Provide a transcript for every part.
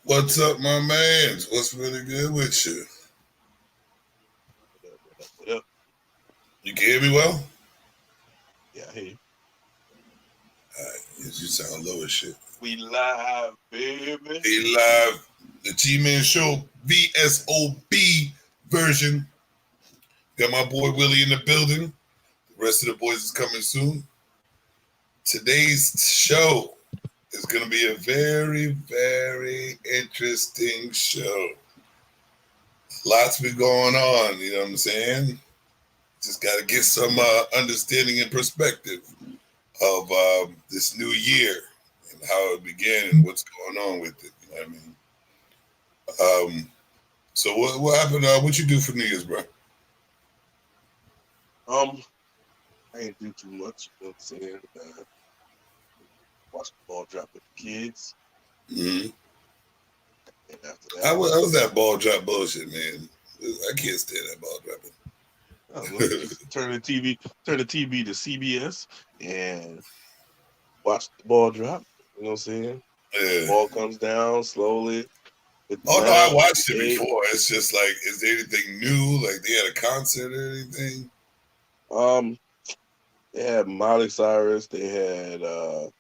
What's up, my man? What's really good with you? What up? You can hear me well? Yeah, hey, You sound low as shit. we live, baby. Hey, live, the G-Man Show VSOB version. Got my boy Willie in the building. The rest of the boys is coming soon. Today's show is going to be a very, very interesting show. Lots been going on, you know what I'm saying? Just got to get some understanding and perspective of this new year and how it began and what's going on with it. You know what I mean? So what happened? What you do for New Year's, bro? I ain't do too much. You know what I'm saying? Watch the ball drop with the kids, Mm-hmm. and after How that, was that ball drop bullshit, man? I can't stand that ball dropping. just turn the TV to CBS and watch the ball drop. You know what I'm saying? Yeah. Ball comes down slowly. With the Oh no, I 9, watched it 8. before. It's just like, is there anything new? Like they had a concert or anything? They had Miley Cyrus. They had Miley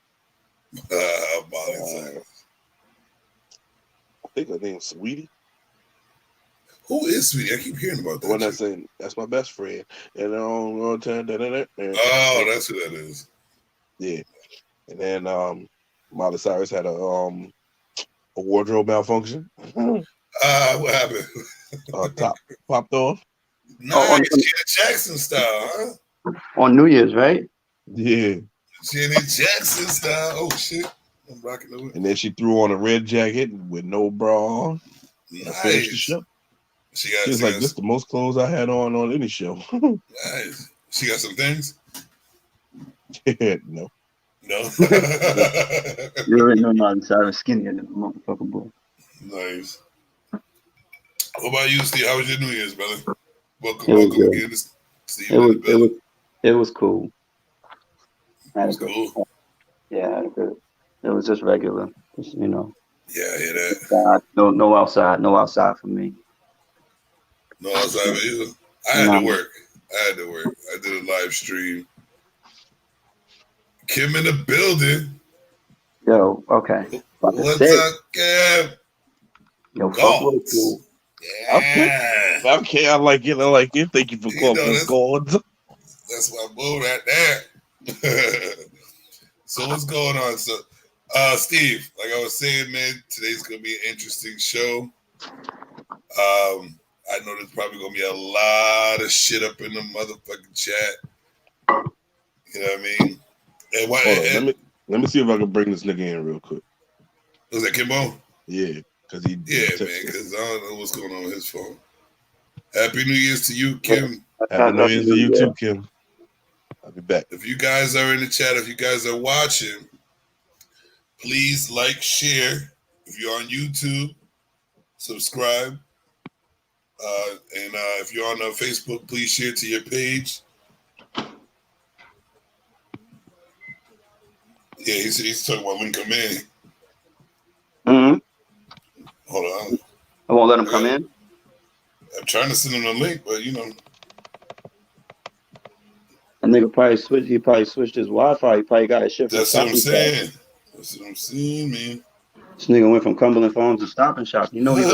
Cyrus. I think her name's Sweetie. Who is Sweetie? I keep hearing about that. The one that's saying that's my best friend. And oh, that's who that is. Yeah. And then Miley Cyrus had a wardrobe malfunction. What happened? Top popped off. Nice, Janet Jackson style, huh? On New Year's, right? Yeah. Janet Jackson style. Oh shit. I'm rocking the whip. And then she threw on a red jacket with no bra on. Nice. Finished the show. She was like, this is the most clothes I had on any show. Nice. She got some things? Yeah, no. No. You already know Miley Cyrus skinnier than the motherfucker boy. Nice. What about you, Steve? How was your New Year's, brother? Welcome again to Steve. It was cool. It was cool. Yeah, I had a good. It was just regular. Just, you know. Yeah, I hear that. No outside. No outside for me. No outside for you? I had to work. I did a live stream. Kim in the building. Yo, okay. What's up, Kim? Yo, fuck with you. Yeah. Okay, I like it. Thank you for calling God. That's my boo right there. So what's going on? So, Steve, like I was saying, man, today's gonna be an interesting show. I know there's probably gonna be a lot of shit up in the motherfucking chat. You know what I mean? And let me see if I can bring this nigga in real quick. Was that Kimbo? Yeah, because man, because I don't know what's going on with his phone. Happy New Year's to you, Kim. Happy New Year's to you too, Kim. I'll be back. If you guys are in the chat, if you guys are watching, please like, share. If you're on YouTube, subscribe. And if you're on Facebook, please share to your page. Yeah, he's talking about link him in. Mm-hmm. Hold on. I won't let him come in. I'm trying to send him the link, but you know. That nigga probably switched. He probably switched his Wi-Fi. He probably got his shit from That's what I'm saying. That's what I'm saying, man. This nigga went from Cumberland Farms to Stop and Shop. You know he was.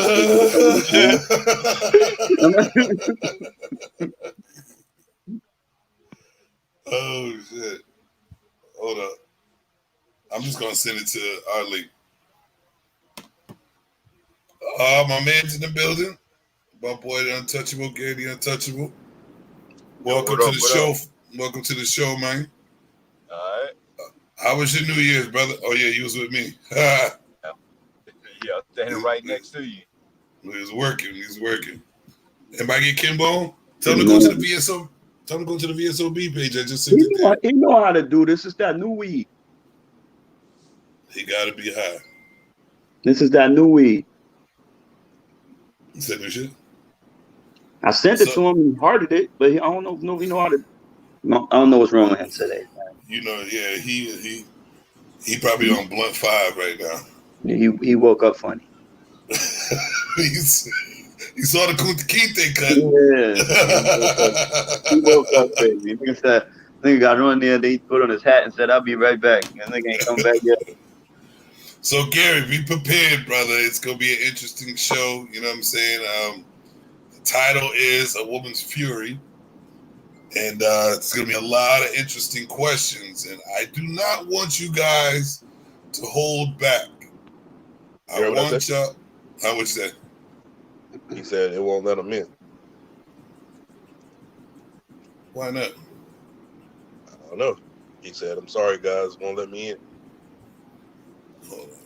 Oh shit! Hold up. I'm just gonna send it to our link. My man's in the building. My boy, the Untouchable, Gary the Untouchable. Welcome to the show. Welcome to the show, man. All right. How was your New Year's, brother? Oh yeah, you was with me. Yeah, standing right next to you. He was working. He's working. Anybody get Kimbo? Tell him to go to the VSO. Tell him to go to the VSOB page. I just sent it there. He know how to do this. It's that new weed. He gotta be high. This is that new weed. You said new shit? I sent it to him. He hearted it, but I don't know. He know how to. I don't know what's wrong with him today. Man. You know, yeah, he probably on blunt 5 right now. Yeah, he woke up funny. You saw the Kunta Kinte cut. Yeah. He woke up crazy. Nigga got run there, they put on his hat and said, I'll be right back. And nigga ain't come back yet. So Gary, be prepared, brother. It's gonna be an interesting show. You know what I'm saying? The title is A Woman's Fury. And it's gonna be a lot of interesting questions. And I do not want you guys to hold back. I want y'all. How would you say? He said it won't let him in. Why not? I don't know. He said, I'm sorry, guys, won't let me in. Hold on.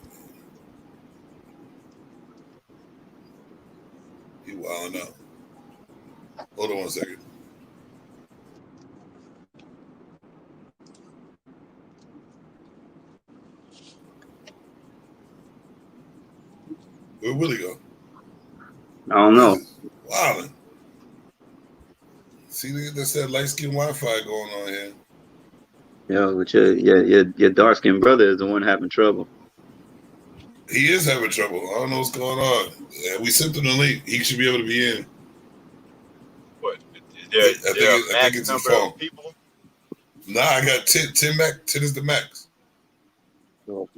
You wilding out. Hold on 1 second. Where will he go? I don't know. Wilding. See, there's that light skin Wi-Fi going on here. Yo, but your dark skinned brother is the one having trouble. He is having trouble. I don't know what's going on. Yeah, we sent him the link. He should be able to be in. What? Is there a I think max it's his number phone. of people? Nah, I got 10 max. 10 is the max. You know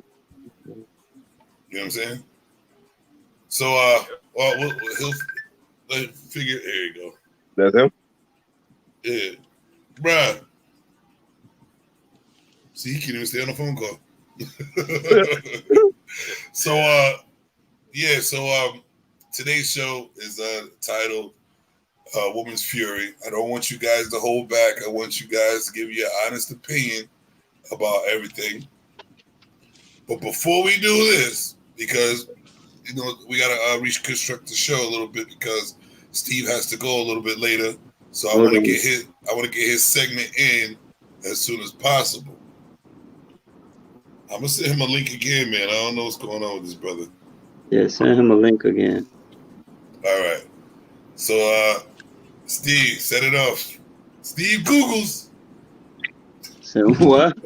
what I'm saying? So, well, he'll figure. There you go. That's him? Yeah, bruh. See, he can't even stay on a phone call. So, today's show is titled Woman's Fury. I don't want you guys to hold back. I want you guys to give your honest opinion about everything. But before we do this, because we gotta reconstruct the show a little bit because Steve has to go a little bit later. So I want to get his segment in as soon as possible. I'm gonna send him a link again, man. I don't know what's going on with this brother. Yeah, send him a link again. All right. So Steve, set it off. Steve Googles. So what?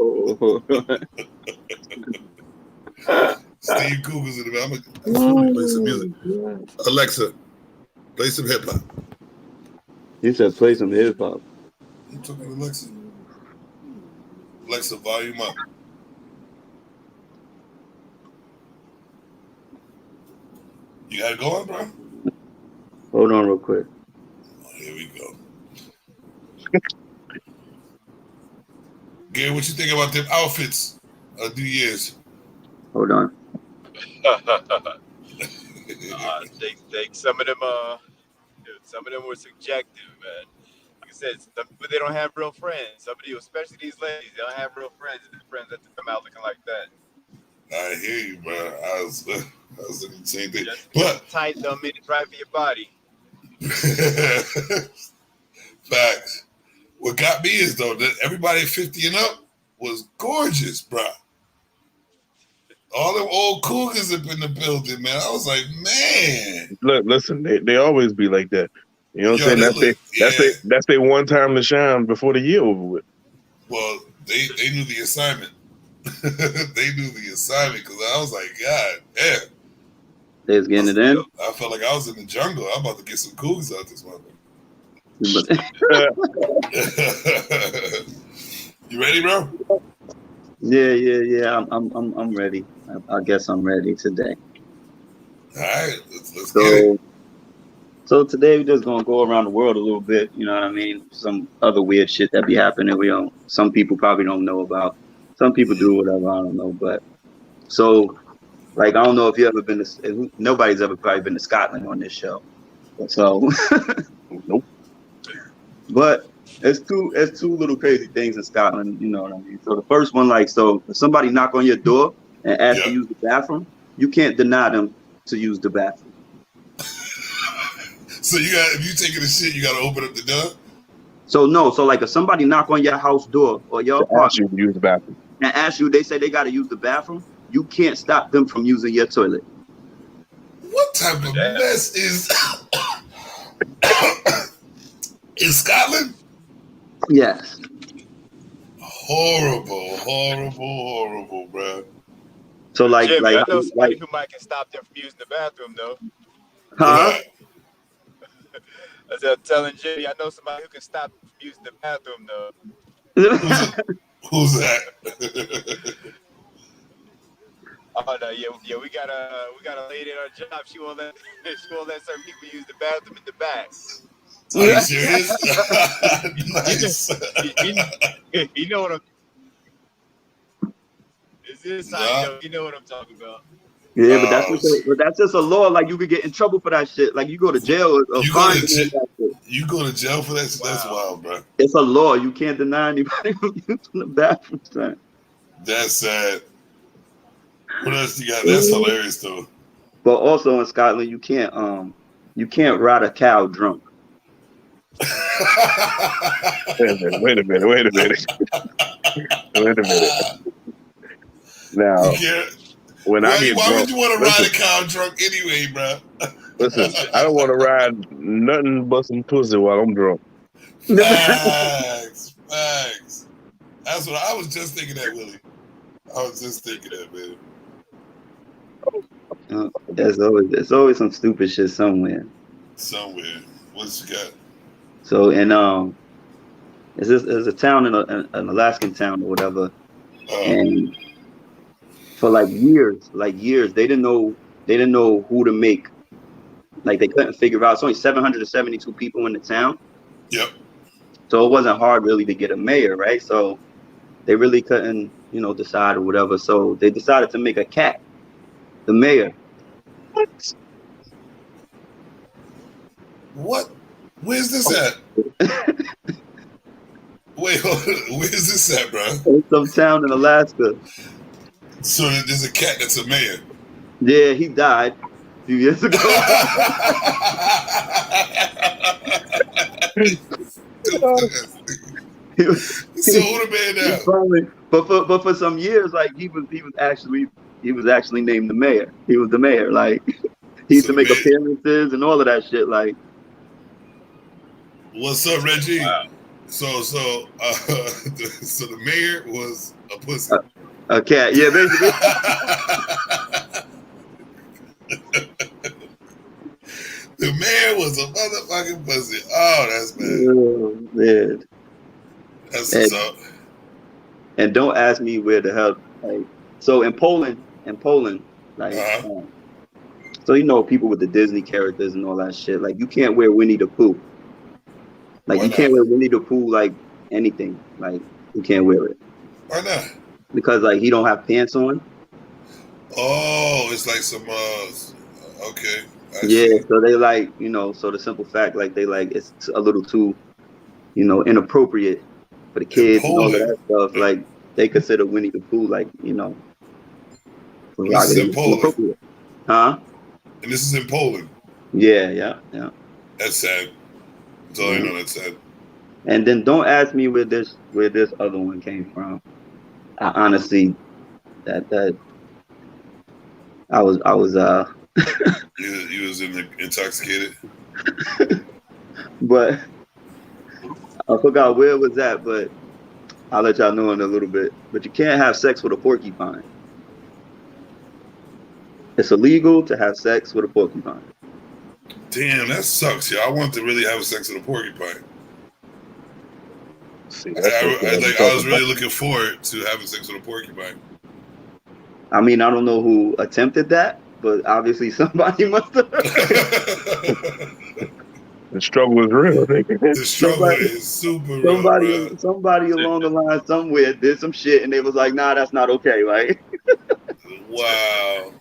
Steve Googles in the back. I'm gonna play some music. Alexa, play some hip hop. He said play some hip hop. I'm talking to Alexa. Alexa, volume up. You got it going, bro? Hold on real quick. Oh, here we go. Gary, what you think about them outfits of New Year's? Hold on. Some of them were subjective, man. Like I said, some people, they don't have real friends. Some of you, especially these ladies, they don't have real friends. They're friends that come out looking like that. I hear you, bro. I was thinking the same thing. Just but tight don't mean it's right for your body. Facts. What got me is though that everybody 50 and up was gorgeous, bro. All them old cougars up in the building, man. I was like, man. Look, listen, they always be like that. You know what I'm saying? That's their one time to shine before the year over with. Well, they knew the assignment. They knew the assignment because I was like, God damn. They was getting it in. I felt like I was in the jungle. I'm about to get some cougars out this mother. You ready, bro? Yeah. I'm ready. I guess I'm ready today. All right, let's get it. So today we're just gonna go around the world a little bit. You know what I mean? Some other weird shit that be happening. Some people probably don't know about. Some people do, whatever. I don't know. But so, like, I don't know if you ever been to. Nobody's ever probably been to Scotland on this show. So, nope. But it's two little crazy things in Scotland. You know what I mean? So the first one, like, so if somebody knock on your door and ask to use the bathroom, you can't deny them to use the bathroom. So if you taking a shit, you got to open up the door. So like if somebody knock on your house door or your apartment, use the bathroom, and ask you, they say they got to use the bathroom, you can't stop them from using your toilet. What type of mess is in Scotland? Yes. Horrible, bro. So Jimmy, I know somebody who might can stop them from using the bathroom though. huh? I said, telling Jimmy, I know somebody who can stop them from using the bathroom though. Who's that? Oh no, yeah, we got a lady at our job. She won't let certain people use the bathroom in the back. Are you serious? Nice. You know what I'm. It's inside joke. You know what I'm talking about. Yeah, but that's just a law. Like you could get in trouble for that shit. Like you go to jail or fined. You go to jail for that shit. Wow. That's wild, bro. It's a law. You can't deny anybody from using the bathroom. Son. That's sad. What else you got? That's hilarious though. But also in Scotland, you can't ride a cow drunk. Wait a minute. Now, why would you want to ride a cow drunk anyway, bro? Listen, I don't want to ride nothing but some pussy while I'm drunk. Facts. That's what I was just thinking that, Willie. I was just thinking that, man. There's always some stupid shit somewhere. What you got? So there's a town an Alaskan town or whatever, and for like years they didn't know who to make. Like they couldn't figure out. It's only 772 people in the town. Yep. So it wasn't hard really to get a mayor, right? So they really couldn't, decide or whatever. So they decided to make a cat the mayor. What? Where's this at? Wait, where's this at, bro? In some town in Alaska. So there's a cat that's a mayor. Yeah, he died a few years ago. So who the man now? But for some years, like he was actually named the mayor. He was the mayor. Like he used to make appearances and all of that shit. Like, what's up, Reggie? Wow. So the mayor was a pussy. A cat, yeah, basically. The mayor was a motherfucking pussy. Oh, that's bad. Oh, man. That's what's up. And don't ask me where the hell. Like, so in Poland, like, so people with the Disney characters and all that shit. Like, you can't wear Winnie the Pooh. Like, Why you not? can't wear Winnie the Pooh like anything. Like, you can't wear it. Why not? Because like he don't have pants on. Oh, it's like some okay. Yeah, so they like, so the simple fact, like they like it's a little too, inappropriate for the kids and all of that stuff. Like they consider Winnie the Pooh like, This is in Poland. Huh? And this is in Poland. Yeah. That's sad. That's all I know. That's sad. And then don't ask me where this other one came from. I honestly, that I was You was intoxicated. But I forgot where it was at, but I'll let y'all know in a little bit. But you can't have sex with a porcupine. It's illegal to have sex with a porcupine. Damn, that sucks, yo. I want to really have sex with a porcupine. See, I was really looking forward to having sex with a porcupine. I mean, I don't know who attempted that, but obviously somebody must have. The struggle is real. The struggle is super real. Somebody along the line somewhere did some shit, and they was like, "Nah, that's not okay." Like, wow.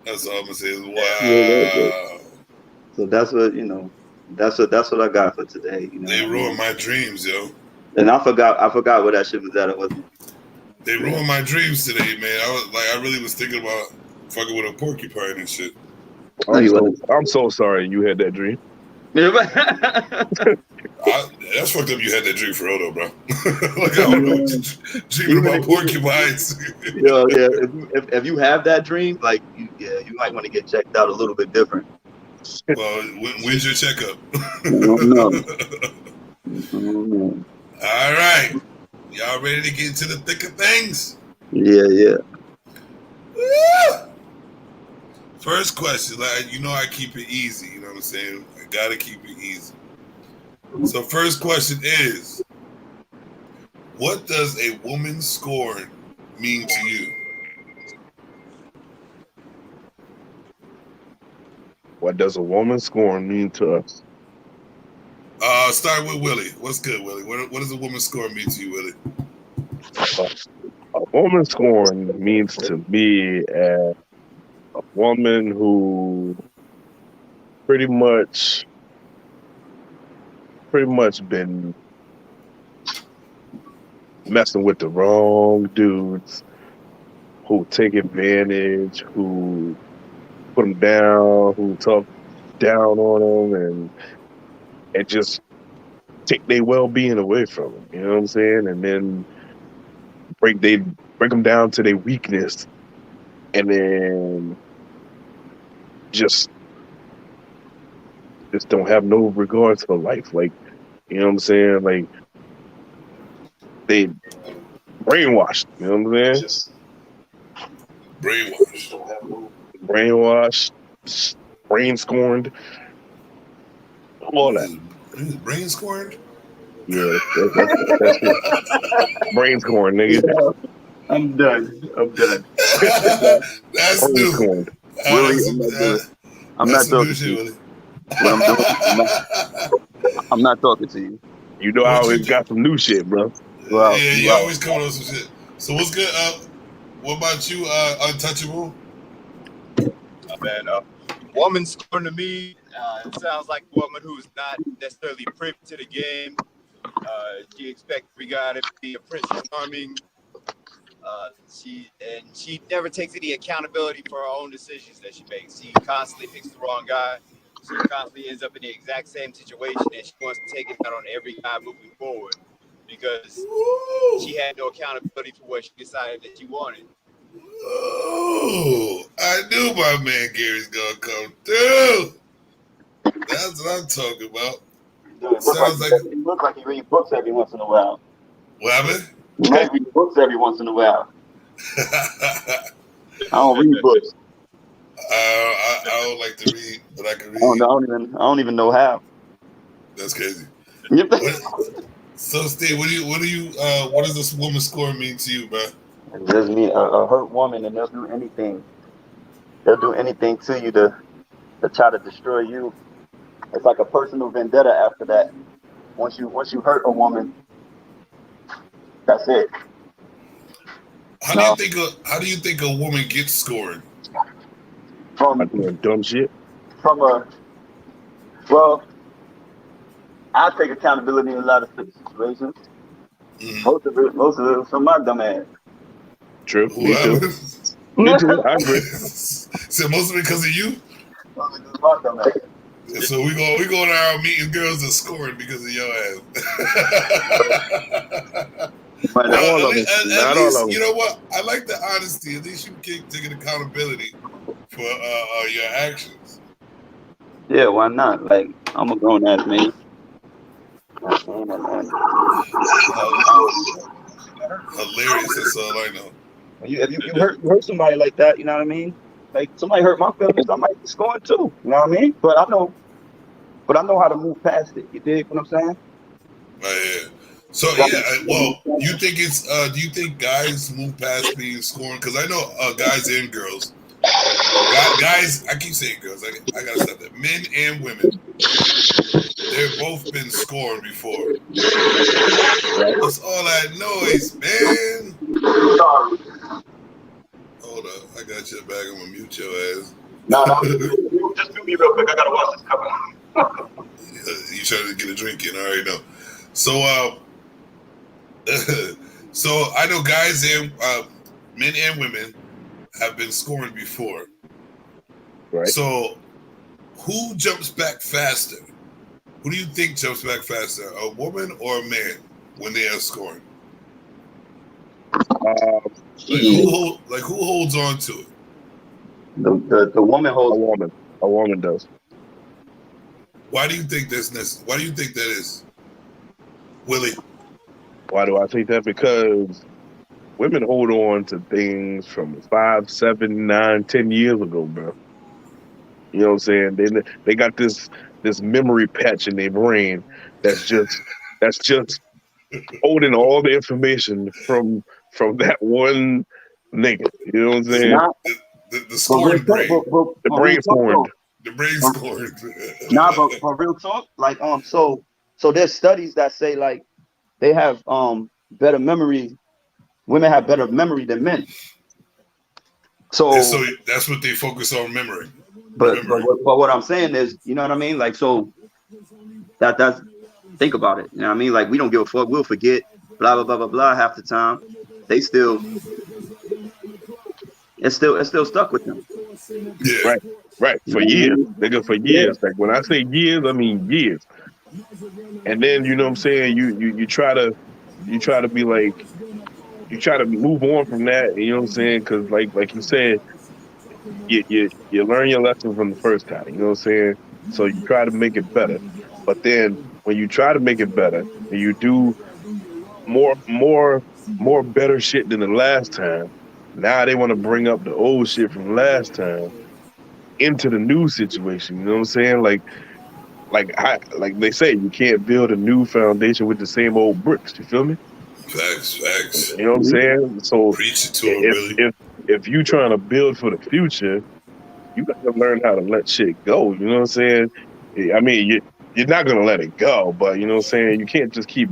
That's all I'm gonna say is wow. Yeah, so that's what That's what I got for today. They ruined my dreams, yo. And I forgot what that shit was at. It wasn't. They ruined my dreams today, man. I really was thinking about fucking with a porcupine and shit. I'm so sorry you had that dream. That's fucked up. You had that dream for real, though, bro. Like, I don't know, dreaming about porcupines. Yeah. If you have that dream, like, you might want to get checked out a little bit different. Well, when's your checkup? I don't know. All right, y'all ready to get into the thick of things? Yeah. First question, like, you know, I keep it easy. You know what I'm saying? I gotta keep it easy. So, first question is, what does a woman scorn mean to you? What does a woman scorn mean to us? Start with Willie. What's good, Willie? What does a woman scorn mean to you, Willie? A woman scorn means to me a woman who pretty much been messing with the wrong dudes, who take advantage, who put them down, who talk down on them, and just take their well-being away from them. You know what I'm saying? And then break them down to their weakness, and then just don't have no regards for life. Like, you know what I'm saying? Like, they brainwashed. You know what I'm saying? Brainwashed, brain scorned, all that. Brain scorned? Yeah, that's it. Brain scorned, nigga. I'm done. That's brain new. scorned. Willie, I'm not talking to you. What I'm doing, I'm not talking to you. You know, I always got some new shit, bro. Well, yeah, you always coming on some shit. So what's good? What about you, Untouchable? Man, woman scorn to me, it sounds like a woman who's not necessarily privy to the game. She expects every guy to be a Prince Charming. She never takes any accountability for her own decisions that she makes. She constantly picks the wrong guy. She constantly ends up in the exact same situation, and she wants to take it out on every guy moving forward because she had no accountability for what she decided that she wanted. Oh, I knew my man Gary's gonna come through. That's what I'm talking about. Dude, it looks like you read books every once in a while. What happened? You might read books every once in a while. I don't read books. I don't like to read, but I can read. I don't even know how. That's crazy. So, Steve, what does this woman scorn mean to you, bro? It just mean a hurt woman, and they'll do anything. They'll do anything to you to try to destroy you. It's like a personal vendetta after that. Once you hurt a woman, that's it. How do you think a woman gets scorned? From dumb shit. I take accountability in a lot of situations. Mm-hmm. Most of it from my dumb ass. True. Me too. Me too. I agree. So most of it because of you? Most of it my dumb ass. So we going around meeting girls that scoring because of your ass. At least, you know what? I like the honesty. At least you keep taking accountability for your actions. Yeah, why not? Like, I'm a grown ass man. Hilarious. That's all I know. If you hurt somebody like that, you know what I mean? Like, somebody hurt my feelings, I might be scoring too. You know what I mean? But I know how to move past it. You dig what I'm saying? Yeah. So well, you think it's do you think guys move past being scorned? Because I know guys and girls. Guys, I keep saying girls. I gotta stop that. Men and women, they've both been scorned before. What's all that noise, man? Hold up, I got your back. I'm gonna mute your ass. No, just mute me real quick. I gotta wash this cup. You trying to get a drink in? I already know. So, so I know guys and men and women have been scorned before. Right. So, who jumps back faster? Who do you think jumps back faster, a woman or a man, when they are scorned? Who holds on to it? The woman holds. A woman does. Why do you think that's Why do you think that is, Willie? Why do I think that? Because women hold on to things from 5, 7, 9, 10 years ago, bro. You know what I'm saying? They got this memory patch in their brain that's just holding all the information from that one nigga. You know what I'm saying? Not The for real scorn talk, brain. The for real brain talk scorned. though. The brain Um, scorned. Nah, but for real talk, like so there's studies that say like they have better memory. Women have better memory than men. And so So, that's what they focus on memory. but Remembering. what I'm saying is, you know what I mean? Like, so that's think about it. You know what I mean? Like, we don't give a fuck. We'll forget. Blah blah blah blah blah. Half the time, they still it's still stuck with them. Yeah. Right. You For know what I years. mean? Nigga, for Yeah. years. Like when I say years, I mean years. And then you know what I'm saying, you try to be like, you try to move on from that, you know what I'm saying? Because like you said, you learn your lesson from the first time, you know what I'm saying? So you try to make it better. But then when you try to make it better and you do more better shit than the last time, now they want to bring up the old shit from last time into the new situation. You know what I'm saying? Like they say, you can't build a new foundation with the same old bricks. You feel me? Facts. You know what I'm saying? So Preach it to him, if really. if you trying to build for the future, you got to learn how to let shit go. You know what I'm saying? I mean, you're not gonna let it go, but you know what I'm saying. You can't just keep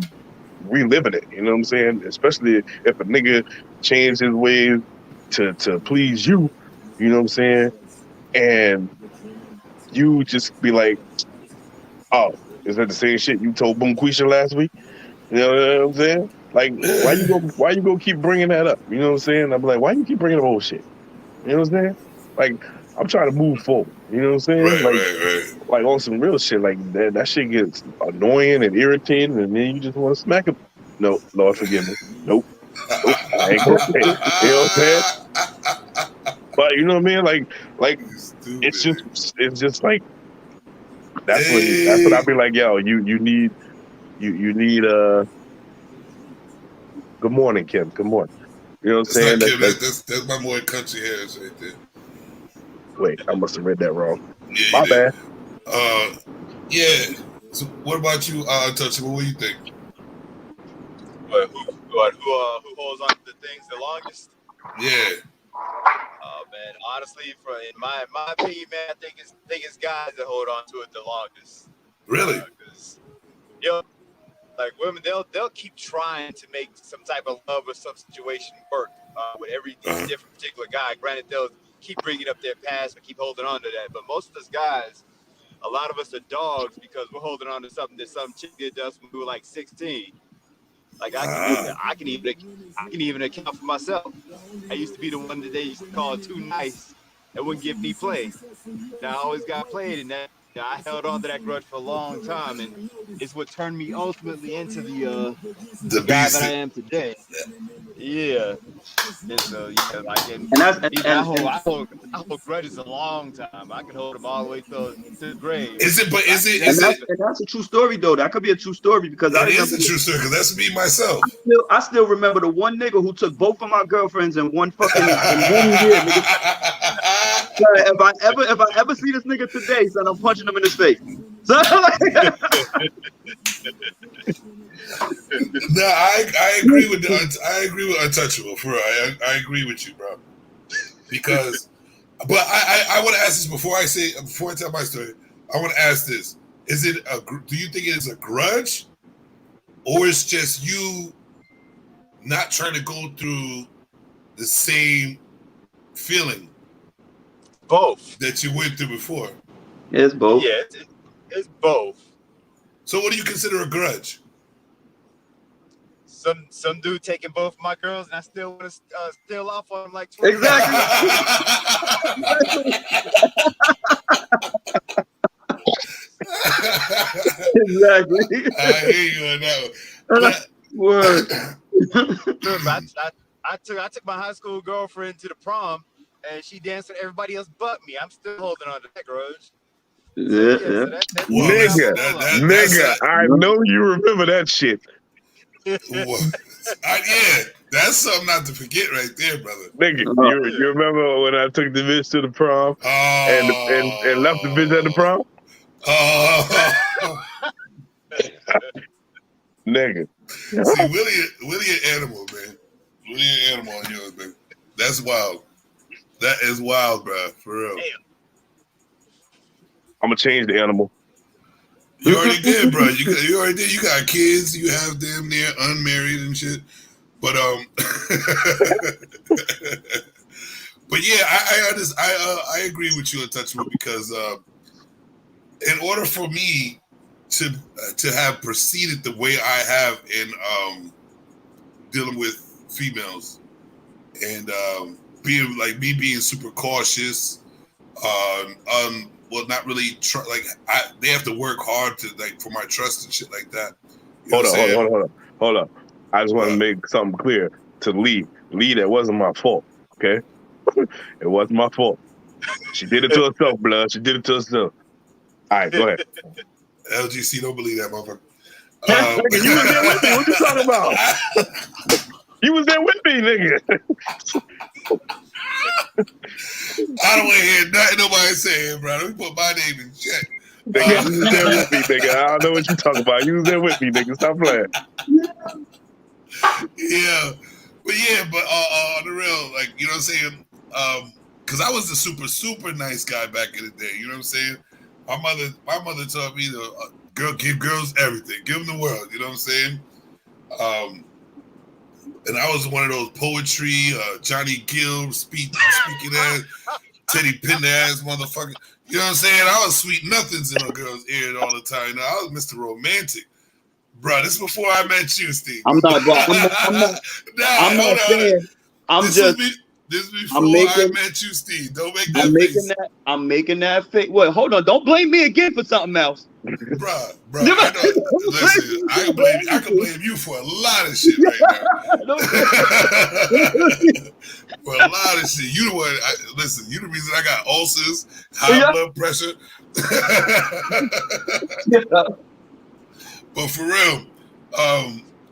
reliving it. You know what I'm saying? Especially if a nigga changed his ways to please you. You know what I'm saying? And you just be like, oh, is that the same shit you told Boomquisha last week? You know what I'm saying? Like, why you go keep bringing that up? You know what I'm saying? I'm like, why you keep bringing up old shit? You know what I'm saying? Like, I'm trying to move forward. You know what I'm saying? Right. Like on some real shit. Like that shit gets annoying and irritating, and then you just want to smack him. No, Lord forgive me. Nope. I ain't gonna say it. You know what I'm saying? But you know what I mean? Like it's Stupid. just like that's what Hey. I'd be like, yo, you need good morning, Kim. Good morning. You know what I'm That's saying? not Kim. That's my boy Country Harris right there. Wait, I must have read that wrong. Yeah, you My did. bad. Yeah. So what about you, Untouchable? What do you think? But who holds on to the things the longest? Yeah. Man, honestly, in my opinion, man, I think it's guys that hold on to it the longest. Really? Because like women, they'll keep trying to make some type of love or some situation work with every different particular guy. Granted, they'll keep bringing up their past and keep holding on to that. But most of us guys, a lot of us are dogs because we're holding on to something that some chick did to us when we were like 16. Like I can even account for myself. I used to be the one that they used to call too nice and wouldn't give me play. Now I always got played, and that I held on to that grudge for a long time, and it's what turned me ultimately into the guy that I am today. Yeah. And so like And that's I hold grudges a long time. I can hold them all the way to the grave. Is it? But is it? and Is it? that's a true story though. That could be a true story because I It is remember a true story because that's me myself. I still remember the one nigga who took both of my girlfriends in one in 1 year, nigga. If I ever see this nigga today, son, I'm punching him in his face. So, No, I agree with Untouchable. For real. I agree with you, bro. Because, but I want to ask this before I tell my story. I want to ask this: do you think it's a grudge, or it's just you not trying to go through the same feeling both that you went through before? it's both. Yeah, it's both. So, what do you consider a grudge? Some dude taking both of my girls, and I still want to steal off on him like 20. Exactly. Exactly. I hear you on that one. Word. I took my high school girlfriend to the prom, and she danced with everybody else but me. I'm still holding on to that grudge. Yeah. Nigga, I know you remember that shit. Yeah. That's something not to forget right there, brother. Nigga, you remember when I took the bitch to the prom and left the bitch at the prom? Nigga. See, Willie an animal, man. Willie an animal on yours, man. That's wild. That is wild, bro. For real. Damn. I'm gonna change the animal. You already did, bro. You already did. You got kids. You have them there, unmarried and shit. But but yeah, I agree with you, Untouchable, because in order for me to have proceeded the way I have in dealing with females and being super cautious, well, not really they have to work hard to for my trust and shit like that. Hold up. I just want to make something clear to Lee. Lee, that wasn't my fault, okay? It wasn't my fault. She did it to herself, blood. She did it to herself. All right, go ahead. LGC, don't believe that, motherfucker. Nigga, you was there with me. What you talking about? You was there with me, nigga. I don't want to hear nothing nobody saying, bro. Let me put my name in check. Nigga, you was there with me, nigga. I don't know what you talking about. You was there with me, nigga. Stop playing. Yeah, but on the real, like, you know what I'm saying? Because I was a super nice guy back in the day. You know what I'm saying? My mother taught me to give girls everything, give them the world. You know what I'm saying? And I was one of those poetry, Johnny Gill speaking ass, Teddy Penn ass motherfucker. You know what I'm saying? I was sweet nothings in a girl's ear all the time. Now, I was Mr. Romantic. Bro, this is before I met you, Steve. I'm not saying. This is before I met you, Steve. Don't make that face. I'm making that face. Wait, hold on. Don't blame me again for something else. Bro, listen, I can blame you for a lot of shit right now. For a lot of shit. You the one, listen, you the reason I got ulcers, high blood pressure. But for real,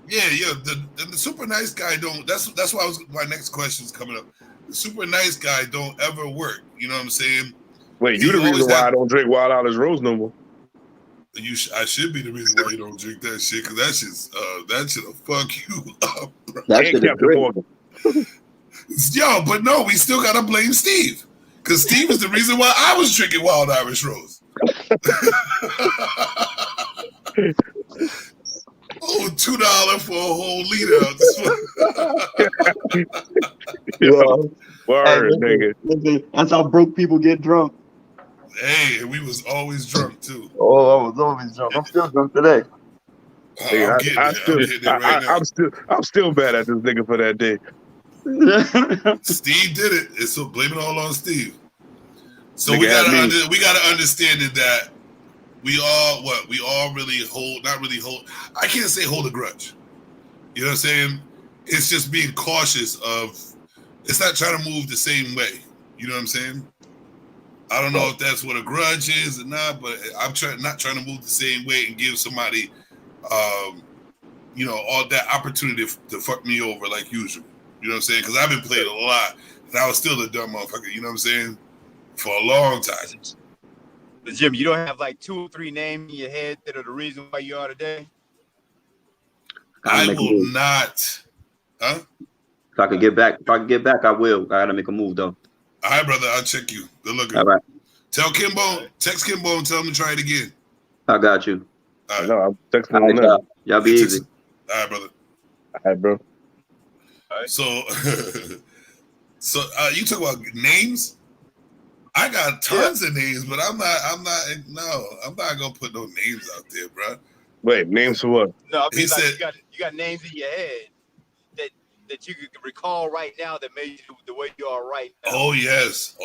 the super nice guy don't. That's why my next question is coming up. The super nice guy don't ever work. You know what I'm saying? Wait, you the reason why I don't drink Wild Hours Rose no more. I should be the reason why you don't drink that shit, because that shit'll fuck you up, bro. That shit is great. Yo, but no, we still gotta blame Steve, because Steve is the reason why I was drinking Wild Irish Rose. Oh, $2 for a whole liter. Word, nigga. Listen, that's how broke people get drunk. Hey, we was always drunk too. Oh, I was always drunk. I'm still drunk today. I'm still mad at this nigga for that day. Steve did it, so blame it all on Steve. So we gotta understand that we all really not really hold. I can't say hold a grudge. You know what I'm saying? It's just being cautious of. It's not trying to move the same way. You know what I'm saying? I don't know if that's what a grudge is or not, but I'm not trying to move the same way and give somebody, all that opportunity to fuck me over like usual. You know what I'm saying? Because I've been played a lot, and I was still a dumb motherfucker. You know what I'm saying? For a long time. But Jim, you don't have like 2 or 3 names in your head that are the reason why you are today? I will not. Huh? If I could get back, I will. I gotta make a move though. All right, brother. I'll check you. Good looking. All right. Tell Kimbo, text Kimbo and tell him to try it again. I got you. All right. No, I'm texting him now. Y'all be easy. All right, brother. All right, bro. All right. So you talk about names. I got tons of names, but I'm not gonna put no names out there, bro. Wait, names for what? No, I mean, He said you got names in your head that you could recall right now that made you the way you are right now. Oh yes.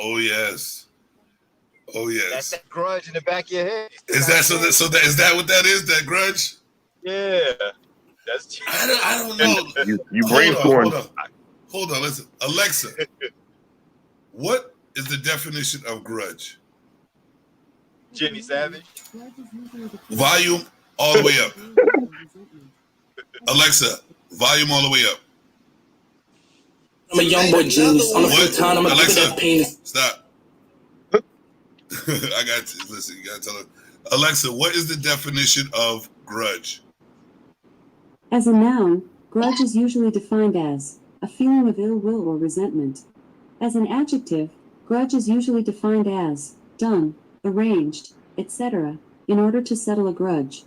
That's that grudge in the back of your head. Is that what that is? That grudge? Yeah. That's true. I don't know. You brainstormed. Hold on, listen. Alexa, what is the definition of grudge? Jimmy Savage. Volume all the way up. Alexa, volume all the way up. I'm a young boy genius. On the What? free time, I'm a Alexa, that penis. Stop. I got to listen. You got to tell her. Alexa, what is the definition of grudge? As a noun, grudge is usually defined as a feeling of ill will or resentment. As an adjective, grudge is usually defined as done, arranged, etc., in order to settle a grudge.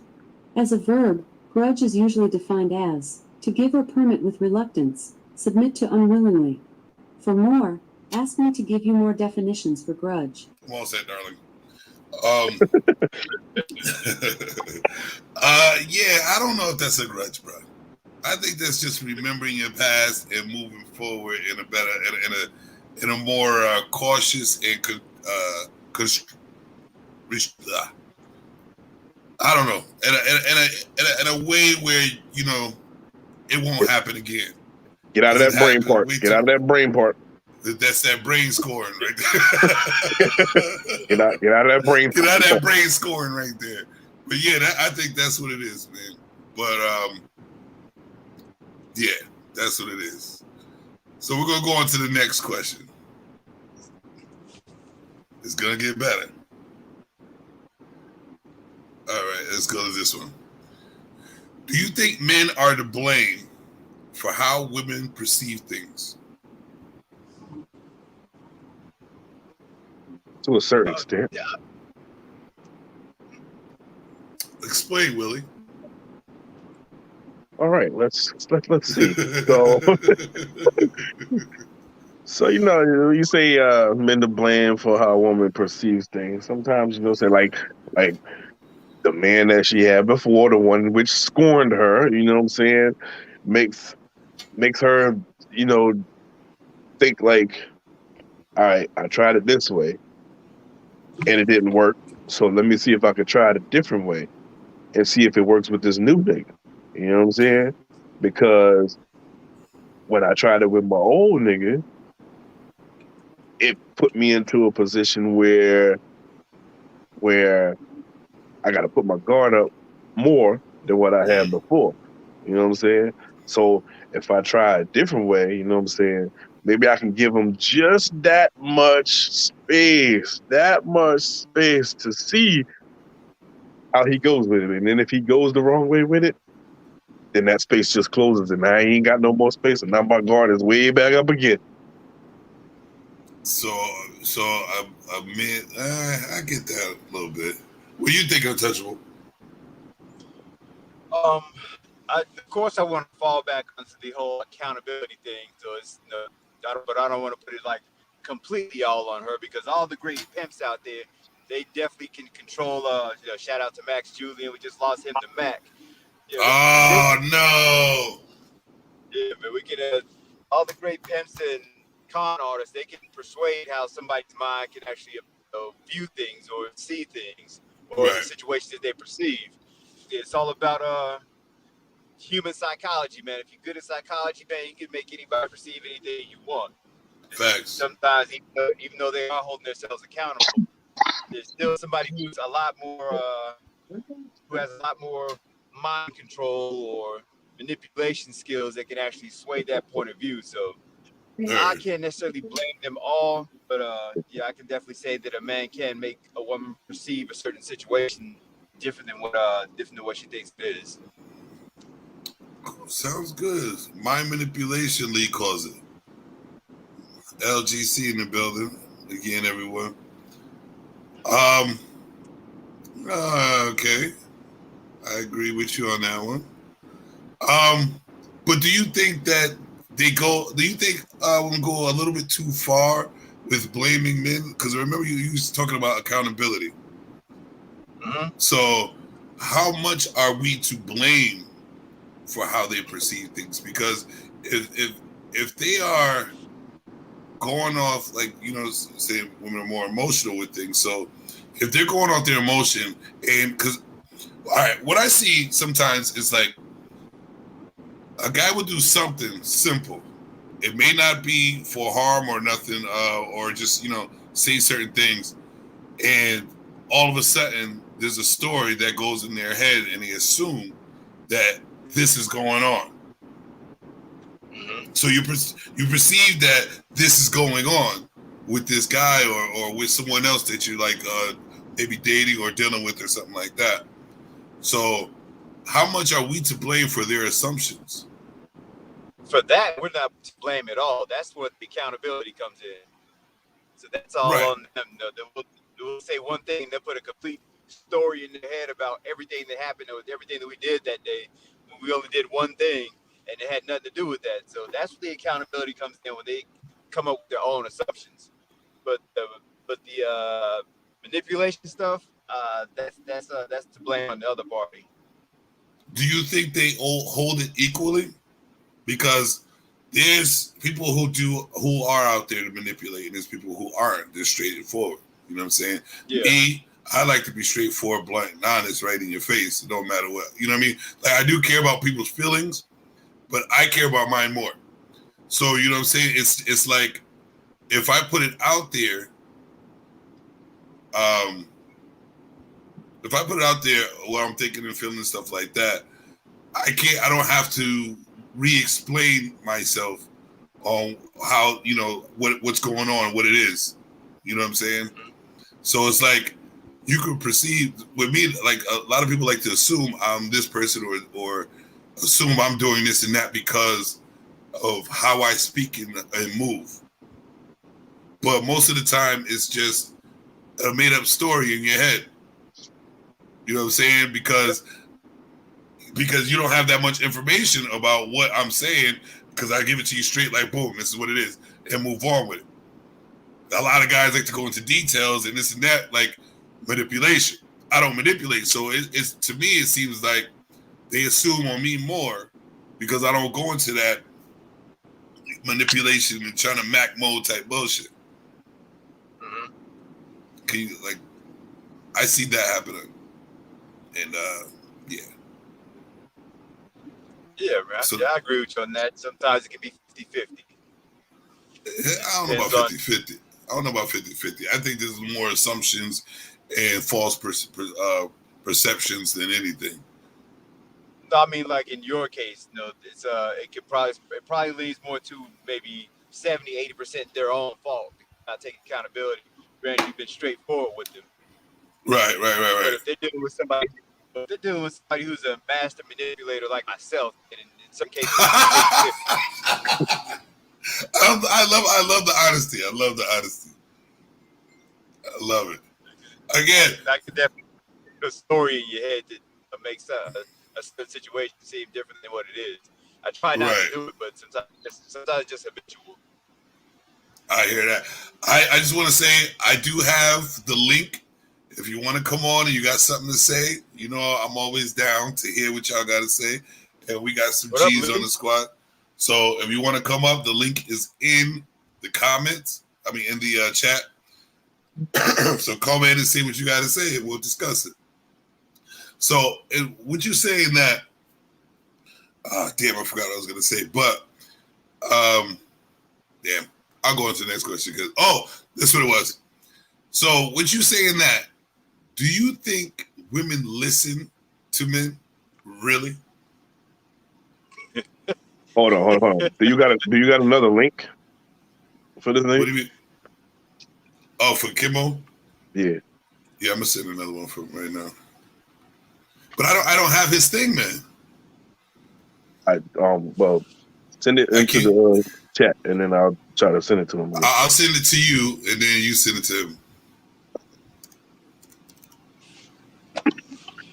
As a verb, grudge is usually defined as to give or permit with reluctance, submit to unwillingly. For more, ask me to give you more definitions for grudge. Well said, darling. Yeah, I don't know if that's a grudge, bro. I think that's just remembering your past and moving forward in a better, in a more cautious and I don't know, in a way where it won't happen again. Get out of that brain part. Get out of that brain part. That's that brain scoring right there. Get out of that brain. Get out of that brain scoring right there. But yeah, I think that's what it is, man. But yeah, that's what it is. So we're gonna go on to the next question. It's gonna get better. All right, let's go to this one. Do you think men are to blame for how women perceive things? To a certain extent. Yeah. Explain, Willie. All right, let's see. So you say men to blame for how a woman perceives things. Sometimes say like the man that she had before, the one which scorned her. You know what I'm saying? Makes her think like, all right, I tried it this way and it didn't work. So let me see if I could try it a different way and see if it works with this new nigga. You know what I'm saying? Because when I tried it with my old nigga, it put me into a position where I got to put my guard up more than what I had before. You know what I'm saying? So if I try a different way, you know what I'm saying, maybe I can give him just that much space to see how he goes with it. And then if he goes the wrong way with it, then that space just closes and I ain't got no more space and now my guard is way back up again. So I get that a little bit. What do you think, Untouchable? Of course, I want to fall back onto the whole accountability thing. So it's but I don't want to put it like completely all on her because all the great pimps out there, they definitely can control. Shout out to Max Julian. We just lost him to Mac. No. Yeah, but we can. All the great pimps and con artists, they can persuade how somebody's mind can actually view things or see things or the situations that they perceive. It's all about human psychology, man. If you're good at psychology, man, you can make anybody perceive anything you want. Facts. Sometimes, even though they are holding themselves accountable, there's still somebody who's a lot more, who has a lot more mind control or manipulation skills that can actually sway that point of view. So I can't necessarily blame them all, but yeah, I can definitely say that a man can make a woman perceive a certain situation different than what she thinks it is. Sounds good. Mind manipulation, Lee calls it. LGC in the building again, everyone. Okay, I agree with you on that one. But do you think that they go? Do you think women go a little bit too far with blaming men? Because remember, you was talking about accountability. Mm-hmm. So, how much are we to blame for how they perceive things? Because if they are going off, like, say women are more emotional with things. So if they're going off their emotion, and because, all right, what I see sometimes is like a guy would do something simple. It may not be for harm or nothing, or just, say certain things. And all of a sudden there's a story that goes in their head and they assume that this is going on. So you perceive that this is going on with this guy or with someone else that you're like maybe dating or dealing with or something like that. So how much are we to blame for their assumptions? For that, we're not to blame at all. That's what the accountability comes in. So that's all Right. on them. They'll say one thing, they'll put a complete story in their head about everything that happened or everything that we did that day when we only did one thing and it had nothing to do with that. So that's where the accountability comes in, when they come up with their own assumptions. But the manipulation stuff, that's to blame on the other party. Do you think they all hold it equally? Because there's people who are out there to manipulate, and there's people who aren't. They're straightforward. You know what I'm saying? Yeah. Me, I like to be straightforward, blunt, and honest, right in your face. It don't matter what. You know what I mean? Like, I do care about people's feelings, but I care about mine more. So you know what I'm saying? It's like if I put it out there, if I put it out there what I'm thinking and feeling and stuff like that, I don't have to re-explain myself on how, you know, what's going on, what it is. You know what I'm saying? So it's like you could perceive with me, like a lot of people like to assume I'm this person or assume I'm doing this and that because of how I speak and move. But most of the time it's just a made up story in your head. You know what I'm saying? Because you don't have that much information about what I'm saying, because I give it to you straight like, boom, this is what it is, and move on with it. A lot of guys like to go into details and this and that, like manipulation. I don't manipulate. So it's to me, it seems like they assume on me more because I don't go into that manipulation and trying to Mac mode type bullshit. Can you, like, I see that happening. And yeah. Yeah, man. So, I agree with you on that. Sometimes it can be 50-50. I don't know about 50-50. I don't know about 50-50. I think there's more assumptions and false perceptions than anything. No, I mean, like in your case, you know, it probably leans more to maybe 70-80% their own fault. Not taking accountability. Granted, you've been straightforward with them. Right. But if they're dealing with somebody who's a master manipulator like myself, and in some cases, I love the honesty. I love the honesty. I love it. Again, I can definitely put a story in your head that makes a certain situation seem different than what it is. I try not to do it, but sometimes it's just habitual. I hear that. I just want to say I do have the link. If you want to come on and you got something to say, you know, I'm always down to hear what y'all got to say. And we got some G's on the squad. So if you want to come up, the link is in the comments. I mean, in the chat. So come in and see what you got to say, and we'll discuss it. So, would you saying that? Damn, I forgot what I was going to say. But, damn, I'll go into the next question because that's what it was. So, would you saying that? Do you think women listen to men? Really? Hold on. Do you got another link for this name? What do you mean? Oh, for Kimmo? Yeah. Yeah, I'm gonna send another one for him right now. But I don't have his thing, man. Well, send it into the chat and then I'll try to send it to him. I'll send it to you and then you send it to him.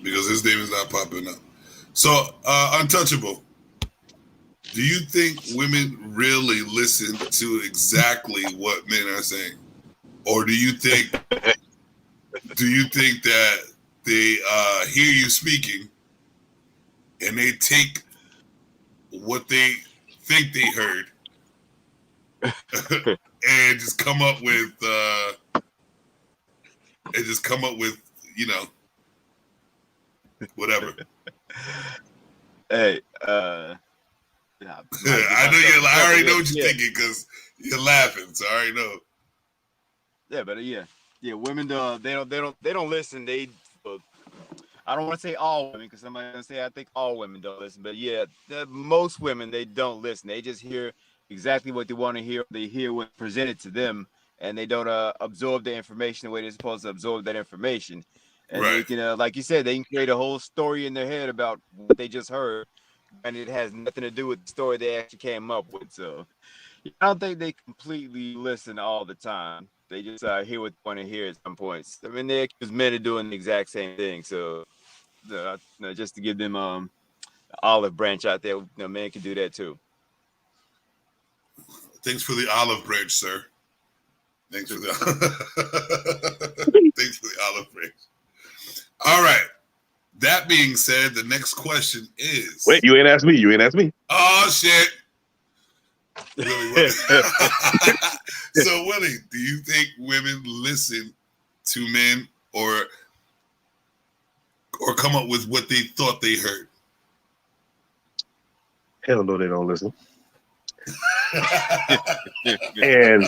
Because his name is not popping up. So, Untouchable, do you think women really listen to exactly what men are saying? Or do you think that they hear you speaking and they take what they think they heard and just come up with you know, whatever. Hey, I already know what you're thinking because you're laughing, so I already know. Yeah, but yeah, women they don't listen. I don't want to say all women because somebody's gonna say I think all women don't listen, but yeah, most women they don't listen. They just hear exactly what they want to hear. They hear what's presented to them, and they don't absorb the information the way they're supposed to absorb that information. And Right. they can, like you said, they can create a whole story in their head about what they just heard, and it has nothing to do with the story they actually came up with. So I don't think they completely listen all the time. They just hear what they want to hear at some points. I mean, they accuse men of doing the exact same thing. So, just to give them olive branch out there, men can do that too. Thanks for the olive branch, sir. Thanks for the thanks for the olive branch. All right. That being said, the next question is. Wait, you ain't asked me. You ain't asked me. Oh shit. Willie, so Willie, do you think women listen to men or come up with what they thought they heard? Hell no, they don't listen. And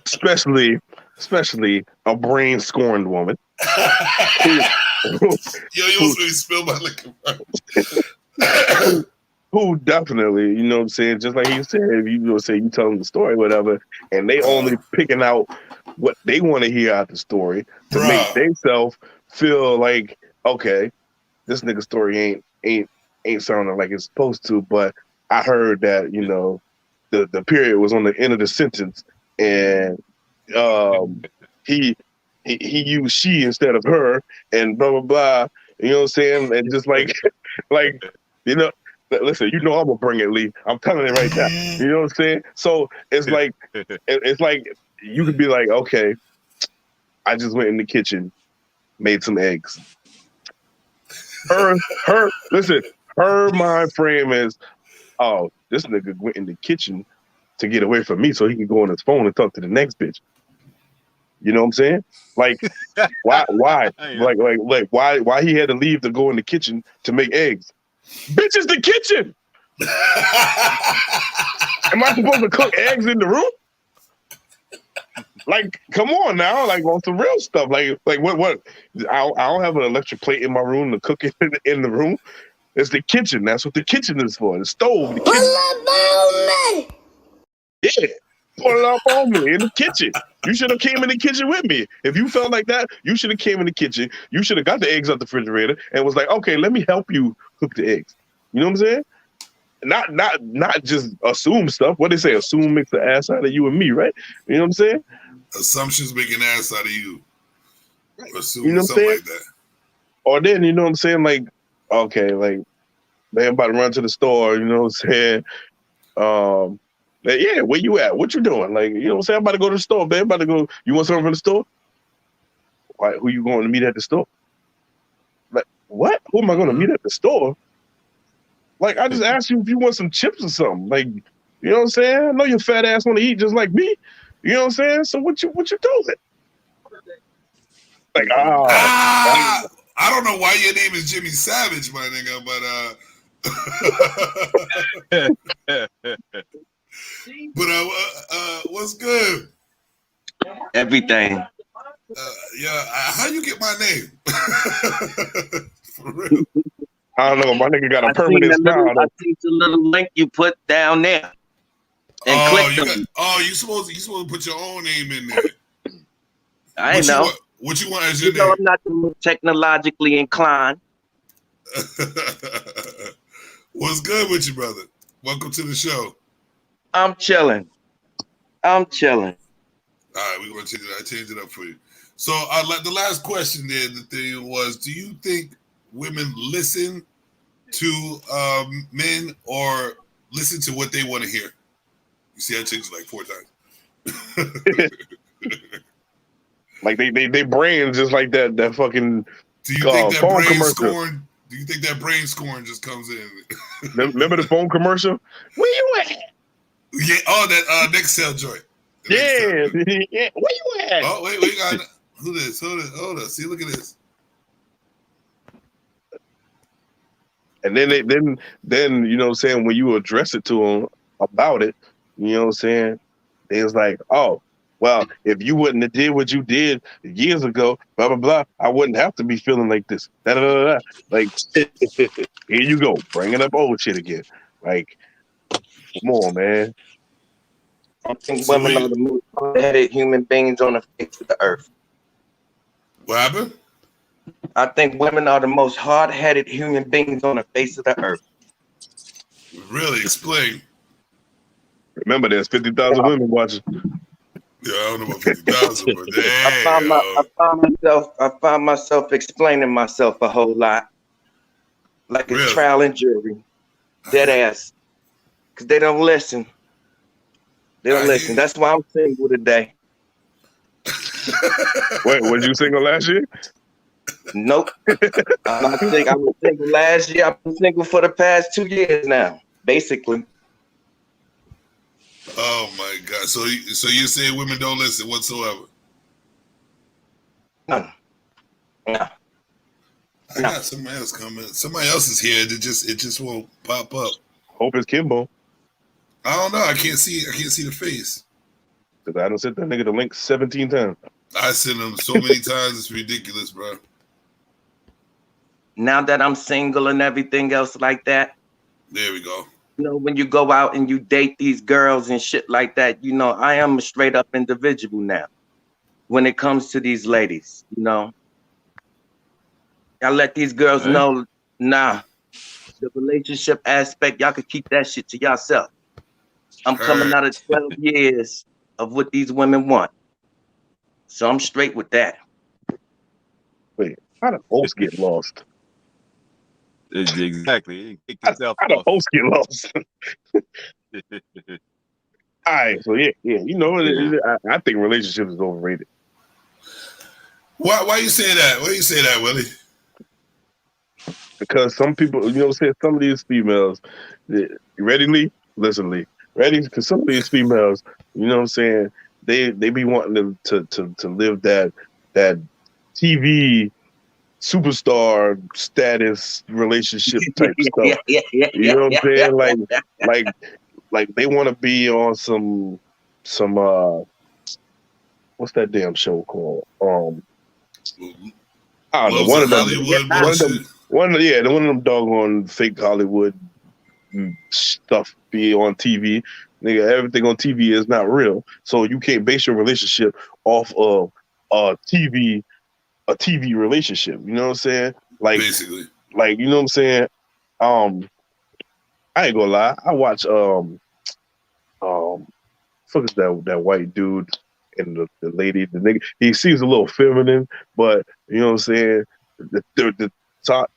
especially a brain scorned woman. Yo, you almost really spilled my liquor. Who definitely, you know what I'm saying, just like you said, if you say you tell them the story, whatever, and they only picking out what they want to hear out the story to make themselves feel like, okay, this nigga story ain't sounding like it's supposed to, but I heard that, you know, the period was on the end of the sentence, and he used she instead of her, and blah blah blah. You know what I'm saying? And just like you know, listen, you know I'm gonna bring it, Lee. I'm telling it right now. You know what I'm saying? So it's like you could be like, okay, I just went in the kitchen, made some eggs. Her mind frame is, oh, this nigga went in the kitchen to get away from me so he can go on his phone and talk to the next bitch. You know what I'm saying? Like, why? Like, why he had to leave to go in the kitchen to make eggs? Bitch, is the kitchen. Am I supposed to cook eggs in the room? Like, come on now, like on some real stuff. Like what? I don't have an electric plate in my room to cook it in the room. It's the kitchen. That's what the kitchen is for. The stove. The kitchen. Yeah, pull it up on me in the kitchen. You should have came in the kitchen with me. If you felt like that, you should have came in the kitchen. You should have got the eggs out the refrigerator and was like, okay, let me help you cook the eggs. You know what I'm saying? Not just assume stuff. What they say, assume makes the ass out of you and me, right? You know what I'm saying? Assumptions make an ass out of you. Assume you know what I'm saying? Like that. Or then, you know what I'm saying? Like, okay, like, man, about to run to the store, you know what I'm saying? Yeah, where you at? What you doing? Like, you know what I'm saying? I'm about to go to the store, man. I'm about to go. You want something from the store? Why, who you going to meet at the store? Like, what? Who am I going to meet at the store? Like, I just asked you if you want some chips or something. Like, you know what I'm saying? I know your fat ass want to eat just like me. You know what I'm saying? So what you doing? Like, I don't know why your name is Jimmy Savage, my nigga, but what's good? Everything. How you get my name? For real. I don't know. My nigga got a permanent smile. I think the little link you put down there. And you supposed to put your own name in there. I know. What you want as your name? I'm not technologically inclined. What's good with you, brother? Welcome to the show. I'm chilling. All right, we're gonna change it up for you. So, the last question there, the thing was, do you think women listen to men or listen to what they want to hear? You see, I changed it like 4 times. Like they brains just like that fucking. Do you think that phone brain commercial. scoring? Do you think that brain scoring just comes in? Remember the phone commercial? Where you at? Yeah. Oh, that Nextel joint. Yeah. Yeah. Where you at? Oh wait, we got who this? Hold up. See, look at this. And then you know what I'm saying, when you address it to them about it, you know what I'm saying, it's like, oh, well, if you wouldn't have did what you did years ago, blah blah blah, I wouldn't have to be feeling like this. Da, da, da, da. Like, here you go, bringing up old shit again. Like, come on, man. I think So women are the most hard-headed human beings on the face of the earth. what happened? I think women are the most hard-headed human beings on the face of the earth. Really? Explain. Remember, there's 50,000 women watching. Yeah, I don't know about 50,000, but I find myself explaining myself a whole lot, like Really? a trial and jury, dead ass, because they don't listen. They don't listen. That's why I'm single today. Wait, was you single last year? Nope. I'm not single. I was single last year. I've been single for the past 2 years now, basically. Oh my God! So you're saying women don't listen whatsoever? No. I got somebody else coming. Somebody else is here. It just won't pop up. Hope it's Kimbo. I don't know. I can't see the face. Because I done sent that nigga the link 17 times. I sent him so many times. It's ridiculous, bro. Now that I'm single and everything else like that, there we go. You know, when you go out and you date these girls and shit like that, you know, I am a straight up individual now. When it comes to these ladies, you know, I let these girls know, nah, the relationship aspect, y'all could keep that shit to yourself. I'm coming out of 12 years of what these women want. So I'm straight with that. Wait, how the host get lost? Exactly. How the host get lost? All right, so yeah, you know, I think relationships is overrated. Why you say that? Why you say that, Willie? Because some people, you know, some of these females, ready, Lee? Listen, Lee, ready? Because some of these females, you know what I'm saying, they be wanting them to live that TV superstar status relationship type stuff. You know what I'm saying? Like they want to be on some what's that damn show called? I don't know. One of them doggone fake Hollywood stuff be on TV. Nigga, everything on TV is not real. So you can't base your relationship off of a TV relationship. You know what I'm saying? Like, basically. Like, you know what I'm saying? I ain't gonna lie. I watch fuck is that white dude and the lady, the nigga. He seems a little feminine, but you know what I'm saying? The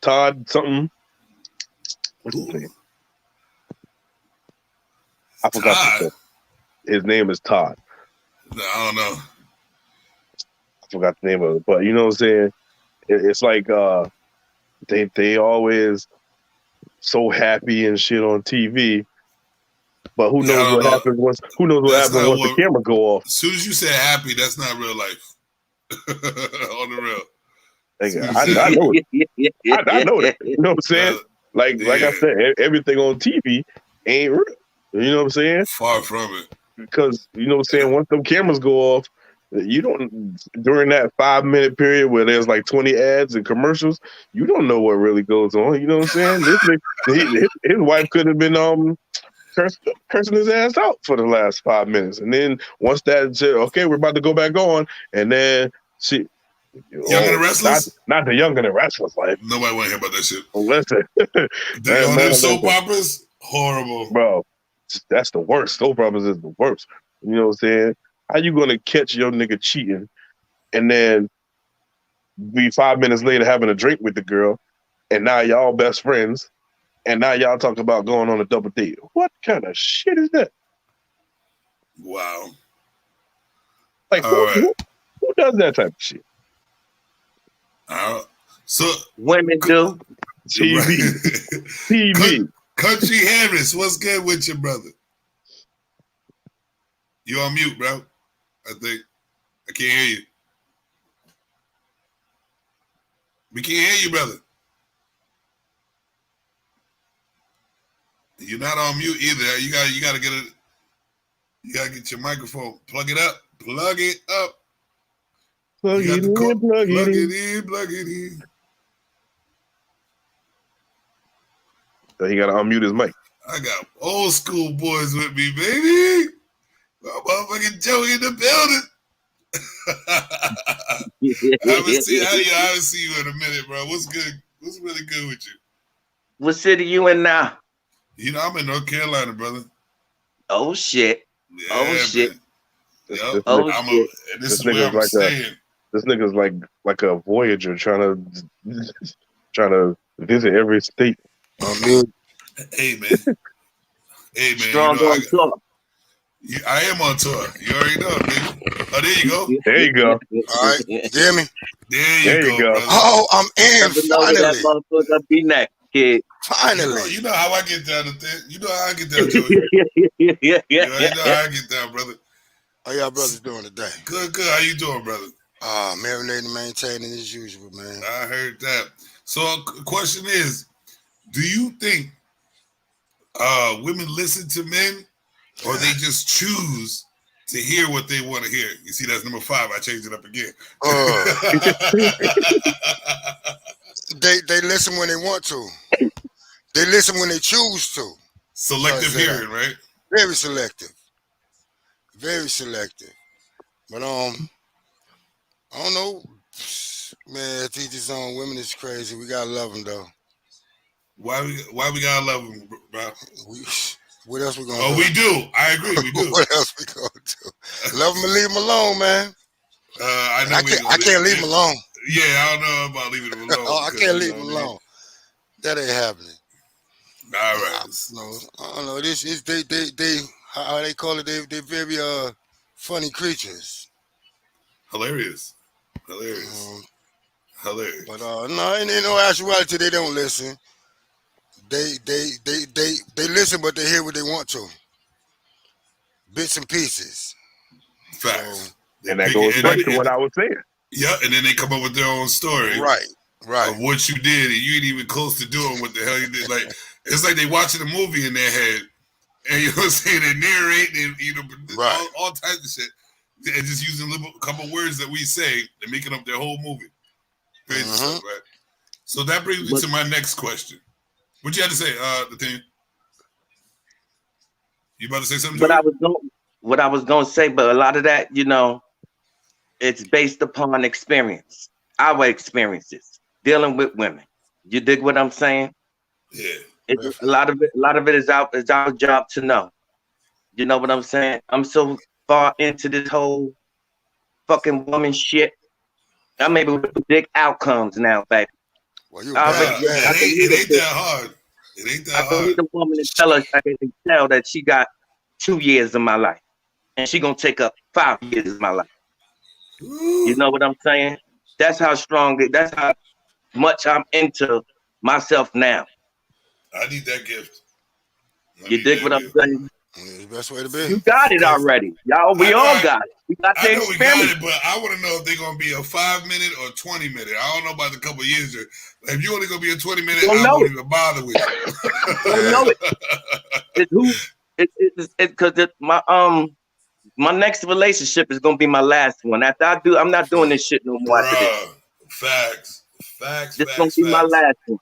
Todd something. What's his name? I forgot his name is Todd. No, I don't know. I forgot the name of it, but you know what I'm saying? It's like they always so happy and shit on TV. But who knows what happens once the camera go off? As soon as you say happy, that's not real life. On the real. I know it. I know that. You know what I'm saying? Like I said, everything on TV ain't real. You know what I'm saying? Far from it. Because, you know what I'm saying, once them cameras go off, you don't, during that 5-minute period where there's like 20 ads and commercials, you don't know what really goes on. You know what I'm saying? His wife could have been cursing his ass out for the last 5 minutes. And then once that said, okay, we're about to go back on, and then she... Young and the Restless? Not the Young and the Restless. Like, nobody want to hear about that shit. Listen. The soap operas? Horrible. Bro, that's the worst. Soap operas is the worst. You know what I'm saying? How you gonna catch your nigga cheating and then be 5 minutes later having a drink with the girl, and now y'all best friends, and now y'all talk about going on a double date? What kind of shit is that? Wow. Like, who does that type of shit? So women do. TV. TV. Country Harris, what's good with you, brother? You on mute, bro. I think. I can't hear you. We can't hear you, brother. You're not on mute either. You gotta get your microphone. Plug it up. Plug it up. Plug You got it the in, cord. plug Plug it it in. in, plug it in. So he got to unmute his mic. I got old school boys with me, baby. My motherfucking Joe in the building. I haven't seen you in a minute, bro. What's good? What's really good with you? What city you in now? You know, I'm in North Carolina, brother. Oh shit. Yeah, Oh shit. man. This, Yep. this, Oh nigga, I'm shit. and this this is where nigga's I'm like staying. this nigga's like a voyager trying to visit every state. Hey, man. Hey, man. Strong You know, on tour. I am on tour. You already know, baby. Oh, there you go. There you go. All right, you hear me? There There you you go, go. brother. Oh, I'm in Never know where that finally. motherfucker be next, kid. Finally. You know how I get down to things. You know how I get down, Joey. You already know how I get down, brother. How y'all brothers doing today? Good, good. How you doing, brother? Marinating, maintaining as usual, man. I heard that. So, question is, do you think women listen to men, or they just choose to hear what they want to hear? You see, that's number 5. I changed it up again. They listen when they want to. They listen when they choose to. Selective hearing, right? Very selective. Very selective. But I don't know. Man, teach his own. Women is crazy. We gotta love them though. Why we gotta love them, bro? What else we gonna do? Oh, we do. I agree. We do. What else we gonna do? Love them and leave them alone, man. I know I can't leave them alone. Yeah, I don't know about leaving them alone. I can't leave them alone. That ain't happening. All right. No, I don't know. This is they how they call it. They very funny creatures. Hilarious. But No, in no actuality, they don't listen. They listen, but they hear what they want to. Bits and pieces. Facts. And that goes back to what I was saying. Yeah, and then they come up with their own story. Right. Of what you did, and you ain't even close to doing what the hell you did. Like, it's like they watching a movie in their head, and you know what I'm saying, they narrate, and all types of shit, and just using a couple words that we say and making up their whole movie. Crazy stuff, right? So that brings me to my next question. What you had to say, the thing? You about to say something? What I was going to say, but a lot of that, you know, it's based upon experience, our experiences dealing with women. You dig what I'm saying? Yeah. A lot of it is our job to know. You know what I'm saying? I'm so far into this whole fucking woman shit. I'm able to predict outcomes now, baby. Well, you it ain't that hard. It ain't that hard. I can meet a woman and tell her, I can tell that she got 2 years of my life, and she gonna take up 5 years of my life. Ooh. You know what I'm saying? That's how strong. That's how much I'm into myself now. I need that gift. You dig what I'm saying? It's the best way to be. You got it already, y'all. We all got it. We got the experience. We got it, but I want to know if they're gonna be a 5-minute or 20-minute. I don't know about the couple of years. If you're only gonna be a 20-minute, I won't even bother with you. Don't know it. Because my next relationship is gonna be my last one. After I'm not doing this shit no more. After this. Facts. This gonna be my last one.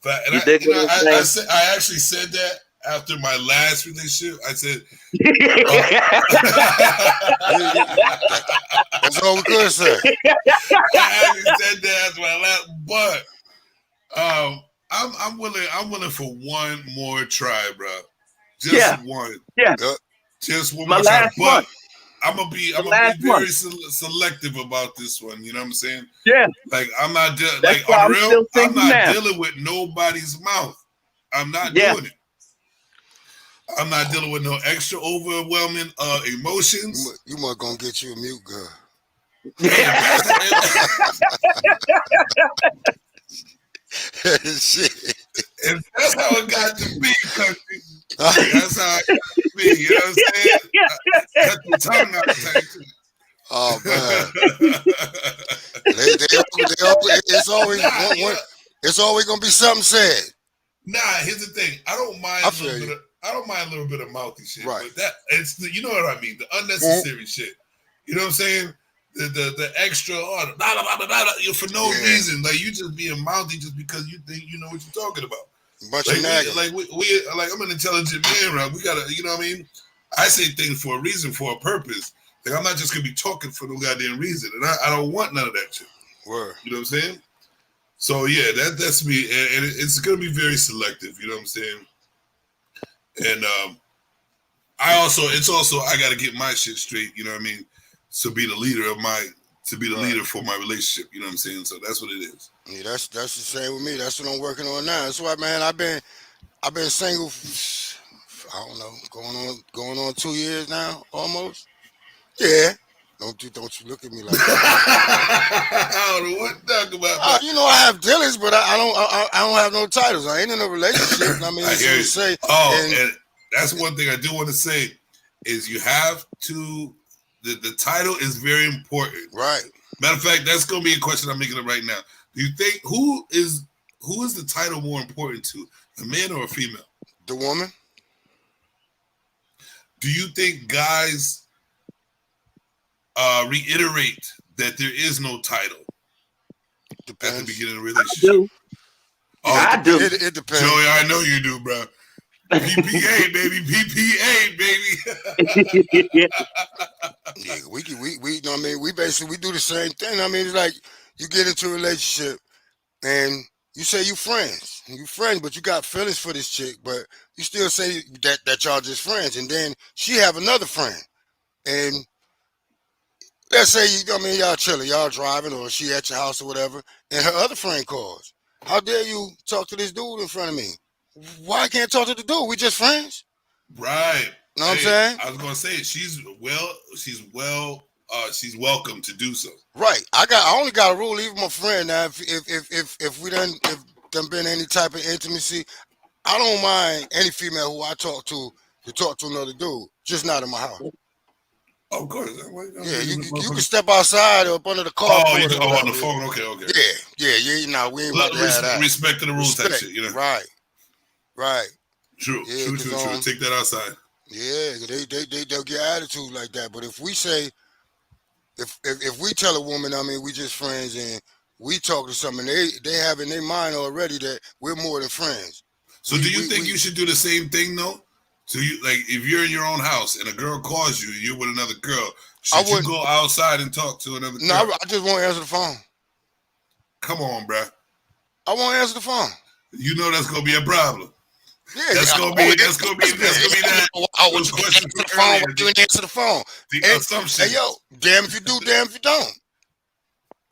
I actually said that after my last relationship. I said, that's all we could say. I actually said that after my last, but I'm willing for one more try, bro. Just one. Yeah. Just one my more try. Last one. I'm gonna be very selective about this one. You know what I'm saying? Yeah. Like I'm not like on real. I'm not dealing with nobody's mouth. I'm not doing it. I'm not dealing with no extra overwhelming emotions. You must gonna get you a mute girl. Shit. And that's how it got to be, country. That's how it got to be. You know what I'm saying? Cut the tongue out tight. Oh man, it's always gonna be something said. Nah, here's the thing. I don't mind a little bit of mouthy shit. Right. But you know what I mean? The unnecessary shit. You know what I'm saying? The extra blah, blah, blah, blah, blah, for no reason. Like you just being mouthy just because you think you know what you're talking about. Bunch like of nagging. we I'm an intelligent man, right? We gotta, you know what I mean? I say things for a reason, for a purpose. Like I'm not just gonna be talking for no goddamn reason, and I don't want none of that shit. Word. You know what I'm saying? So yeah, that's me, and it's gonna be very selective. You know what I'm saying? And it's also I gotta get my shit straight. You know what I mean? To be the leader leader for my relationship. You know what I'm saying? So that's what it is. Yeah, that's the same with me. That's what I'm working on now. That's why, man. I've been single. I don't know, going on 2 years now, almost. Yeah. Don't you look at me like that. I don't know what to talk about. You know, I have dealings, but I don't have no titles. I ain't in a relationship. I mean, I hear you. say. And that's one thing I do want to say is you have to. The title is very important. Right. Matter of fact, that's gonna be a question I'm making up right now. Do you think who is the title more important to, a man or a female? The woman. Do you think guys reiterate that there is no title Depends. at the beginning of a relationship? I do. It depends. Joey, I know you do, bro. PPA, baby. PPA, baby. Yeah, we you know what I mean? We basically do the same thing. I mean, it's like you get into a relationship and you say you friends, but you got feelings for this chick, but you still say that y'all just friends, and then she have another friend, and let's say y'all chilling, y'all driving, or she at your house or whatever, and her other friend calls. How dare you talk to this dude in front of me? Why can't talk to the dude? We just friends. Right. Know what I'm saying? I was gonna say she's welcome to do so. Right. I only got a rule. Even my friend now, if done been any type of intimacy, I don't mind any female who I talk to talk to another dude, just not in my house. Of course. Yeah, you can step outside or up under the carport. Oh, on the phone. Okay. Yeah. You know, we ain't about to have that. Respect to the rules type shit, you know. Right. True. Yeah, true. Take that outside. Yeah, they'll get attitude like that. But if we say, if we tell a woman, I mean, we just friends, and we talk to someone, they have in their mind already that we're more than friends. So do you think you should do the same thing though? So you, like, if you're in your own house and a girl calls you, you're with another girl, should you go outside and talk to another girl? No, I just won't answer the phone. Come on, bro. I won't answer the phone. You know that's gonna be a problem. Yeah, that's gonna be that. I want you to answer the phone. You didn't answer the phone. The assumption. Hey, yo, damn if you do, damn if you don't.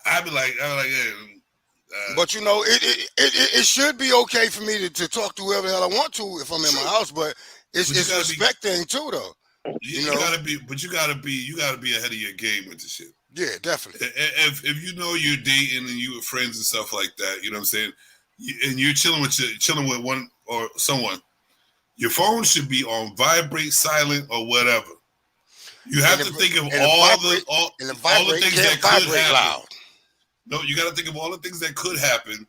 I'd be like, yeah. But you know, it should be okay for me to talk to whoever the hell I want to if I'm in my house. But it's a respect thing too, though. You gotta be ahead of your game with the shit. Yeah, definitely. If you know you're dating and you with friends and stuff like that, you know what I'm saying, and you're chilling with one or someone, your phone should be on vibrate, silent, or whatever. You have to think of all the things that could happen. Loud. No, you got to think of all the things that could happen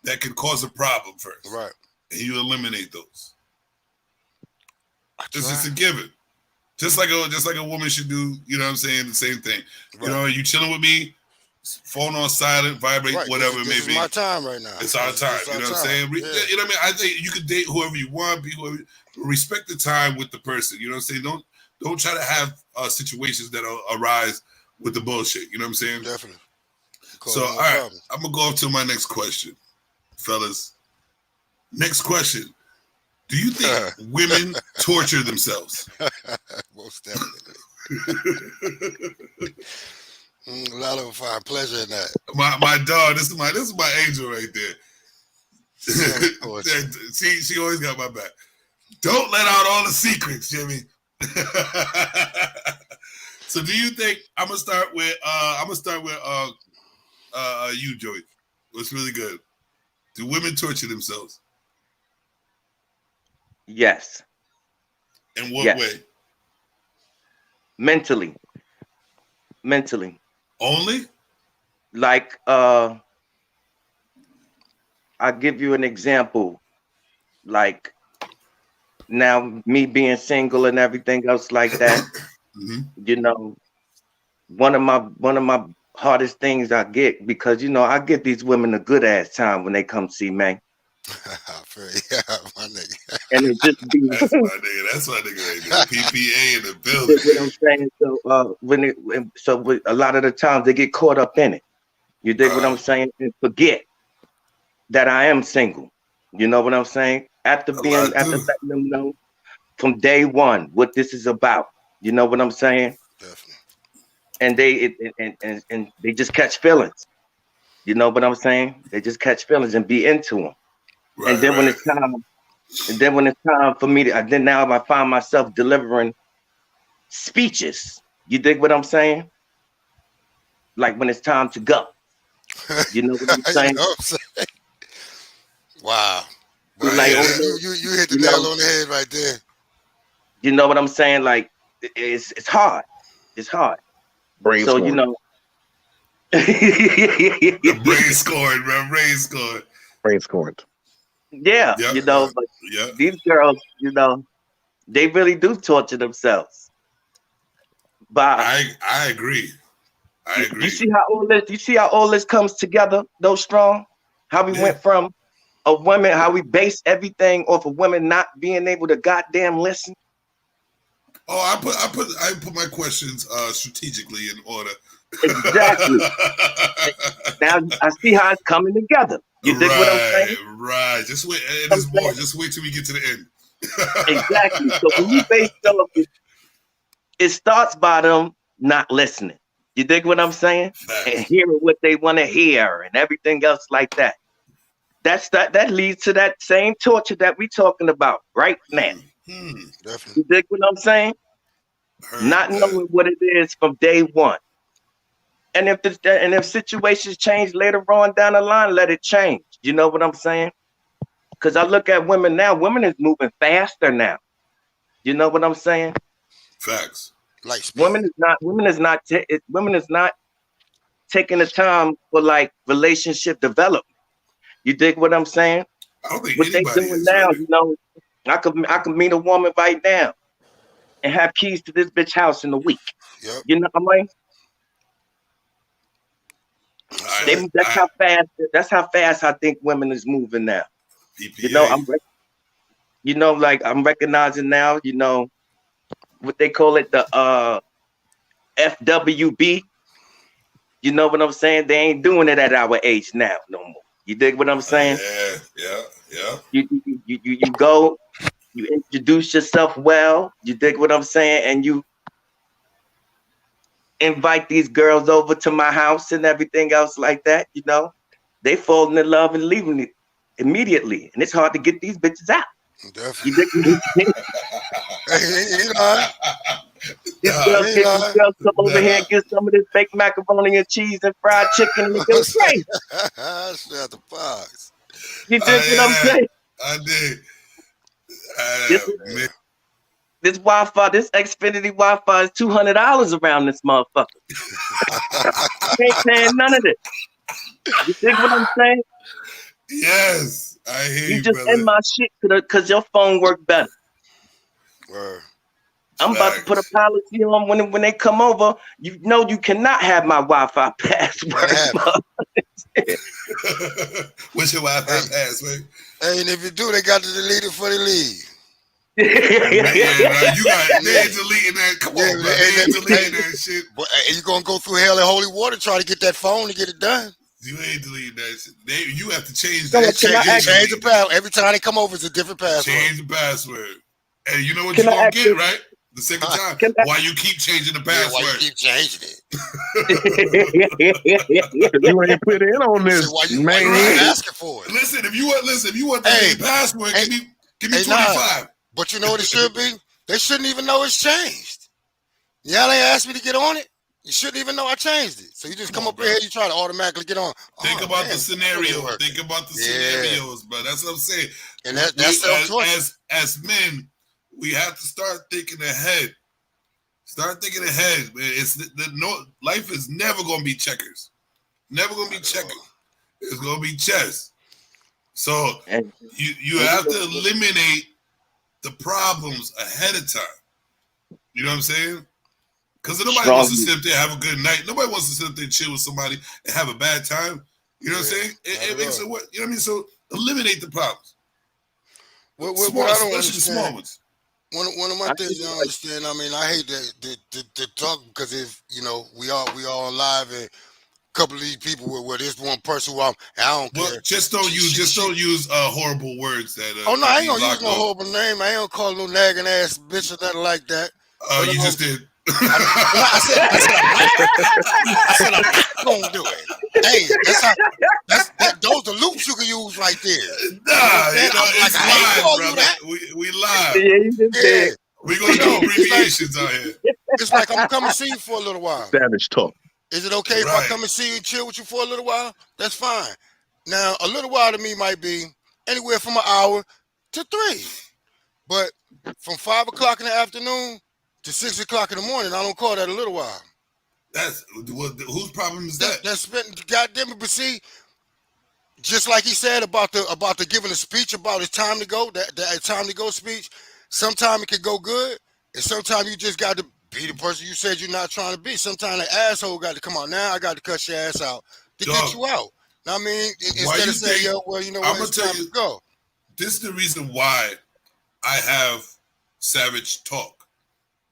that could cause a problem first, right? And you eliminate those. This is a given. Just like a woman should do, you know what I'm saying? The same thing. Right. You know, you chilling with me, phone on silent, vibrate, right. Whatever it may be. It's my time right now. It's our time. You know what I'm saying? Yeah. You know what I mean? I think you can date whoever you want, be whoever. Respect the time with the person. You know what I'm saying? Don't try to have situations that arise with the bullshit. You know what I'm saying? Definitely. So, all right, I'm gonna go up to my next question, fellas. Next question. Do you think women torture themselves? Most definitely. A lot of them find pleasure in that. My dog, this is my angel right there. See, she always got my back. Don't let out all the secrets, Jimmy. So do you think I'm gonna start with you, Joey? What's really good? Do women torture themselves? Yes. In what way? Mentally. Only? Like, I'll give you an example. Like, now me being single and everything else like that, you know, one of my hardest things I get, because I get these women a good ass time when they come see me, Yeah, my nigga. and it just be That's my nigga. That's my nigga right there. PPA in the you building. dig what I'm saying. So with a lot of the times they get caught up in it. You dig what I'm saying, and forget that I am single. You know what I'm saying? After A lot letting do. them know from day one what this is about. You know what I'm saying? Definitely. And and they just catch feelings. You know what I'm saying? They just catch feelings and be into them. And Right, then when right. it's time, for me to, then now I find myself delivering speeches. You dig what I'm saying? Like when it's time to go. You know what I'm You know saying? what I'm saying? Wow. Be But I like, hear hey, oh that. no, you hit the you nail know, on the head right there. you know what I'm saying? Like it's hard. It's hard. So Brainstorm. Brain scoring, bro. Brain scoring. Brainstorm. yeah, Yeah, but yeah. these girls, they really do torture themselves. But I agree. I you agree. see how all this comes together, though, strong? How we Yeah. went from a woman, how we base everything off of women not being able to goddamn listen. Oh, I put my questions strategically in order. Exactly. Now I see how it's coming together. You dig what I'm saying? Right. Just wait, and I'm there's more. saying Just wait till we get to the end. exactly. So when you base it off, it starts by them not listening. You dig what I'm saying? And Facts. hearing what they want to hear and everything else like that. That leads to that same torture that we talking about right now. Definitely. You dig what I'm saying? Heard Not that. knowing what it is from day one. And if situations change later on down the line, let it change. You know what I'm saying? Because I look at women now. Women is moving faster now. You know what I'm saying? Facts. Light speed. Women is not taking the time for like relationship development. You dig what I'm saying? I don't think What they anybody doing is now, really. I could meet a woman right now and have keys to this bitch house in a week. Yep. You know what I mean? That's right. That's how fast I think women is moving now. You know, PPA. I'm recognizing now, what they call it, the FWB. You know what I'm saying? They ain't doing it at our age now no more. You dig what I'm saying? Yeah. You go, you introduce yourself well. You dig what I'm saying? And you invite these girls over to my house and everything else like that. They falling in love and leaving it immediately, and it's hard to get these bitches out. Definitely. You dig what I'm saying? Hey, you lying. These Nah, girls, He get, these lying. girls come over here nah. and get some of this baked macaroni and cheese and fried chicken and go crazy. Straight out the box. You I dig what I'm yeah. saying? I did. This Man. this Wi-Fi, this Xfinity Wi-Fi is $200 around this motherfucker. You ain't paying none of this. You dig what I'm saying? Yes. I hear You you, just end brother. my shit because your phone work better. Word. I'm about to put a Facts. policy on when they come over. You know you cannot have my Wi-Fi Can't password. have it. What's your Hey, Wi-Fi password? hey, and if you do, they got to delete it before they leave. Yeah, nah, you got they Yeah. ain't deleting that. Come Yeah, on, bro. They ain't hey, deleting that shit. but you gonna go through hell and holy water trying to get that phone to get it done. You ain't deleting that shit. You have to change So that And shit. can I You ain't ask? change the deleting that. password every time they come over. It's a different password. Change the password. And you know what Can you're I gonna ask get, you? right? The second time. Can I, Why you keep changing the Yeah, why you password? keep changing it? You ain't put in on Say this, why you keep man. Right. asking for it? Listen, if you want the Hey, main password, hey, give me hey, nah. 25. But you know what it should be? They shouldn't even know it's changed. Yeah, they asked me to get on it. You shouldn't even know I changed it. So you just Come come on, up bro. here, you try to automatically get on. Think Oh about damn, the the phone ain't scenario. working. Think about the Yeah, scenarios, bro. That's what I'm saying. and We that's self torture. as men, we have to start thinking ahead. Start thinking ahead, man. Life is never gonna be checkers. Never gonna be Not at all. checkers. It's gonna be chess. So and, you and have to eliminate the problems ahead of time. You know what I'm saying? Because nobody wants to sit there and have a good night. Nobody wants to sit there and chill with somebody and have a bad time. You know what I'm saying? It makes it what you know what I mean. So eliminate the problems. What Small, I don't especially the small understand. ones. One of my things I don't understand. I mean, I hate to talk because if you know we all live and a couple of these people where this one person who I don't care. Just don't use horrible words that. Oh no, I ain't gonna use no horrible name. I ain't gonna call no nagging ass bitch or nothing like that. Oh, you just did. I said I'm not gonna do it. Hey, those the loops you can use right there. Nah, it's live, brother. We live. Yeah, you just did. We're gonna do abbreviations out here. It's like I'm coming to see you for a little while. Savage talk. Is it okay if I come and see you and chill with you for a little while? That's fine. Now, a little while to me might be anywhere from an hour to 3. But from 5 o'clock in the afternoon to 6 o'clock in the morning, I don't call that a little while. Whose problem is that? That's goddamn it. But see, just like he said about the giving a speech about it's time to go, that time to go speech, sometimes it can go good, and sometimes you just got to be the person you said you're not trying to be. Sometimes the asshole got to come out. Now I got to cut your ass out to get you out. Now, I mean, instead of saying, yo, well, you know what, it's time to go. This is the reason why I have savage talk.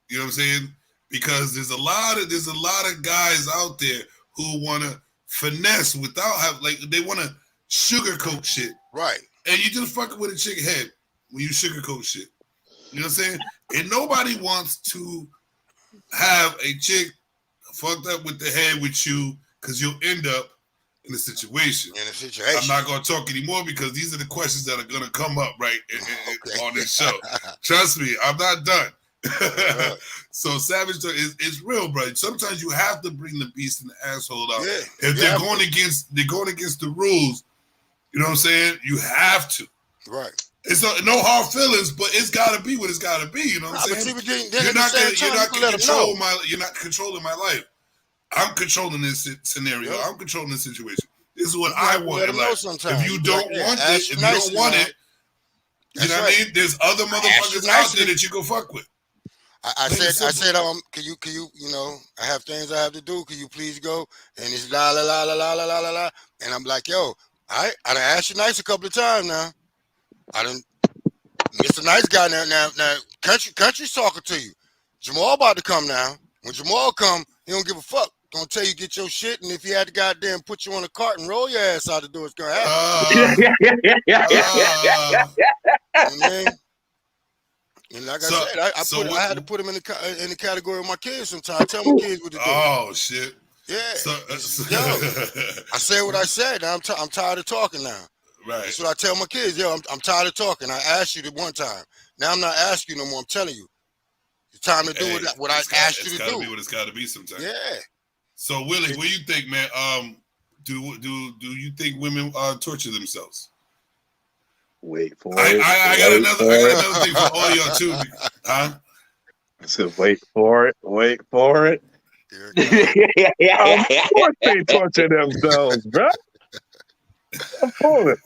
You know what I'm saying? Because there's a lot of guys out there who want to finesse without they want to sugarcoat shit. Right. And you just fucking with a chick head when you sugarcoat shit. You know what I'm saying? And nobody wants to have a chick fucked up with the head with you because you'll end up in a situation. I'm not going to talk anymore because these are the questions that are going to come up on this show. Trust me, I'm not done. So savage talk is real, bro. Sometimes you have to bring the beast and the asshole out. Yeah, if they're going against the rules, you know what I'm saying? You have to. Right. It's no hard feelings, but it's got to be what it's got to be. You know what I'm saying? You're not controlling my life. I'm controlling this scenario. Yep. I'm controlling this situation. This is what I want in life. If you don't want it, you know what I mean? There's other motherfuckers out there that you can fuck with. I said, can you, you know, I have things I have to do. Can you please go? And it's la la la la la la la la. And I'm like, yo, I done asked you nice a couple of times now. I done Mr. Nice Guy now country's talking to you. Jamal about to come now. When Jamal come, he don't give a fuck. Gonna tell you get your shit, and if he had to goddamn put you on a cart and roll your ass out the door, it's gonna happen. And like I said, I had to put him in the category of my kids sometimes. Tell my kids what to do. Oh shit. Yeah. I said what I said. Now I'm tired of talking now. Right. That's what I tell my kids. Yo, I'm tired of talking. I asked you the one time. Now I'm not asking you no more. I'm telling you. It's time to do what I asked you to do. It's gotta be what it's gotta be sometimes. Yeah. So Willie, what do you think, man? Do you think women torture themselves? Wait for it. I got another thing for all y'all too. Huh? I said, wait for it. Of course they torture themselves, bro. Of course.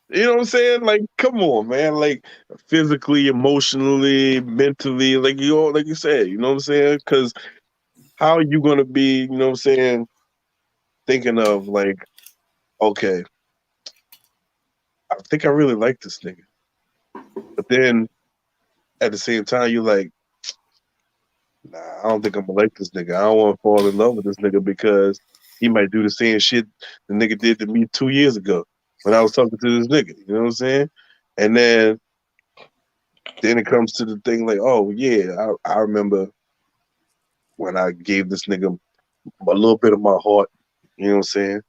You know what I'm saying? Like, come on, man. Like, physically, emotionally, mentally, like you said. You know what I'm saying? Because how are you gonna be? You know what I'm saying? Thinking of like, okay, I think I really like this nigga, but then at the same time, you're like, nah, I don't think I'm gonna like this nigga. I don't want to fall in love with this nigga because he might do the same shit the nigga did to me 2 years ago when I was talking to this nigga. You know what I'm saying? And then it comes to the thing like, oh yeah, I remember when I gave this nigga a little bit of my heart. You know what I'm saying?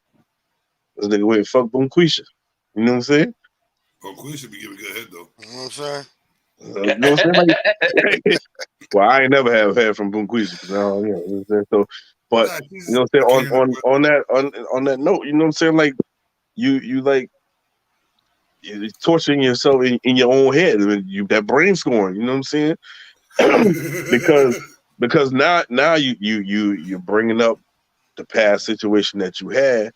This nigga went and fuck Boomquisha. You know what I'm saying? Boomquisha be giving good head though. You know what I'm saying? You know what I'm saying? Well, I ain't never have heard from Boomquisha. You know what I'm saying? So, but you know what I'm saying? On that note, you know what I'm saying? Like you like you're torturing yourself in your own head. I mean, that brain scoring. You know what I'm saying? because now you're bringing up the past situation that you had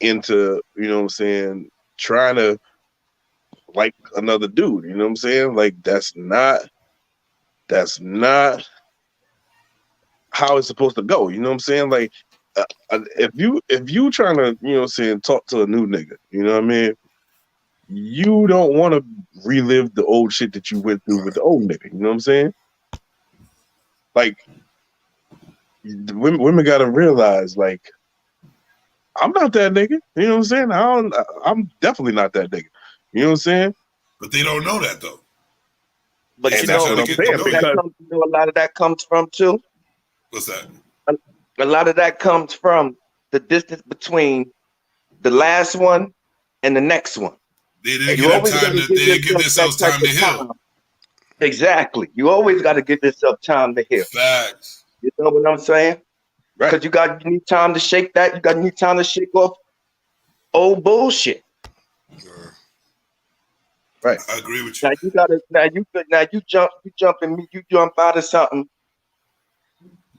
into, you know what I'm saying, trying to like another dude, you know what I'm saying? Like that's not how it's supposed to go. You know what I'm saying? Like, if you trying to, you know what I'm saying, talk to a new nigga, you know what I mean? You don't want to relive the old shit that you went through with the old nigga. You know what I'm saying? Like, women got to realize, like, I'm not that nigga. You know what I'm saying? I'm definitely not that nigga. You know what I'm saying? But they don't know that though. But They you still know, trying to I'm get saying, to know you. a lot of that comes from too. What's that? A lot of that comes from the distance between the last one and the next one. They didn't You give them always got time. to They give didn't give yourself that themselves type time to of heal. time. Exactly. You always got to give yourself time to heal. Facts. You know what I'm saying? right. Because you need time to shake that. You need time to shake off old bullshit. Right. I agree with you. Now you jump out of something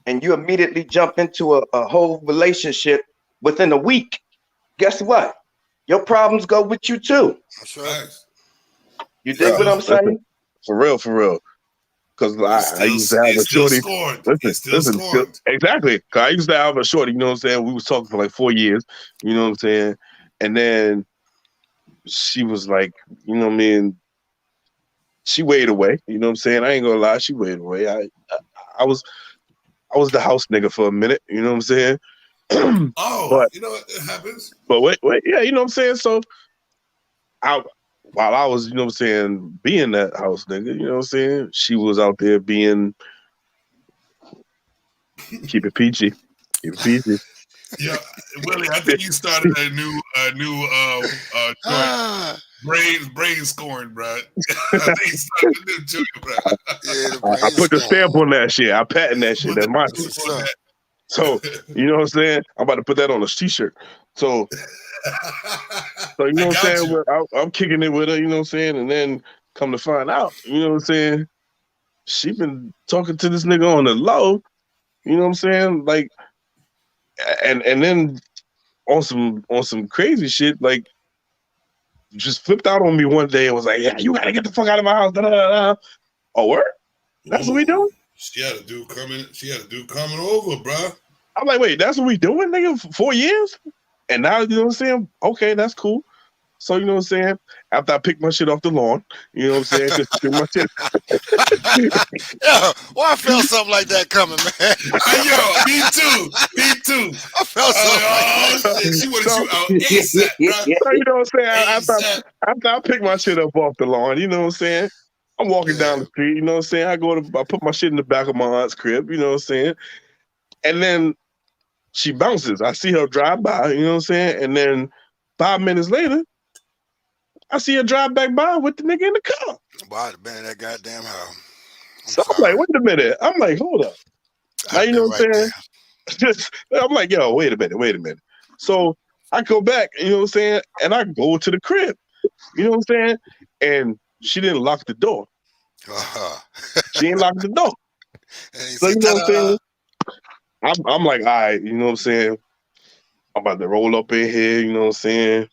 and you immediately jump into a whole relationship within a week. Guess what? Your problems go with you too. That's right. Facts. You dig what I'm Listen, saying? for real. Because I used to have It's a still shorty. scorned. It's still Listen, scorned. exactly. 'Cause I used to have a shorty. You know what I'm saying? We was talking for like 4 years. You know what I'm saying? And then she was like, you know what I mean? She weighed away. You know what I'm saying? I ain't gonna lie. She weighed away. I was the house nigga for a minute. You know what I'm saying? Oh, but you know what? It happens. wait, yeah. You know what I'm saying? So while I was, you know what I'm saying, being that house nigga, you know what I'm saying? She was out there being, keep it PG. Keep it PG. Yeah, Willie. I think you started a new joint. Ah, Brain scoring, bro. I think you started a new joint, bro. yeah, the I put the brainstorm. stamp on that shit. I patent that shit. Put the That's my That's shit. what's on up. So, you know what I'm saying? I'm about to put that on a t-shirt. So you know I what I'm got saying? you. I'm kicking it with her, you know what I'm saying? And then come to find out, you know what I'm saying? She been talking to this nigga on the low, you know what I'm saying? Like, and then on some crazy shit, like, just flipped out on me one day and was like, yeah, you gotta get the fuck out of my house. Da, da, da, da. Oh, word? That's what we doing? She had a dude coming over, bro. I'm like, wait, that's what we doing, nigga, for 4 years? And now, you know what I'm saying? Okay, that's cool. So, you know what I'm saying? After I picked my shit off the lawn, you know what I'm saying? Because she took my shit. Yeah, well, I felt something like that coming, man. Yo, me too. I felt something like Oh that. shit, she wanted So, you out ASAP, bro. so, you know what I'm saying? ASAP. After I pick my shit up off the lawn, you know what I'm saying? I'm walking down the street, you know what I'm saying? I put my shit in the back of my aunt's crib, you know what I'm saying? And then she bounces. I see her drive by, you know what I'm saying? And then 5 minutes later, I see her drive back by with the nigga in the car. Boy, I'd have been in that goddamn house. I'm So I'm like, sorry. wait a minute. I'm like, hold up. I'd Now, have you know been what I'm right saying? there. I'm like, yo, wait a minute. So I go back, you know what I'm saying? And I go to the crib, you know what I'm saying? And she didn't lock the door. She ain't locked the door. And he So, you said, know what I'm ta-da. saying? I'm like, all right, you know what I'm saying? I'm about to roll up in here, you know what I'm saying?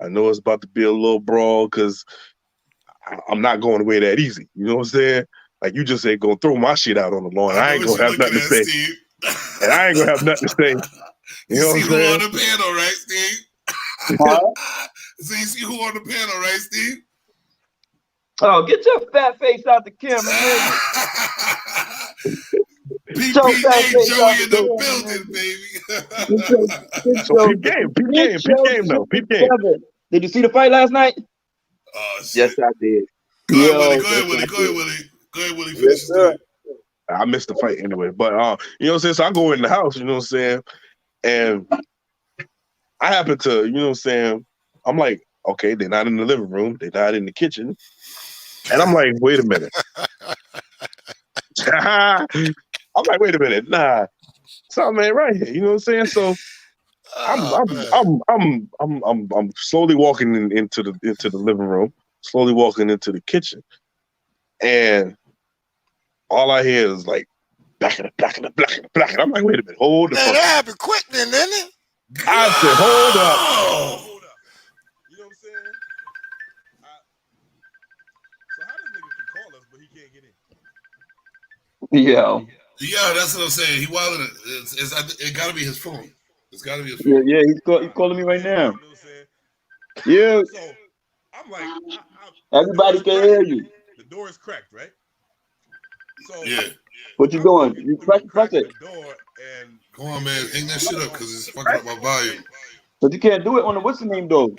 I know it's about to be a little brawl because I'm not going away that easy. You know what I'm saying? Like, you just ain't gonna throw my shit out on the lawn. I I know ain't what gonna you're have looking nothing to at, say. Steve. And I ain't gonna have nothing to say. You You know see what who I'm saying? on the panel, right, Steve? Huh? So you see who on the panel, right, Steve? Oh, get your fat face out the camera, nigga. Get your fat PPA face out Joey the in the camera, building, nigga. baby. So peep game though. Peep game. together. Did you see the fight last night? Oh Yes, shit. I did. Go ahead, Willie. Yo, Go yes, ahead, I Willie. did. Go ahead, Willie. Yes, Finish the sir. story. I missed the fight anyway. But you know what I'm saying? So I go in the house, you know what I'm saying? And I happen to, you know what I'm saying? I'm like, okay, they're not in the living room, they're not in the kitchen. And I'm like, wait a minute. I'm like, wait a minute, nah, something ain't right here. You know what I'm saying? So Oh, man. I'm slowly walking into the living room, slowly walking into the kitchen, and all I hear is like black. I'm like, wait a minute, hold the Man, fuck. that happened quick then, didn't it? I said, hold up. Oh! You know what I'm saying? So how this nigga can call us, but he can't get in? Yo. Yeah, that's what I'm saying. He wilding. It got to be his phone. It's got to be his phone. Yeah, he's calling me right now. You know what I'm saying? Yeah, So I'm like, everybody can hear you. The door is cracked, right? So Yeah. What you I'm doing? walking You through press cracking it. the door, and Come on, man. Hang that shit up because it's fucking up my volume. But you can't do it on the what's the name though.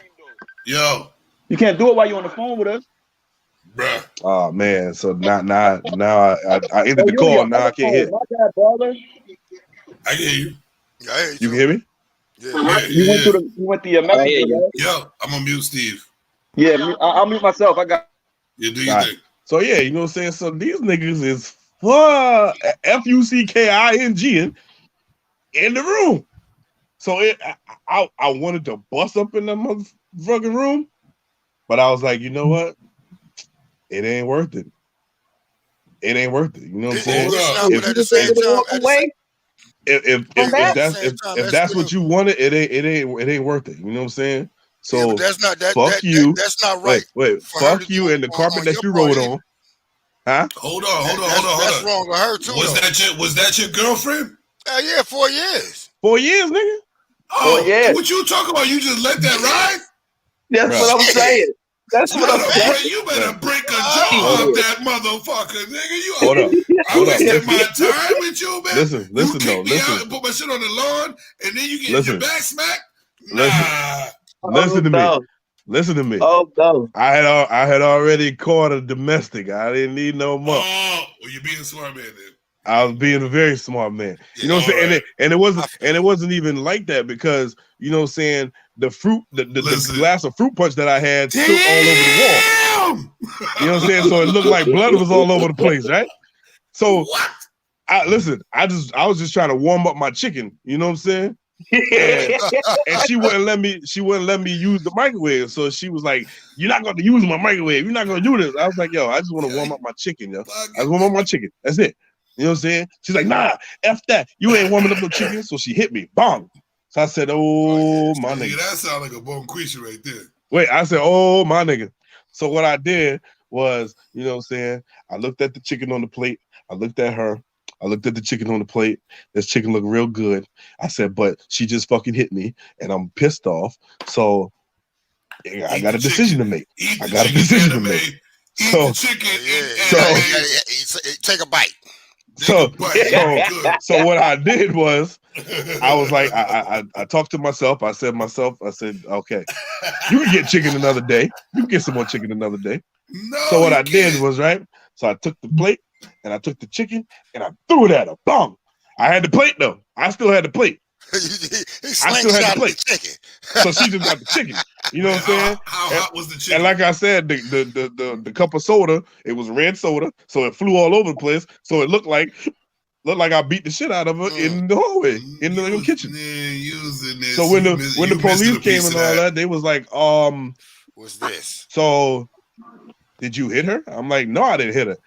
Yo, You can't do it while you're on the phone with us. bruh. Oh man, so now I ended Oh, the you're on call. your Now I other can't phone. hear. My bad, brother. I hear you. Yeah, I hear you You too. can hear me? Yeah. You went to your messenger, right? Yo, I'm gonna mute Steve. Yeah, I'll mute myself. I got. You do your Right. thing. So yeah, you know what I'm saying. So these niggas is FUCKING in the room. So I wanted to bust up in the motherfucking room, but I was like, you know what? It ain't worth it. It ain't worth it. You know what I'm saying? Hold up. Listen, but at the same time, If that's what you wanted, it ain't worth it. You know what I'm saying? So yeah, but that's not fuck you. that's not right. Wait, for her fuck to you do and the on carpet that your you part rode either. on. Huh? Hold on. That's wrong with her too. Was that your girlfriend? Yeah, 4 years. 4 years, nigga. Oh, yeah. what you talking about? You just let that ride? That's Bruh. what I'm saying. That's what I'm saying. You better break a jaw off that motherfucker, nigga. You Hold up. I wasted my time with you, man. Listen You though. kick me Listen. out and put my shit on the lawn, and then you get Listen. your back smacked? Listen. Nah. Listen to me. No. Listen to me. Oh no. I had already caught a domestic. I didn't need no more. Oh, well, you're being a smart man then. I was being a very smart man. You know what I'm saying? Right. And it wasn't even like that because you know what I'm saying, the glass of fruit punch that I had spilled all over the wall. You know what I'm saying? So it looked like blood was all over the place, right? So what? I was just trying to warm up my chicken, you know what I'm saying? And she wouldn't let me use the microwave. So she was like, "You're not going to use my microwave. You're not going to do this." I was like, "Yo, I just want to warm up my chicken, yo. I just warm up my chicken. That's it." You know what I'm saying? She's like, "Nah, F that. You ain't warming up no chicken." So she hit me. Bong. So I said, "Oh, my nigga." That sounds like a bonquisha right there. Wait, I said, "Oh, my nigga." So what I did was, you know what I'm saying? I looked at the chicken on the plate. I looked at her. I looked at the chicken on the plate. This chicken looked real good. I said, but she just fucking hit me, and I'm pissed off. So I got a decision to make. I got a decision to make. So Take a bite. So what I did was, I was like, I talked to myself. I said, okay, you can get chicken another day. You can get some more chicken another day. No, so what I did was, right, so I took the plate and I took the chicken and I threw it at her. Boom. I had the plate though. I still had the plate. I still had the plate. So she just got the chicken. You know what I'm saying? How hot was the chicken? And like I said, the cup of soda, it was red soda, so it flew all over the place. So it looked like I beat the shit out of her in the hallway, in the kitchen. So when the police came and all that, they was like, what's this? So did you hit her? I'm like, no, I didn't hit her.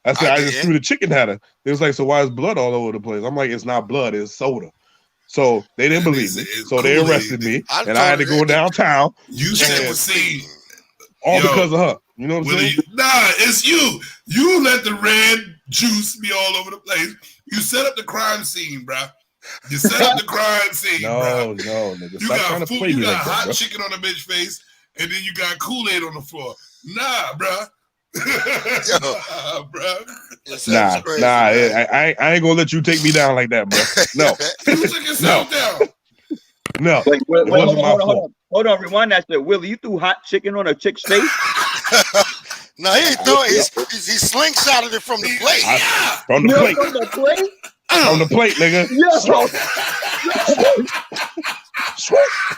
I said, I just threw the chicken at her. They was like, so why is blood all over the place? I'm like, it's not blood, it's soda. So they didn't believe me. So they arrested me, and I had to go downtown. You said was seen. All because of her. You know what I'm saying? Nah, it's you. You let the red juice be all over the place. You set up the crime scene, bro. You set up the crime scene, bro. No, nigga. You got food. You got hot chicken on the bitch face, and then you got Kool-Aid on the floor. Nah, bro. Nah, I ain't gonna let you take me down like that, bro. No. You took yourself down. No. Wait, hold on, rewind that shit. Willie, you threw hot chicken on a chick's face? No, he ain't throw it. He slingshotted it from the plate. From the plate. From the plate? From the plate, nigga.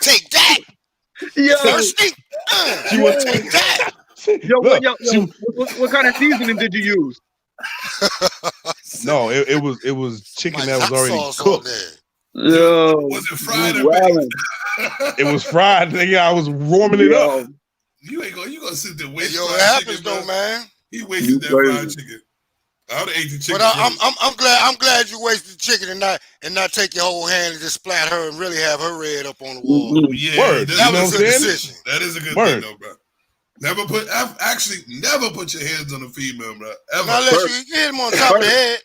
Take that. Yo. Thirsty? She was take that. What kind of seasoning did you use? No, it was chicken that was already cooked. Yo, was it fried or baked? It was fried, nigga. I was warming it up. You gonna sit there waste. Yo, it happens though, man. He wasted that fried chicken. I would have ate the chicken. But I'm glad you wasted the chicken and not take your whole hand and just splat her and really have her red up on the wall. Yeah, Word. That was a good decision. That is a good thing though, bro. Never put your hands on a female, bro. Ever. Unless you hit him on top of the head.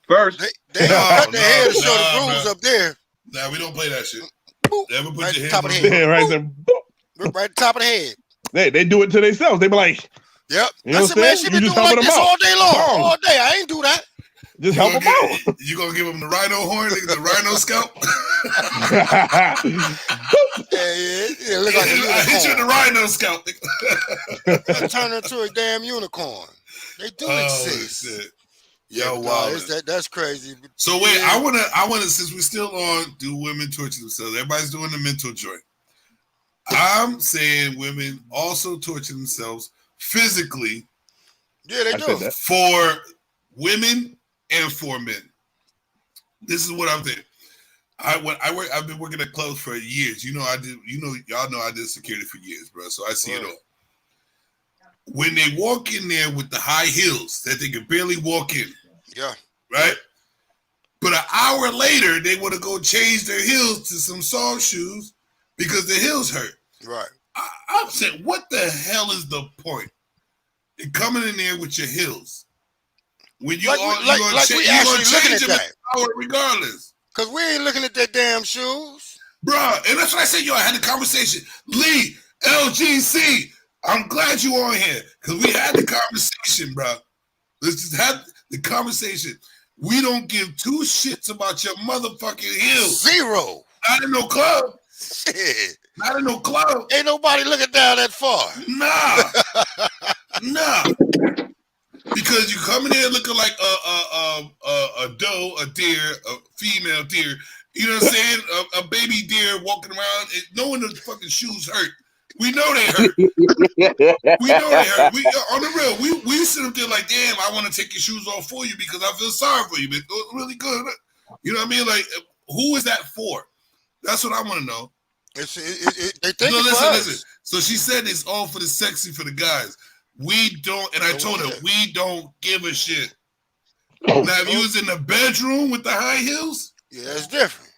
first. They cut their hair to show the grooves bro. up there. Nah, we don't play that shit. Boop, Never put right your at hands the top of on the the head. Yeah, right there. Right at the top of the head. They do it to themselves. They be like, Yep. you know I what said, I'm man, saying? she You been just doing like helping this them out. all day long. Bong. All day. I ain't do that. Just help them out. You gonna give them the rhino horn, the rhino scalp? Yeah, look like a I hit you with the unicorn. rhino scalp. Turn into a damn unicorn. They do exist. Shit. Yeah, Yo, but wow. that's crazy. But So wait, yeah. I wanna, since we're still on, do women torture themselves? Everybody's doing the mental joint. I'm saying women also torture themselves physically. Yeah, they I do. said that. For women and for men. This is what I'm thinking. I've been working at clubs for years. Y'all know I did security for years, bro. So I see it all. When they walk in there with the high heels that they can barely walk in, Yeah. right? But an hour later, they want to go change their heels to some soft shoes because the heels hurt. Right. I'm saying, what the hell is the point in coming in there with your heels when you Like we actually looking at that regardless? Because we ain't looking at their damn shoes, Bruh, and that's what I said, I had the conversation. Lee, LGC, I'm glad you on here because we had the conversation, bro. Let's just have the conversation. We don't give two shits about your motherfucking heels. Zero. Not in no club. Shit. Not in no club. Ain't nobody looking down that far. Nah. Because you come in here looking like a doe, a deer, a female deer. You know what I'm saying? A baby deer walking around, knowing the fucking shoes hurt. We know they hurt. We know they hurt. We on the real. We sit up there like, damn, I want to take your shoes off for you because I feel sorry for you. But it was really good. You know what I mean? Like, who is that for? That's what I want to know. They think listen. So she said it's all for the sexy for the guys. We don't, and I told her we don't give a shit. Now, if you was in the bedroom with the high heels, yeah, that's different.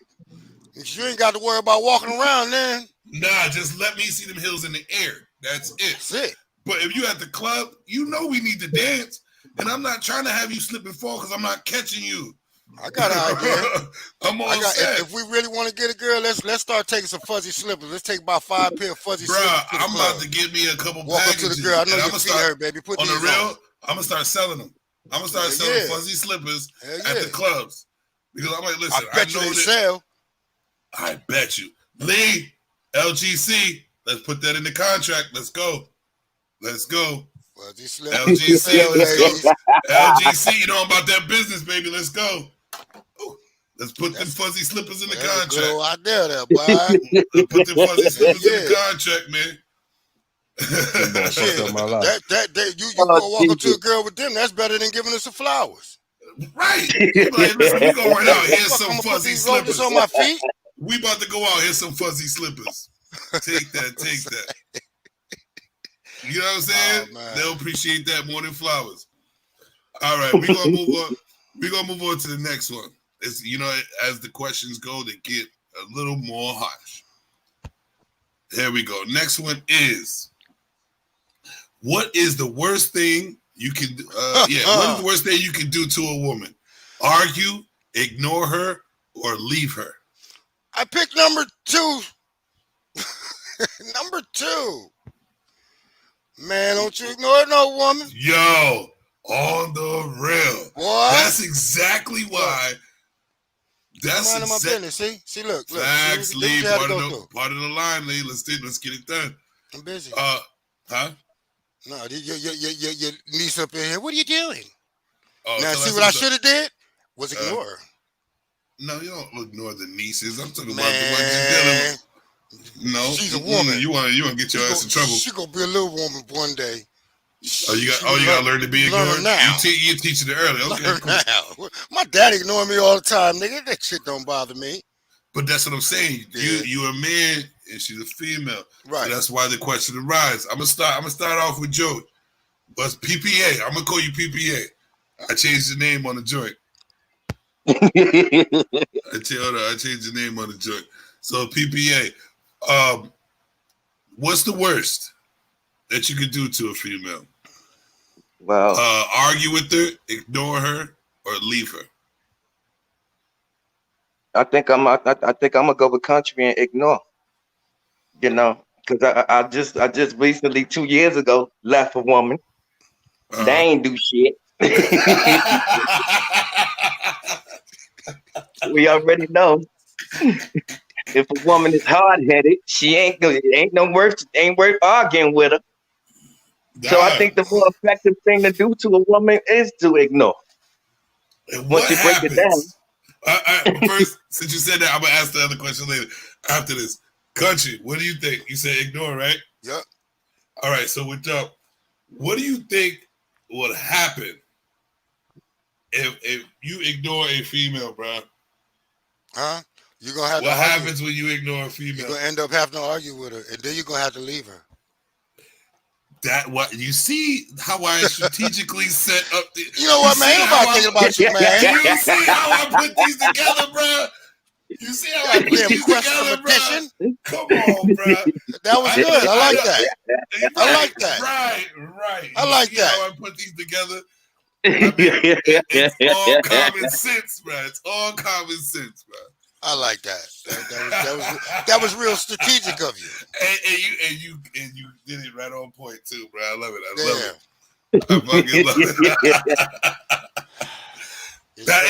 You ain't got to worry about walking around then. Nah, just let me see them heels in the air. That's it. That's it. But if you at the club, you know we need to dance, and I'm not trying to have you slip and fall because I'm not catching you. I got an idea. I'm all set. If we really want to get a girl, let's start taking some fuzzy slippers. Let's take about 5 pair of fuzzy slippers. Bruh, I'm about to get me a couple Walk packages. up to the girl. I know your feet hurt, baby. Put on these the real. on. I'm gonna start selling them. I'm gonna start selling fuzzy slippers at the clubs because I'm like, listen, I bet you they sell. I bet you, Lee, LGC. Let's put that in the contract. Let's go. Fuzzy slippers. LGC, let's go. LGC, you know about that business, baby. Let's go. Let's put them fuzzy slippers in the contract. Good old idea there, boy. Put them fuzzy slippers in the contract, man. You go walk up to a girl with them. That's better than giving her some flowers. Right. Like, listen, we going out. Here's some fuzzy slippers on my feet. We about to go out. Here's some fuzzy slippers. Take that. You know what I'm saying? They'll appreciate that more than flowers. All right, we're gonna move on. We're gonna move on to the next one. It's, as the questions go, they get a little more harsh. Here we go. Next one is, what is the worst thing you can do? What is the worst thing you can do to a woman? Argue, ignore her, or leave her? I picked number 2. Number 2. Man, don't you ignore no woman. Yo, on the real. What? That's exactly why. That's my business. See, look. Facts, Lee, part of the line, Lee. Let's get it done. I'm busy. Huh? No, your niece up in here. What are you doing? Now, see what I should have did? Was ignore her. No, you don't ignore the nieces. I'm talking about the ones you're dealing with. No, she's a woman. You want to get your ass in trouble. She gonna be a little woman one day. You gotta learn to be ignored. Now. You teach it early. Okay, cool. Now. My dad ignoring me all the time, nigga. That shit don't bother me. But that's what I'm saying. Yeah. You a man and she's a female. Right. So that's why the question arises. I'm gonna start off with Joey. But PPA. I'm gonna call you PPA. I changed the name on the joint. I changed the name on the joint. So PPA. What's the worst that you could do to a female? Well, argue with her, ignore her, or leave her. I think I'm gonna go with country and ignore. You know, because I just recently 2 years ago left a woman. They ain't do shit. We already know if a woman is hard headed, she ain't worth arguing with her. So I think the more effective thing to do to a woman is to ignore. And Once what you break it down. happens? First, since you said that, I'm gonna ask the other question later. After this, country, what do you think? You said ignore, right? Yep. All right. So with Dope, what do you think would happen if you ignore a female, bro? Huh? You're gonna have What to argue. happens when you ignore a You're female? gonna end up having to argue with her, and then you're gonna have to leave her. That what you see how I strategically set up the. You know what, man? Ain't nobody thinking about you, man. You see how I put these together, bro? You see how I put Damn these question together, of bro? addition. Come on, bro. That was good. I like that. I like that. Right. I like see that. How I put these together? I mean, it's all common sense, bro. It's all common sense, bro. I like that. That was real strategic of you. And you did it right on point too, bro. I love it. I fucking love it. That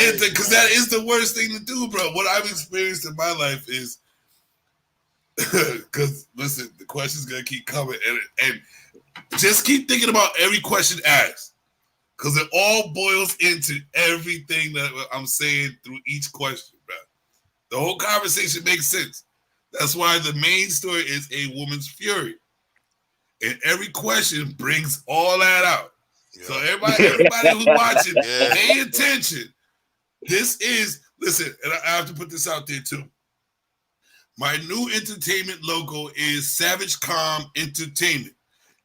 is the worst thing to do, bro. What I've experienced in my life is because listen, the question's gonna keep coming, and just keep thinking about every question asked, because it all boils into everything that I'm saying through each question, bro. The whole conversation makes sense. That's why the main story is a woman's fury, and every question brings all that out. Yeah. So everybody who's watching, pay attention. Listen, and I have to put this out there too. My new entertainment logo is Savage Calm Entertainment,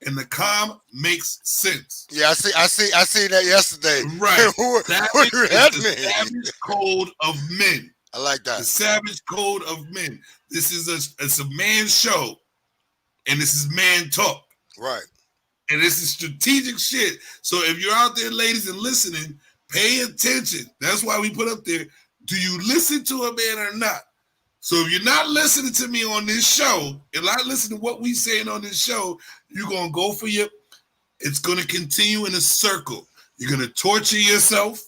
and the calm makes sense. Yeah, I see that yesterday. Right. What that mean? Savage Code of Men. I like that. The Savage Code of Men. This is it's a man show, and this is man talk. Right. And this is strategic shit. So if you're out there, ladies, and listening, pay attention. That's why we put up there, do you listen to a man or not? So if you're not listening to me on this show, and not listening to what we saying on this show, you're going to go for it's going to continue in a circle. You're going to torture yourself.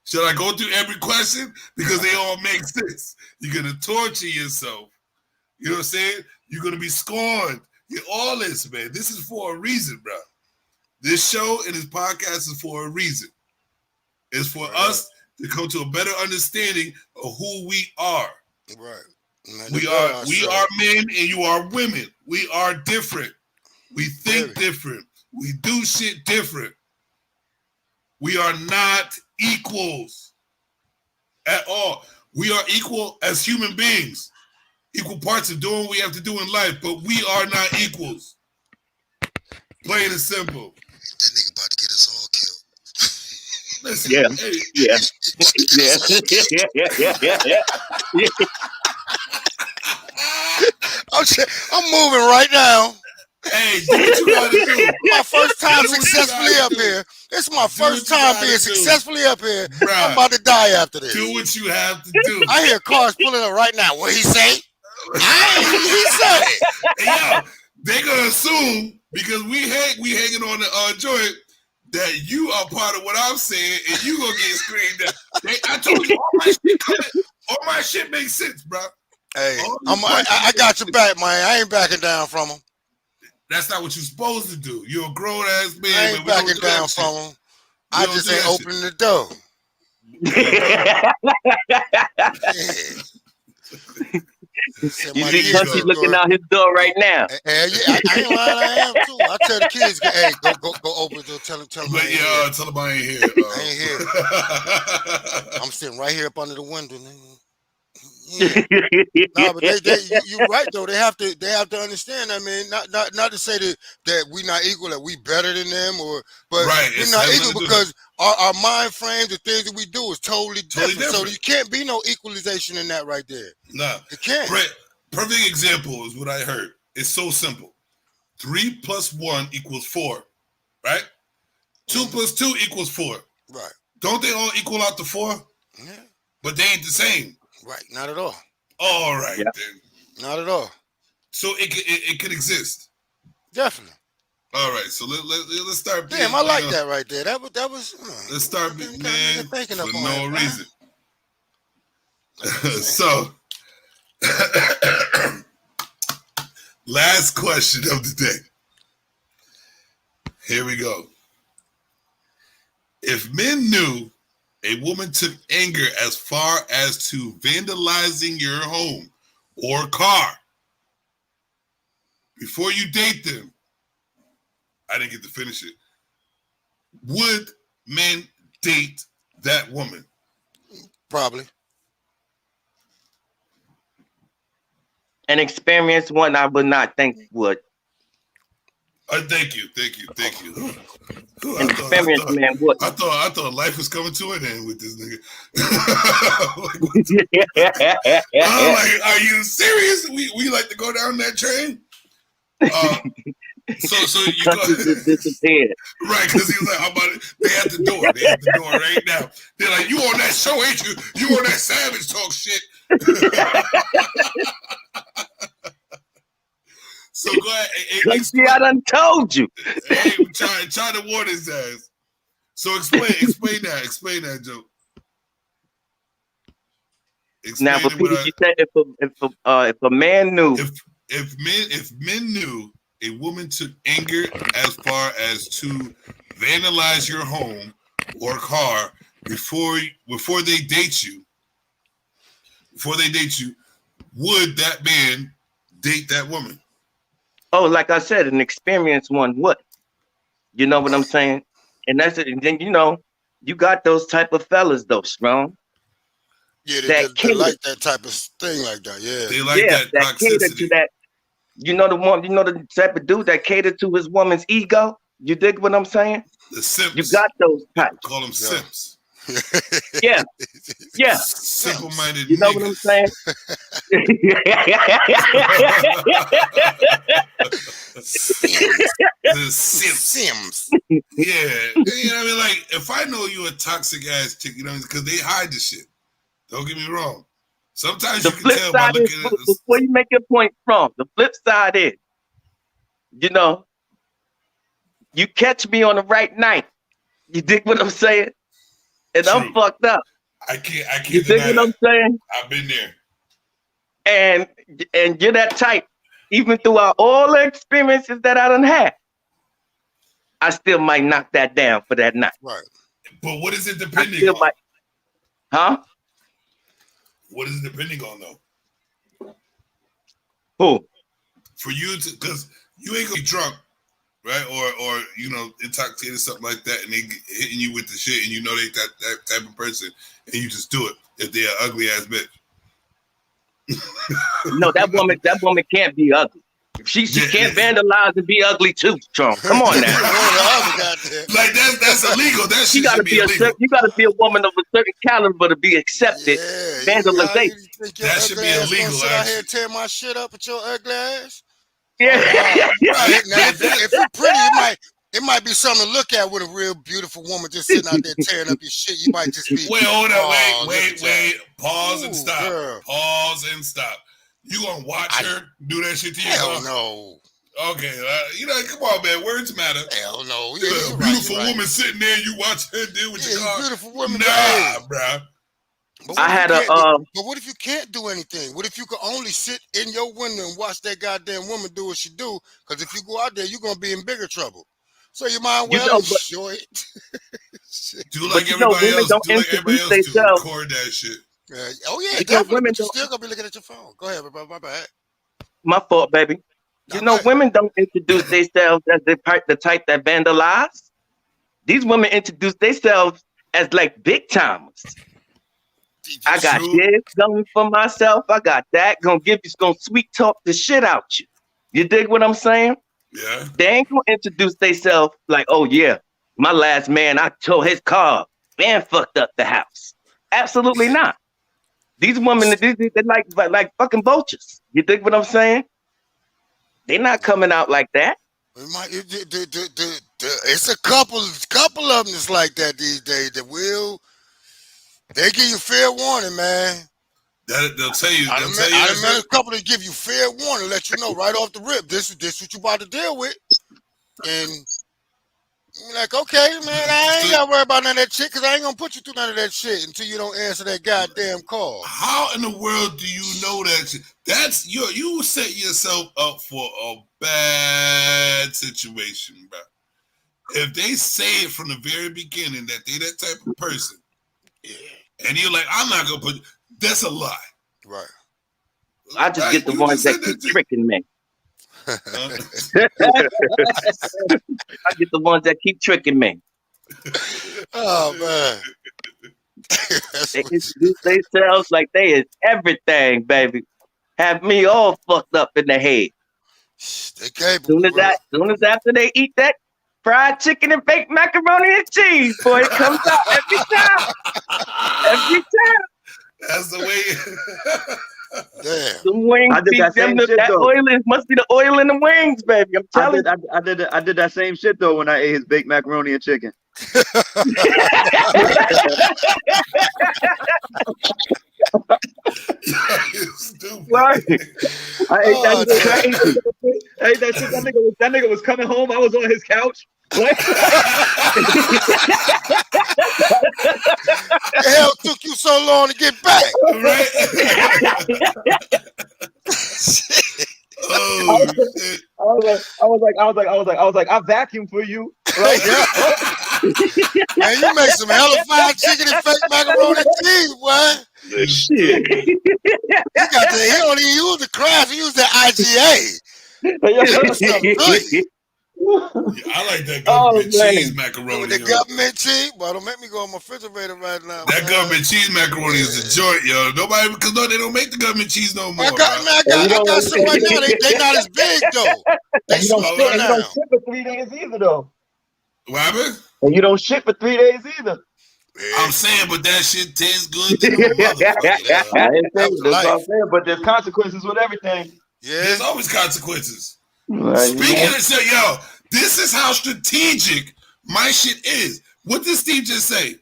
Should I go through every question? Because they all make sense. You're going to torture yourself. You know what I'm saying? You're going to be scorned. All this, man. This is for a reason, bro. This show and this podcast is for a reason. It's for us to come to a better understanding of who we are. Right. We are men and you are women. We are different. We think different. We do shit different. We are not equals at all. We are equal as human beings. Equal parts of doing what we have to do in life, but we are not equals. Plain and simple. That nigga about to get us all killed. Listen, I'm moving right now. Hey, do what you gotta do. My first time successfully up here. This is my first time being successfully up here. Bruh, I'm about to die after this. Do what you have to do. I hear cars pulling up right now. What he say? He say. Hey, yo, they gonna assume because we hanging on the joint that you are part of what I'm saying, and you gonna get screamed at. I told you all my shit makes sense, bro. Hey, I got your back, man. I ain't backing down from him. That's not what you're supposed to do. You're a grown ass man. I ain't backing down from him. I just ain't opening the door. You see Country looking out his door right now. Yeah, I ain't lying. I am too. I tell the kids, hey, go open the door. Tell them I ain't here. Tell them I ain't here. I ain't here. I'm sitting right here up under the window, nigga. Yeah. No, but you're right though. They have to understand. I mean, not to say that we're not equal, that we better than them, but we're not equal because our mind frames, the things that we do is totally different. So you can't be no equalization in that right there. Nah, you can't. Perfect example is what I heard. It's so simple. 3 + 1 = 4, right? 2 + 2 = 4. Right. Don't they all equal out to 4? Yeah. But they ain't the same. Right. Not at all. All right, Yeah. then. Not at all. So it could exist. Definitely. All right, so let's start. Damn, I like that right there. That was. Let's start, got a man, nigga thinking for up on no it, man. reason. That's So, last question of the day. Here we go. If men knew a woman took anger as far as to vandalizing your home or car before you date them, I didn't get to finish it. Would men date that woman? Probably. An experienced one, I would not think would. Thank you. An experienced man would. I thought life was coming to an end with this nigga. I'm like, are you serious? We like to go down that train? So you go, disappeared. right? Because he was like, "I'm about it." They at the door. They at the door right now. They're like, "You on that show, ain't you? You on that Savage Talk shit?" So go ahead. See, I done told you. Hey, try to warn his ass. So explain that, Joe. Now, for people, you said if a man knew, if men knew a woman took anger as far as to vandalize your home or car before they date you, would that man date that woman? oh, like I said, an experienced one would. You know what I'm saying? And that's it. And then you got those type of fellas though, strong. Yeah, they like that type of thing like that. Yeah, they like that cater to that. You know the type of dude that cater to his woman's ego. You dig what I'm saying? The simps. You got those types. Call them simps. Yeah. Simple-minded. You know niggas. what I'm saying? The Sims. Yeah. You know what I mean? Like, if I know you a toxic ass chick, you know, because they hide the shit. Don't get me wrong. Sometimes the you can flip tell by side looking is, at this. before you make your point from, the flip side is, you catch me on the right night. You dig what I'm saying? And True. I'm fucked up. I can't You dig deny what I'm that. saying? I've been there. And you're that type. Even throughout all the experiences that I done had, I still might knock that down for that night. Right. But what is it I depending still on? might. Huh? What is it depending on though? Who? For you to, because you ain't gonna be drunk, right? Or intoxicated, something like that, and they hitting you with the shit, and you know they that type of person, and you just do it if they're an ugly ass bitch. No, that woman can't be ugly. She can't vandalize and be ugly too, Strong. Come on now. Like that's illegal. That shit You gotta should be illegal. you gotta be a woman of a certain caliber to be accepted. Yeah, Vandalization. that should be illegal. Sit out here and tear my shit up with your ugly ass. Yeah. Right. Now, if you're pretty, it might be something to look at with a real beautiful woman just sitting out there tearing up your shit. You might just be. Wait, hold up, oh, wait. Pause and stop. Girl. Pause and stop. You gonna watch her do that shit to you? Hell no. Okay, come on, man. Words matter. Hell no. Yeah, a beautiful woman sitting there, you watch her deal with your car. Beautiful woman. Nah, bruh. But what if you can't do anything? What if you could only sit in your window and watch that goddamn woman do what she do? Because if you go out there, you're gonna be in bigger trouble. So you might well enjoy it. Do like everybody else. Do like everybody else do. Record that shit. Oh yeah, definitely. But you still gonna be looking at your phone. Go ahead, my bad. My fault, baby. Women don't introduce themselves as the type that vandalize. These women introduce themselves as like big timers. I got this going for myself. I got that. Gonna sweet talk the shit out you. You dig what I'm saying? Yeah. They ain't gonna introduce themselves like, oh yeah, my last man, I tore his car and fucked up the house. Absolutely not. These women, they're like fucking vultures. You dig what I'm saying? They're not coming out like that. It's a couple of them that's like that these days. They give you fair warning, man. They'll tell you. I They'll done tell met, I you. done met a couple that give you fair warning, let you know right off the rip. This what you about to deal with, and you're like, okay, man, I ain't got to worry about none of that shit because I ain't gonna put you through none of that shit until you don't answer that goddamn call. How in the world do you know that shit? That's you set yourself up for a bad situation, bro. If they say it from the very beginning that they that type of person, and you're like, I'm not gonna put, that's a lie. Right. I just get the ones that keep tricking me. I get the ones that keep tricking me. Oh man. They introduce themselves like they is everything, baby. Have me all fucked up in the head. They capable, Soon as after they eat that fried chicken and baked macaroni and cheese, boy, it comes out every time. Every time. That's the way. Damn. The wings I did that same shit that though. oil must be the oil in the wings, baby. I'm telling you. I did that same shit though when I ate his baked macaroni and chicken. Stupid. Right. I ate that shit crazy. I ate that shit. That nigga was coming home. I was on his couch. The hell took you so long to get back? Right? Oh shit. I was like, I vacuumed for you. Right? Man, you make some hella fried chicken and fake macaroni and cheese, boy. Shit. He don't even use the craft, he used the IGA. I like that government cheese macaroni. With the government cheese, boy, don't make me go on my refrigerator right now. That government cheese macaroni is a joint, yo. Nobody, because they don't make the government cheese no more. I got some right now. They not as big though. They you don't ship for 3 days either though. What happened? And you don't ship for 3 days either. I'm saying, but that shit tastes good to the motherfucker. But there's consequences with everything. Yeah, there's always consequences. Right, Speaking of shit, yo, this is how strategic my shit is. What did Steve just say?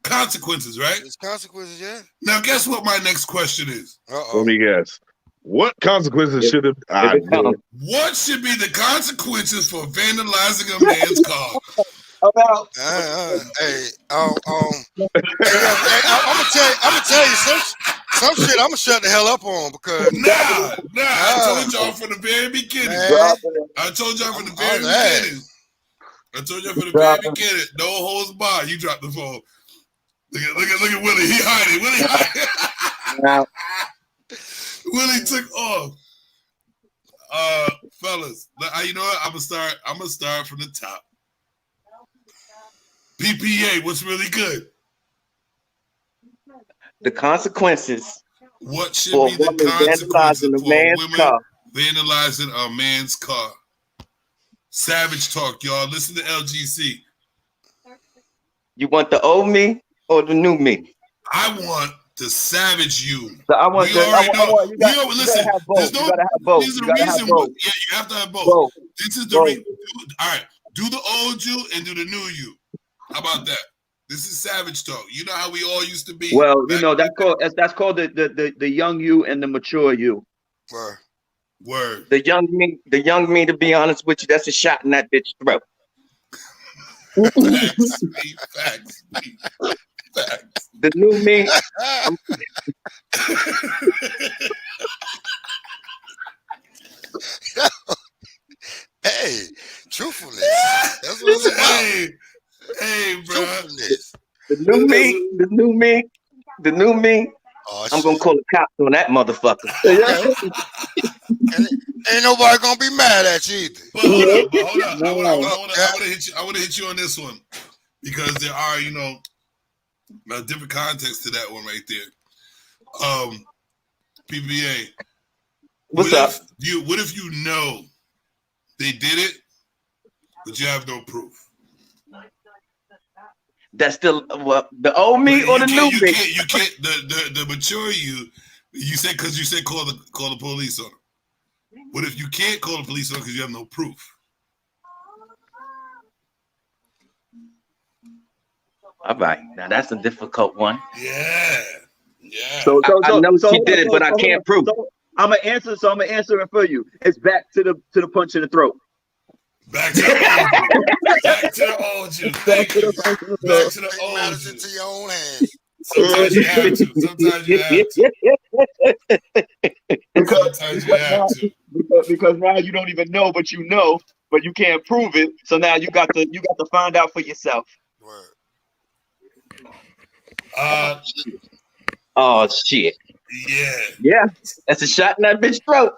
Consequences, right? It's consequences, yeah. Now, guess what my next question is? Let me guess. What consequences should have? What should be the consequences for vandalizing a man's car? I'm gonna tell you some shit. I'm gonna shut the hell up on because I told y'all from the very beginning. I told y'all from the very beginning. No holds barred. You dropped the phone. Look at Willie. He hiding. Willie took off. Fellas, you know what? I'm gonna start from the top. PPA, what's really good? The consequences. What should be the consequences for women car. vandalizing a man's car? Savage talk, y'all. Listen to LGC. You want the old me or the new me? I want the savage you. So I want listen, there's no This is the reason. Yeah, you have to have both. This is the reason. All right, do the old you and do the new you. How about that? This is savage talk. You know how we all used to be. Well, you know that's called the young you and the mature you. Word. The young me. To be honest with you, that's a shot in that bitch throat. Facts. The new me. Hey, truthfulness. That's what it's about. Hey, bro. Truthfulness. The new me. Oh, I'm gonna call the cops on that motherfucker. Ain't nobody gonna be mad at you either. But hold up. I want to hit you on this one because there are, a different context to that one right there. PBA. What's up? What if you know they did it, but you have no proof? That's still the old me or the new me? You can't. The mature you. You said because you said call the police on him. What if you can't call the police on him because you have no proof? All right, now that's a difficult one. Yeah. Yeah. So I know she hold did on, it, but I hold can't on. prove it. So I'm gonna answer. So I'm gonna answer it for you. It's back to the punch in the throat. Back to the old you. Back to the old you. Back Thank to you. the punch in the Back throat. to the Take old matters you. into your own hands. Sometimes you have to. Sometimes you have to. because Sometimes you have to. because now you don't even know, but you know, but you can't prove it. So now you got to find out for yourself. Word. Oh shit. Yeah. Yeah, that's a shot in that bitch throat.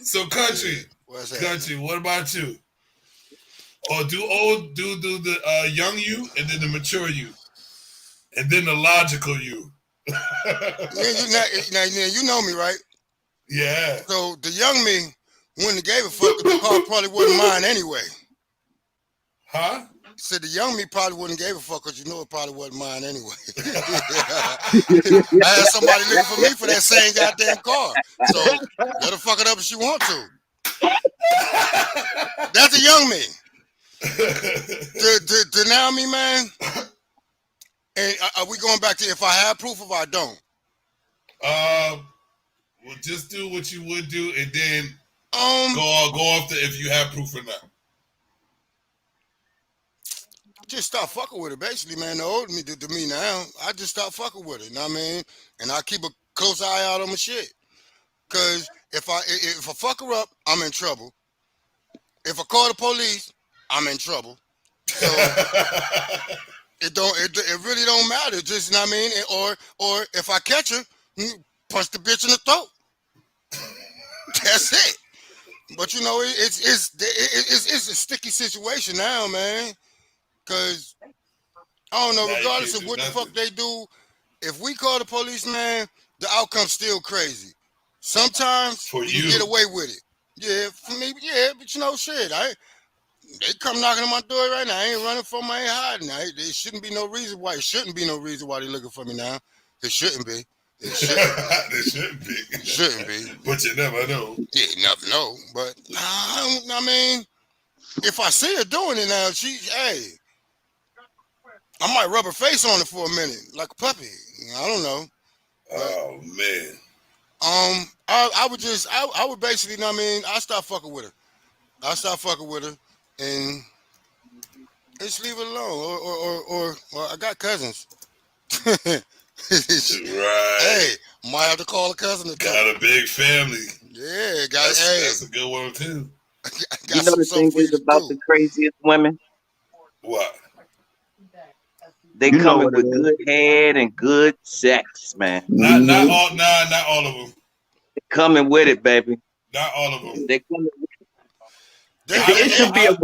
So country, What's that? country. What about you? Or do the young you and then the mature you, and then the logical you. Now, you know me, right? Yeah. So the young me wouldn't have gave a fuck if the car probably wasn't mine anyway. Huh? Said the young me probably wouldn't have gave a fuck because you know it probably wasn't mine anyway. I had somebody looking for me for that same goddamn car. So let her fuck it up if she want to. That's a young me. To now me, man. And are we going back to if I have proof or I don't? Well, just do what you would do, and then go off the if you have proof or not. Just stop fucking with it, basically, man. The older me to me now, I just stop fucking with it. You know what I mean? And I keep a close eye out on my shit. Cause if I fuck her up, I'm in trouble. If I call the police, I'm in trouble. So it really don't matter. Just, you know what I mean? Or if I catch her, punch the bitch in the throat. That's it. But you know, it's a sticky situation now, man. Cause I don't know, Now you regardless can't of do what the nothing. fuck they do, if we call the police, man, the outcome's still crazy. Sometimes For you you. get away with it. Yeah, for me, yeah, but you know, shit, they come knocking on my door right now. I ain't running from them, I ain't hiding. There shouldn't be no reason why. It shouldn't be no reason why they looking for me now. It shouldn't be. It shouldn't be. They shouldn't be. It shouldn't be. But you never know. Yeah, you never know. But I mean, if I see her doing it now, hey, I might rub her face on it for a minute, like a puppy. I don't know. But, Oh man. I would basically, you know what I mean, I stop fucking with her. I stop fucking with her and just leave it alone. Or I got cousins. Right. Hey, might have to call a cousin to Got a big family. Yeah, That's a good one too. I got You know the thing for you is to about do. the craziest women? What? They You know coming what it with is. good head and good sex, man. Not all of them. They coming with it, baby. Not all of them. They coming with It should be a. ain't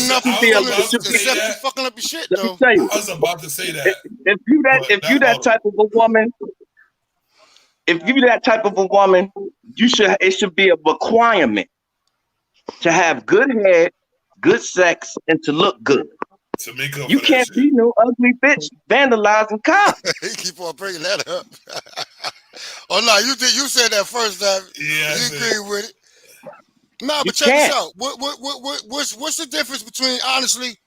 enough It should be a. about to except say you that. fucking up your shit, Let me though. tell you, I was about to say that. if you But not all of type of a woman, if you that type of a woman, it should be a requirement to have good head, good sex, and to look good. To make up You for that can't shit. be no ugly bitch vandalizing cops. He keep on bringing that up. Oh no, you said that first time. Yeah, I You said- agree with it? Nah, You but check this can't. out. What's the difference between, honestly,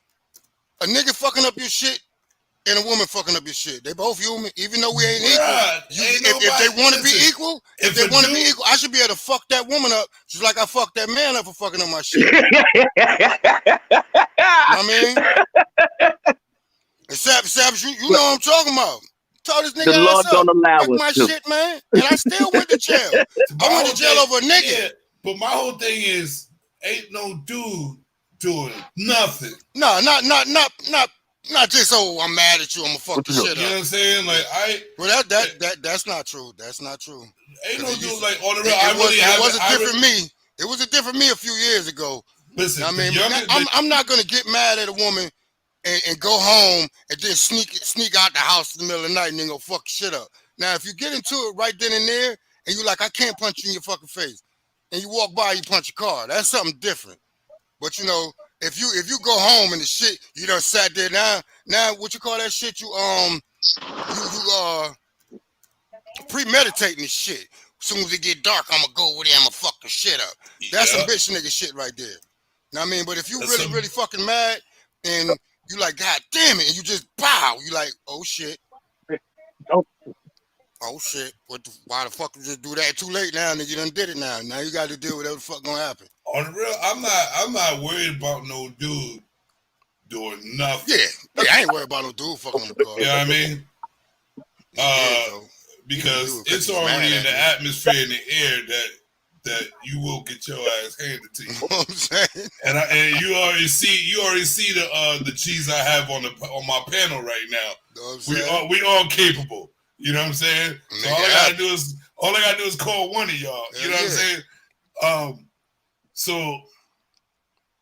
a nigga fucking up your shit and a woman fucking up your shit? They both human, even though we ain't equal. Bruh, If they want to be equal, if they want to be equal, I should be able to fuck that woman up just like I fucked that man up for fucking up my shit. You know what I mean? And Savage, you know what I'm talking about. Told this nigga The law ass up. don't allow Fuck us my to. shit, man. And I still went to jail. I went to jail over a nigga. Yeah, but my whole thing is, ain't no dude doing nothing. No, not just I'm mad at you. I'm gonna fuck the shit You know what up. I'm saying? Like Well, that's not true. That's not true. Ain't no dude like on the real. It was a different me. It was a different me a few years ago. Listen, I mean, I'm not gonna get mad at a woman and go home and then sneak out the house in the middle of the night and then go fuck shit up. Now, if you get into it right then and there, and you like, I can't punch you in your fucking face, and you walk by, you punch a car, that's something different. But you know, if you go home and the shit, you done sat there now what you call that shit? You premeditating this shit. As soon as it get dark, I'ma go over there, I'ma fuck the shit up. That's some bitch nigga shit right there. Know what I mean? But if you really fucking mad and You like, God damn it, and you just bow. You like, oh shit. Oh. Oh shit. Why the fuck you just do that too late now, nigga? You done did it now. Now you got to deal with whatever the fuck gonna happen. On the real, I'm not worried about no dude doing nothing. Yeah, I ain't worried about no dude fucking on the car. You know what I mean? Because it's already in the atmosphere in the air that you will get your ass handed to you. You know what I'm saying? And you already see the cheese I have on my panel right now. You know what I'm we all capable. You know what I'm saying? So all I gotta do is call one of y'all. You know what I'm saying? So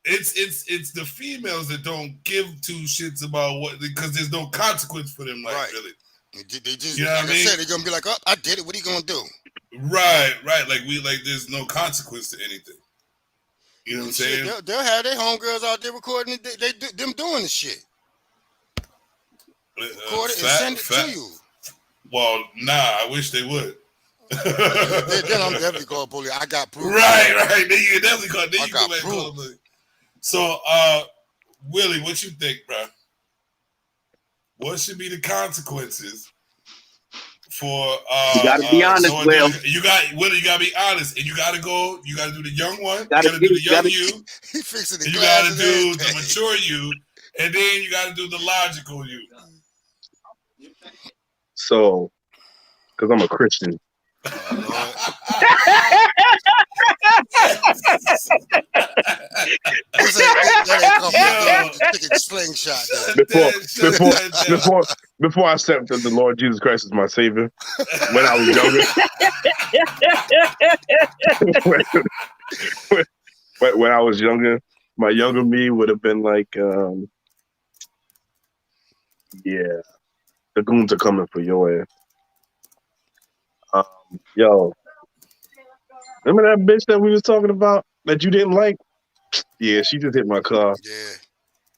it's the females that don't give two shits about what, because there's no consequence for them, like really. They just, you know like what I I mean? said, they're gonna be like, oh, I did it. What are you gonna do? Right. Like there's no consequence to anything. You know what I'm saying? They'll have their homegirls out there recording them doing the shit. Record it and send it to you. Well, nah, I wish they would. Then I'm definitely calling police. I got proof. Right. Then you definitely call. Then I you got go back and call proof. police. So, Willie, what you think, bro? What should be the consequences for you gotta be honest, Will. You gotta be honest, and you gotta do the young one, you gotta do the young you, He fixing the and you glass gotta and do everything. the mature you, and then you gotta do the logical you. So, because I'm a Christian. Slingshot. Before I accepted the Lord Jesus Christ as my Savior, when I was younger, when I was younger, my younger me would have been like, yeah, the goons are coming for your ass. Yo, remember that bitch that we was talking about that you didn't like? Yeah, she just hit my car. Yeah.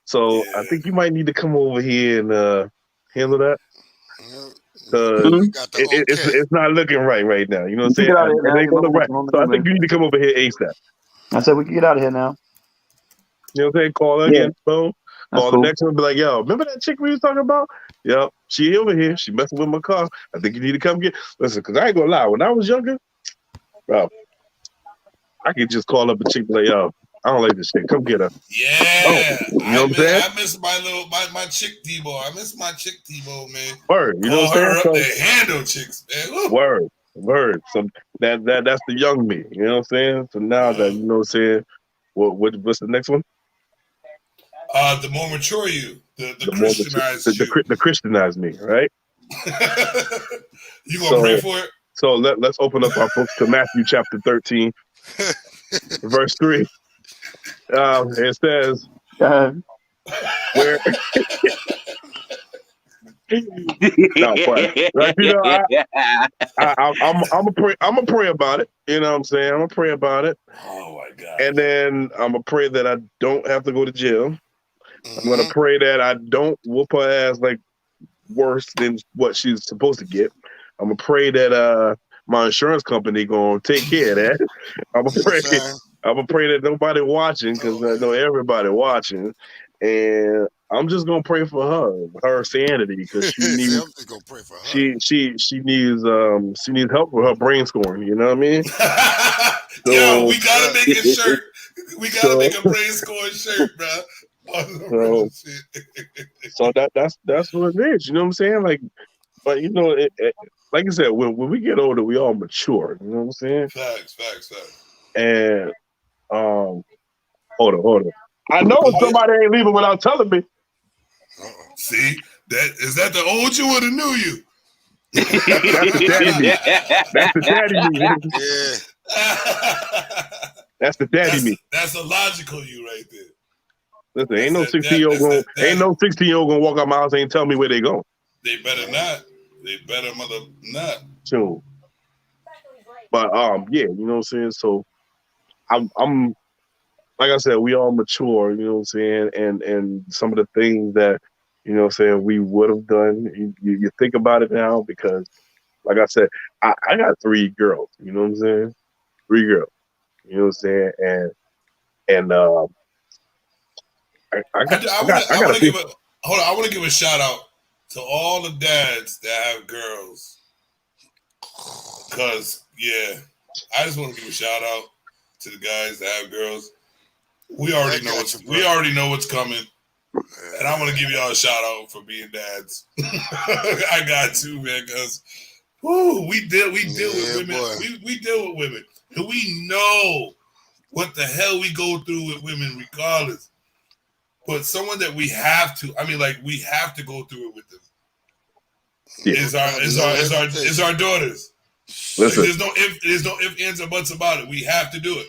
So I think you might need to come over here and handle that. Because it's not looking right now. You know what I'm saying? It ain't gonna look right. So I think you need to come over here ASAP. I said we can get out of here now. You know what I'm saying? Call her again, phone. Call the next one, be like, yo, remember that chick we was talking about? Yep, she over here. She messing with my car. I think you need to come get. Listen, because I ain't gonna lie. When I was younger, bro, I could just call up a chick, be like, yo, I don't like this shit. Come get her. Yeah, you know what I'm saying? I miss my chick Debo. I miss my chick Debo, man. Word, you know what I'm saying? Call her up to handle chicks, man. Woo. Word. So that's the young me. You know what I'm saying? So now that you know what I'm saying, what's the next one? The more mature you, the Christianized you, the Christianized me, right? You gonna pray for it? So let's open up our books to Matthew chapter 13, verse 3. It says, where no, but like, you know, I'm gonna pray about it. You know what I'm saying? I'm gonna pray about it. Oh my God! And then I'm gonna pray that I don't have to go to jail. I'm gonna pray that I don't whoop her ass like worse than what she's supposed to get. I'm gonna pray that my insurance company gonna take care of that. I'm gonna pray that nobody watching, because I know everybody watching, and I'm just gonna pray for her sanity, because she needs. She needs help with her brain scoring. You know what I mean? So, yo, we gotta make a shirt. We gotta make a brain scoring shirt, bro. So that's what it is. You know what I'm saying? Like, but you know, like I said, when we get older, we all mature. You know what I'm saying? Facts. And hold on. I know somebody ain't leaving without telling me. See, that the old you or the new you? That's the daddy me. That's the daddy me. Yeah. That's the daddy me. That's a logical you right there. Listen, ain't no 16-year-old gonna walk out my house and ain't tell me where they go. They better not. They better mother not. Sure. But yeah, you know what I'm saying? So I'm like I said, we all mature, you know what I'm saying? And some of the things that, you know what I'm saying, we would have done, you think about it now, because like I said, I got 3 girls, you know what I'm saying? 3 girls. You know what I'm saying? And I got want a to give a hold on. I want to give a shout out to all the dads that have girls. Cause I just want to give a shout out to the guys that have girls. We already know what's coming, and I want to give y'all a shout out for being dads. I got to, man, because we deal with women. We deal with women, and we know what the hell we go through with women, regardless. But someone that we have to go through it with them. Is our daughters. Listen, there's no ifs, ands, or buts about it. We have to do it.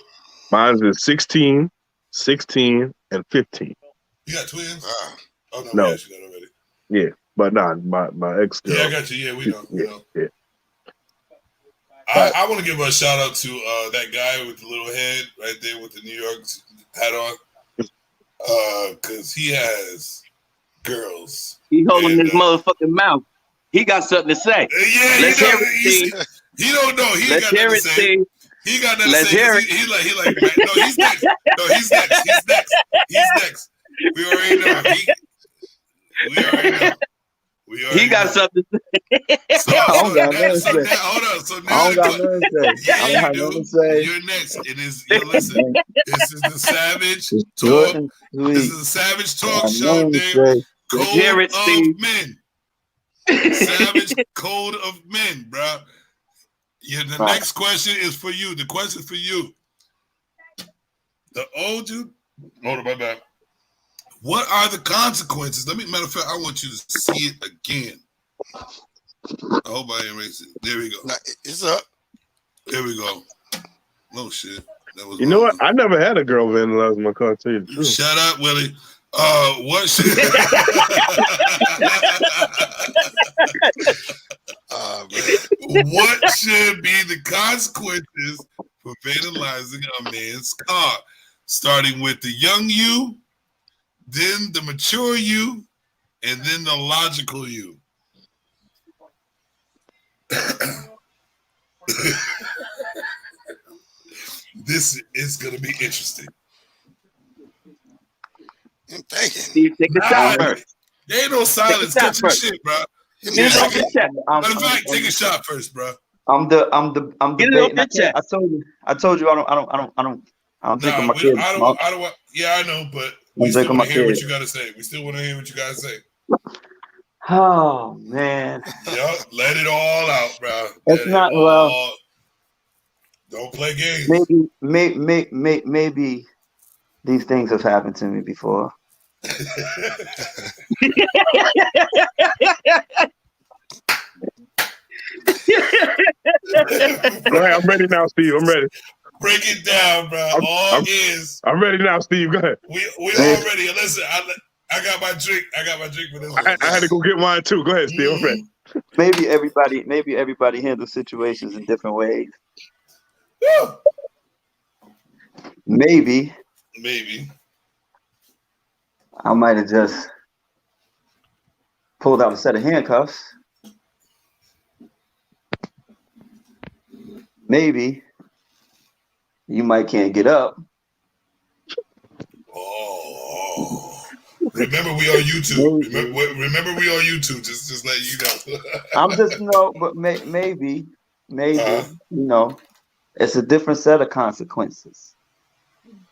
Mine is 16, 16, and 15. You got twins? Oh no, No. we asked you that already. Yeah, but my ex girl. Yeah, I got you. Yeah, we know. Yeah. I want to give a shout out to that guy with the little head right there with the New York hat on, because he has girls. He holding his motherfucking mouth. He got something to say. Yeah, Let's hear it, Steve. He don't know. He Let's got hear nothing it, to say. Steve. He got nothing Let's to say. hear it. He like, man, no, he's next. No, he's next. He's next. We already know. We already know. He got something to say. So, I don't got nothing to say. hold on. So now I don't got nothing to say. I don't have nothing to say. You're next. It is. Listen. This is the Savage It's Talk. short and sweet. This is the Savage Talk I Show, know Dave. you say. Code hear it, of Steve. Men. Savage Code of Men, bro. Yeah, the next question is for you. The question for you. The older, hold on, my bad. What are the consequences? Matter of fact, I want you to see it again. I hope I didn't erase it. There we go. It's up. There we go. No shit. That was. You know what? I never had a girl vandalize my car. Tell you the truth. Shut up, Willie. What should what should be the consequences for vandalizing a man's car? Starting with the young you, then the mature you, and then the logical you. This is going to be interesting. I'm thinking. Steve, take a shot first. There ain't no silence. Take a shot Cut your first. shit, bro. Get it off your chest. Matter of fact, take a shot first, bro. I'm Get it off debating. your chest. I told you I don't think of my kids. I don't. Yeah, I know, but we still want to hear what you got to say. We still want to hear what you got to say. Oh man. Yeah, let it all out, bro. It's not well. Don't play games. Maybe these things have happened to me before. All right, I'm ready now, Steve. I'm ready. Break it down, bro. I'm ready now, Steve. Go ahead. We all ready. Listen, I got my drink. I got my drink for this one. I had to go get mine too. Go ahead, Steve. I'm ready. Maybe everybody handles situations in different ways. Woo! Maybe I might have just pulled out a set of handcuffs. Maybe you might can't get up. Oh. Remember we on YouTube. Remember we on YouTube. Just let you know. I'm just but maybe it's a different set of consequences.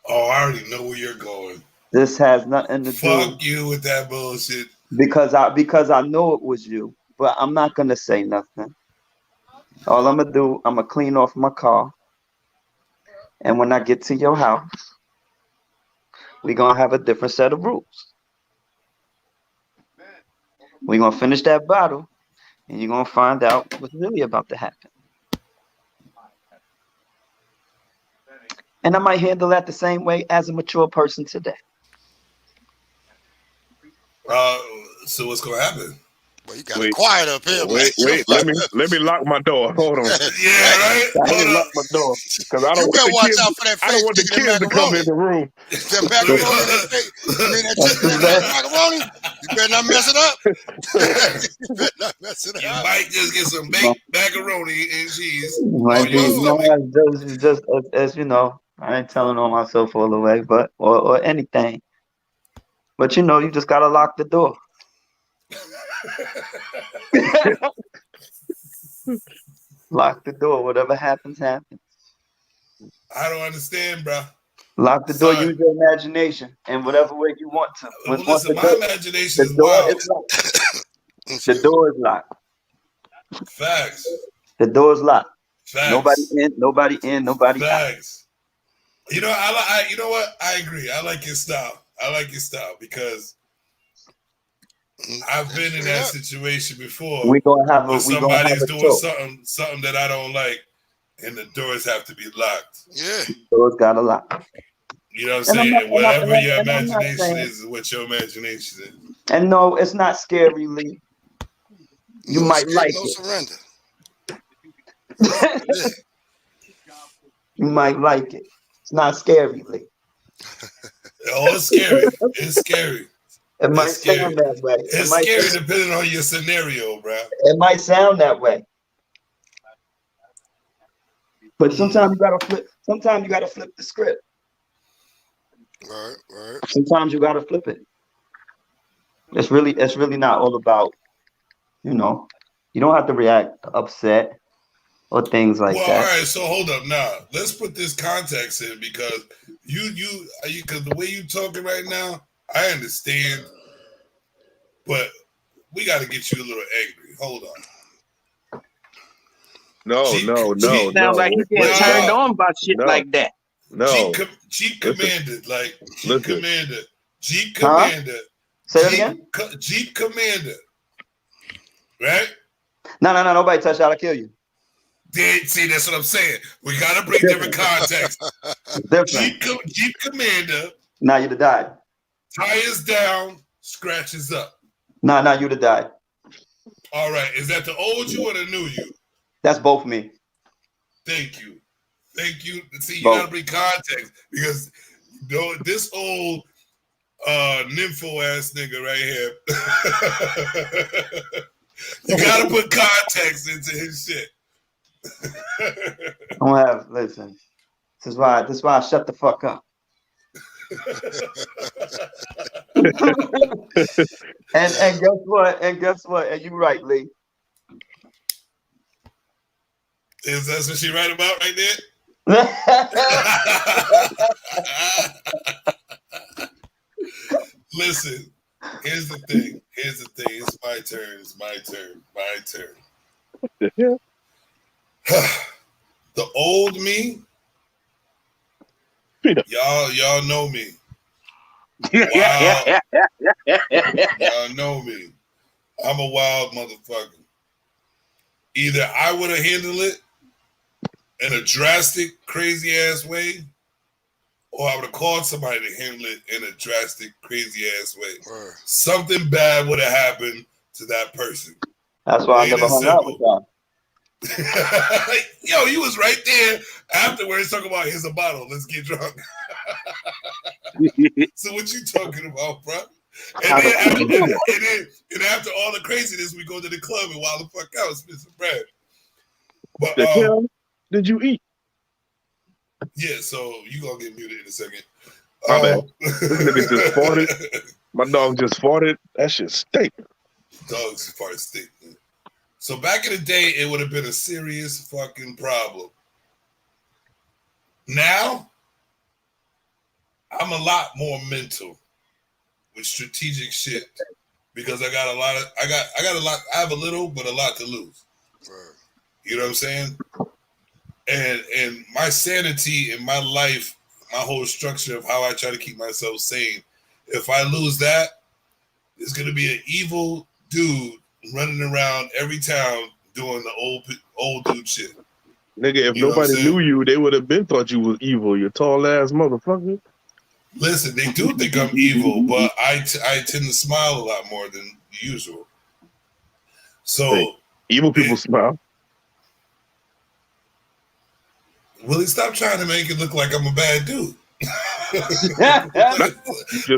Oh, I already know where you're going. This has nothing to do. Fuck you with that bullshit. Because I know it was you, but I'm not gonna say nothing. All I'm gonna do, I'm gonna clean off my car, and when I get to your house, we're gonna have a different set of rules. We're gonna finish that bottle, and you're gonna find out what's really about to happen. And I might handle that the same way as a mature person today. So what's gonna happen? Well, you got quiet up here. Wait. Let me lock my door. Hold on. Yeah, right. Let me lock my door because I don't You better want watch out for that I don't want the kids to come in the room. That macaroni, that chicken, that macaroni. You better not mess it up. You better not mess it up. You might just get some baked macaroni and cheese. Just as you know, I ain't telling on myself all the way, but or anything. But you know, you just gotta lock the door. Lock the door. Whatever happens, happens. I don't understand, bro. Lock the door. Son. Use your imagination in whatever way you want to. Well, listen, my imagination is door wild. is locked. The door is locked. Facts. The door is locked. Facts. Nobody in. Nobody in. Nobody Facts. Out. You know, I you know what? I agree. I like your style. I like your style because I've been in that situation before. We're gonna have where somebody's doing something that I don't like, and the doors have to be locked. Yeah. The doors gotta lock. You know what I'm saying? And whatever your imagination is what your imagination is. And no, it's not scary, Lee. You might like it. Surrender. You might like it. It's not scary, Lee. Oh, it's scary. It's scary. It might sound that way. It's scary depending on your scenario, bro. It might sound that way. But sometimes you gotta flip. Sometimes you gotta flip the script. Right, right. Sometimes you gotta flip it. It's really not all about, you know, you don't have to react upset or things like that. Well, all right, so hold up now. Let's put this context in because you because the way you talking right now, I understand, but we got to get you a little angry. Hold on. No. Sounds like you get turned on by shit like that. No. Jeep Commander, like Jeep Commander. Jeep Huh? Commander. Say that again? Jeep Commander. Right? No, nobody touch that, I'll kill you. See, that's what I'm saying. We gotta bring different context. Jeep Commander. Now you'd have died. Tires down, scratches up. Nah, you'd have died. All right. Is that the old you or the new you? That's both me. Thank you. See, you both. gotta bring context because this old nympho ass nigga right here. You gotta put context into his shit. Listen. This is why I shut the fuck up. and guess what? And you right, Lee. Is that what she right about right there? Listen, here's the thing. It's my turn. The old me, y'all know me. Wow. Y'all know me. I'm a wild motherfucker. Either I would have handled it in a drastic, crazy ass way, or I would have called somebody to handle it in a drastic, crazy ass way. Something bad would have happened to that person. That's why I never hung out with y'all. Yo, you was right there afterwards talking about here's a bottle, let's get drunk. So what you talking about, bro? And then after all the craziness, we go to the club and wild the fuck out, spit some bread. But the hell did you eat? Yeah, so you gonna get muted in a second. My bad. This nigga just farted. My dog just farted. That shit stink. Dogs fart stink. So back in the day, it would have been a serious fucking problem. Now, I'm a lot more mental with strategic shit because I have a little, but a lot to lose. You know what I'm saying? And my sanity in my life, my whole structure of how I try to keep myself sane, if I lose that, there's gonna be an evil dude running around every town doing the old dude shit. Nigga, if nobody knew you, they would have been thought you was evil, you tall ass motherfucker. Listen, they do think I'm evil, but I tend to smile a lot more than usual. So hey, evil people smile. Willie, stop trying to make it look like I'm a bad dude.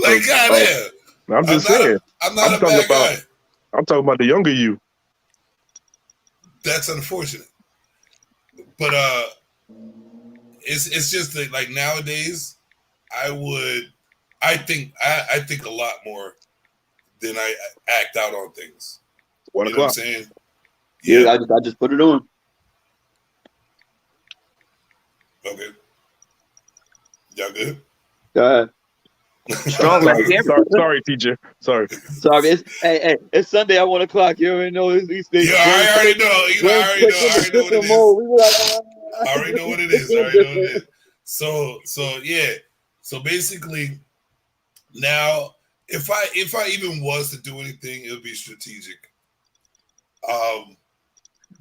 Like, goddamn. I'm just saying. I'm not a bad guy. I'm talking about the younger you. That's unfortunate. But it's just that like nowadays, I would I think a lot more than I act out on things. 1 You know what I'm o'clock. saying? Yeah, I just put it on. Okay. Y'all good? Go ahead. Strong. Let's hear it. Sorry, teacher. Sorry. Sorry, it's Sunday at 1 o'clock. You already know these things. Yeah, I already know. You know, I already know. I already know what it is. I already know what it is. I already know what it is. So yeah. So basically, now if I even was to do anything, it would be strategic.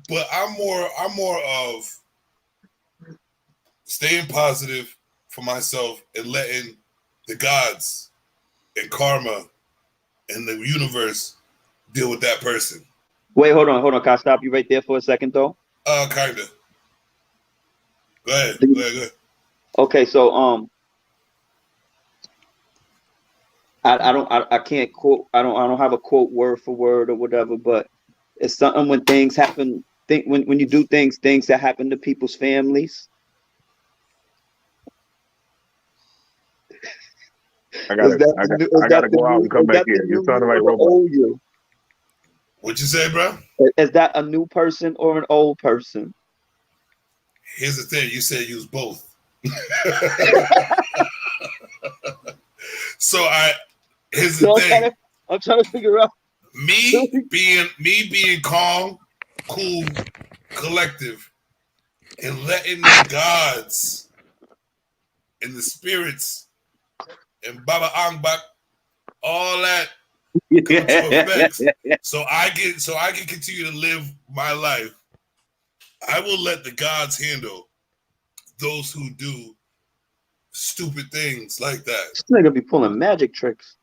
But I'm more of staying positive for myself and letting the gods and karma and the universe deal with that person. Wait, hold on. Can I stop you right there for a second, though? Kinda. Go ahead. Okay, so I can't quote. I don't have a quote word for word or whatever, but it's something when things happen. When you do things that happen to people's families. I gotta go out and come back in. You're sounding like robot. What you say, bro? Is that a new person or an old person? Here's the thing. You said use both. So here's the thing. I'm trying to figure out. Me being calm, cool, collective, and letting the gods and the spirits and Baba Angbak, all that come to effect. So I can continue to live my life. I will let the gods handle those who do stupid things like that. This nigga be pulling magic tricks.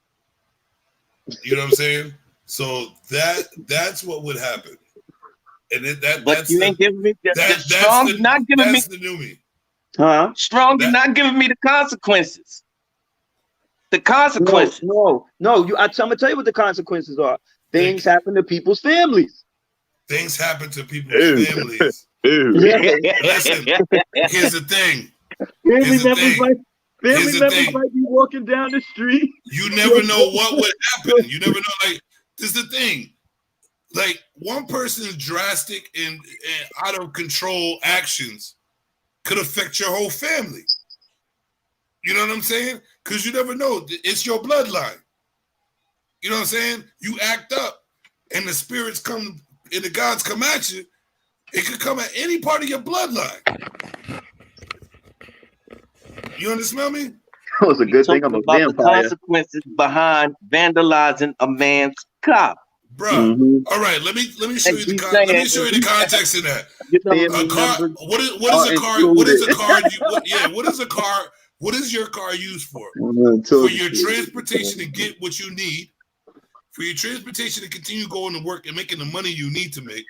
You know what I'm saying? So that's what would happen. And But you ain't giving me Strong. Not giving me the new me. Huh? Strong. You're not giving me the consequences. The consequences. No. I'm gonna tell you what the consequences are. Things happen to people's families. Things happen to people's families. Listen, here's the thing. Family members might be walking down the street. You never know what would happen. You never know. Like, this is the thing. Like, one person's drastic and out of control actions could affect your whole family. You know what I'm saying? Because you never know. It's your bloodline. You know what I'm saying? You act up and the spirits come and the gods come at you. It could come at any part of your bloodline. You understand me? It was a good thing I'm a vampire. The consequences behind vandalizing a man's car. Bro, all right. Let me show you the context in that. A car. What is a car? What is a car? What is your car used for? For your transportation to get what you need. For your transportation to continue going to work and making the money you need to make.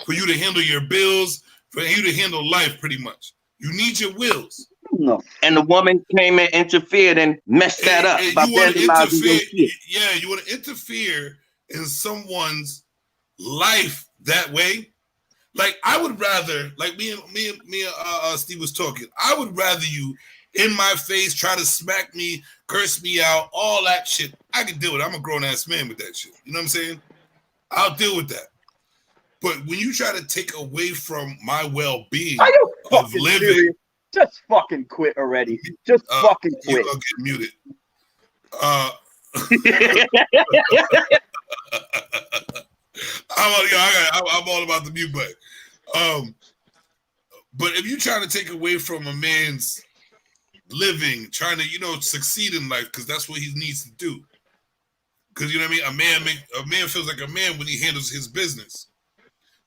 For you to handle your bills. For you to handle life, pretty much. You need your wheels. No. And the woman came and interfered and messed that up by vandalizing your shit. Yeah, you want to interfere in someone's life that way. Like, I would rather, like me and Steve was talking, I would rather you in my face try to smack me, curse me out, all that shit. I can deal with it. I'm a grown-ass man with that shit. You know what I'm saying? I'll deal with that. But when you try to take away from my well-being of living, serious? Just fucking quit already. Just fucking quit. You're gonna get muted. I'm all about the mute button. But if you're trying to take away from a man's living, trying to, succeed in life, because that's what he needs to do. Because you know what I mean? A man feels like a man when he handles his business.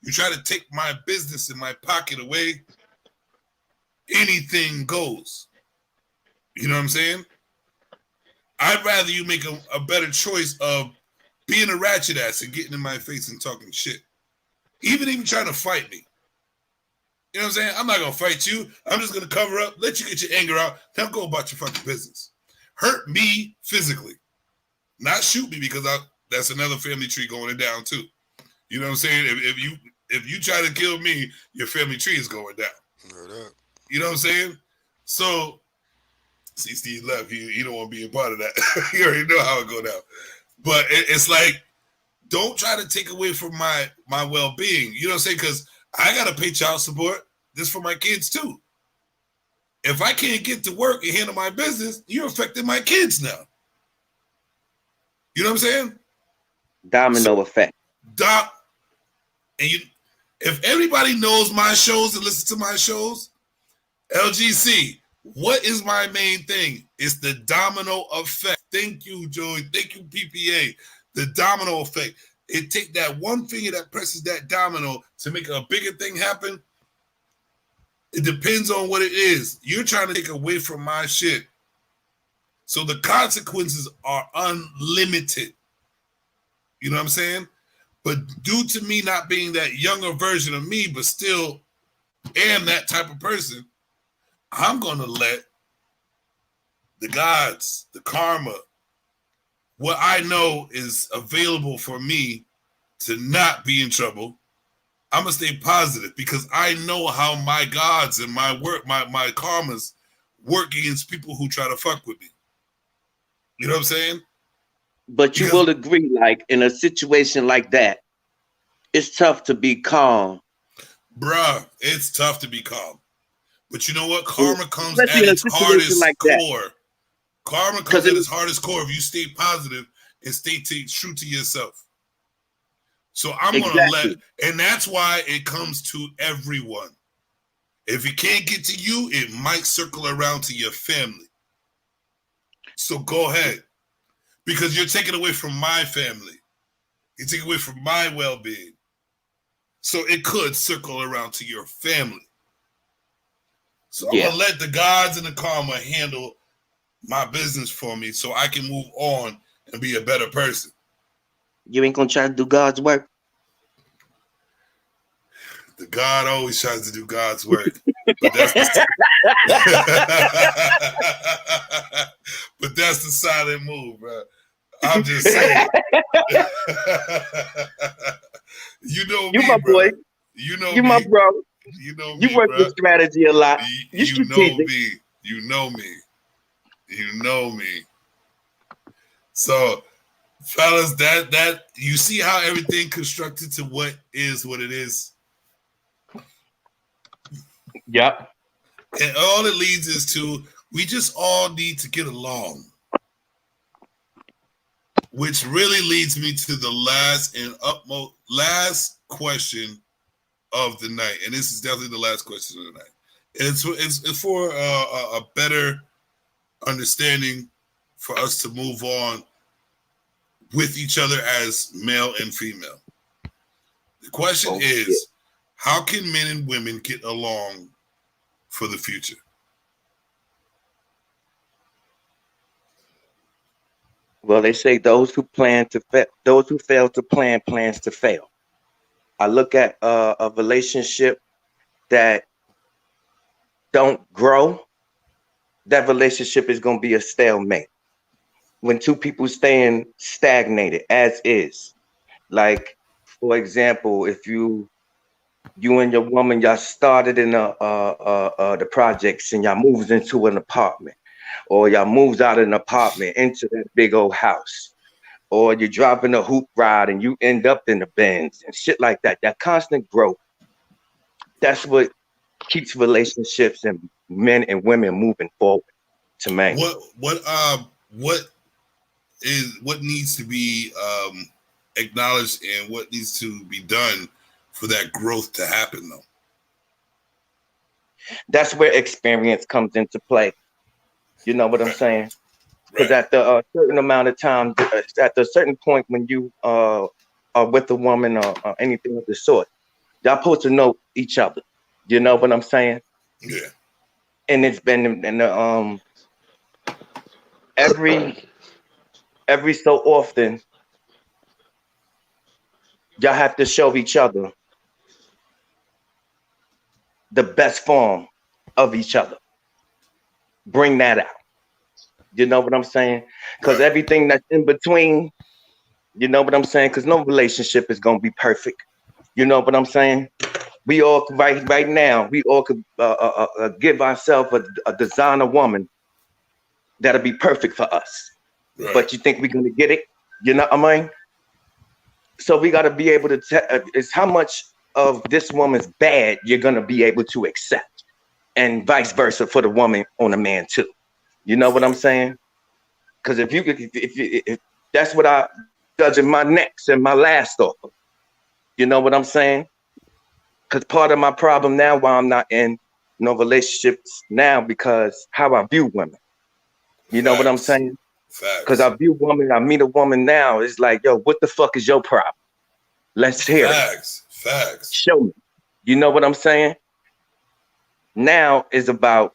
You try to take my business in my pocket away, anything goes. You know what I'm saying? I'd rather you make a better choice of being a ratchet ass and getting in my face and talking shit. Even trying to fight me. You know what I'm saying? I'm not going to fight you. I'm just going to cover up, let you get your anger out. Now go about your fucking business. Hurt me physically. Not shoot me, because that's another family tree going down too. You know what I'm saying? If you try to kill me, your family tree is going down. You know what I'm saying? So See, Steve left. He don't want to be a part of that. You already know how it go down. But it's like, don't try to take away from my well-being. You know what I'm saying? Because I got to pay child support. This for my kids too. If I can't get to work and handle my business, you're affecting my kids now. You know what I'm saying? Domino effect. And if everybody knows my shows and listens to my shows, LGC, what is my main thing? It's the domino effect. Thank you, Joey. Thank you, PPA. The domino effect. It take that one finger that presses that domino to make a bigger thing happen. It depends on what it is. You're trying to take away from my shit. So the consequences are unlimited. You know what I'm saying? But due to me not being that younger version of me, but still am that type of person, I'm going to let the gods, the karma, what I know is available for me to not be in trouble. I'm going to stay positive because I know how my gods and my work, my karmas work against people who try to fuck with me. You know what I'm saying? But you will agree, like in a situation like that, it's tough to be calm. Bruh, it's tough to be calm. But you know what? Karma comes Especially at its hardest like core. Karma comes at its hardest core if you stay positive and stay true to yourself. So I'm going to let, and that's why it comes to everyone. If it can't get to you, it might circle around to your family. So go ahead. Because you're taking away from my family. You're taking away from my well-being. So it could circle around to your family. So I'm going to let the gods and the karma handle my business for me so I can move on and be a better person. You ain't going to try to do God's work? The God always tries to do God's work. But that's the but that's the silent move, bro. I'm just saying. You know me, my bro. boy. You know you me. my bro. You know me, you work bro. with strategy a lot. You know me. You know me. You know me. So, fellas, that you see how everything constructed to what it is. Yep. And all it leads is to we just all need to get along. Which really leads me to the last question of the night. And this is definitely the last question of the night. And it's for a better understanding for us to move on with each other as male and female. The question is, how can men and women get along for the future? Well, they say those who fail to plan plans to fail. I look at a relationship that don't grow. That relationship is going to be a stalemate. When two people staying stagnated as is, like for example, if you and your woman, y'all started in the projects and y'all moves into an apartment, or y'all moves out of an apartment into that big old house, or you're dropping a hoop ride and you end up in the Benz and shit like that. That constant growth, that's what keeps relationships and men and women moving forward. To me, what needs to be acknowledged and what needs to be done for that growth to happen, though? That's where experience comes into play. You know what I'm saying? Because at the certain amount of time, at a certain point when you are with a woman or anything of the sort, y'all supposed to know each other. You know what I'm saying? Yeah. And it's been in the every so often, y'all have to show each other the best form of each other. Bring that out. You know what I'm saying? Because everything that's in between, you know what I'm saying? Because no relationship is going to be perfect. You know what I'm saying? We all right now, we all could give ourselves a designer woman that'll be perfect for us. Right. But you think we're gonna get it? You know what I mean? So we got to be able to is how much of this woman's bad you're gonna be able to accept, and vice versa for the woman on the man too. You know what I'm saying? Because if that's what I judging my next and my last offer. You know what I'm saying? Because part of my problem now, why I'm not in no relationships now, because how I view women. You know what I'm saying? Because I view women, I meet a woman now, it's like, yo, what the fuck is your problem? Let's hear it. Facts. Show me. You know what I'm saying? Now is about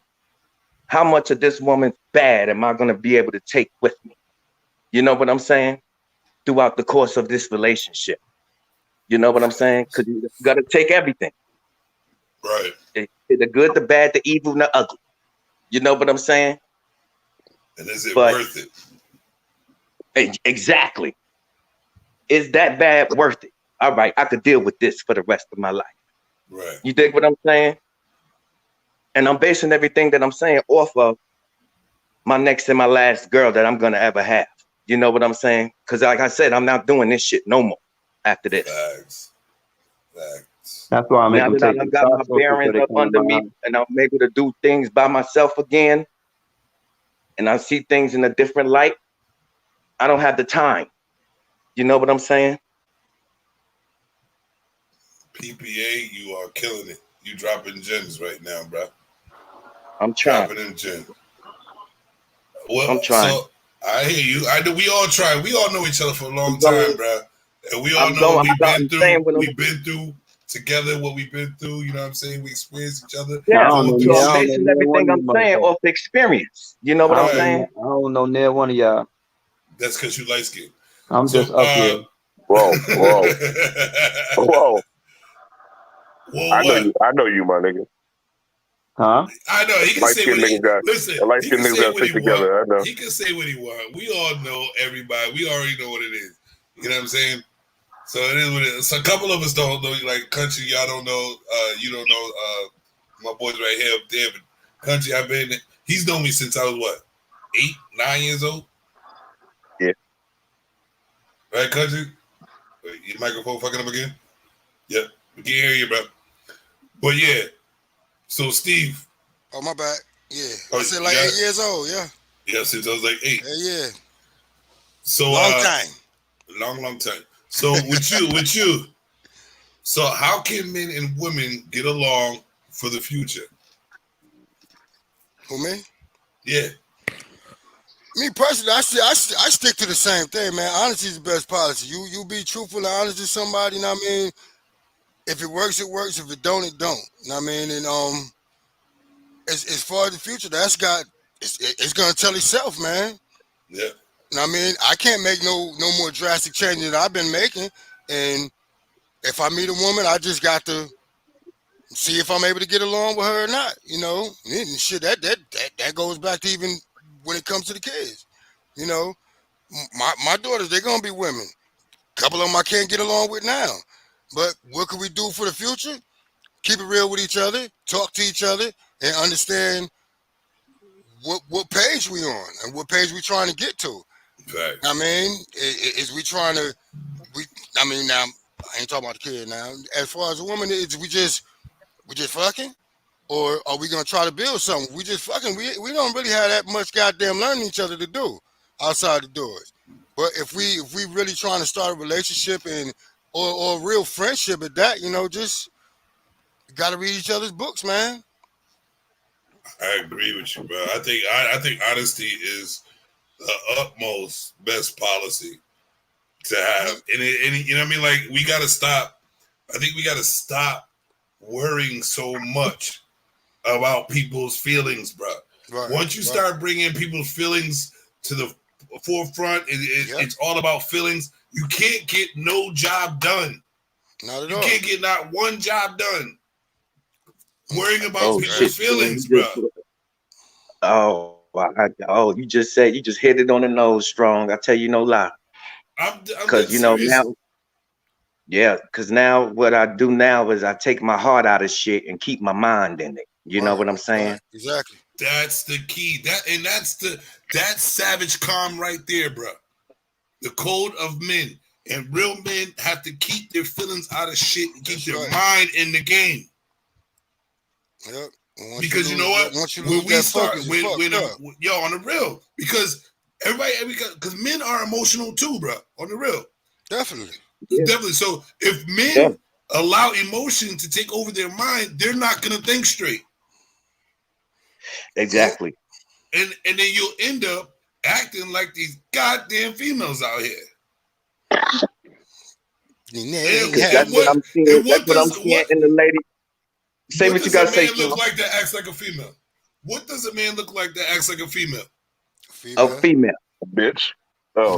how much of this woman's bad am I going to be able to take with me? You know what I'm saying? Throughout the course of this relationship. You know what I'm saying? Because you got to take everything. Right. The good, the bad, the evil, and the ugly. You know what I'm saying? And is it worth it? Exactly. Is that bad worth it? All right, I could deal with this for the rest of my life. Right. You dig what I'm saying? And I'm basing everything that I'm saying off of my next and my last girl that I'm gonna ever have. You know what I'm saying? Because like I said, I'm not doing this shit no more after this. Facts. That's why I make now them that take I the got my socks off before bearings they up come in under my me house. and I'm able to do things by myself again, and I see things in a different light, I don't have the time. You know what I'm saying? PPA, you are killing it. You dropping gems right now, bro. I'm trying. Dropping in gems. Well, I'm trying. So I hear you. I do. We all try. We all know each other for a long time, bro. And we all know what we've been through. We've been through together what we've been through. You know what I'm saying? We experienced each other. Yeah. Going through So I'm shit. basing everything I'm saying off experience. You know what I'm saying? I don't know near one of y'all. That's because you light skinned. I'm just up here. Whoa. Whoa, I know you, my nigga. Huh? I know he can say what he listen. He can say what he together. I know. He can say what he want. We all know everybody. We already know what it is. You know what I'm saying? So it is what it is. So a couple of us don't know. Like Country, y'all don't know. You don't know. My boys right here up there, but Country, he's known me since I was what, 8, 9 years old. Yeah. Right, Country. Wait, your microphone fucking up again? Yep, we can hear you, bro. But yeah. So Steve. Oh, my bad. Yeah. I said like 8 years old, yeah. Yeah, since I was like 8. Yeah. So long time. Long time. So with you. So how can men and women get along for the future? Who, me? Yeah. Me personally, I stick to the same thing, man. Honesty is the best policy. You be truthful and honest to somebody, you know what I mean? If it works, it works. If it don't, it don't. You know what I mean? And as far as the future, it's gonna tell itself, man. Yeah. You know what I mean? I can't make no more drastic changes that I've been making. And if I meet a woman, I just got to see if I'm able to get along with her or not. You know, and shit, that goes back to even when it comes to the kids. You know, my daughters, they're gonna be women. A couple of them I can't get along with now. But what can we do for the future? Keep it real with each other, talk to each other, and understand what page we on and what page we trying to get to. Right. I mean, is we trying to now I ain't talking about the kid now. As far as a woman, is we just fucking, or are we gonna try to build something? We just fucking. We don't really have that much goddamn learning each other to do outside the doors. But if we really trying to start a relationship or a real friendship at that, you know, just gotta read each other's books, man. I agree with you, bro. I think honesty is the utmost best policy to have. And you know what I mean? Like, we got to stop. I think we got to stop worrying so much about people's feelings, bro. Right, Once you start bringing people's feelings to the forefront, it's all about feelings. You can't get no job done. Not at you all. You can't get not one job done. Worrying about people's feelings, bro. You just hit it on the nose strong. I tell you no lie. Because you know now, because now what I do now is I take my heart out of shit and keep my mind in it. You know what I'm saying? Exactly. That's the key. That's savage calm right there, bro. The code of men. And real men have to keep their feelings out of shit and keep their mind in the game. Yep. Because you know what? Once you When lose we that start, focus, you fucked up. yo, on the real, because because men are emotional too, bro. On the real, Definitely. definitely. So if men allow emotion to take over their mind, they're not gonna think straight. Exactly. And then you'll end up acting like these goddamn females out here. That's what I'm seeing. That's what I'm seeing in the lady. Say what you gotta say. What does a man look like that acts like a female? What does a man look like that acts like a female? A female. Bitch. Oh.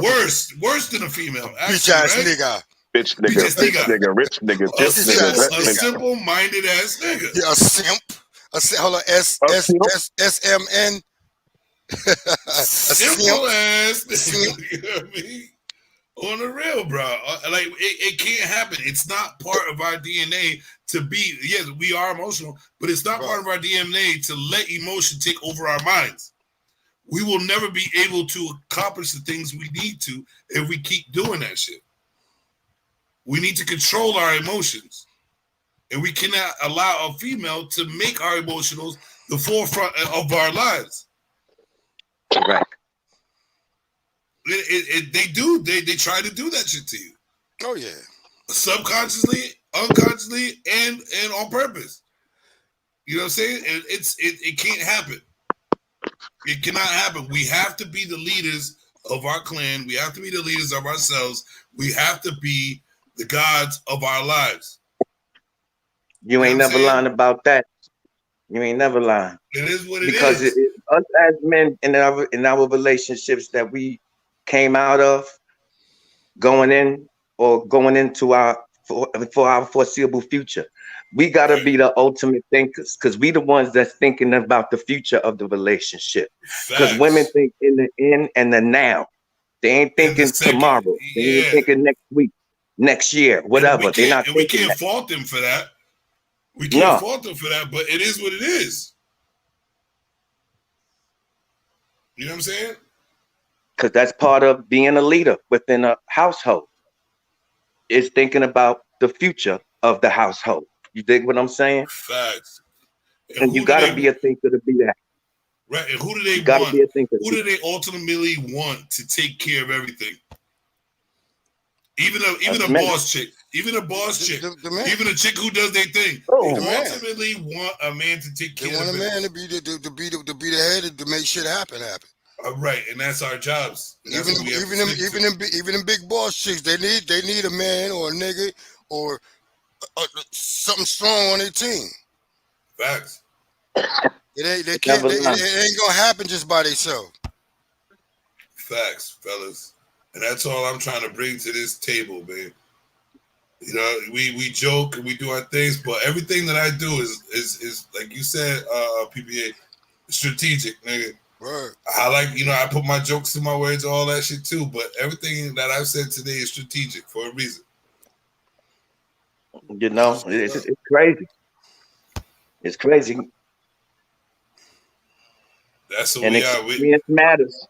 Worse than a female. Bitch ass nigga. Bitch nigga, rich nigga, a simple-minded ass nigga. Yeah, a simp. Hold on, SMN. Simple ass nigga. You know what I mean? On the real, bro. Like it can't happen. It's not part of our DNA to be. Yes, we are emotional, but it's not part of our DNA to let emotion take over our minds. We will never be able to accomplish the things we need to if we keep doing that shit. We need to control our emotions, and we cannot allow a female to make our emotionals the forefront of our lives. Correct. They do. They try to do that shit to you. Oh yeah. Subconsciously, unconsciously, and on purpose. You know what I'm saying? And it can't happen. It cannot happen. We have to be the leaders of our clan. We have to be the leaders of ourselves. We have to be the gods of our lives. You ain't never lying about that. You ain't never lying. It is what it is. Because us as men in our relationships that we came out of, going into our for our foreseeable future, we gotta be the ultimate thinkers, because we the ones that's thinking about the future of the relationship. Because women think in the now. They ain't thinking tomorrow. They ain't thinking next week, next year, whatever. They're not. And we can't fault them for that. We can't fault them for that, but it is what it is. You know what I'm saying? Because that's part of being a leader within a household, is thinking about the future of the household. You dig what I'm saying? Facts. And you got to be a thinker to be that. Right. And who do they want? Who do they ultimately want to take care of everything? Even a boss chick. Even a boss chick. Even a chick who does their thing. They ultimately want a man to take care of it. They want a man to be the head to make shit happen. Right, and that's our jobs. Even them big boss chicks, they need a man or a nigga or something strong on their team. Facts. It ain't gonna happen just by themselves. Facts, fellas. And that's all I'm trying to bring to this table, man. You know, we joke and we do our things, but everything that I do is like you said, PPA, strategic, nigga. Right. I put my jokes in my words, all that shit too, but everything that I've said today is strategic for a reason. You know, it's crazy. It's crazy. That's what we are. Experience matters.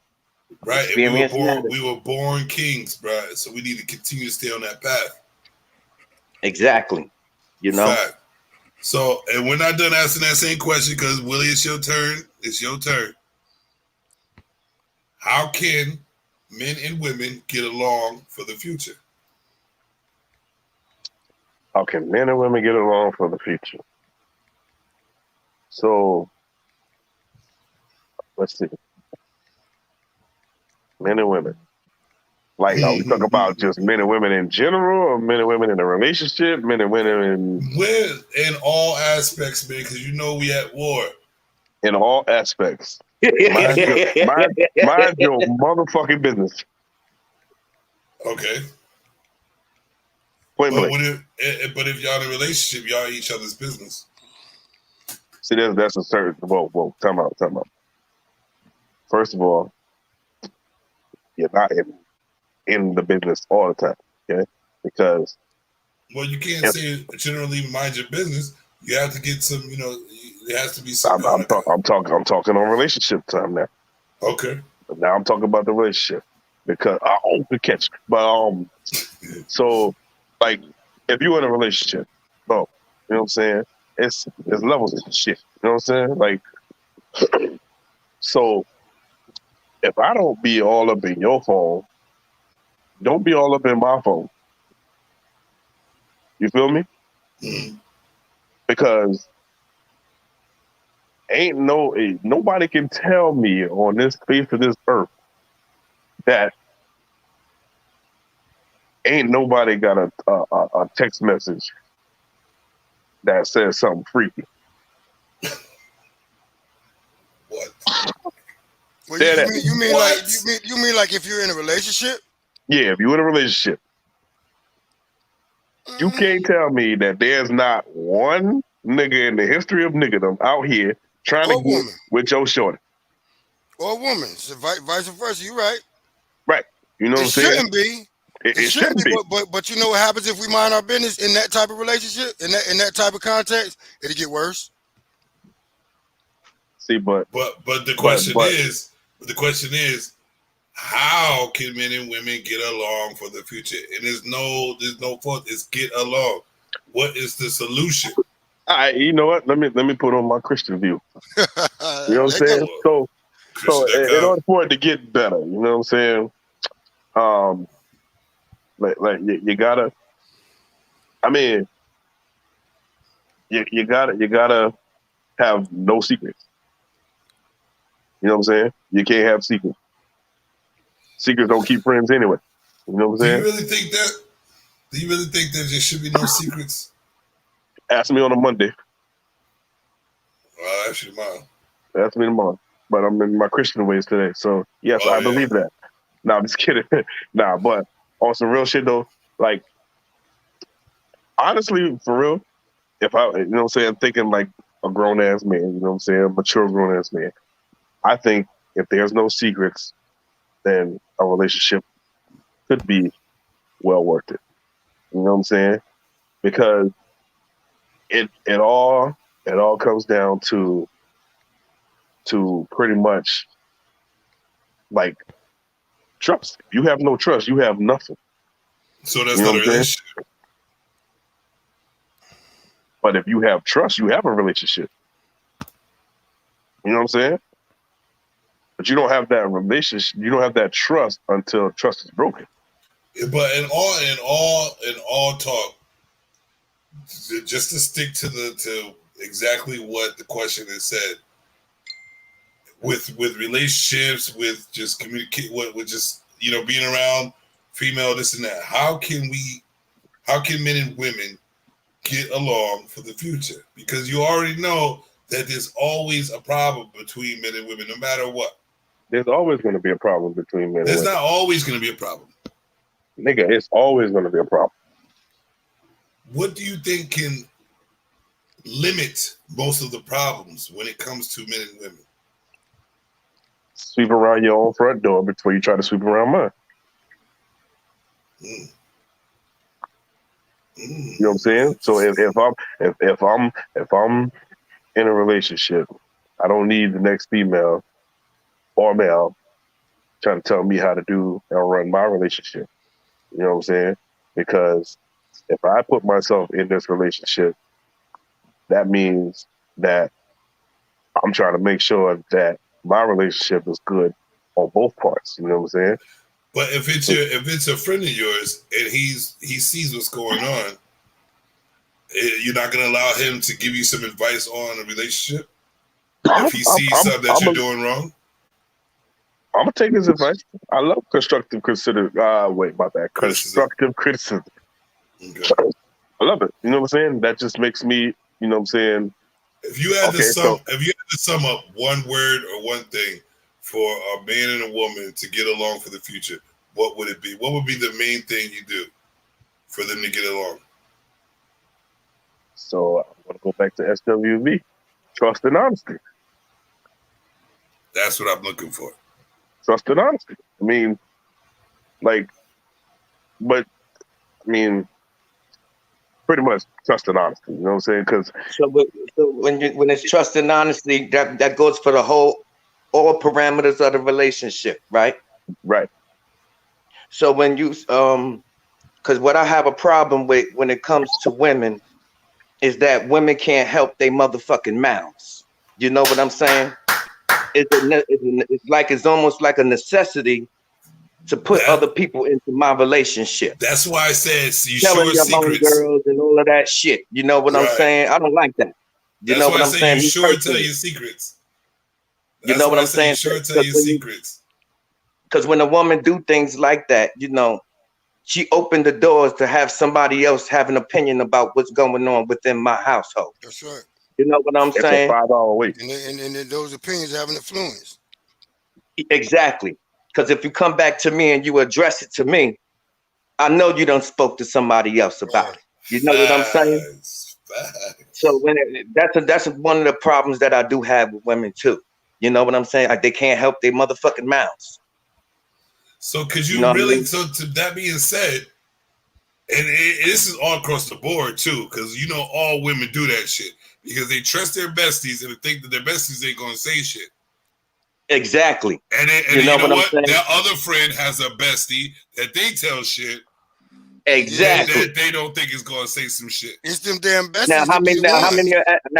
Right. We were born kings, bro. So we need to continue to stay on that path. Exactly. You know. Fact. So, and we're not done asking that same question because Willie, it's your turn. It's your turn. How can men and women get along for the future? How can men and women get along for the future? So, let's see. Men and women. Like, are we talking about just men and women in general, or men and women in a relationship, men and women in all aspects, man, because you know we at war. In all aspects. Mind your motherfucking business. Okay. But if y'all in a relationship, y'all each other's business. See, that's a certain. Whoa, time out. First of all, you're not in the business all the time, okay? Because you can't say generally mind your business. You have to get some, there has to be some. I'm talking on relationship time now. Okay. Now I'm talking about the relationship because good catch. But so like if you're in a relationship, you know what I'm saying? It's levels of shit. You know what I'm saying? Like, so if I don't be all up in your phone, don't be all up in my phone. You feel me? Mm-hmm. Because nobody can tell me on this face of this earth that ain't nobody got a text message that says something freaky. What? Well, Dead you ass. mean What? like you mean like if you're in a relationship? Yeah, if you're in a relationship, you can't tell me that there's not one nigga in the history of niggerdom out here trying to Or get woman. with your shorty. Or woman. So vice versa. You're right. Right. You know what It I'm saying? shouldn't be. It shouldn't be. But you know what happens if we mind our business in that type of relationship, in that type of context? It'll get worse. See, but the question is, how can men and women get along for the future? And there's no fault. It's get along. What is the solution? you know what? Let me put on my Christian view. You know what I'm saying? So in order for it to get better, you know what I'm saying? Like you gotta. I mean, you gotta have no secrets. You know what I'm saying? You can't have secrets. Secrets don't keep friends anyway. You know what I'm saying? Do you really think that? Do you really think that there should be no secrets? Ask me on a Monday. I'll ask you tomorrow. Ask me tomorrow. But I'm in my Christian ways today. So yes, I believe that. No, I'm just kidding. Nah, but on some real shit though, like honestly, for real, if I, you know what I'm saying, thinking like a grown ass man, you know what I'm saying, a mature grown ass man, I think if there's no secrets, then a relationship could be well worth it. You know what I'm saying? Because it all comes down to pretty much like trust. If you have no trust, you have nothing. So that's not a relationship. But if you have trust, you have a relationship. You know what I'm saying? But you don't have that relationship. You don't have that trust until trust is broken. But in all talk, just to stick to exactly what the question is said, with relationships, with just communicate, with just being around female, this and that. How can men and women get along for the future? Because you already know that there's always a problem between men and women, no matter what. There's always going to be a problem between men and women. There's not always going to be a problem. Nigga, it's always going to be a problem. What do you think can limit most of the problems when it comes to men and women? Sweep around your own front door before you try to sweep around mine. Mm. You know what I'm saying? So if I'm in a relationship, I don't need the next female or male trying to tell me how to do and run my relationship. You know what I'm saying? Because if I put myself in this relationship, that means that I'm trying to make sure that my relationship is good on both parts. You know what I'm saying? But if it's a friend of yours and he sees what's going on, you're not going to allow him to give you some advice on a relationship if he sees something that you're doing wrong. I'm gonna take his advice. I love constructive criticism. Constructive criticism. Okay. I love it. You know what I'm saying? That just makes me, you know what I'm saying? If you had to sum up one word or one thing for a man and a woman to get along for the future, what would it be? What would be the main thing you do for them to get along? So I'm gonna go back to SWV. Trust and honesty. That's what I'm looking for. Trust and honesty. I mean, pretty much trust and honesty. You know what I'm saying? Because So when it's trust and honesty, that goes for the whole all parameters of the relationship, right? right, So when you because what I have a problem with when it comes to women is that women can't help their motherfucking mouths. You know what I'm saying? It's almost like a necessity to put That other people into my relationship. that's why I said you Telling short your secrets. homegirls and all of that shit. You know what I'm Right. saying? I don't like that. You That's know why what I I'm say saying? you Me sure tell personally. your secrets. You That's know what why I I'm say you saying? sure tell your secrets. Because when a woman do things like that, you know, she opened the doors to have somebody else have an opinion about what's going on within my household. That's right. You know what I'm it's a saying? $5 weight. And those opinions have an influence. Exactly. Because if you come back to me and you address it to me, I know you done spoke to somebody else about it. You know what I'm saying? Facts. So that's one of the problems that I do have with women too. You know what I'm saying? Like they can't help their motherfucking mouths. So could you, You know what I really? mean? So to that being said, and this is all across the board too, because you know all women do that shit because they trust their besties and they think that their besties ain't gonna say shit. Exactly. And then You know you know what I'm what? saying? Their other friend has a bestie that they tell shit Exactly. that they don't think is gonna say some shit. It's them damn besties Now that be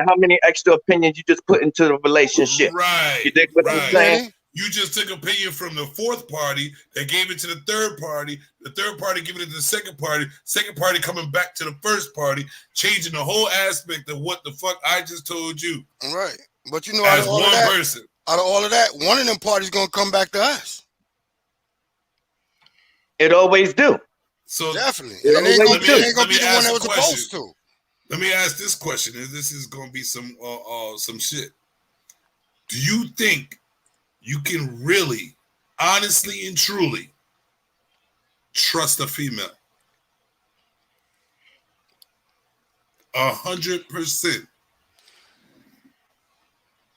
how many extra opinions you just put into the relationship? Right. You dig what I'm saying? You just took opinion from the fourth party that gave it to the third party. The third party giving it to the second party. Second party coming back to the first party, changing the whole aspect of what the fuck I just told you. Right. But you know, as one person. Out of all of that, one of them parties gonna come back to us. It always do. So definitely. It And it ain't always gonna, do. be the one that was supposed to. Let me ask this question. This is gonna be some shit. Do you think you can really, honestly and truly, trust a female? 100%.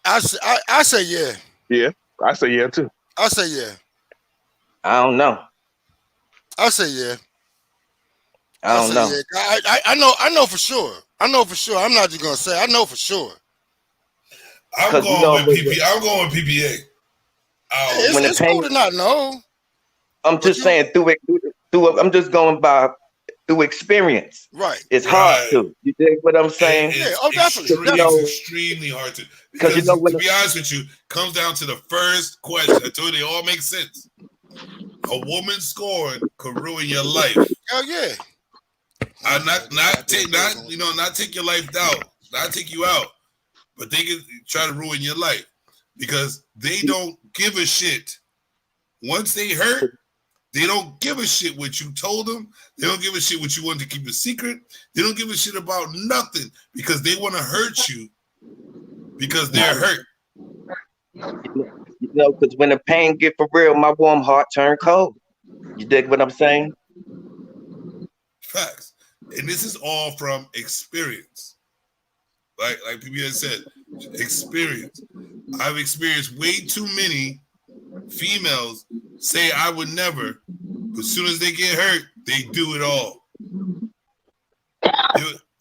I say yeah. Yeah, I say yeah too. I say yeah. I don't know. I say yeah. I don't know. Yeah. I know for sure. I know for sure. I'm not just gonna say. I know for sure. I'm going with PPA. I'm going with PPA. It's cool to not know. I'm just saying I'm just going by through experience. Right. It's hard to. You dig what I'm saying? Definitely. It's extremely hard to. Because to be honest with you, comes down to the first question. I told you they all make sense. A woman scoring could ruin your life. Hell yeah. Not take your life down, not take you out, but they can try to ruin your life because they don't give a shit. Once they hurt, they don't give a shit what you told them. They don't give a shit what you wanted to keep a secret. They don't give a shit about nothing because they want to hurt you because they're hurt. You know, because when the pain get for real, my warm heart turn cold. You dig what I'm saying? Facts. And this is all from experience. Like PBS said, experience. I've experienced way too many females say I would never, but as soon as they get hurt, they do it all.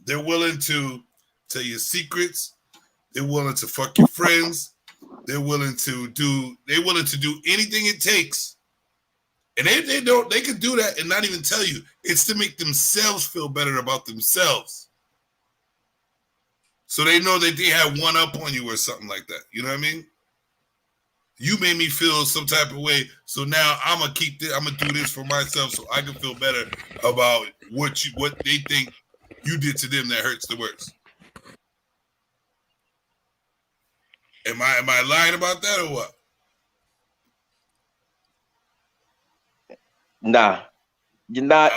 They're willing to tell you secrets. They're willing to fuck your friends. They're willing to do anything it takes. And they can do that and not even tell you. It's to make themselves feel better about themselves. So they know that they have one up on you or something like that. You know what I mean? You made me feel some type of way. So now I'm gonna do this for myself so I can feel better about what they think you did to them that hurts the worst. Am I lying about that or what? Nah, you're not.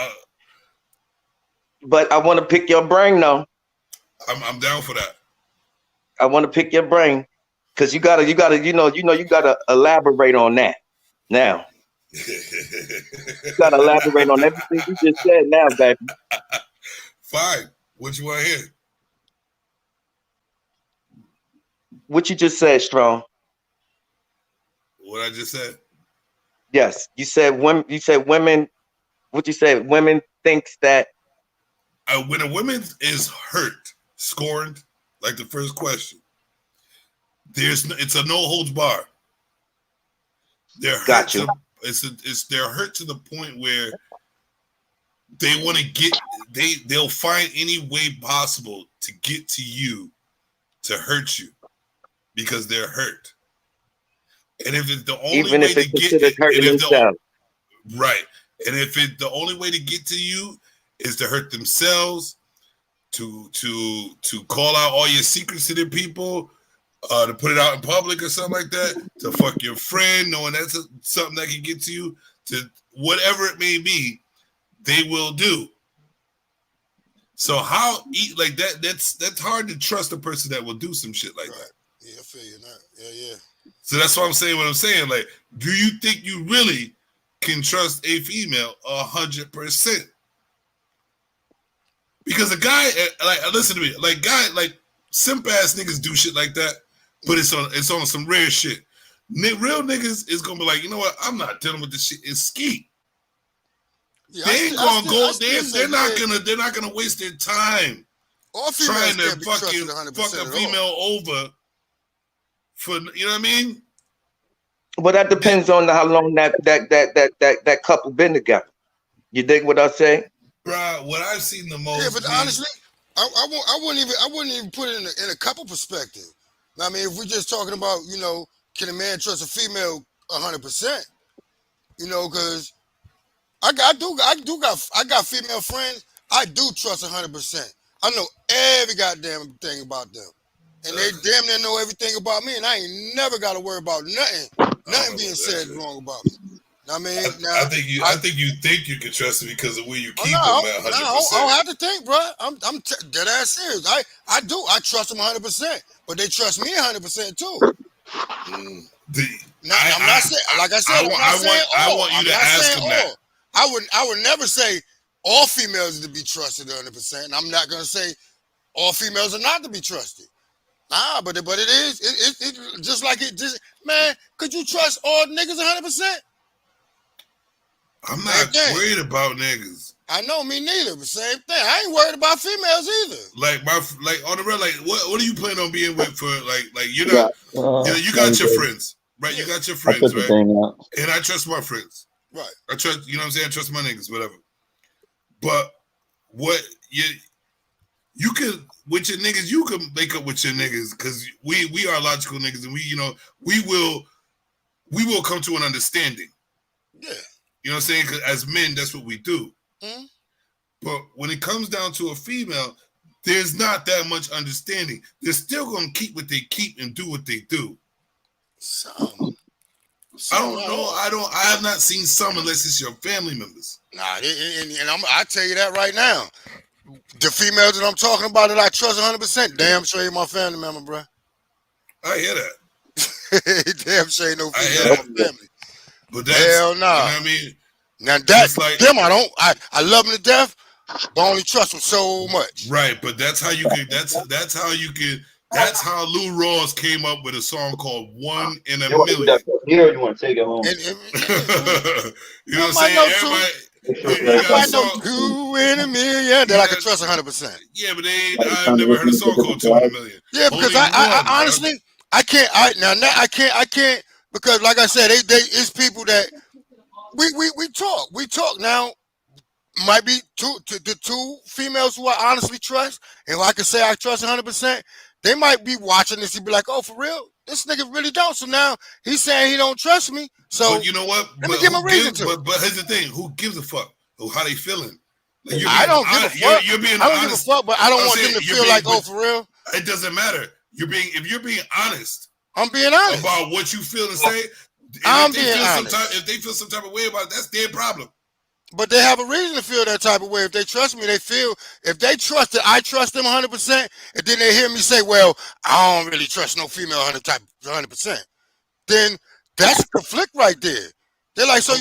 But I want to pick your brain though. I'm down for that. I want to pick your brain because you gotta elaborate on that now. You gotta elaborate on everything you just said now, baby. Fine. What you want to hear? What you just said, Strong. What I just said? Yes, you said women. You said women. What you said? Women thinks that when a woman is hurt, scorned, like the first question, it's a no holds bar. They're hurt. Gotcha. They're hurt to the point where they want to get. They'll find any way possible to get to you, to hurt you, because they're hurt. And if it's the only Even way if it's to get, considered hurting themselves. right, and if the only way to get to you is to hurt themselves, to call out all your secrets to the people, to put it out in public or something like that, to fuck your friend, knowing that's something that can get to you, to whatever it may be, they will do. So like that? That's hard to trust a person that will do some shit like that. Yeah, I feel you. Yeah. So that's why I'm saying what I'm saying. Like, do you think you really can trust a female 100%? Because a guy, like, listen to me, like simp ass niggas do shit like that, but it's on some rare shit. Real niggas is gonna be like, you know what? I'm not dealing with this shit. It's skeet. Yeah, they ain't gonna go. They're not gonna waste their time trying to fucking fuck a female over for, you know what I mean? But that depends on how long that couple been together. You dig what I say? Bro, what I've seen the most. Yeah, but honestly, I wouldn't even put it in a couple perspective. I mean, if we're just talking about, you know, can a man trust a female 100%? You know, because I got female friends. I do trust 100%. I know every goddamn thing about them, and they damn near know everything about me, and I ain't never got to worry about nothing being said wrong about me. I mean, I think you think you can trust it because of where you keep them at 100%. I don't have to think, bro. I'm dead ass serious. I do. I trust them 100%, but they trust me 100% too. I'm not saying, like I said, I want you to ask them that. I would never say all females are to be trusted 100%. And I'm not gonna say all females are not to be trusted. Nah, but it is. It just like it just, man. Could you trust all niggas 100%? I'm not worried about niggas. I know, me neither. But same thing. I ain't worried about females either. Like on the real, like what are you planning on being with for? Like you're not. You got your friends, right? Yeah. You got your friends, right? And I trust my friends, right? I trust, you know what I'm saying? I trust my niggas, whatever. But what you could with your niggas, you can make up with your niggas because we are logical niggas, and we will come to an understanding. Yeah. You know what I'm saying? Because as men, that's what we do. Mm-hmm. But when it comes down to a female, there's not that much understanding. They're still going to keep what they keep and do what they do. Some I don't know. I have not seen some unless it's your family members. Nah, and I tell you that right now. The females that I'm talking about that I trust 100%, damn sure ain't my family member, bro. I hear that. Damn sure ain't no female in my family. But that's, hell no. You know what I mean? Now that's like them. I love them to death, but only trust them so much. Right, but that's how you can. That's how Lou Rawls came up with a song called "1 in a Million." Here, you want to take it home? You know what I'm saying? Everybody know 2 in a million that I can trust 100%. Yeah, but I've never heard a song called 2 in a Million. Yeah, because I honestly I can't. I can't because like I said, it's people that we talk now. Might be the two females who I honestly trust, and who I can say I trust 100%. They might be watching this and be like, "Oh, for real? This nigga really don't." So now he's saying he don't trust me. So but you know what? Let me give him a reason to. But here's the thing: who gives a fuck? How they feeling? Like I don't give a fuck. You're being I don't honest. give a fuck, but I don't want them to feel like, "Oh, for real." It doesn't matter. If you're being honest. I'm being honest about what you feel and say. I'm being honest. If they feel some type of way about it, that's their problem. But they have a reason to feel that type of way. If they trust me, if they trust that I trust them 100%, and then they hear me say, "Well, I don't really trust no female 100%," then that's a conflict right there. They're like, so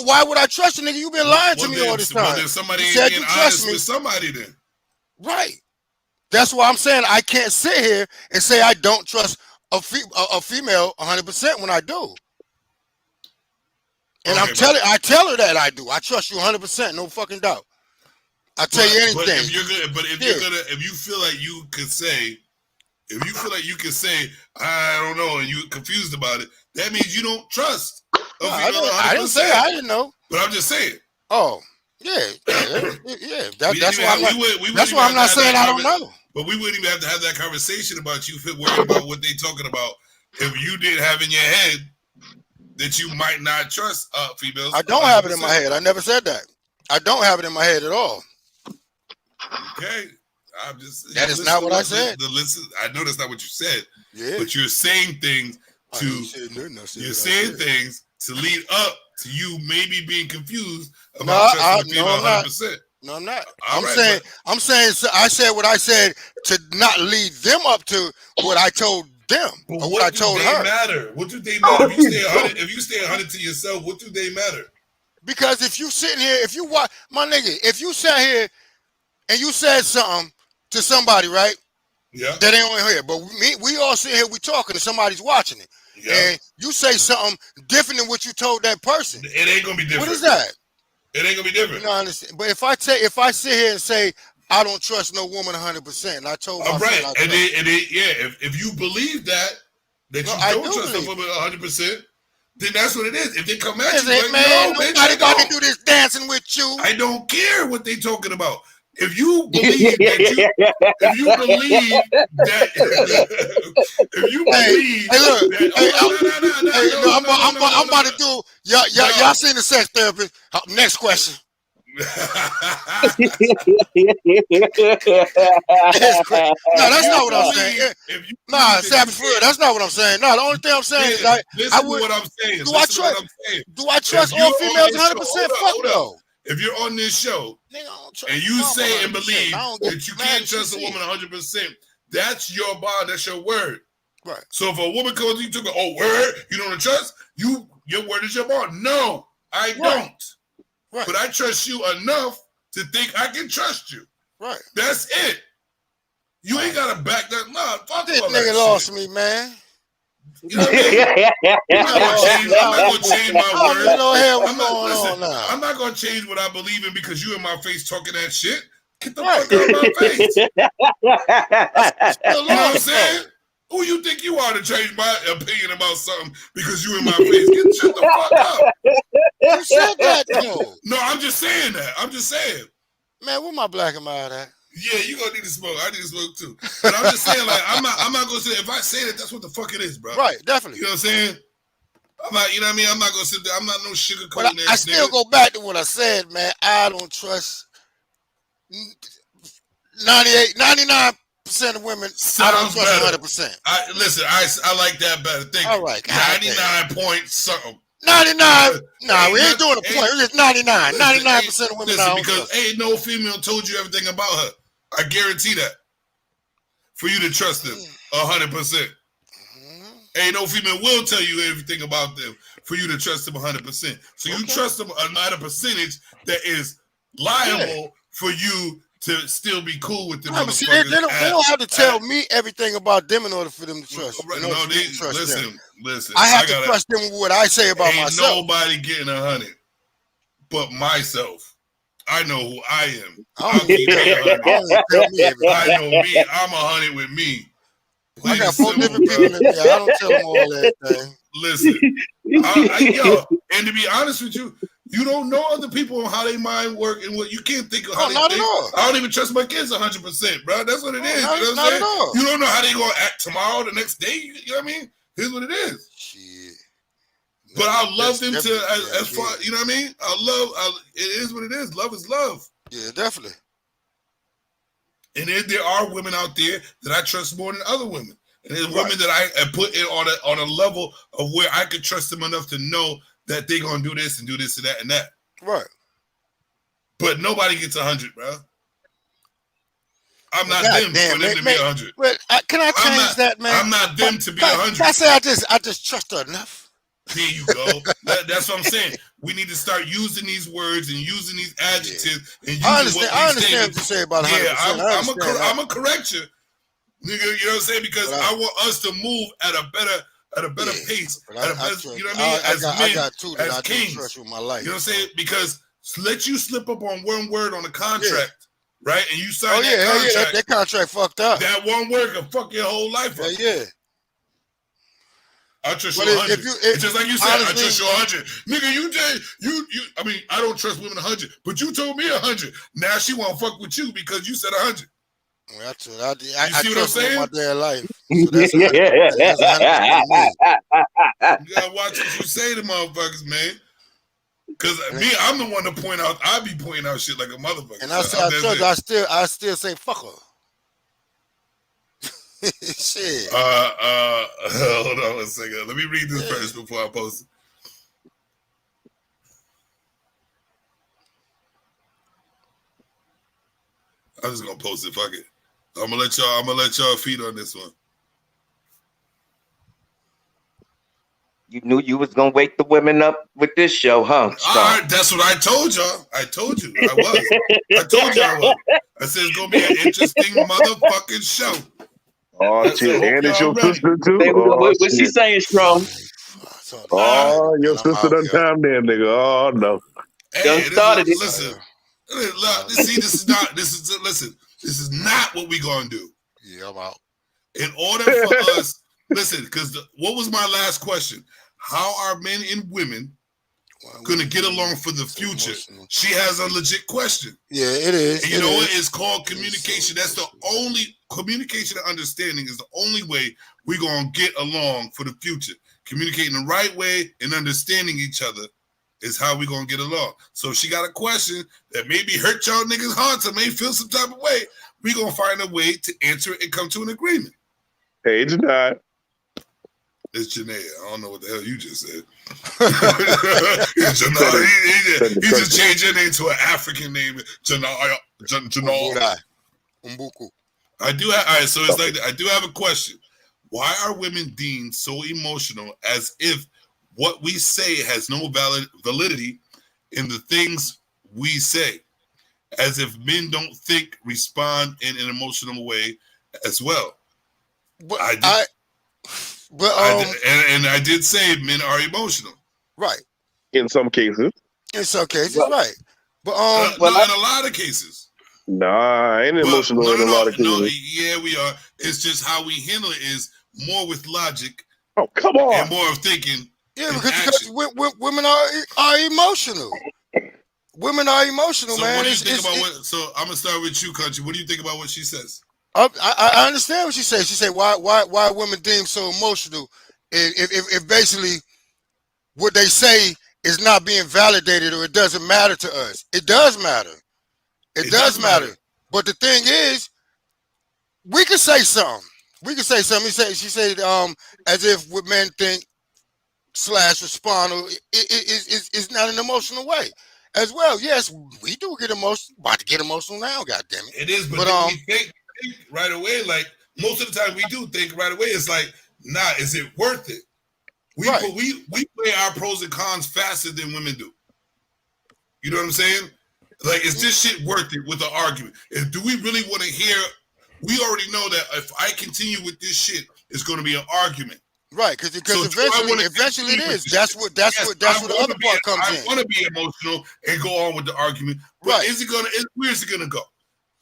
why would I trust you, nigga? You been lying to me all this time. Well, then somebody ain't being honest with somebody then. Right. That's why I'm saying I can't sit here and say I don't trust a female 100% when I do. And I tell her that I do. I trust you 100%, no fucking doubt. I tell you But anything. if you're gonna, if you feel like you could say, I don't know, and you're confused about it, that means you don't trust a No, female 100%. I didn't say I didn't know. But I'm just saying. Oh, yeah. That's why I'm not. That's why I'm not saying I don't know. But we wouldn't even have to have that conversation about you worrying about what they talking about if you didn't have in your head that you might not trust females. I don't have it in my head. I never said that. I don't have it in my head at all. Okay. I'm just. That is not what I said. I know that's not what you said. Yeah. But you're saying things things to lead up to you maybe being confused about trusting the female 100%. No, I'm not. I said what I said to not lead them up to what I told them or what I told her. Matter? What do they matter? If you stay 100 to yourself, what do they matter? Because if you sitting here, if you watch, my nigga, if you sat here and you said something to somebody, right? Yeah. That ain't on here, but we all sitting here, we talking, and somebody's watching it, and you say something different than what you told that person. It ain't gonna be different. What is that? It ain't gonna be different. You know, I understand. But if I sit here and say I don't trust no woman 100%, and I told my friend, if you believe that you don't trust a woman 100%, then that's what it is. If they come at you, like, man, nobody got to do this dancing with you. I don't care what they talking about. If you believe that I'm about to do. Y'all seen the sex therapist? Next question. No, that's not what I'm saying. Savage for real. That's not what I'm saying. No, the only thing I'm saying is what I'm saying. Do I trust all females 100%? Fuck no. If you're on this show and you say and believe that you can't trust a woman 100%, that's your bond, that's your word. Right. So if a woman comes to you to go, oh, word, you don't trust, your word is your bond. No, I don't. Right. But I trust you enough to think I can trust you. Right. That's it. You ain't gotta back that. Nah, fuck this all nigga that lost shit. me, man. You know what I mean? I'm not gonna change my word. I'm not gonna change what I believe in because you in my face talking that shit. Get the fuck out of my face. You know what I'm saying? Who you think you are to change my opinion about something because you in my face? Shut the fuck up. You said that though. No, I'm just saying that. I'm just saying. Man, where my black and mild at? Yeah, you gonna need to smoke. I need to smoke too. But I'm just saying, like, I'm not gonna say if I say that, that's what the fuck it is, bro. Right, definitely. You know what I'm saying? I'm not, you know what I mean? I'm not gonna sit there. I'm not no sugarcoating. But I still go back to what I said, man. I don't trust 99% of women. I don't trust 100%. Listen, I like that better. Thank you. All right, 99 point something. 99. Nah, we ain't doing a point. It's just 99. 99% of women. Listen, because ain't no female told you everything about her. I guarantee that. For you to trust them 100%. Ain't no female will tell you everything about them for you to trust them 100%. So you trust them at a percentage that is liable for you to still be cool with them. No, but see, they don't have to tell me everything about them in order for them to trust. Listen. I have to trust them with what I say about myself. Ain't nobody getting 100 but myself. I know who I am. I know me. I'm 100 with me. I got 4 different people in there. I don't tell them all that thing. Listen, and to be honest with you, you don't know other people on how they mind work and what you can't think of how they think. At all. I don't even trust my kids 100%, bro. That's what it is. Not, you know what not at all. You don't know how they gonna act tomorrow, the next day. You know what I mean? Here's what it is. Shit. But I love them to as far. You know what I mean? It is what it is. Love is love. Yeah, definitely. And there are women out there that I trust more than other women. And there's women that I put in on a level of where I could trust them enough to know that they're gonna do this and do this and that and that. Right. But nobody gets 100, bro. I'm not them for them to be 100. But can I change that, man? I'm not them to be 100. I say I just trust her enough. There you go. That's what I'm saying. We need to start using these words and using these adjectives. And using I understand what you say about 100%. Yeah, I'm a correct you. Nigga, you know what I'm saying? Because I want us to move at a better pace. You know what I mean? I got two that I do trust with my life. You know what I'm saying? Because let you slip up on one word on a contract, right? And you sign Oh yeah, that hell contract. yeah, that contract fucked up. That one word can fuck your whole life up. Yeah. I trust But you if 100. you- It's just like you said, honestly- I trust you 100. Nigga, you. I mean, I don't trust women 100, but you told me 100. Now she won't fuck with you because you said 100. Well, that's what I see what I'm trust saying? my damn life. So that's 100%. That's 100% me. You gotta watch what you say to motherfuckers, man. Cause me, I'm the one to point out. I be pointing out shit like a motherfucker. And I say I trust. I still say fuck her. Shit. Hold on a second. Let me read this first before I post it. I'm just gonna post it. Fuck it. I'm gonna let y'all feed on this one. You knew you was gonna wake the women up with this show, huh? All right, that's what I told y'all. I told you I was. I told you I was. I said it's gonna be an interesting motherfucking show. Oh shit! And it's your sister too. What's she saying, Strong? Oh, your sister done time there, nigga. Oh no. Hey, started it. Listen, see, this is not. Listen. This is not what we gonna do. Yeah, I'm out. In order for us, listen, because what was my last question? How are men and women gonna get along for the future? She has a legit question. Yeah, it is. And you know what? It's called communication. That's the only communication and understanding is the only way we're gonna get along for the future. Communicating the right way and understanding each other is how we're gonna get along. So if she got a question that maybe hurt y'all niggas' hearts or may feel some type of way, we're gonna find a way to answer it and come to an agreement. Hey, it's not. It's Janae. I don't know what the hell you just said. He just changed your name to an African name. Janai. Umbuku. I do have. All right, so it's like I do have a question. Why are women deemed so emotional as if what we say has no validity in the things we say? As if men don't think, respond in an emotional way as well. But I did say men are emotional. Right. In some cases. In some cases, right. But in a lot of cases. Nah, I ain't emotional in a lot of cases. No, yeah, we are. It's just how we handle it is more with logic. Oh, come on. And more of thinking. Yeah, because women are emotional. Women are emotional, so man. What do you think about so I'm gonna start with you, Country. What do you think about what she says? I understand what she says. She said, why are women deemed so emotional? If basically what they say is not being validated or it doesn't matter to us. It does matter. It does matter. But the thing is, we can say something. We can say something. She said, as if what men think / respond, or it's not an emotional way. As well, yes, we do get emotional. About to get emotional now, goddamn it. It is, but we think right away. Like most of the time, we do think right away. It's like, nah, is it worth it? We weigh our pros and cons faster than women do. You know what I'm saying? Like, is this shit worth it with an argument? Do we really want to hear? We already know that if I continue with this shit, it's going to be an argument. Right, because eventually it is. That's what the other part comes in. I want to be emotional and go on with the argument, but right? Where's it gonna go?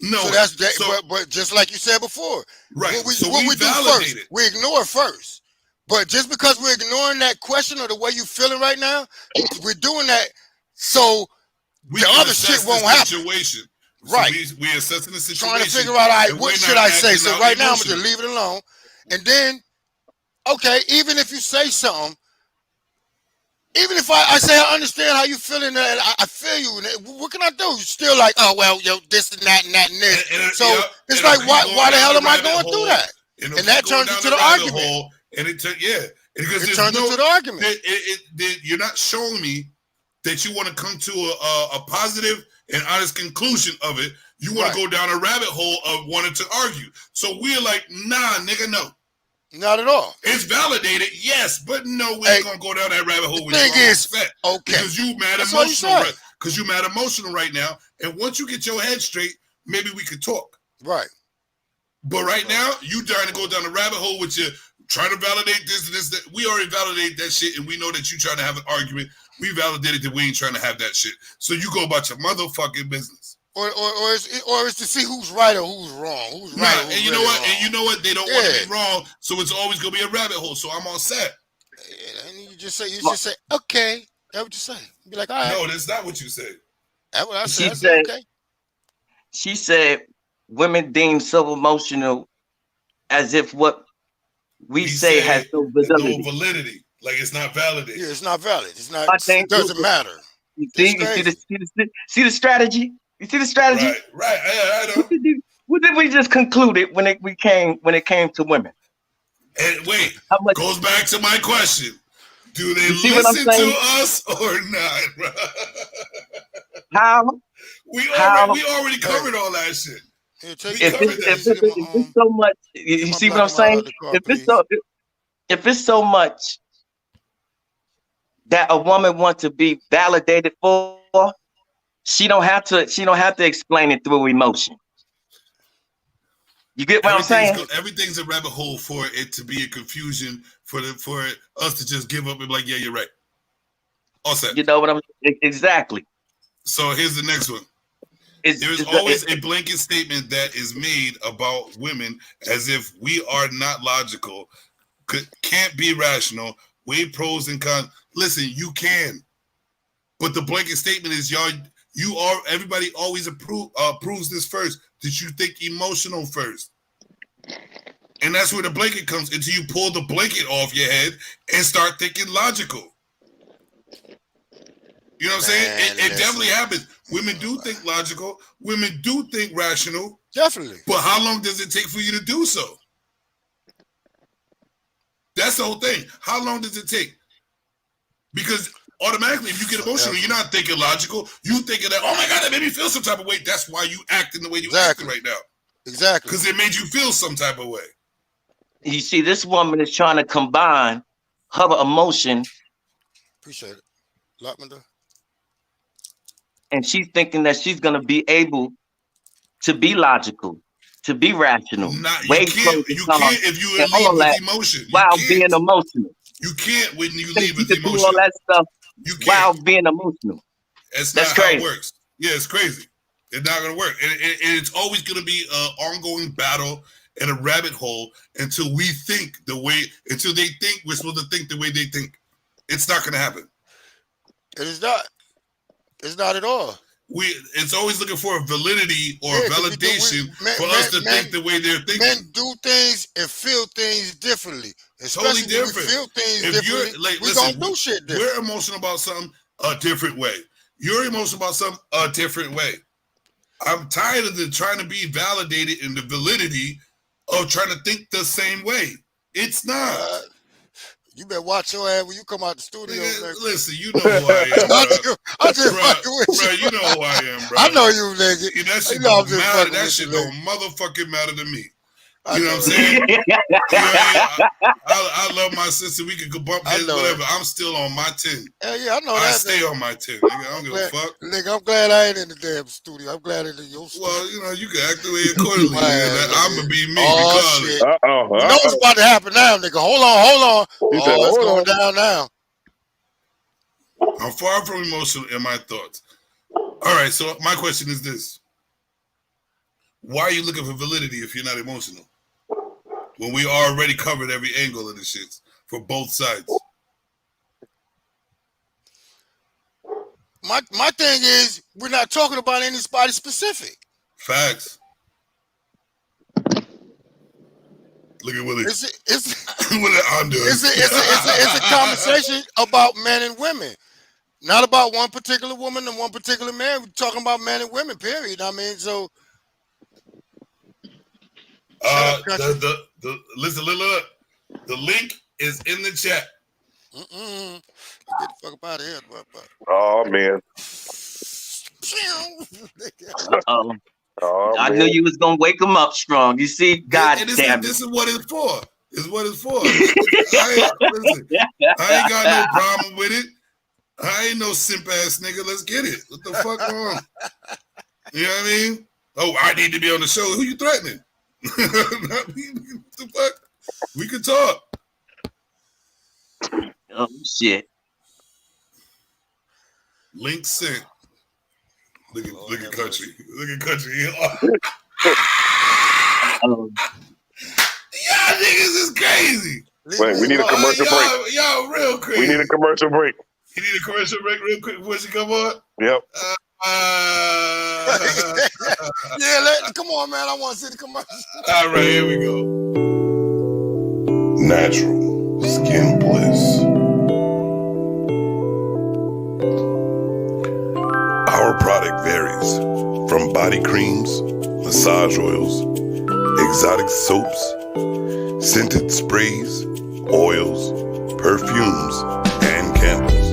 No. So but just like you said before, right? What we do first, we ignore first. But just because we're ignoring that question or the way you're feeling right now, we're doing that so the other shit won't happen. Situation. Right. So we assessing the situation. Trying to figure out, all right, what should I say? So right now I'm gonna just leave it alone, and then. Okay, even if you say something, even if I say I understand how you feeling, I feel you. What can I do? You're still like, oh well, yo, this and that and that and this. It's like, why the hell am I going through that? And that turns into the argument. Because it turns into the argument. You're not showing me that you want to come to a positive and honest conclusion of it. You want to go down a rabbit hole of wanting to argue. So we're like, nah, nigga, no. Not at all. It's validated, yes, but no, we ain't gonna go down that rabbit hole. The thing is, okay, because you mad emotional, because you mad emotional right now. And once you get your head straight, maybe we could talk. Right. But right now, you trying to go down the rabbit hole with your trying to validate this and this. That. We already validated that shit, and we know that you trying to have an argument. We validated that we ain't trying to have that shit. So you go about your motherfucking business. Or it's to see who's right or who's wrong. Who's right or who's and you really know what? wrong. And you know what? They don't want to be wrong, so it's always gonna be a rabbit hole. So I'm all set. Yeah, and you just say, okay. That's what you say. Be like, all right. No, that's not what you said. That's what I said. She I said, said, okay. She said, women deem so emotional as if what we say has no validity. No validity. Like it's not validated. Yeah, it's not valid. It's not. It doesn't matter. You see the strategy? You see the strategy? Right. I know. What did we just concluded when it came to women? And wait, goes back to my question. Do they listen to us or not, bro? How? We already covered all that shit. If it's so much, you see what I'm saying? If it's so much that a woman wants to be validated for, she don't have to explain it through emotion. You get what I'm saying? Everything's a rabbit hole for it to be a confusion for us to just give up and be like, yeah, you're right. All set. You know what I'm exactly. So here's the next one. There's always a blanket statement that is made about women as if we are not logical, can't be rational, weigh pros and cons. Listen, you can. But the blanket statement is everybody always approves this first. Did you think emotional first? And that's where the blanket comes until you pull the blanket off your head and start thinking logical. You know what I'm saying? It definitely happens. Women do think logical. Women do think rational. Definitely. But how long does it take for you to do so? That's the whole thing. How long does it take? Because automatically, if you get emotional, you're not thinking logical. You thinking that, oh my God, that made me feel some type of way. That's why you acting the way you acting right now. Exactly. Because it made you feel some type of way. You see, this woman is trying to combine her emotion. Appreciate it. Lockman. And she's thinking that she's going to be able to be logical, to be rational. You can't if you lead with emotion. While being emotional. You can't when you lead with emotion. Do all that stuff while being emotional. That's not how it works. Yeah, it's crazy. It's not going to work. And it's always going to be an ongoing battle and a rabbit hole until they think we're supposed to think the way they think. It's not going to happen. It is not. It's not at all. It's always looking for a validity or a validation for us to think the way they're thinking. Men do things and feel things differently. Especially totally different. When we feel things differently, we're going to do shit different. We're emotional about something a different way. You're emotional about something a different way. I'm tired of trying to be validated in the validity of trying to think the same way. It's not. You better watch your ass when you come out the studio. Listen, you know who I am. I'm just fucking with you. Bro, you know who I am, bro. I know you, nigga. That shit don't matter. That shit don't motherfucking matter to me. You know what I'm saying? I love my sister. We could go bump heads, whatever. I'm still on my 10. Hell yeah, I know that. I stay on my 10. Nigga. I don't give a fuck. Nigga, I'm glad I ain't in the damn studio. I'm glad it's in your studio. Well, you can act the way accordingly. I'm going to be me regardless. You know what's about to happen now, nigga. Hold on. It's going down now. I'm far from emotional in my thoughts. All right, so my question is this. Why are you looking for validity if you're not emotional? When we already covered every angle of the shit for both sides. My thing is, we're not talking about anybody specific. Facts. Look at Willie. It's a conversation about men and women. Not about one particular woman and one particular man. We're talking about men and women, period. I mean, so... Listen, look. The link is in the chat. Get the fuck up out of here, Oh man. I knew you was gonna wake him up strong. You see, damn it. This is what it's for. I ain't got no problem with it. I ain't no simp ass nigga. Let's get it. What the fuck wrong? You know what I mean? Oh, I need to be on the show. Who you threatening? What the fuck? We could talk. Oh shit. Link sent. Look at country. Look at country. Um, Y'all niggas is crazy. Wait, we need a commercial break. Y'all real crazy. We need a commercial break. You need a commercial break real quick before she come on? Yep. Yeah, come on, man. I want to see the commercial. All right, here we go. Natural skin bliss. Our product varies from body creams, massage oils, exotic soaps, scented sprays, oils, perfumes, and candles.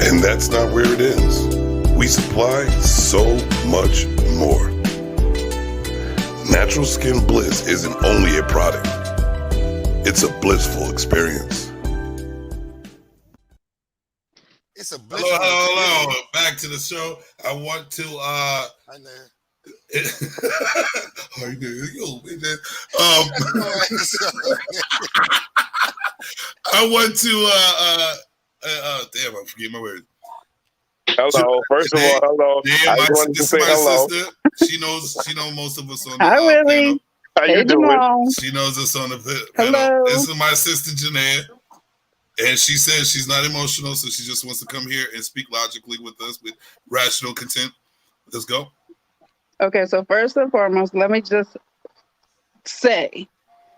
And that's not where it ends. We supply so much more. Natural Skin Bliss isn't only a product, it's a blissful experience. It's a blissful Hello. Back to the show. I want to Hi, man. How you doing? Yo, man. I want to damn, I forget my words. Hello. First of all, hello. Damn, I wanted to say hello. sister. She knows most of us on the Hi, Willie. panel. How you Hey, doing? Jamal. She knows us on the panel. Hello. This is my sister Janae. And she says she's not emotional, so she just wants to come here and speak logically with us with rational content. Let's go. Okay, so first and foremost, let me just say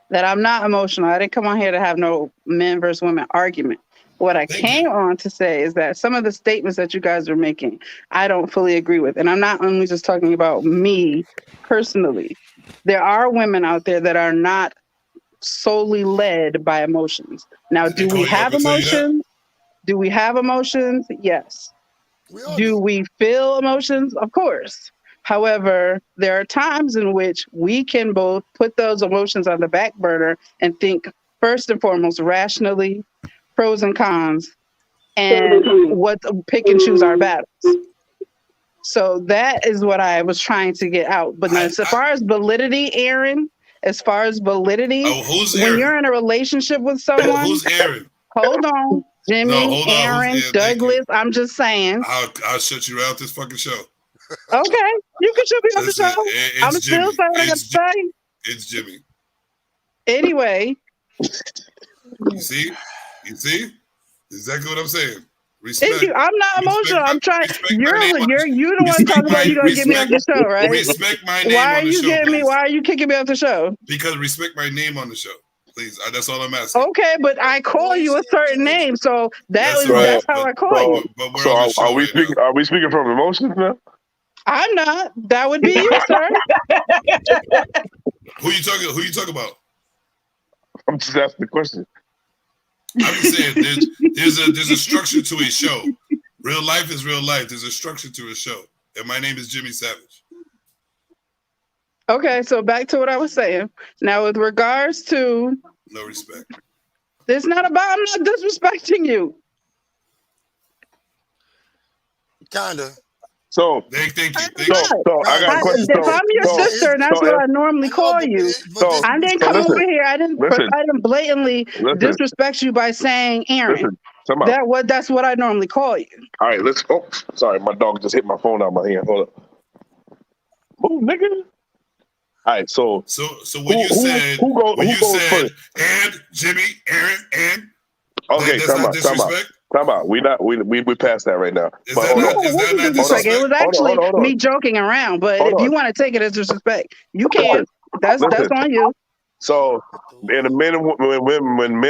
that I'm not emotional. I didn't come on here to have no men versus women argument. What I came on to say is that some of the statements that you guys are making, I don't fully agree with. And I'm not only just talking about me personally. There are women out there that are not solely led by emotions. Now, do we have emotions? Do we have emotions? Yes. Do we feel emotions? Of course. However, there are times in which we can both put those emotions on the back burner and think first and foremost rationally, pros and cons, and pick and choose our battles. So that is what I was trying to get out. But as far as validity, Aaron, when you're in a relationship with someone, who's Aaron? Hold on, Jimmy, No, hold on. Aaron, Douglas. I'm just saying. I'll shut you out this fucking show. Okay, you can shut me off the Listen, show. it's I'm still saying what I got to say. It's Jimmy. Anyway, You see, exactly what I'm saying. Respect. I'm not emotional. I'm trying. You the one talking about you gonna get me off the show, right? Respect my name on the show. Why are you kicking me off the show? Because respect my name on the show, please. That's all I'm asking. Okay, but I call you a certain name, so that's how I call you. But we're on the show. Are we speaking from emotions now? I'm not. That would be you, sir. Who you talking about? I'm just asking the question. I'm just saying there's a structure to a show. Real life is real life. There's a structure to a show. And my name is Jimmy Savage. Okay, so back to what I was saying. Now with regards to no respect. I'm not disrespecting you. Kinda. So thank you. So I got a question. If I'm your sister, and that's what I normally call you. I didn't come over here. I didn't blatantly disrespect you by saying Aaron. That's what I normally call you. All right, sorry, my dog just hit my phone out of my hand. Hold up. Move, nigga. All right, so when you said first? And Jimmy, Aaron, and okay, that's not disrespect. Time out. We passed that right now. Is that not disrespect? It was actually me joking around, but if you want to take it as disrespect, you can. That's on you. So, when men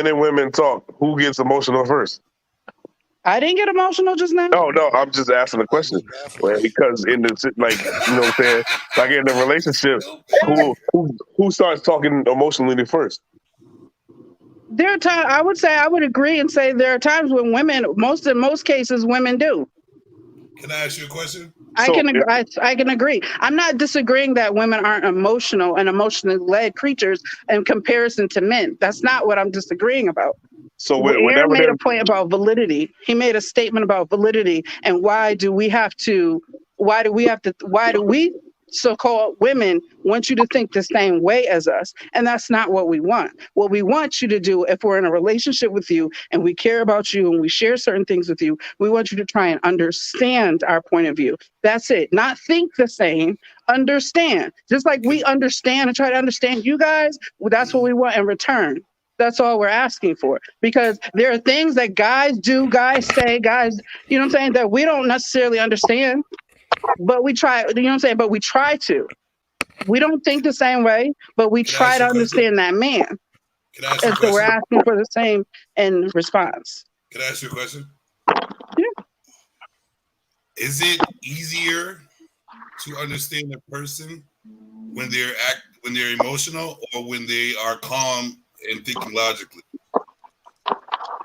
and women talk, who gets emotional first? I didn't get emotional just now. No, I'm just asking the question. Because in the you know what I'm saying, like in the relationship, who starts talking emotionally first? There are times I would agree and say there are times when women, in most cases, women do. Can I ask you a question? I can agree. I'm not disagreeing that women aren't emotional and emotionally led creatures in comparison to men. That's not what I'm disagreeing about. So Aaron made a point about validity. He made a statement about validity and why do we so-called women want you to think the same way as us, and that's not what we want. What we want you to do, if we're in a relationship with you and we care about you and we share certain things with you, we want you to try and understand our point of view. That's it. Not think the same, understand. Just like we understand and try to understand you guys, well, that's what we want in return. That's all we're asking for. Because there are things that guys do, guys say, guys, you know what I'm saying, that we don't necessarily understand. But we try, you know what I'm saying? But we try to. We don't think the same way, but we Can I try ask to you a question? understand that man. Can I ask you a And so we're question? asking for the same in response. Can I ask you a question? Yeah. Is it easier to understand a person when they're emotional or when they are calm and thinking logically?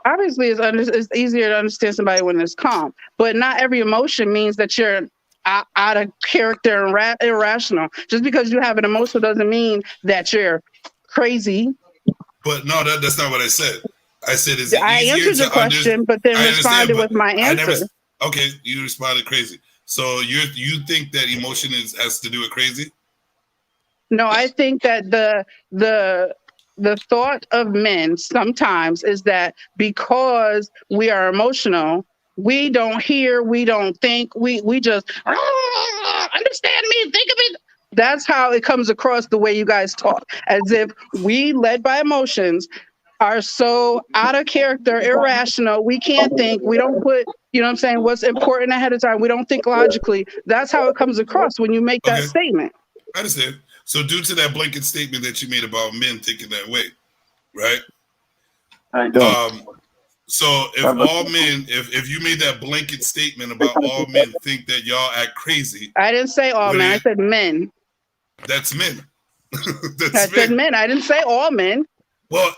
Obviously, it's easier to understand somebody when it's calm, but not every emotion means that you're out of character and irrational. Just because you have an emotion doesn't mean that you're crazy. But no, that's not what I said. I said, is it I easier answered your to understand? question, but then I understand, responded but with my I never. answer. Okay, you responded crazy. So you think that emotion has to do with crazy? No, I think that the thought of men sometimes is that because we are emotional, we don't hear, we don't think, we just understand me, think of it. That's how it comes across the way you guys talk, as if we, led by emotions, are so out of character, irrational. We can't think. We don't put, you know what I'm saying, what's important ahead of time. We don't think logically. That's how it comes across when you make that Okay. statement. I understand. So due to that blanket statement that you made about men thinking that way, right? How you doing? So if all men, if you made that blanket statement about all men think that y'all act crazy, I didn't say all men. I said men. That's men. I said men. I didn't say all men. Well,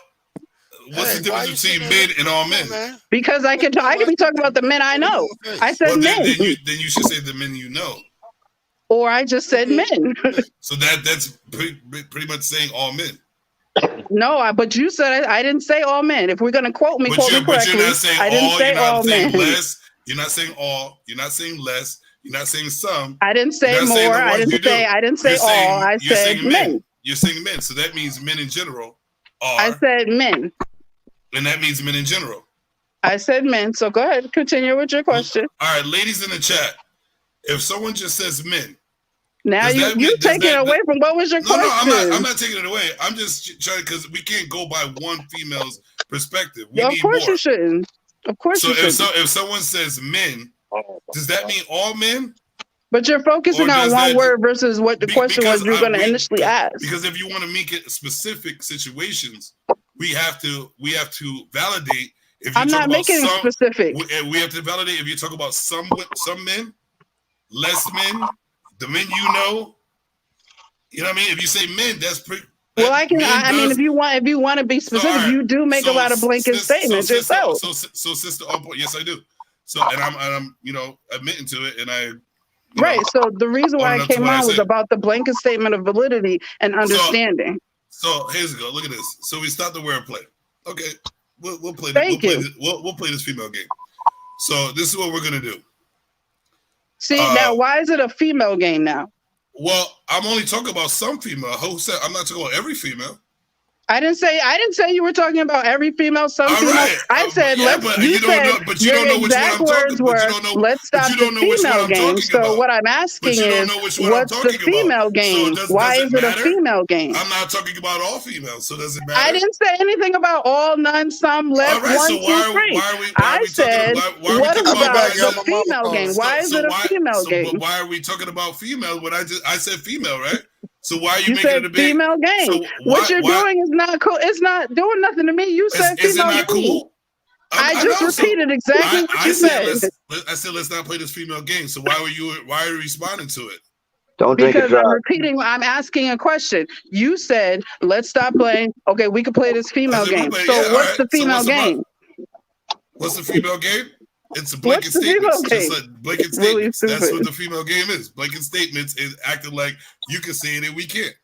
what's the difference between men and all men? Because I could be talking about the men I know. I said men. Then you should say the men you know. Or I just said men. So that's pretty much saying all men. No, but you said I didn't say all men. If we're going to quote me correctly, but you're not saying I didn't all. say You're not all saying men. less. You're not saying all. You're not saying less. You're not saying some. I didn't say more. I didn't say all. I said men. You're saying men. So that means men in general are. I said men. And that means men in general. I said men. So go ahead, continue with your question. All right, ladies in the chat. If someone just says men. Now you taking it away from what was your question? No, I'm not taking it away. I'm just trying, because we can't go by one female's perspective. We need course more. You shouldn't. Of course you shouldn't. So if someone says men, does that mean all men? But you're focusing on one word versus what the question was you're going to initially ask. Because if you want to make it specific situations, we have to validate. If you I'm not making it specific. We have to validate if you talk about some men, less men, the men you know. You know what I mean? If you say men, that's pretty. Well, I mean, if you want to be specific, you do make a lot of blanket statements yourself. So sister, yes, I do. So and I'm admitting to it, and I. Right. So the reason why I came on was about the blanket statement of validity and understanding. So here's we go. Look at this. So we start the wordplay. Okay, we'll play. We'll play this female game. So this is what we're gonna do. See, now why is it a female game now? Well, I'm only talking about some female. Who said I'm not talking about every female? I didn't say you were talking about every female, some female. Right. I said you don't know which one I'm talking about. Let's stop the female game. So what I'm asking is, what's the female game? Why is it a female game? I'm not talking about all females, so does it matter? I didn't say anything about all, none, some, less, one, two, three. I said, what about the female game? Why is it a female game? But why are we talking about female when I said female, right? So why are you making it a big female game? So what you're doing is not cool. It's not doing nothing to me. You said female. Is it not cool? I just repeated exactly what you said. I said let's not play this female game. So why are you responding to it? Don't drink because I'm repeating. I'm asking a question. You said let's stop playing. Okay, we can play this female game. So what's the female game? What's the female game? It's a blanket statements. Just like blanket statements. Really That's what the female game is. Blanket statements is acting like you can say it and we can't.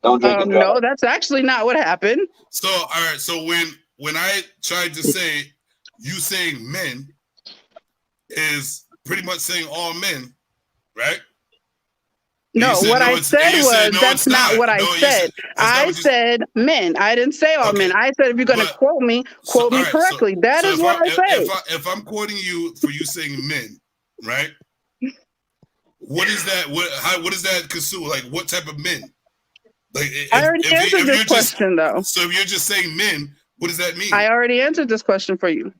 No, that's actually not what happened. So all right. So when I tried to say you saying men is pretty much saying all men, right? No, what I said was no, that's it's not what I No, said. that's not I what you said men. I didn't say all men. I said if you're going to quote me, quote me correctly. That is what I said. If I'm quoting you for you saying men, right? What is that? What is that consume? Like what type of men? Like I already answered this question though. So if you're just saying men, what does that mean? I already answered this question for you.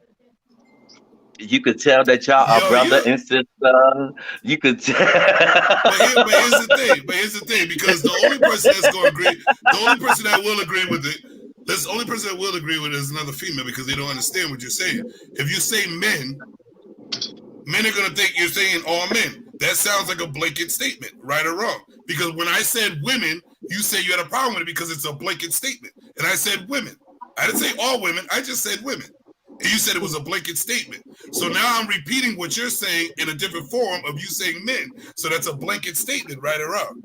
You could tell that y'all are brother and sister. You could tell. But here's the thing, because the only person that's going to agree, the only person that will agree with it, the only person that will agree with it is another female because they don't understand what you're saying. If you say men are going to think you're saying all men. That sounds like a blanket statement, right or wrong. Because when I said women, you say you had a problem with it because it's a blanket statement. And I said women. I didn't say all women. I just said women. And you said it was a blanket statement. So now I'm repeating what you're saying in a different form of you saying men. So that's a blanket statement, right or wrong.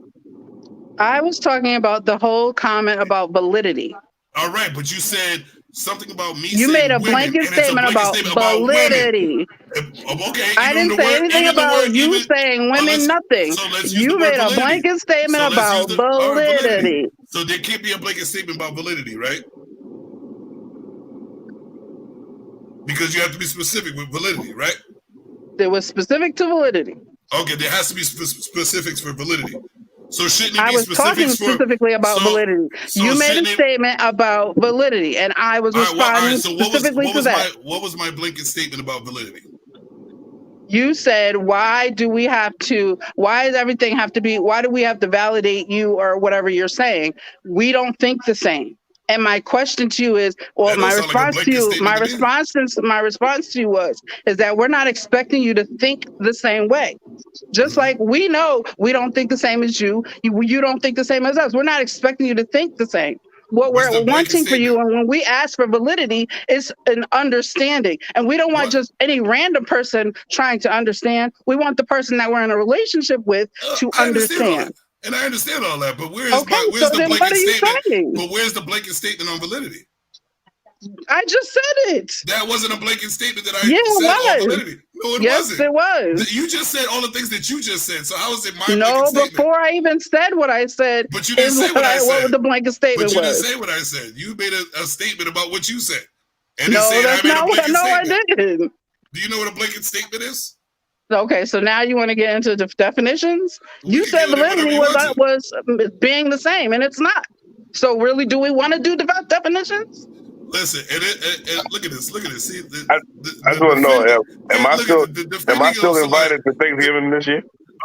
I was talking about the whole comment about validity. All right, but you said something about me. You made a blanket statement about validity. Okay, I didn't say anything about you saying women. Nothing. You made a blanket statement about validity. So there can't be a blanket statement about validity, right? Because you have to be specific with validity, right? There was specific to validity. Okay, there has to be specifics for validity. So shouldn't it be I was talking specifically about validity. You made a statement about validity, and I was responding specifically to that. What was my blanket statement about validity? You said, why do we have to validate you or whatever you're saying? We don't think the same. And my question to you is, well, my response to you is that we're not expecting you to think the same way. Just like we know we don't think the same as you. You don't think the same as us. We're not expecting you to think the same. What we're wanting for you, and when we ask for validity, is an understanding. And we don't want just any random person trying to understand. We want the person that we're in a relationship with to understand. And I understand all that, but where's the blanket statement? But where's the blanket statement on validity? I just said it. That wasn't a blanket statement that I said on validity. No, it wasn't. Yes, it was. You just said all the things that you just said. So how is it my blanket statement? No, before I even said what I said, but you didn't say what I said. What the blanket statement was. But you didn't say what I said. You made a statement about what you said. And no, that's not what I didn't. Do you know what a blanket statement is? Okay, so now you want to get into the definitions? You said validity was being the same, and it's not. So really, do we want to do the definitions? Listen, and look at this. See, I just want to know: am I still invited to Thanksgiving this year?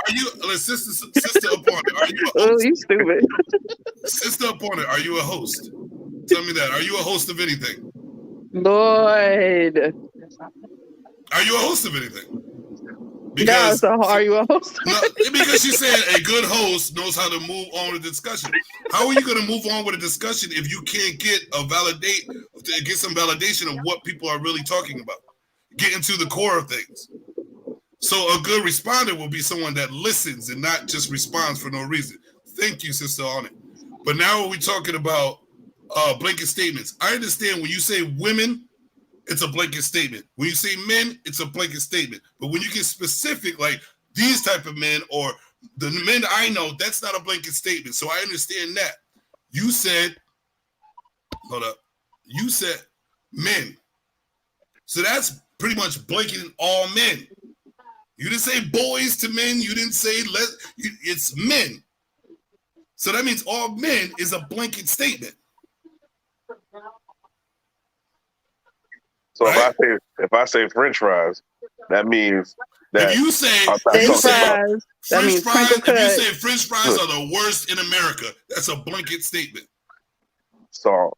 Are you, sister opponent? Are you a host? Oh, you stupid. Sister opponent, are you a host? Tell me that. Are you a host of anything? Lloyd. Are you a host of anything? Because, no, so are you a host? No, because she said a good host knows how to move on with the discussion. How are you going to move on with a discussion if you can't get some validation of what people are really talking about? Get into the core of things. So a good responder will be someone that listens and not just responds for no reason. Thank you, sister, on it. But now we're talking about blanket statements. I understand when you say women, it's a blanket statement. When you say men, it's a blanket statement. But when you get specific, like these type of men or the men I know, that's not a blanket statement. So I understand that. You said, hold up. You said men. So that's pretty much blanketing all men. You didn't say boys to men. You didn't say it's men. So that means all men is a blanket statement. So right? if I say French fries, that means that if you say French fries, if you say French fries are the worst in America, that's a blanket statement. So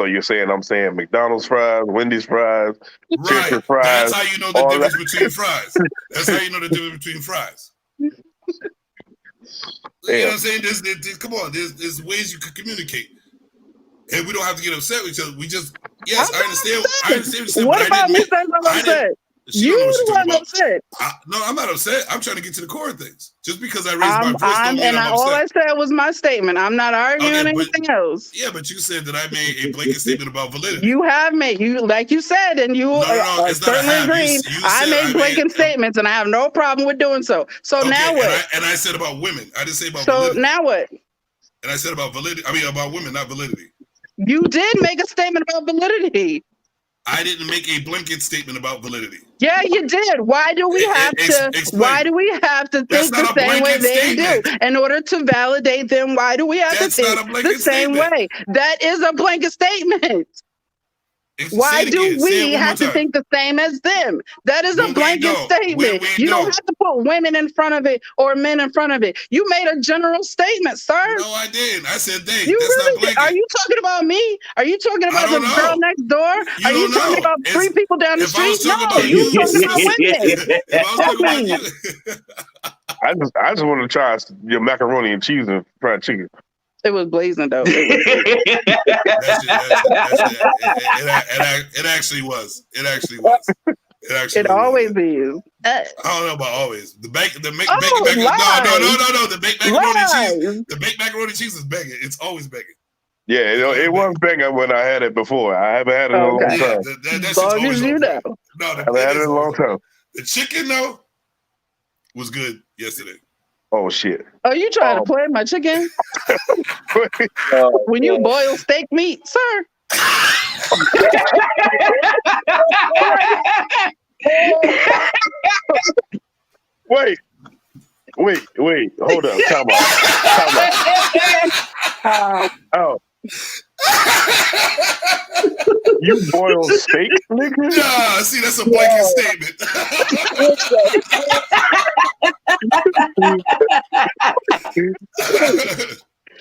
you're saying I'm saying McDonald's fries, Wendy's fries, chicken fries. That's how you know the difference between fries. That's how you know the difference between fries. You know what I'm saying? Come on, there's ways you could communicate. And we don't have to get upset with each other. We just, yes, I understand what you're saying. What about me saying I'm upset? She don't know what she's You talking were about. upset. No, I'm not upset. I'm trying to get to the core of things. Just because I raised my voice don't mean I'm all I upset. said was my statement. I'm not arguing anything else. Yeah, but you said that I made a blanket statement about validity. You have made like you said, and you it's not certainly agreed. I made blanket statements, and I have no problem with doing so. So now what? And I said about women. I didn't say about so validity. Now what? And I said about validity. I mean about women, not validity. You did make a statement about validity. I didn't make a blanket statement about validity. Yeah, you did. Why do we have to? Explain. Why do we have to think the same way they do in order to validate them? Why do we have to think the same way? That is a blanket statement. Why do we have to think the same as them? That is a blanket statement. You don't have to put women in front of it or men in front of it. You made a general statement, sir. No, I didn't. I said they. You That's really not blanket. Are you talking about me? Are you talking about the girl next door? Are you talking about three people down the street? No, you talking about women. If I was talking about you. I just want to try your macaroni and cheese and fried chicken. It was blazing though. It actually was. It actually was. It always is. I don't know about always. The baked macaroni cheese. The baked macaroni cheese is banging. It's always banging. Yeah, it was banging when I had it before. I haven't had it in a long time. That's always on point. No, I haven't had it in a long time. The chicken though was good yesterday. Oh shit! Are you trying to play my chicken? When you boil steak meat, sir. Wait. Hold up. Time out. Oh. You boil steak, nigga? Nah, see, that's a blanket statement.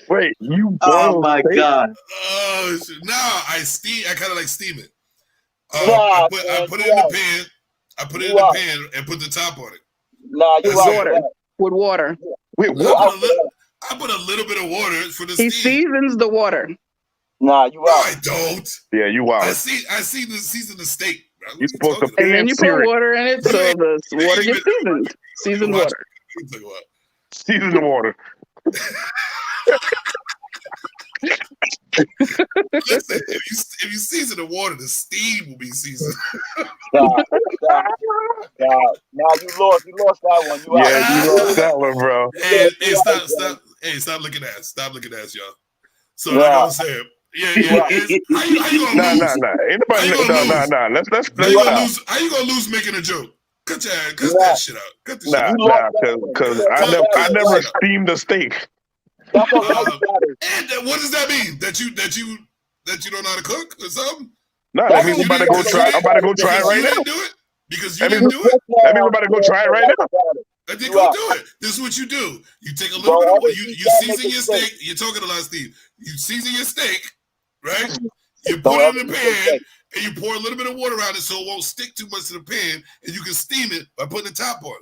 Wait, you boil Oh my steak? god. Oh, no, I kind of like steam it. I put it in the pan. I put it in the pan and put the top on it. Nah, you water. With water. Wait, I put a little bit of water for the He steam. seasons the water. Nah, you No, I don't. Yeah, you wild. I season the steak. You're supposed to And then you sear put it. water in it, so the water gets seasoned. Seasoned water. Season the water. Listen, if you season the water, the steam will be seasoned. Nah, you lost that one. You You lost that one, bro. Hey, stop looking ass. Stop looking ass, y'all. So like I was saying, yeah. How you gonna lose? Nah. Ain't nobody. Nah. Let's. How you gonna lose making a joke? Cut that shit out. Cut the shit out. Because I never steamed a steak. And what does that mean? That you don't know how to cook or something? No, that means I'm about to go try. I'm about to go try it right now. Do it because you didn't do it. That means I'm about to go try it right now. I think go do it. This is what you do. You take a little bit. You season your steak. You're talking a lot, Steve. You season your steak, right? You put it in the pan and you pour a little bit of water around it so it won't stick too much to the pan, and you can steam it by putting the top on it.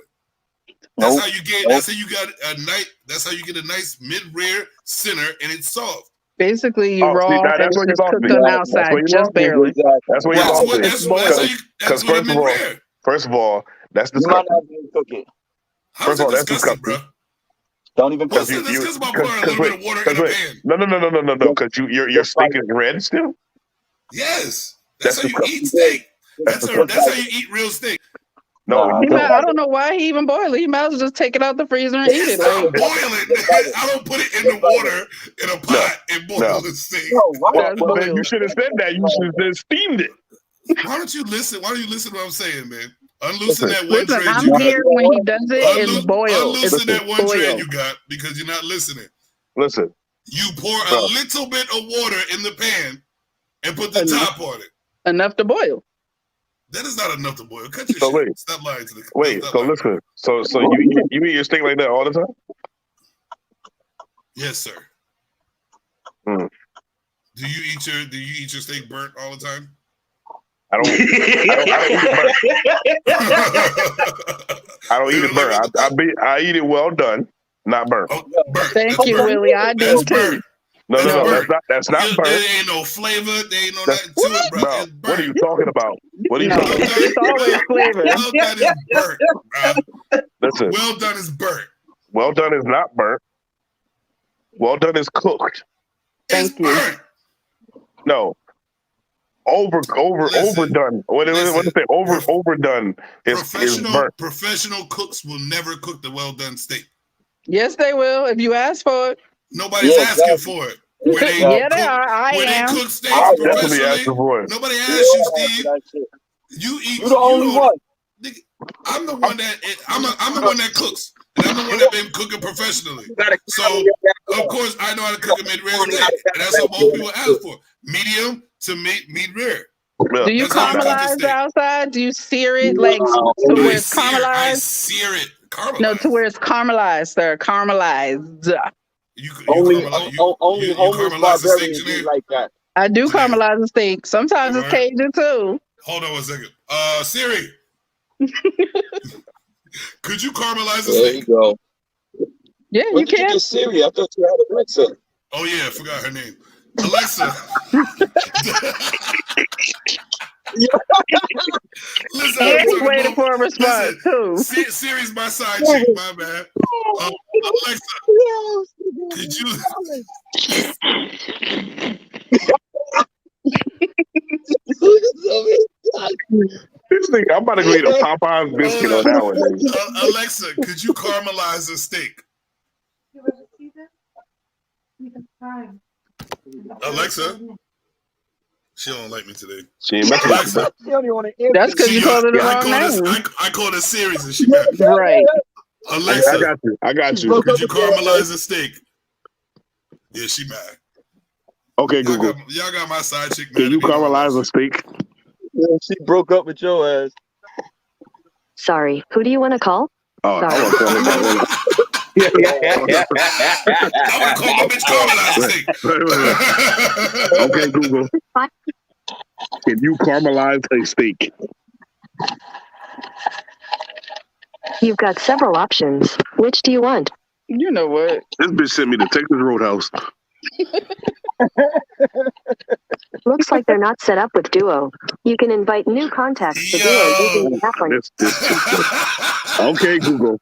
That's how you get. That's how you got a nice. That's how you get a nice mid-rare center, and it's soft. Basically, you raw and that's what just you cooked lost me. on the outside, just barely. That's what you lost me. Because first of all, that's disgusting. First of all, that's disgusting, bro. Don't even cook it. That's about pouring a little bit of water in a pan. No. Because your steak is red still. Yes, that's how you eat steak. That's how you eat real steak. No, I don't know why he even boil it. He might as well just take it out the freezer and eat it. Boil it. I don't put it in the water in a pot and boil the steak. Well, you should have said that. You should have steamed it. Why don't you listen? Why don't you listen to what I'm saying, man? Unloosen that one Listen, trade I'm you got. here when he does it and boil. Unloosen that one trade you got because you're not listening. Listen. You pour a little bit of water in the pan and put the top on it. Enough to boil. That is not enough to boil. Cut your shit. Stop lying to the. Listen. So you eat your steak like that all the time? Yes, sir. Mm. Do you eat your steak burnt all the time? I don't eat it burnt. I eat it well done, not burnt. Oh, burnt. Thank you, Willie. I do too. No, It's burnt. that's not burnt. There ain't no flavor. There ain't no nothing to it, bro. Bro, It's burnt. what are you talking about? What are you No, talking about? it's always flavored. Well done is burnt, bro. Listen, Well done is burnt. well done is not burnt. Well done is cooked. It's Thank you. burnt. No. Overdone. What did I say? Overdone is burnt. Professional cooks will never cook the well done steak. Yes, they will if you ask for it. Nobody's asking for it. Where they Yeah, they cook, are. I where am. they cook steaks I'll definitely ask professionally. for it. Nobody asked you, Steve. You eat. You the only one. Nigga, I'm the one that I'm the one that cooks. And I'm the one that been cooking professionally. So of course I know how to cook a mid-rare steak. And that's what most people ask for. Medium to mid-rare. Do you That's how you cook the caramelize steak. the outside? Do you sear it like to where it's I caramelized? sear it. Caramelized. No, to where it's caramelized, sir. Caramelized. Only you homeless caramelize the steak, barbarians Janine? eat like that. I do Janine. caramelize the steak. Sometimes it's Alright. Cajun too. Hold on 1 second. Siri. Could you caramelize the There steak? you go. Yeah, When you did you can. get Siri? I thought you had Alexa. Oh yeah, I forgot her name. Alexa. Listen, And I'm he talking waited about- for a response too. Siri's my side chick, my bad. Alexa, could you? This thing, I'm about to go eat a Popeye's biscuit on that one. Nigga. Alexa, could you caramelize a steak? Alexa, she don't like me today. She ain't messing with Alexa, That's because you called it the I wrong called name. I called her Series and she mad. Right. Alexa, I got you. could you caramelize a steak? Yeah, she mad. Okay, Google. Y'all got my side chick. Can you caramelize a steak? Yeah, she broke up with your ass. Sorry, who do you want to call? Oh, Sorry. I want to call it. I would call my bitch caramelize a steak. Okay, Google. Can you caramelize a steak? You've got several options. Which do you want? You know what? This bitch sent me to Texas Roadhouse. Looks like they're not set up with Duo. You can invite new contacts to Duo using the app link. Okay, Google.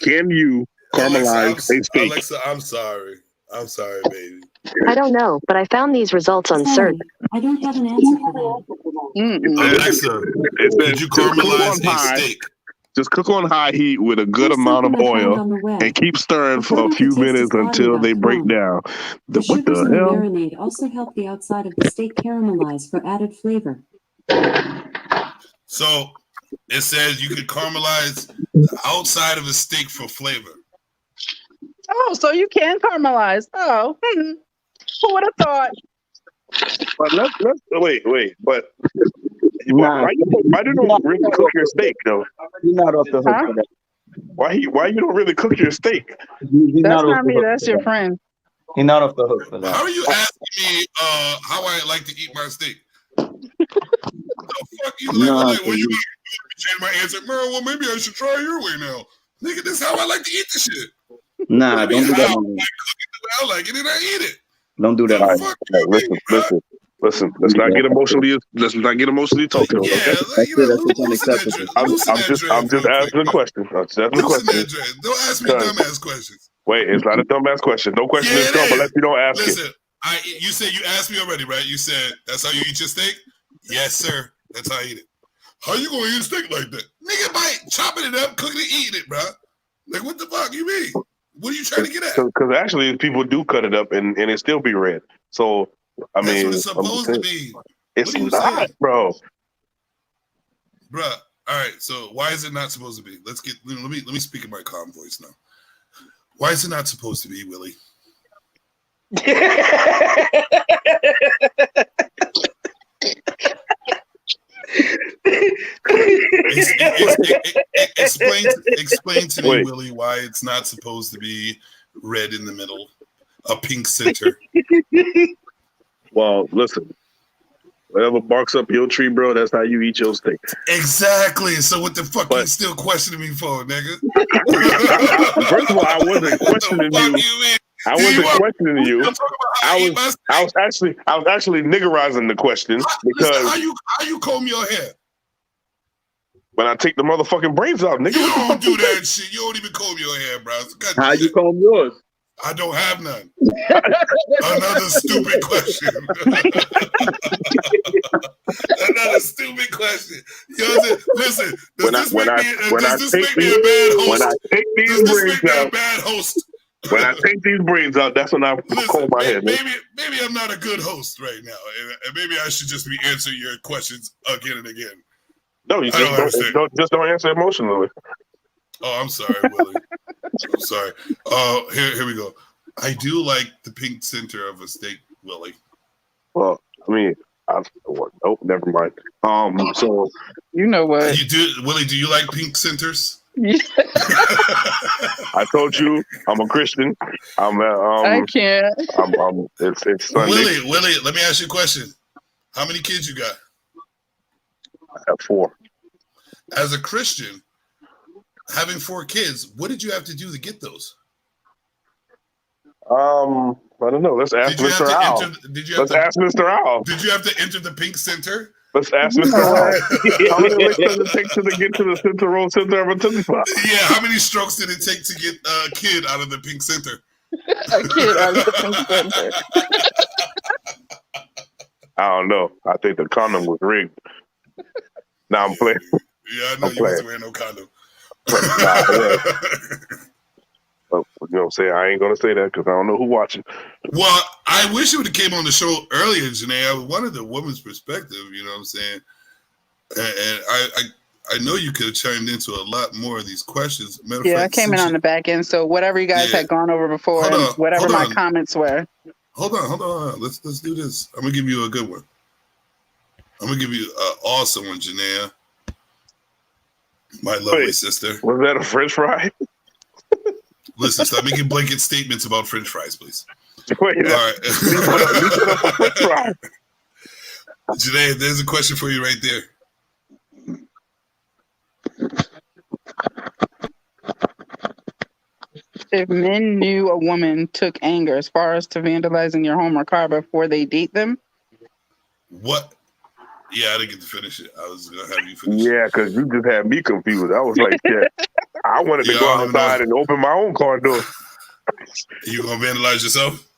Can you caramelize a steak? Alexa, I'm sorry. I'm sorry, baby. I don't know, but I found these results on Sorry, search. I don't have an answer for that. Alexa, could you caramelize a steak? Just cook on high heat with a good amount of oil and keep stirring for a few minutes until they break down. The What sugars the in the hell? marinade also help the outside of the steak caramelize for added flavor. So it says you could caramelize the outside of a steak for flavor. Oh, so you can caramelize. Oh, who would have thought? But let's wait. But why you don't really cook your steak though? You're not off the hook for that. Why you don't really cook your steak? He's That's off not the me. hook That's for your that. friend. He's not off the hook for How that. are you asking me how I like to eat my steak? The fuck you like? Nah, Well, you change my answer. Man, well, maybe I should try your way now. Nigga, this is how I like to eat the shit. Nah, don't do that. I Man. I like it and I eat it. Don't do that. All right, Fuck all you, right, baby, listen. Let's not get emotionally. Let's not get emotionally talked to. Yeah, Okay? like, you know, That's loosen that unacceptable. dread. Loosen that dread I'm just real asking quick, a question. I'm just asking a Loosen question. that dread. Don't ask me dumbass questions. Wait, it's not a dumbass question. No question Yeah, is it dumb is. unless you don't ask it. Listen, you said you asked me already, right? You said that's how you eat your steak? Yes, sir. That's how I eat it. How you gonna eat a steak like that? Nigga, by chopping it up, cooking it, eating it, bro. Like, what the fuck you mean? What are you trying to get at? Because actually, people do cut it up and it still be red. So I That's mean, what it's supposed to be. It's What are you not, saying? bro. Bruh. All right, so why is it not supposed to be? Let me speak in my calm voice now. Why is it not supposed to be, Willie? Explain to me, Wait. Willie, why it's not supposed to be red in the middle, a pink center. Well, listen. Whatever barks up your tree, bro, that's how you eat your steak. Exactly. So what the fuck you still questioning me for, nigga? First of all, I wasn't questioning What the fuck you. mean? I wasn't questioning you. I was actually niggerizing the question because Listen, how you comb your hair? When I take the motherfucking braids out, nigga. You don't do that shit. You don't even comb your hair, bro. How you comb yours? I don't have none. Another stupid question. Another stupid question. Listen, does this make me a bad host? When I take these braids out, bad host? When I take these braids out, that's when I comb my hair. Maybe I'm not a good host right now, and maybe I should just be answering your questions again and again. No, you just don't answer emotionally. Oh, I'm sorry, Willie. I'm sorry. Here we go. I do like the pink center of a steak, Willie. Well, I mean, nope, never mind. So you know what? You do, Willie? Do you like pink centers? I told you I'm a Christian. I can't. It's Sunday. Willie, let me ask you a question. How many kids you got? I have 4. As a Christian, having 4 kids, what did you have to do to get those? I don't know. Let's ask Mr. Owl. Ask Mr. Owl. Did you have to enter the pink center? Let's ask Mr. Owl. How many licks does it take to get to the center of a Tootsie Pop? Yeah, how many strokes did it take to get a kid out of the pink center? A kid out of the pink center. I don't know. I think the condom was rigged. Now I'm playing. Yeah, I know you wasn't wearing no condom. But, you know what I'm saying? I ain't going to say that because I don't know who's watching. Well, I wish you would have came on the show earlier, Janae. I wanted the woman's perspective, you know what I'm saying? And I know you could have chimed into a lot more of these questions. I came in on the back end, so whatever you guys had gone over before and whatever my comments were. Hold on. Let's do this. I'm going to give you a good one. I'm going to give you an awesome one, Janae. My lovely sister. Was that a French fry? Listen, stop making blanket statements about French fries, please. Wait, all right. French fry. Janae, there's a question for you right there. If men knew a woman took anger as far as to vandalizing your home or car before they date them? What? Yeah, I didn't get to finish it. I was going to have you finish it. Yeah, because you just had me confused. I was like, I wanted to go outside and open my own car door. You going to vandalize yourself?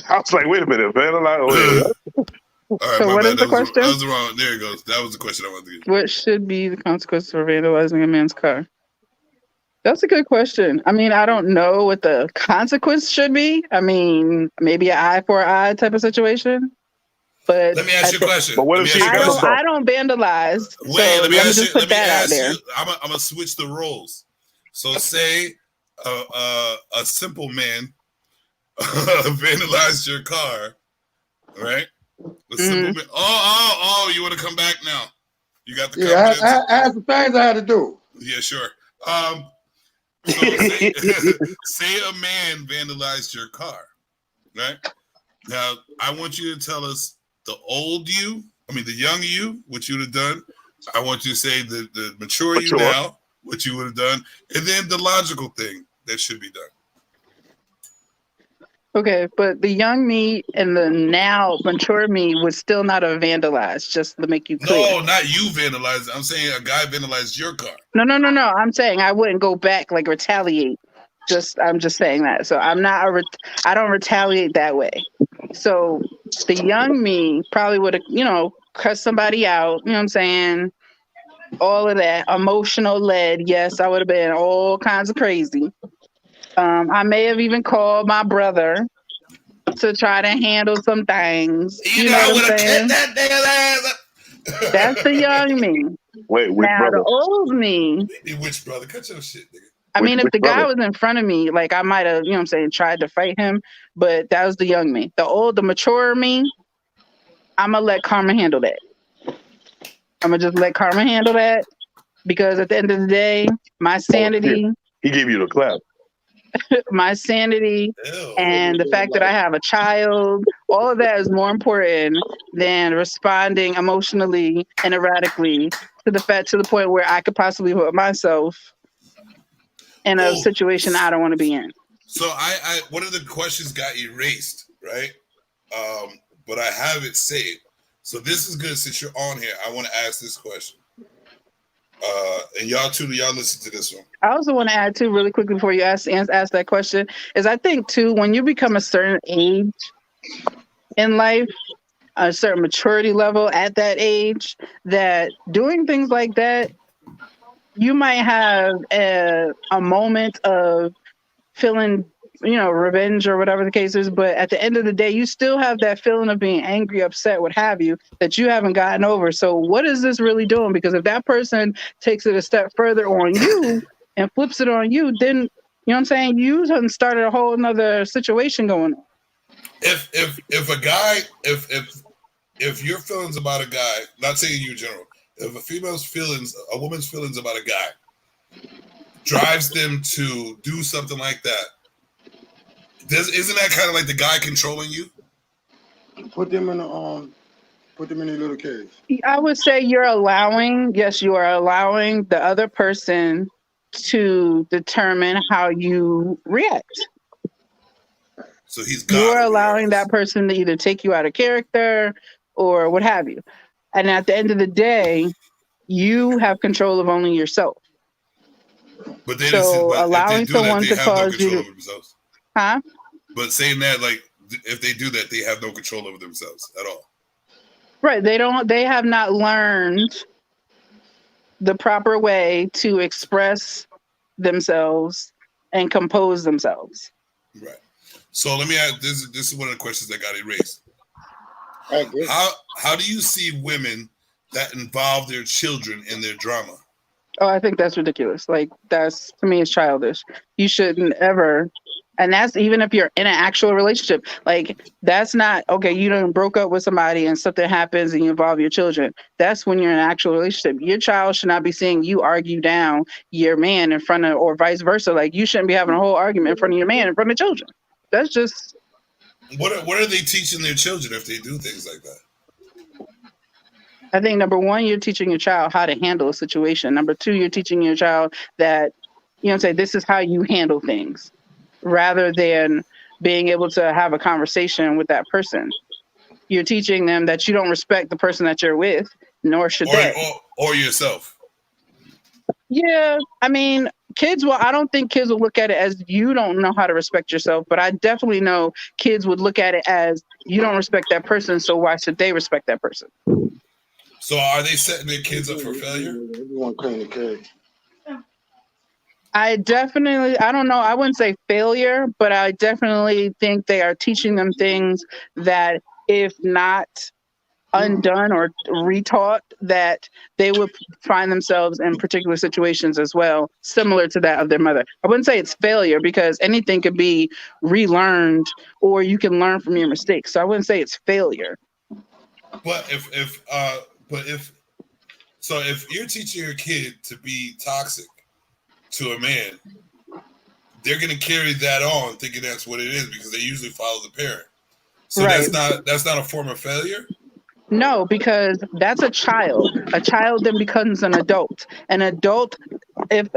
I was like, wait a minute, vandalize? All right, so what is the question? That was wrong. There it goes. That was the question I wanted to get. What should be the consequences for vandalizing a man's car? That's a good question. I mean, I don't know what the consequence should be. I mean, maybe an eye for an eye type of situation. But let me ask you a question. But what if I don't vandalize. Wait, let me ask you. There. I'm gonna switch the roles. So say a simple man vandalized your car, right? A simple man. Oh! You want to come back now? You got the confidence. I have some things I had to do. Yeah, sure. So say a man vandalized your car, right? Now I want you to tell us the young you, what you would have done. I want you to say the mature you now, what you would have done, and then the logical thing that should be done. Okay, but the young me and the now mature me would still not have vandalized, just to make you clear. No, not you vandalized. I'm saying a guy vandalized your car. No. I'm saying I wouldn't go back, like retaliate. I'm just saying that. So I don't retaliate that way. So the young me probably would have, cussed somebody out, you know what I'm saying? All of that emotional led. Yes, I would have been all kinds of crazy. I may have even called my brother to try to handle some things. You know what I'm saying? That's the young me. Wait, which now brother? The old me. Which brother? Cut your shit, nigga. I mean, if the guy was in front of me, like I might have, tried to fight him, but that was the young me. The mature me, I'm going to let karma handle that. I'm going to just let karma handle that because at the end of the day, my sanity. He gave you the clap. My sanity and the fact that I have a child, all of that is more important than responding emotionally and erratically to the point where I could possibly put myself in a situation I don't want to be in. So I one of the questions got erased, right? But I have it saved. So this is good since you're on here. I want to ask this question. And y'all too, y'all listen to this one. I also want to add too, really quickly before you ask that question, is I think too, when you become a certain age in life, a certain maturity level at that age, that doing things like that, you might have a moment of feeling, revenge or whatever the case is. But at the end of the day, you still have that feeling of being angry, upset, what have you, that you haven't gotten over. So what is this really doing? Because if that person takes it a step further on you and flips it on you, then, you know what I'm saying? You haven't started a whole nother situation going on. If a guy, if your feelings about a guy, not saying you in general, if a woman's feelings about a guy drives them to do something like that, isn't that kind of like the guy controlling you? Put them in a little cage. I would say you are allowing the other person to determine how you react. So you're allowing that person to either take you out of character or what have you. And at the end of the day, you have control of only yourself. But allowing someone to cause you to themselves. Huh? But saying that, like, if they do that, they have no control over themselves at all. Right. They have not learned the proper way to express themselves and compose themselves. Right. So let me ask, this is one of the questions that got erased. How do you see women that involve their children in their drama? Oh, I think that's ridiculous. Like, that's, to me, it's childish. You shouldn't ever, and that's even if you're in an actual relationship. Like, that's not, okay, you done broke up with somebody and something happens and you involve your children. That's when you're in an actual relationship. Your child should not be seeing you argue down your man in front of, or vice versa. Like, you shouldn't be having a whole argument in front of your man in front of children. That's just... What are they teaching their children if they do things like that? I think number one, you're teaching your child how to handle a situation. Number two, you're teaching your child that, this is how you handle things, rather than being able to have a conversation with that person. You're teaching them that you don't respect the person that you're with, nor should they. Or yourself. Yeah, I mean, I don't think kids will look at it as you don't know how to respect yourself, but I definitely know kids would look at it as you don't respect that person, so why should they respect that person? So are they setting their kids up for failure? Everyone clean the cage. I don't know, I wouldn't say failure, but I definitely think they are teaching them things that, if not undone or retaught, that they would find themselves in particular situations as well, similar to that of their mother. I wouldn't say it's failure, because anything could be relearned, or you can learn from your mistakes. So I wouldn't say it's failure. But if you're teaching your kid to be toxic to a man, they're going to carry that on thinking that's what it is, because they usually follow the parent. So right. that's not a form of failure? No, because that's a child. A child then becomes an adult. An adult, if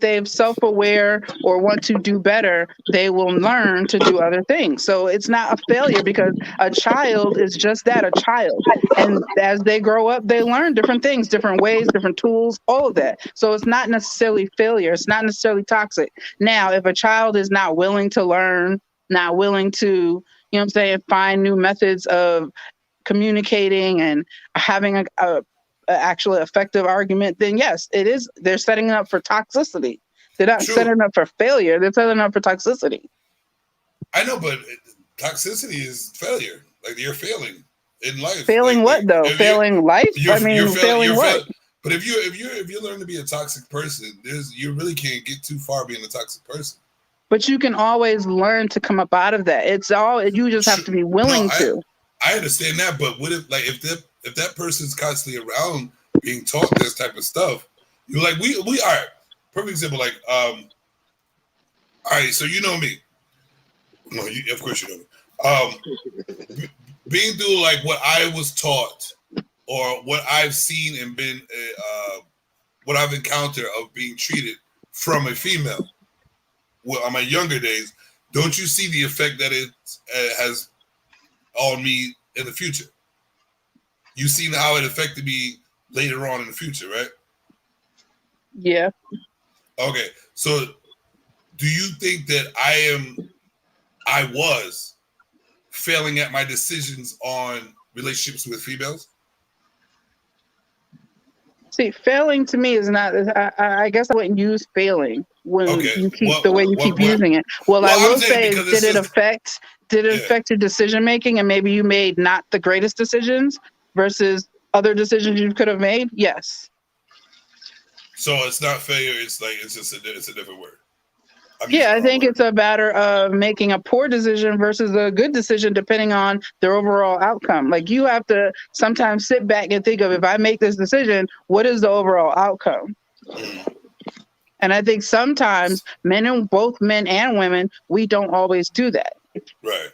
they're self-aware or want to do better, they will learn to do other things. So it's not a failure, because a child is just that, a child. And as they grow up, they learn different things, different ways, different tools, all of that. So it's not necessarily failure. It's not necessarily toxic. Now, if a child is not willing to learn, not willing to, find new methods of communicating and having a actually effective argument, then yes, it is. They're setting up for toxicity. They're not setting up for failure. They're setting up for toxicity. I know, but toxicity is failure. Like, you're failing in life. Failing what though? Failing life? Failing what? But if you learn to be a toxic person, you really can't get too far being a toxic person. But you can always learn to come up out of that. You just have to be willing to. I understand that, but what if that person's constantly around being taught this type of stuff? You're like, we all right. Perfect example, like, all right, so you know me. No, of course you know me. Being through like what I was taught, or what I've seen and been, what I've encountered of being treated from a female. on my younger days, don't you see the effect that it has on me in the future? You seen how it affected me later on in the future, right? Yeah. Okay, so do you think that I was failing at my decisions on relationships with females? See, failing to me is not. I guess I wouldn't use failing when you keep the way you keep using it. Well, I will say, is, did it affect your decision making, and maybe you made not the greatest decisions versus other decisions you could have made? Yes. So it's not failure. It's like it's a different word. Yeah, I think it's a matter of making a poor decision versus a good decision, depending on their overall outcome. Like, you have to sometimes sit back and think of, if I make this decision, what is the overall outcome? And I think sometimes both men and women, we don't always do that. Right.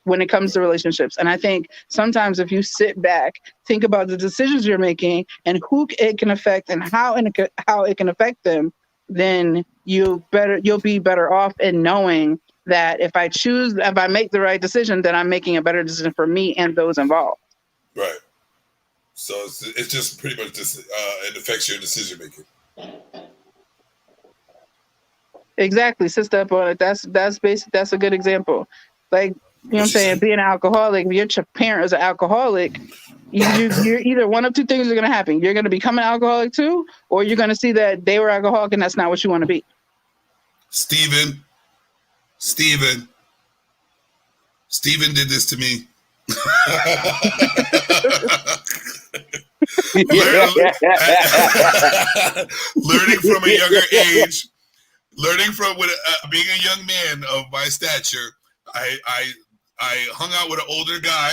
When it comes to relationships. And I think sometimes if you sit back, think about the decisions you're making and who it can affect and how it can affect them, then you'll be better off in knowing that if I make the right decision, then I'm making a better decision for me and those involved. Right. So it's just pretty much just it affects your decision making. Exactly. Sit up on it. That's basic. That's a good example. Like, you know what I'm saying? Being an alcoholic, if your parent is an alcoholic, you're either one of two things are going to happen. You're going to become an alcoholic too, or you're going to see that they were alcoholic and that's not what you want to be. Steven did this to me. Learning from a younger age, learning from being a young man of my stature, I hung out with an older guy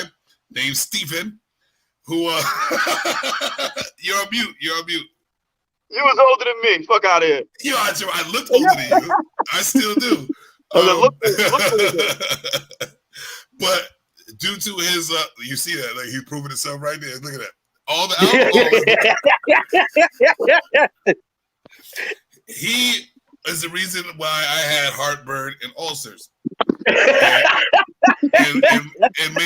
named Stephen, who you're on mute. You was older than me. Fuck out of here. Yo, I looked older than you. I still do. But due to his, you see that, like, he's proving himself right there. Look at that. All the alcohol. He is the reason why I had heartburn and ulcers, and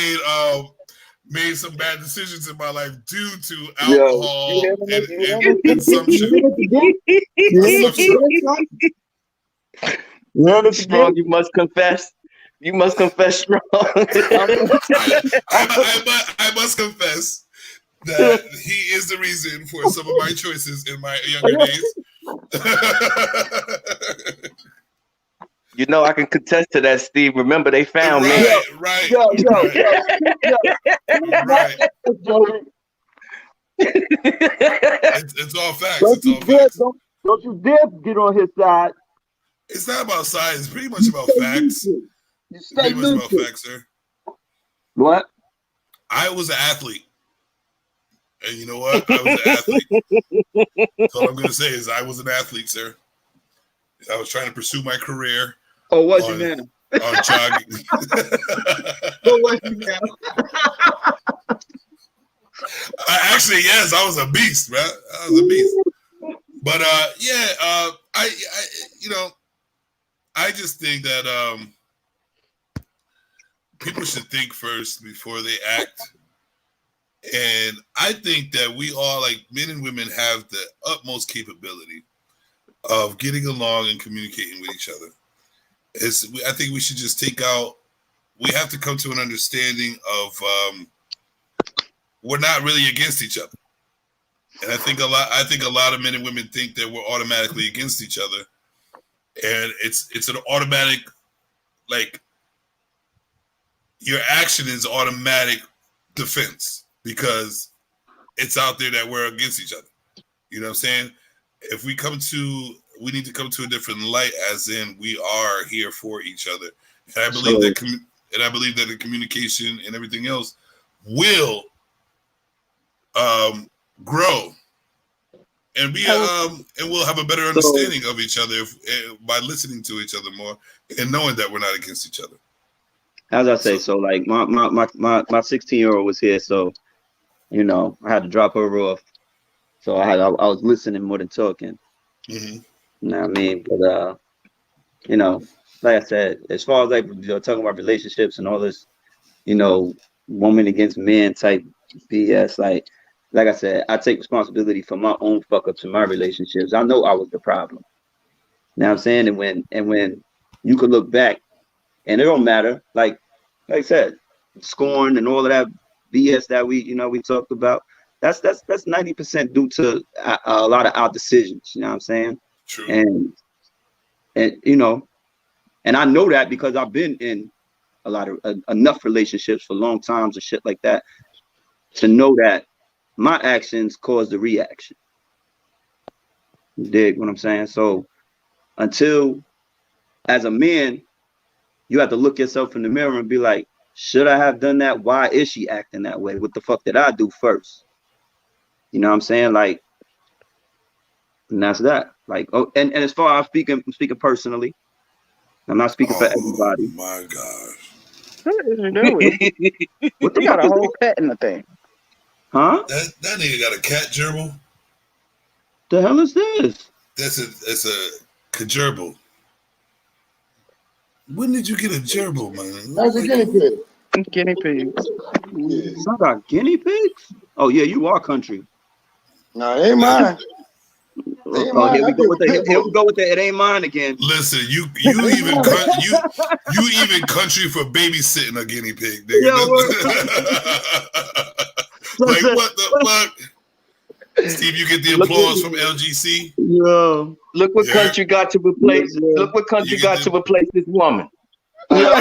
made some bad decisions in my life due to alcohol and consumption. Strong, you must confess. You must confess strong. I must confess that he is the reason for some of my choices in my younger days. You know, I can contest to that, Steve. Remember, they found me. Right. It's all facts. Don't you dare get on his side. It's not about size. It's pretty much about facts. It's pretty much about facts, sir. What? I was an athlete. And you know what? I was an athlete. So all I'm going to say is I was an athlete, sir. I was trying to pursue my career. Oh, was you now? On jogging. Oh, was you now? Actually, yes, I was a beast, man. I was a beast. But I just think that people should think first before they act. And I think that we all, like men and women, have the utmost capability of getting along and communicating with each other. I think we should just we have to come to an understanding of we're not really against each other. And I think a lot of men and women think that we're automatically against each other. And it's an automatic, like, your action is automatic defense because it's out there that we're against each other. You know what I'm saying? If we need to come to a different light, as in we are here for each other. And I believe that the communication and everything else will grow, and we'll have a better understanding of each other by listening to each other more and knowing that we're not against each other. As I say, so like my 16-year-old was here, so I had to drop her off. So I was listening more than talking. Mm-hmm. You know what I mean? But you know, like I said, as far as like talking about relationships and all this, you know, woman against men type BS, like I said, I take responsibility for my own fuck ups in my relationships. I know I was the problem. You know what I'm saying? And when you could look back and it don't matter, like I said, scorn and all of that BS that we talked about, that's 90% due to a lot of our decisions, you know what I'm saying? True. And you know, and I know that because I've been in a lot of enough relationships for long times and shit like that to know that my actions cause the reaction. You dig what I'm saying? So until as a man, you have to look yourself in the mirror and be like, should I have done that? Why is she acting that way? What the fuck did I do first? You know what I'm saying? Like, and that's that. Like, oh, and as far as I'm speaking personally. I'm not speaking for everybody. Oh my gosh. What is you doing? What the You got fuck a is whole that? pet in the thing. Huh? That nigga got a cat gerbil. The hell is this? That's a gerbil. When did you get a gerbil, man? That's a guinea pig. Guinea pigs. Yeah. I got guinea pigs? Oh yeah, you are country. No, it ain't mine. Oh, here we go with the it ain't mine again. Listen, you even country for babysitting a guinea pig, nigga. Like what the fuck? Steve, you get the applause from LGC. Yo, look what country got to replace. Look what country got to replace this woman. Hey yo,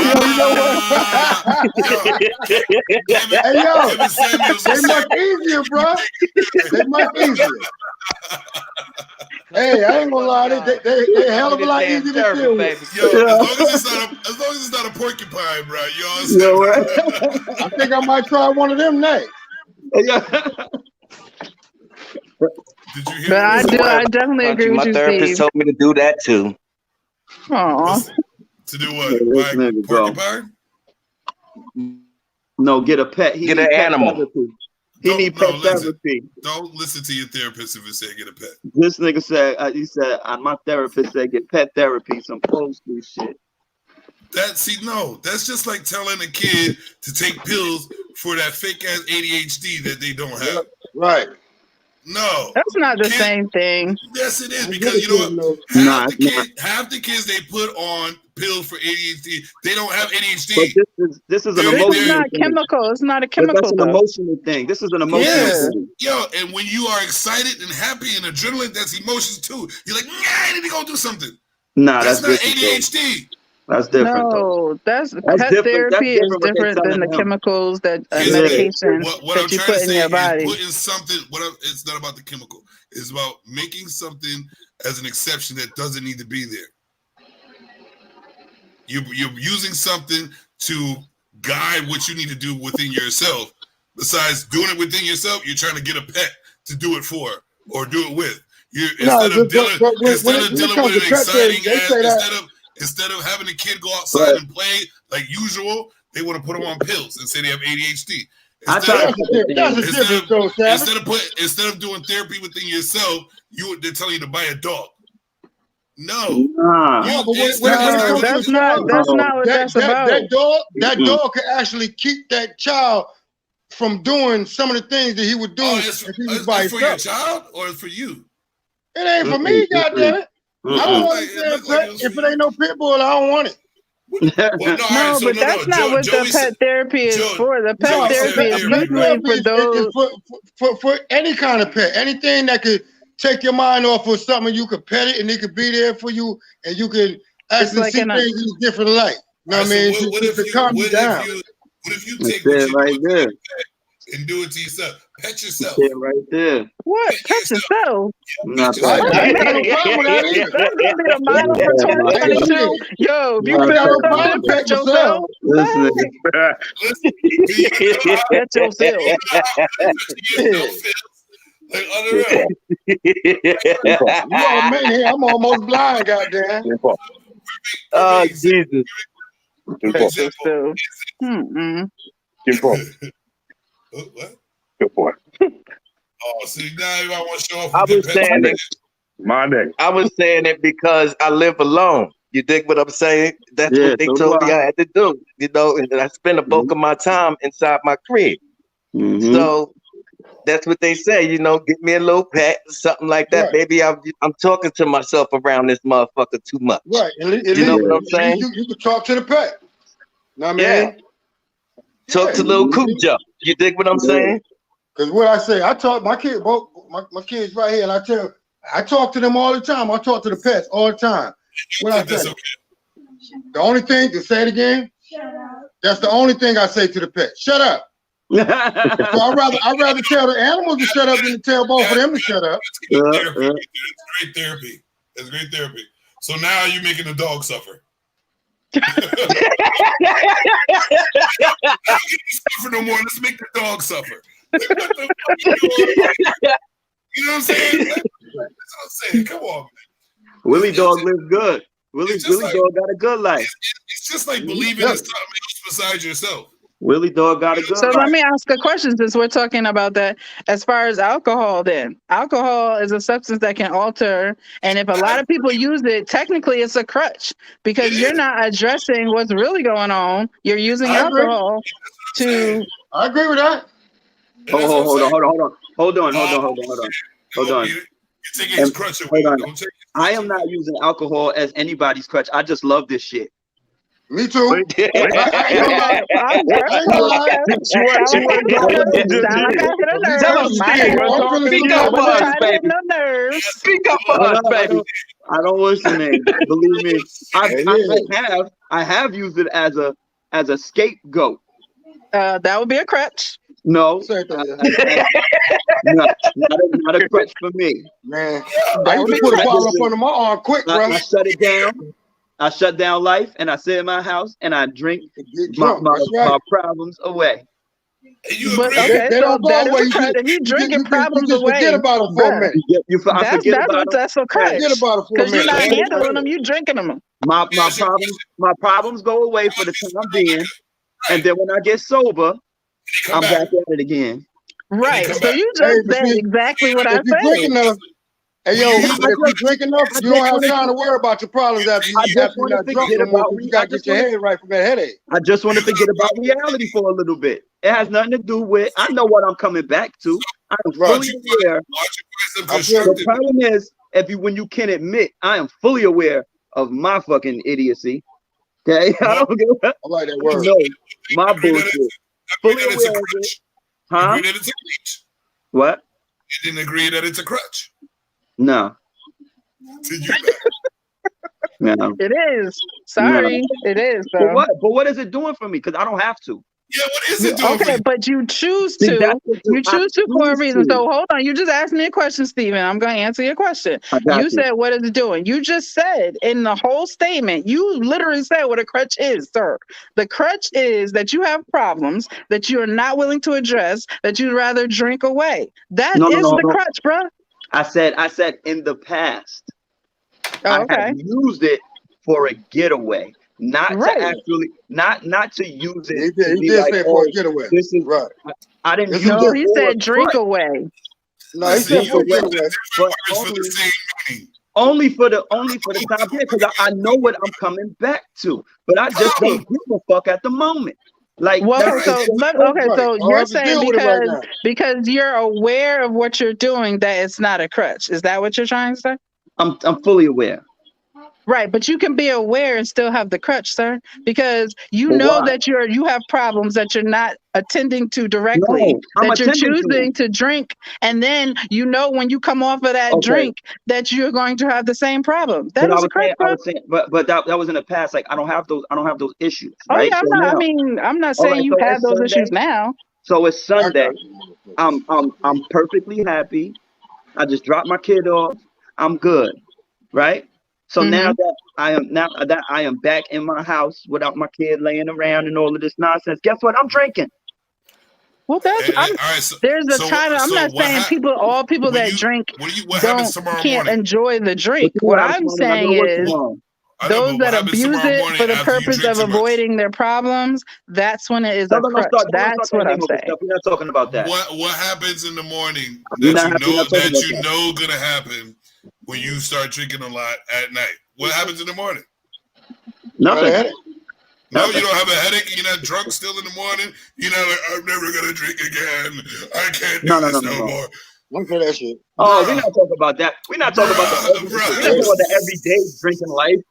they much easier, bro. They much easier. Hey, I ain't gonna lie, they hell of a lot easier to deal with. Yo, as long as it's not a porcupine, bro. You know what I'm saying? I think I might try one of them next. Did you hear? But I definitely agree with My you, therapist Steve. told me to do that too. Aw. To do what? Buy porcupine? No, get a pet. Get an animal. Therapy. He need pet therapy. Don't listen to your therapist if it say get a pet. This nigga said, my therapist said get pet therapy, some old school shit. That's just like telling a kid to take pills for that fake ass ADHD that they don't have. Right. No. That's not the same thing. Yes, it is, because you know what? Half the kids they put on pills for ADHD, they don't have ADHD. But this is an emotional This is not thing. chemical. It's not a chemical. That's an emotional thing. This is an emotional thing. Yo, and when you are excited and happy and adrenaline, that's emotions too. You're like, I need to go do something. Nah, that's not different, ADHD. That's different. No, that's pet different. therapy is That's different different than the chemicals that medication what that I'm you trying put to in say your body. is putting something. It's not about the chemical. It's about making something as an exception that doesn't need to be there. You're using something to guide what you need to do within yourself. Besides doing it within yourself, you're trying to get a pet to do it for or do it with. Instead of dealing with an exciting instead of having a kid go outside and play like usual, they want to put them on pills and say they have ADHD. Instead of doing therapy within yourself, they're telling you to buy a dog. No, that's not what that's about. That dog can actually keep that child from doing some of the things that he would do if he was by himself. For your child or for you? It ain't for me, goddammit. I don't want it. If it ain't no pit bull, I don't want it. But that's not what the pet therapy is for. The pet therapy is usually for those for any kind of pet, anything that could take your mind off of something. You could pet it, and it could be there for you, and you can actually see things in a different light. You know what I mean? To calm you down. What if you take what you right there and do it to yourself? Pet yourself. Right there. What? Pet yourself? Not I ain't got no problem with that either. That's gonna be the motto for 2022. Yo, if you feel something, pet yourself. Pet yourself. Like unreal. You all man here, I'm almost blind, goddamn. Oh Jesus. Pet yourself. What? Good boy. Oh, see now I want to show off. I was saying it. My name. I was saying it because I live alone. You dig what I'm saying? That's Yeah, what they so do told me I. I had to do, you know, and I spend the bulk of my time inside my crib. So that's what they say, you know, give me a little pet, something like that. Right. Maybe I'm talking to myself around this motherfucker too much. Right. You know what I'm saying? You can talk to the pet. Know what I Yeah. mean? Talk to little Cujo. You dig what I'm saying? Because what I say, I talk my kids, both my kids right here, and I talk to them all the time. I talk to the pets all the time. What I say? The only thing to say it again. That's the only thing I say to the pet. Shut up. So I'd rather tell the animals to shut up than to tell both of them to shut up. It's great therapy. It's great therapy. So now you're making the dog suffer. Suffer no more. Let's make the dog suffer. You know what I'm saying? That's what I'm saying. Come on, man. Willie Dog lives good. Willie Dog got a good life. It's just like believing in something else besides yourself. Willie Dog got a good So life. let me ask a question since we're talking about that. As far as alcohol, then alcohol is a substance that can alter, and if a lot of people use it, technically it's a crutch because you're not addressing what's really going on. You're using alcohol to. I agree with that. Hold on. You're taking his crutch away. Don't take I am not using alcohol as anybody's crutch. I just love this shit. Me too. Speak up for us, baby. I don't listen, man. Believe me, I have used it as a scapegoat. That would be a crutch. No, not a crutch for me, man. I used to put a bottle up under my arm quick, bro. I shut it down. I shut down life, and I sit in my house and I drink my problems away. But okay, so that is a crutch. If you drinking problems away, forget about it for a minute. That's a crutch. Forget about it for a minute. Because you're not handling them, you drinking them. My problems go away for the time being, and then when I get sober, I'm back at it again. Right. So you just said exactly what I said. Hey, yo, if you drink enough, you don't have time to worry about your problems after you're not drunk no more. You got to get your head right from that headache. I just want to forget about reality for a little bit. It has nothing to do with, I know what I'm coming back to. I'm fully aware. The problem is, when you can admit, I am fully aware of my fucking idiocy. Okay? I don't give a, I like that word. No, my bullshit. Fully aware of it. Huh? What? You didn't agree that it's a crutch. No. No. It is. Sorry. No. It is. Though. But what is it doing for me? Because I don't have to. Yeah, what is it doing? Okay, but you choose to. You choose to for a reason. So hold on. You just asked me a question, Steven. I'm going to answer your question. You said, what is it doing? You just said in the whole statement, you literally said what a crutch is, sir. The crutch is that you have problems that you are not willing to address, that you'd rather drink away. That is the crutch, bro. I said in the past, I have used it for a getaway. Not to actually, not to use it. He did say for a getaway. This is right. I didn't use it. He said drink away. No, he said for a getaway. Only for the time being, because I know what I'm coming back to. But I just don't give a fuck at the moment. Like, so you're saying because you're aware of what you're doing that it's not a crutch. Is that what you're trying to say? I'm fully aware. Right, but you can be aware and still have the crutch, sir, because you know that you have problems that you're not attending to directly, that you're choosing to drink, and then you know when you come off of that drink that you're going to have the same problem. That is a crutch, but that was in the past. Like I don't have those issues. Oh right? yeah, I'm not saying you have those issues now. So it's Sunday. I'm perfectly happy. I just dropped my kid off. I'm good, right? So now that I am back in my house without my kid laying around and all of this nonsense, guess what? I'm drinking. Well, there's a time. I'm not saying all people that drink can't enjoy the drink. What I'm saying is those that abuse it for the purpose of avoiding their problems, that's when it is a crutch. That's what I'm saying. We're not talking about that. What happens in the morning that you know gonna happen when you start drinking a lot at night? What happens in the morning? Nothing. No, you don't have a headache. You're not drunk still in the morning. You're not like, I'm never gonna drink again. I can't do this no more. Look at that shit. Oh, we're not talking about that. We're not talking about that. We're not talking about the everyday drinking life.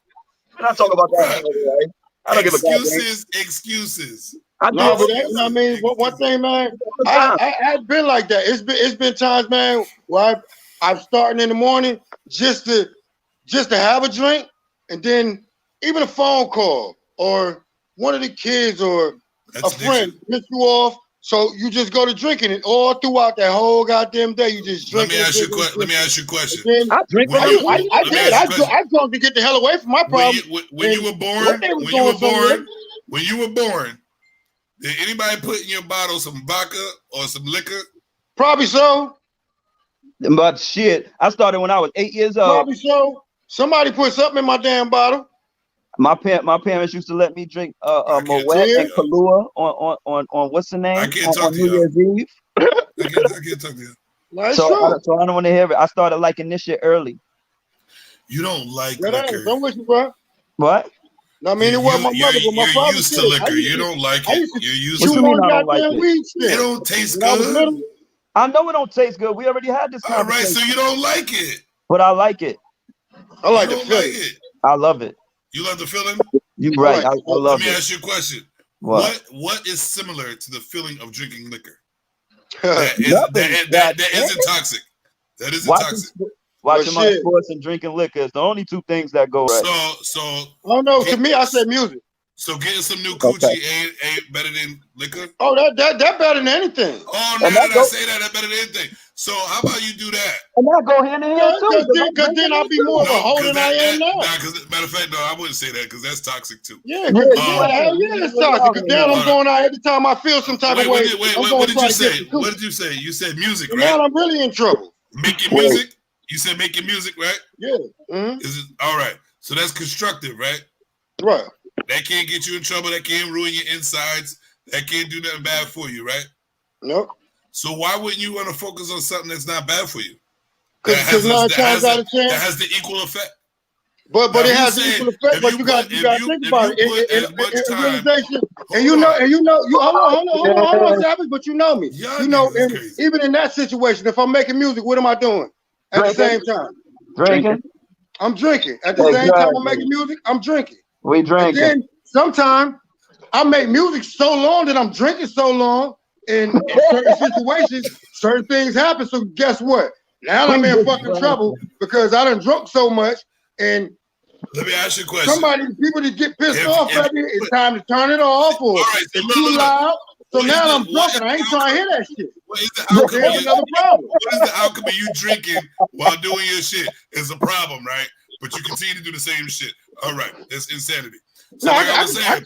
We're not talking about that everyday life. I don't give a goddamn. Excuses. I mean, one thing, man, I've been like that. It's been times, man, where I'm starting in the morning just to have a drink, and then even a phone call or one of the kids or a friend pissed you off, so you just go to drinking it all throughout that whole goddamn day. You just drink. Let me ask you a question. I drink. I drunk to get the hell away from my problem. When you were born, did anybody put in your bottle some vodka or some liquor? Probably so. But shit, I started when I was 8 years old. Probably so. Somebody put something in my damn bottle. My parents used to let me drink Moet and Kahlua on what's the name? I can't talk to New Year's Eve. I can't talk to you. So I don't want to hear it. I started liking this shit early. You don't like liquor. Don't wish you, bro. What? No, I mean, it wasn't my mother, but my father. You're used to liquor. You don't like it. You're used to it. It don't taste good. I know it don't taste good. We already had this conversation. All right, so you don't like it. But I like it. I like the feeling. I love it. You love the feeling? You right. I love it. Let me ask you a question. What is similar to the feeling of drinking liquor? that isn't toxic. That isn't toxic. Watching my sports and drinking liquor is the only two things that go right. So oh no, to me I said music. So getting some new coochie ain't better than liquor? Oh, that better than anything. Oh no, I say that better than anything. So how about you do that? And that go hand in hand too. Because then I'll be more of a hoe than I am now. Matter of fact, no, I wouldn't say that because that's toxic too. Yeah, it's toxic. Because then I'm going out every time I feel some type of way. What did you say? What did you say? You said music, right? Now I'm really in trouble. Making music? You said making music, right? Yeah. Is it all right? So that's constructive, right? Right. That can't get you in trouble. That can't ruin your insides. That can't do nothing bad for you, right? Nope. So why wouldn't you want to focus on something that's not bad for you? Because 9 times out of 10, that has the equal effect. But it has the equal effect. But you got to think about it. In realization, and you know, hold on, Savage. But you know me. You know, even in that situation, if I'm making music, what am I doing at the same time? Drinking. I'm drinking. At the same time I'm making music, I'm drinking. We drinking. And then sometimes I make music so long that I'm drinking so long in certain situations, certain things happen. So guess what? Now I'm in fucking trouble because I done drunk so much. And let me ask you a question. People that get pissed off at me, it's time to turn it off or it's too loud. So now I'm drunk and I ain't trying to hear that shit. What is the outcome? Another problem. What is the outcome of you drinking while doing your shit? Is a problem, right? But you continue to do the same shit. All right, that's insanity. So no, like I was saying,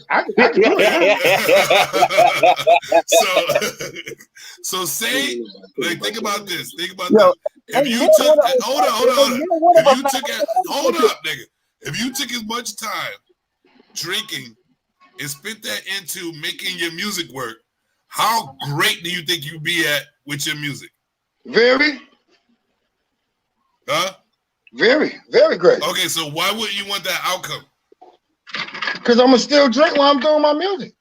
so say, like, think about this. Think about this. If you took, hold up, nigga. If you took as much time drinking and spent that into making your music work, how great do you think you'd be at with your music? Very. Huh? Very, very great. Okay, so why wouldn't you want that outcome? Because I'm gonna still drink while I'm doing my music.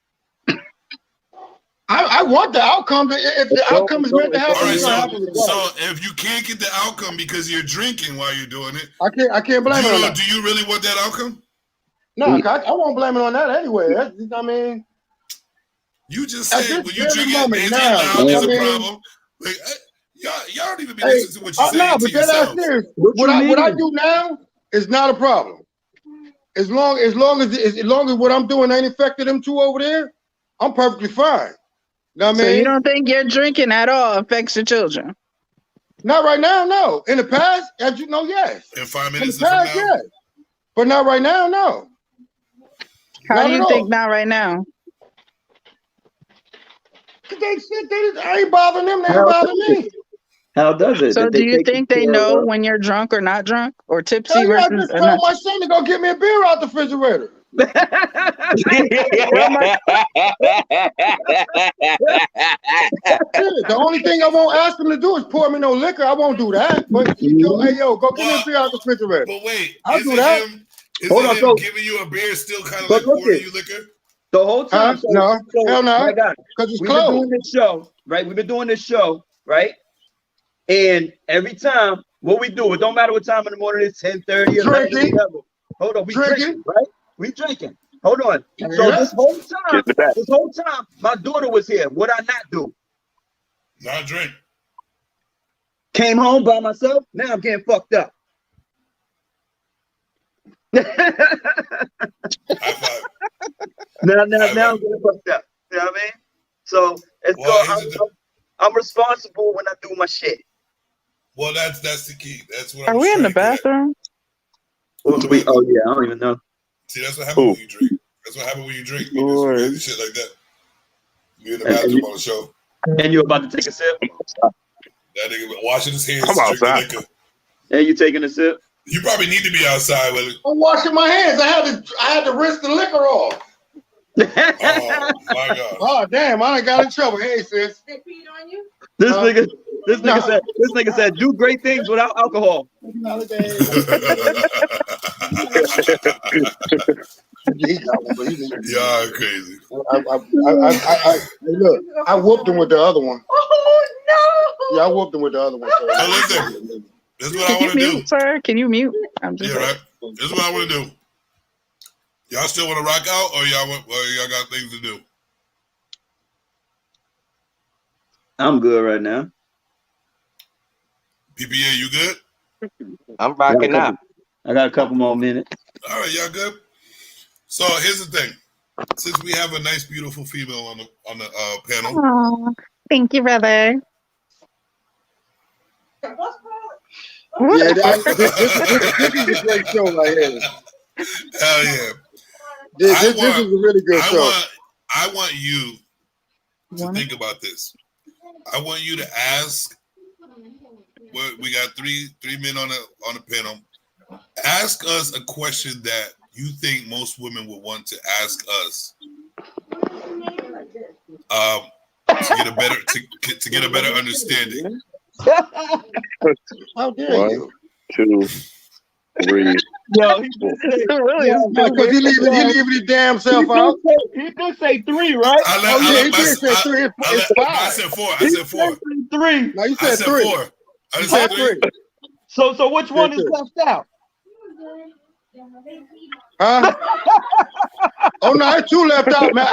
I want the outcome. If the outcome is meant to happen, so if you can't get the outcome because you're drinking while you're doing it, I can't blame it on that. Do you really want that outcome? No, I won't blame it on that anyway. I mean, you just said when you drink it, is a problem. Like, y'all don't even be listening to what you're saying to yourself. What I do now is not a problem. As long as what I'm doing ain't affecting them two over there, I'm perfectly fine. You know what I mean? So you don't think your drinking at all affects your children? Not right now, no. In the past, as you know, yes. In 5 minutes in the past, from now? yes. But not right now, no. How do you think not right now? Cause I ain't bothering them, they ain't bothering me. How does it? So do you think they know when you're drunk or not drunk or tipsy? I just told my son to go get me a beer out the refrigerator. The only thing I won't ask him to do is pour me no liquor. I won't do that. But hey, yo, go get me a beer out the refrigerator. But wait, I'll do that. Isn't him giving you a beer still kind of like pouring you liquor? The whole time. No, hell no. My God, Because it's we've been closed. doing this show, right? We've been doing this show, right? And every time, what we do, it don't matter what time in the morning it's 10:30, 11, whatever. Hold on, we drinking, right? We drinking. Hold on. So this whole time, my daughter was here. What I not do? Not drink. Came home by myself. Now I'm getting fucked up. Now I'm getting fucked up. You know what I mean? So I'm responsible when I do my shit. Well, that's the key. That's what. Are we in the bathroom? Oh yeah, I don't even know. See, that's what happens when you drink. That's what happens when you drink. You just crazy shit like that. You're in the bathroom on the show. And you're about to take a sip. That nigga washing his hands. I'm outside. And you taking a sip? You probably need to be outside with it. I'm washing my hands. I had to rinse the liquor off. Oh my God. Oh damn, I done got in trouble. Hey sis. They peed on you? This nigga said do great things without alcohol. Y'all crazy. Look, I whooped him with the other one. Oh no! Yeah, I whooped him with the other one. So. Listen, this is what I Can want to you do. mute, sir? Can you mute? I'm just right. This is what I want to do. Y'all still want to rock out, or y'all got things to do? I'm good right now. PPA, you good? I'm rocking out. I got a couple more minutes. All right, y'all good? So here's the thing. Since we have a nice, beautiful female on the panel. Aww, thank you, brother. Yeah, this is a great show right here. Hell yeah. This is a really good show. I want you to think about this. I want you to ask. We got three men on the panel. Ask us a question that you think most women would want to ask us. To get a better understanding. How dare you? 1, 2, 3. Yo, he because he leaving his damn self out. He did say 3, right? He did say 3. It's 5. I said 4. I said 4. 3. No, you said 3. 4. I said 3. So which one is left out? Huh? Oh no, it's 2 left out, man.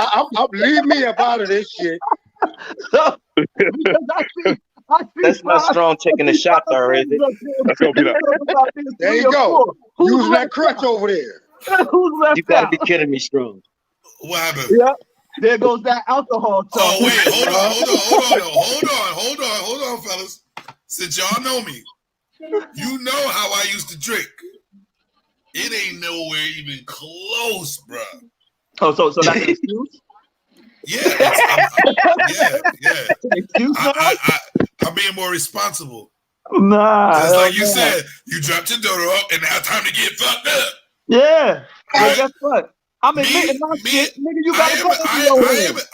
Leave me up out of this shit. So, that's not strong taking a shot there, is it? That's gonna be that. There you go. Using that crutch over there. Who's left You gotta out? be kidding me, strong. What happened? Yeah. There goes that alcohol talk. Oh wait, hold on, fellas. Since y'all know me, you know how I used to drink. It ain't nowhere even close, bro. Oh, so that's an excuse? Yeah. Excuse I'm being more responsible. Nah. Just like you said, you dropped your daughter up, and now time to get fucked up. Yeah. Right? Guess what? I'm admitting my shit. Nigga, you gotta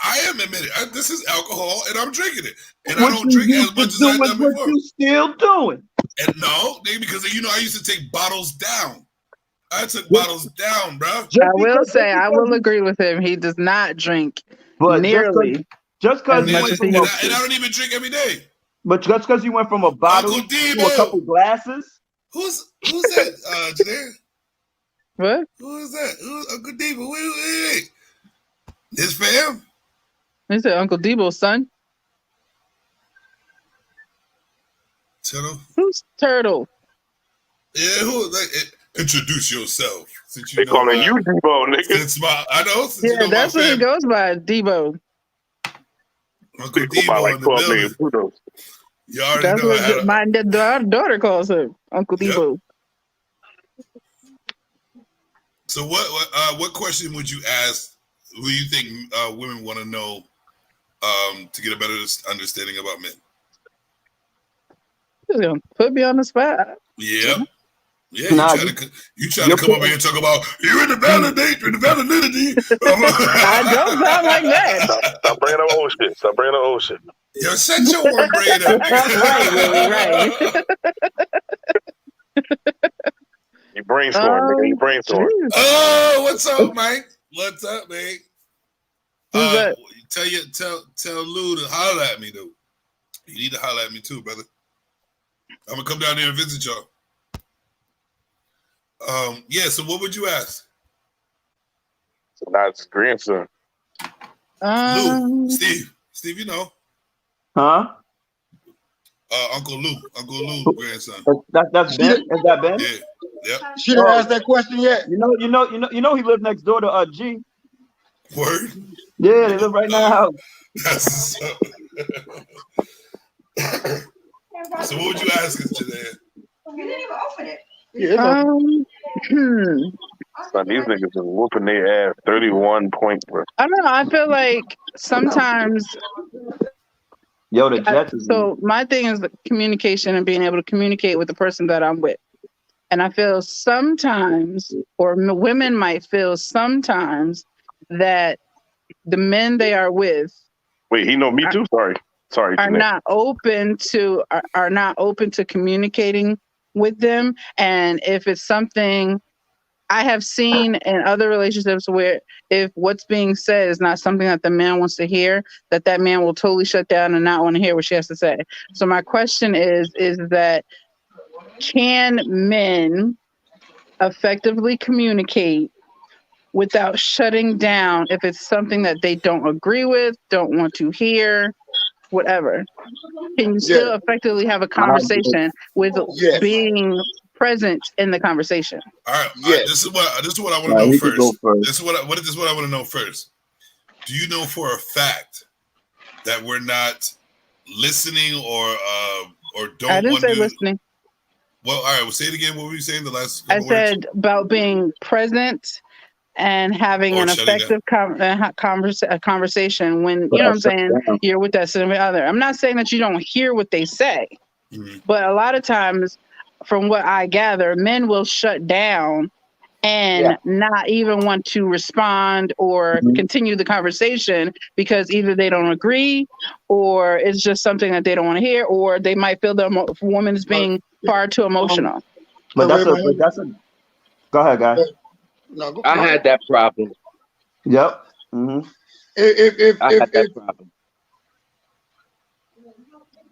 I am admitting. This is alcohol, and I'm drinking it. And I don't drink as much as I've done before. What you still doing? And no, because I used to take bottles down. I took bottles down, bro. I will agree with him. He does not drink nearly just because and I don't even drink every day. But just because you went from a bottle to a couple glasses. Who's that, Janae? What? Who is that? Who's Uncle Debo? Wait. His fam? Is it Uncle Debo's son? Turtle? Who's Turtle? Yeah, introduce yourself. Since they calling you Debo, nigga. I know. Yeah, that's what he goes by, Debo. Uncle Debo in the building. You already that's know what my daughter calls him, Uncle Debo. So what question would you ask? Who you think women want to know to get a better understanding about men? You're gonna put me on the spot. Yeah. Yeah, you try to come over here and talk about you're in the validity. I don't sound like that. Stop bringing up old shit. Yo, shut your word brain up. Right. You bring brainstorm, nigga. You brainstorm. Oh, what's up, Mike? What's up, man? Who's that? Tell Lou to holler at me, though. You need to holler at me too, brother. I'm gonna come down there and visit y'all. Yeah. So, what would you ask? So that's grandson. Lou, Steve, you know. Huh? Uncle Lou, grandson. That's Ben. Is that Ben? Yeah. Yep. She didn't ask that question yet. You know, he lived next door to G. Word. Yeah, they live right now in the house. That's so what would you ask us today? You didn't even open it. Yeah. Son, these niggas is whooping their ass 31 points, bro. I don't know. I feel like sometimes. Yo, the Jets is. So my thing is the communication and being able to communicate with the person that I'm with. And I feel sometimes, or women might feel sometimes, that the men they are with. Wait, he know me too? Sorry. Are not open to communicating with them. And if it's something I have seen in other relationships where if what's being said is not something that the man wants to hear, that man will totally shut down and not want to hear what she has to say. So my question is that can men effectively communicate without shutting down if it's something that they don't agree with, don't want to hear, whatever? Can you still effectively have a conversation with being present in the conversation? All right. This is what I want to know first. This is what I want to know first. Do you know for a fact that we're not listening or don't? I didn't say listening. Well, all right. Well, say it again. What were you saying? The last. I said about being present and having an effective conversation when, you know what I'm saying, you're with that significant other. I'm not saying that you don't hear what they say, but a lot of times, from what I gather, men will shut down and not even want to respond or continue the conversation because either they don't agree or it's just something that they don't want to hear, or they might feel the woman is being far too emotional. But that's a. Go ahead, guys. No, I had that problem. Yep. I had that problem.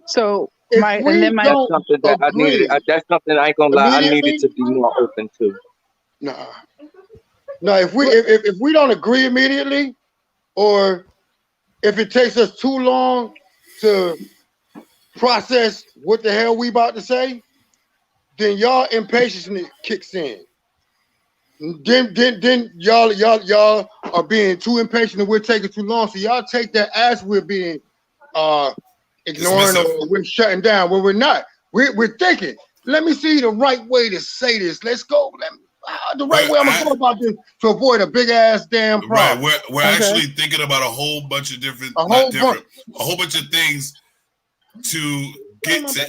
So that's something that I needed. That's something I ain't gonna lie. I needed to be more open to. No. If we don't agree immediately, or if it takes us too long to process what the hell we about to say, then y'all impatience kicks in. Then y'all are being too impatient and we're taking too long. So y'all take that as we're being ignoring or we're shutting down. When we're not. We're thinking, let me see the right way to say this. Let's go. The right way I'm gonna go about this to avoid a big ass damn problem. Right. We're actually thinking about a whole bunch of a whole bunch of things to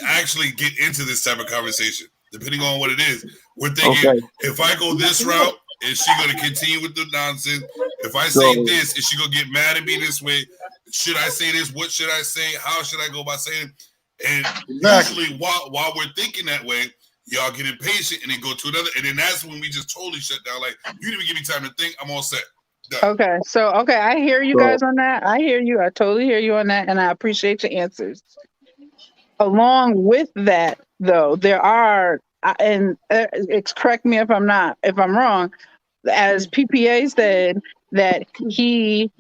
actually get into this type of conversation, depending on what it is. We're thinking, if I go this route, is she going to continue with the nonsense? If I say this, is she going to get mad at me this way? Should I say this? What should I say? How should I go about saying it? And usually while we're thinking that way, y'all get impatient and then go to another. And then that's when we just totally shut down. Like, you didn't even give me time to think. I'm all set. Done. Okay. I hear you guys on that. I hear you. I totally hear you on that. And I appreciate your answers. Along with that, though, there are, and correct me if I'm wrong, as PPA said that he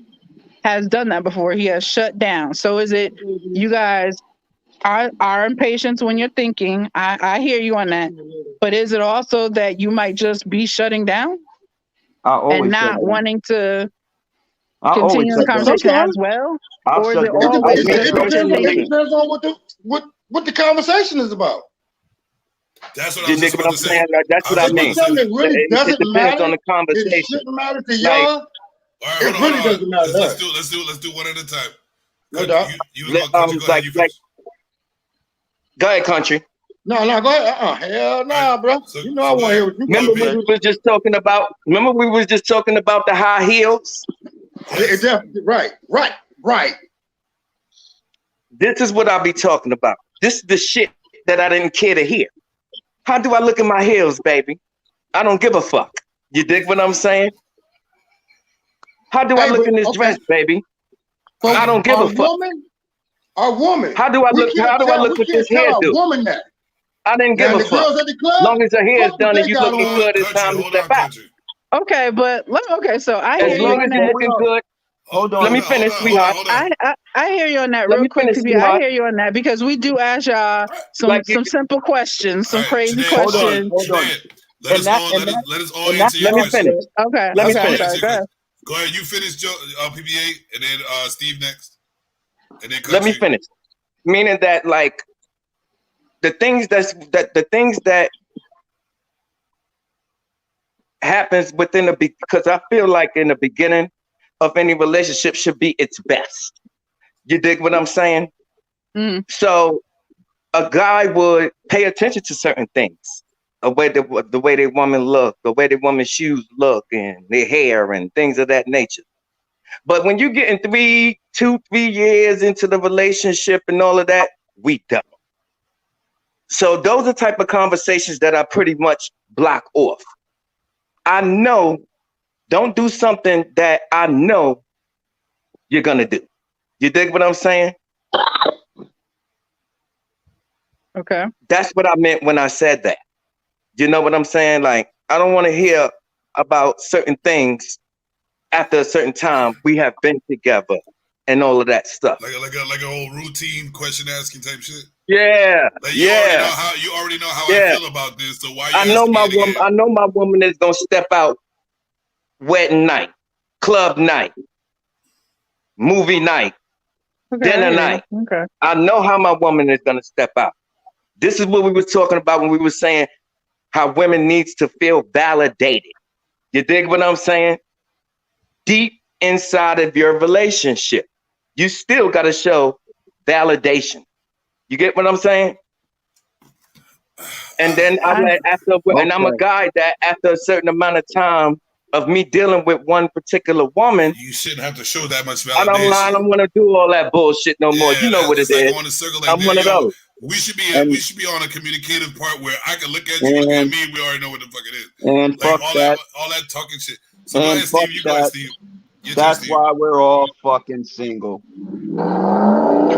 has done that before. He has shut down. So is it you guys are impatient when you're thinking? I hear you on that. But is it also that you might just be shutting down and not wanting to continue the conversation as well? Or is it always just what you're thinking? It depends on what the conversation is about. That's what I was just about to say. That's what I mean. It really doesn't depends matter. on the conversation. It shouldn't matter to y'all. It really doesn't matter. Let's do one at a time. No doubt. Go ahead, country. No, go ahead. Hell nah, bro. So, you know I want to hear what you remember we was just talking about. Remember we was just talking about the high heels. Right. This is what I'll be talking about. This is the shit that I didn't care to hear. How do I look at my heels, baby? I don't give a fuck. You dig what I'm saying? How do I look in this dress, baby? But I don't give a fuck. A woman. How do I look? How do I look with this hairdo? Woman that. I didn't give a fuck. Girls at the club, long as her hair is done and you looking good, it's time to step out. Okay, but so I as hear long you as you're looking good. Hold on. Let me finish, sweetheart. I hear you on that Let real me quick. finish, I sweetheart. hear you on that because we do ask y'all some simple questions, some crazy questions. Hold on. Let us all answer your Let me question. finish. Okay. Let me okay, finish. sorry, go ahead. Go ahead. You finish, Joe, PPA, and then Steve next, and then Let me finish. Meaning that, like, the things that happens within because I feel like in the beginning of any relationship should be its best. You dig what I'm saying? Mm. So a guy would pay attention to certain things. The way the woman look, the way the woman's shoes look, and their hair and things of that nature. But when you get in 3 years into the relationship and all of that, we don't. So those are the type of conversations that I pretty much block off. I know, don't do something that I know you're gonna do. You dig what I'm saying? Okay. That's what I meant when I said that. You know what I'm saying? Like, I don't want to hear about certain things after a certain time we have been together and all of that stuff. Like a whole routine question asking type shit. Yeah. Like you already know how I feel about this. So why you I know asking my me woman. again? I know my woman is gonna step out wedding night, club night, movie night, dinner night. Okay. I know how my woman is gonna step out. This is what we were talking about when we were saying how women needs to feel validated. You dig what I'm saying? Deep inside of your relationship, you still got to show validation. You get what I'm saying? And then I'm a guy that after a certain amount of time of me dealing with one particular woman, you shouldn't have to show that much validation. I don't want to do all that bullshit no more. You know what it is. Going to circle like I'm one of those. We should be on a communicative part where I can look at you, look at me, we already know what the fuck it is. And like fuck that. All that talking shit. So go ahead, Steve. You go ahead, Steve. That's why we're all fucking single. No,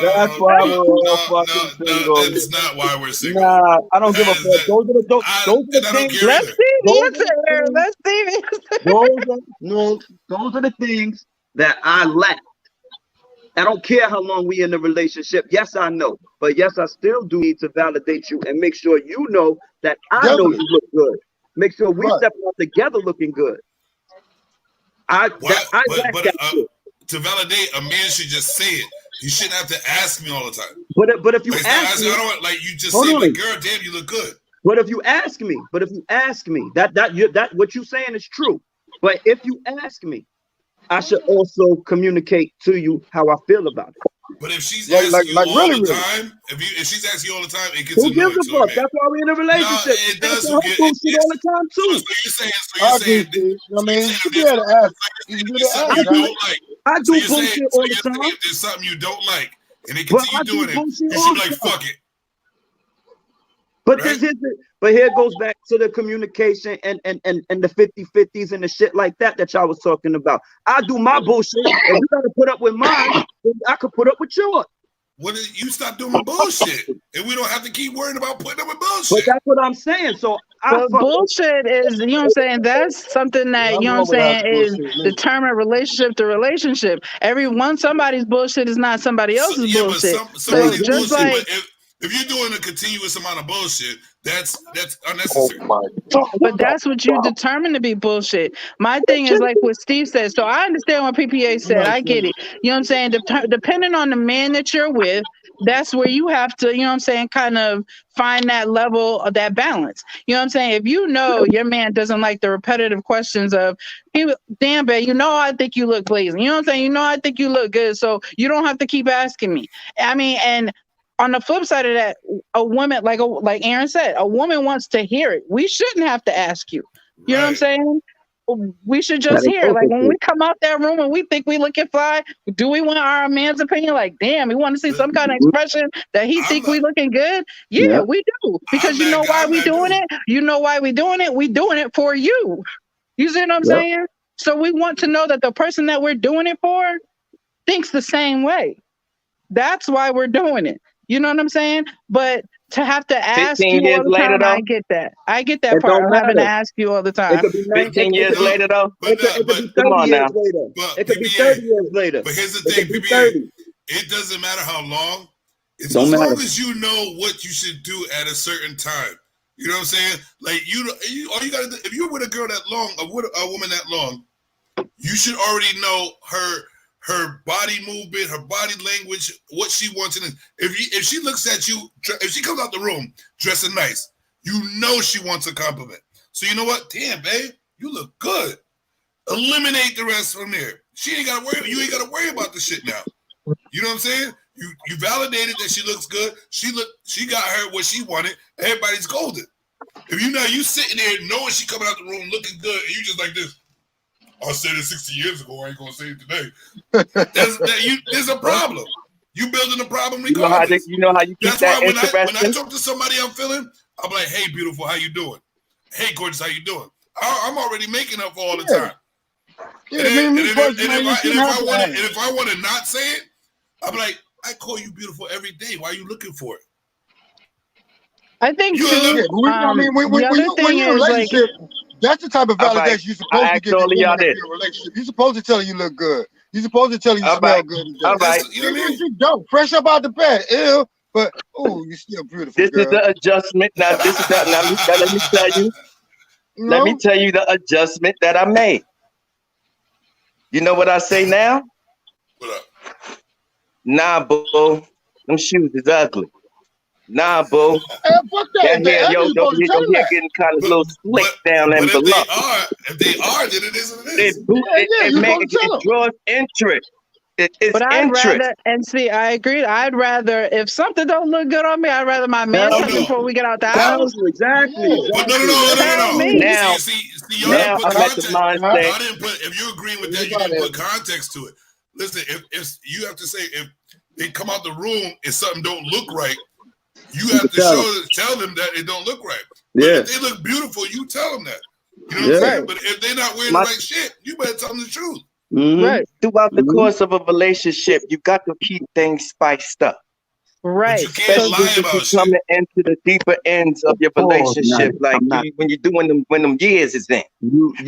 That's why we're all fucking single. That's not why we're single. Nah, I don't give a fuck. Those are the things. Let's Those are the things that I lack. I don't care how long we in the relationship. Yes, I know. But yes, I still do need to validate you and make sure you know that I know you look good. Make sure we step out together looking good. To validate, a man should just say it. You shouldn't have to ask me all the time. But if you ask me, I don't like you just say, like, girl, damn, you look good. But if you ask me, that what you saying is true. But if you ask me, I should also communicate to you how I feel about it. But if she's asking you all the time, if she's asking you all the time, it gets annoying. Who gives a fuck? That's why we're in a relationship. No, it does. Shit all the time too. So you're saying, I do bullshit all the time. If there's something you don't like, and they continue doing it, you should be like, fuck it. But here goes back to the communication and the 50-50s and the shit like that y'all was talking about. I do my bullshit, and you gotta put up with mine, then I could put up with yours. When you stop doing bullshit, and we don't have to keep worrying about putting up with bullshit. But that's what I'm saying. So bullshit is, you know what I'm saying? That's something that, you know what I'm saying, is determined relationship to relationship. Somebody's bullshit is not somebody else's bullshit. Somebody's just bullshit, like, if you're doing a continuous amount of bullshit, that's unnecessary. But that's what you determine to be bullshit. My thing is like what Steve said. So I understand what PPA said. I get it. You know what I'm saying? Depending on the man that you're with, that's where you have to, you know what I'm saying, kind of find that level of that balance. You know what I'm saying? If you know your man doesn't like the repetitive questions of, damn, babe, you know I think you look blazing. You know what I'm saying? You know I think you look good. So you don't have to keep asking me. I mean, and on the flip side of that, a woman, like Aaron said, a woman wants to hear it. We shouldn't have to ask you. You know what I'm saying? we should just hear. Like when we come out that room and we think we looking fly, do we want our man's opinion? Like, damn, we want to see some kind of expression that he think we looking good? Yeah, we do. Because you know why we doing it? You know why we doing it? We doing it for you. You see what I'm saying? So we want to know that the person that we're doing it for thinks the same way. That's why we're doing it. You know what I'm saying? But to have to ask 15 you years all the later, time, though? I get that. I get that It part don't of having to matter. ask you all the It time. could be 15 years later, though? It could be 30 Come on years now. later. But It could be PBA, 30 years later. but here's the It thing, could be PBA. 30. It doesn't matter how long. It's Don't as long matter. as you know what you should do at a certain time. You know what I'm saying? Like all you gotta do, if you're with a girl that long, or with a woman that long, you should already know her body movement, her body language, what she wants. And if she looks at you, if she comes out the room dressing nice, you know she wants a compliment. So you know what? Damn, babe, you look good. Eliminate the rest from there. You ain't gotta worry about the shit now. You know what I'm saying? You validated that she looks good. She got her what she wanted. Everybody's golden. If you sitting there knowing she coming out the room looking good, and you just like this. I said it 60 years ago. I ain't gonna say it today. There's a problem. You building a problem regardless. You know how you keep That's that why when interesting? I talk to somebody I'm feeling, I'm like, hey, beautiful, how you doing? Hey, gorgeous, how you doing? I'm already making up for all the time. Yeah, if I want to not say it, I'm like, I call you beautiful every day. Why are you looking for it? I think too. When you're in a relationship, that's the type of validation you're supposed to give your woman in a relationship. You're supposed to tell her you look good. You're supposed to tell her you smell good. All right. Even if you don't, fresh up out the bed, ew, but you're still beautiful. This girl. is the adjustment. Now, this is that. Now, let me tell you. Let me tell you the adjustment that I made. You know what I say now? What up? Nah, boo. Them shoes is ugly. Nah, boo. Fuck that. Your hair getting kind of a little slick down and below. If they are, then it is what it is. It draws interest. It's but I'd interest. rather, and see, I agree. I'd rather, if something don't look good on me, I'd rather my man tell me before we get out the house. Exactly. But no. Tell me. Now, y'all I'm at the mindset. Y'all didn't put. If you agree with that, you didn't put context to it. Listen, if you have to say if they come out the room and something don't look right, you have to tell them that it don't look right. But if they look beautiful, you tell them that. You know what I'm saying? But if they're not wearing the right shit, you better tell them the truth. Right. Throughout the course of a relationship, you got to keep things spiced up. Right. But you can't lie Especially about when you're coming into the deeper ends of your relationship, when you're doing when them years is in.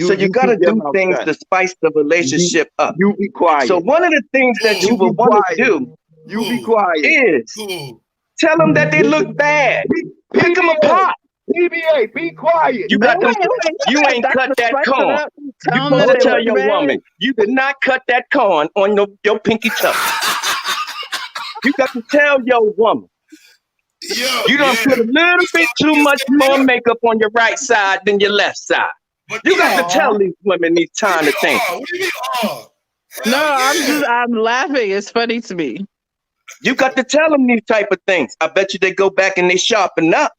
So you got to do things to spice the relationship up. You be quiet. So one of the things that you will want to do be quiet. is tell them that they look bad. Pick them apart. PBA, be quiet. You got you ain't cut that corn. You supposed to tell your woman, you did not cut that corn on your pinky toe. You got to tell your woman. You done put a little bit too much more makeup on your right side than your left side. You got to tell these women these tiny things. What do you mean? No, I'm laughing. It's funny to me. You got to tell them these type of things. I bet you they go back and they sharpen up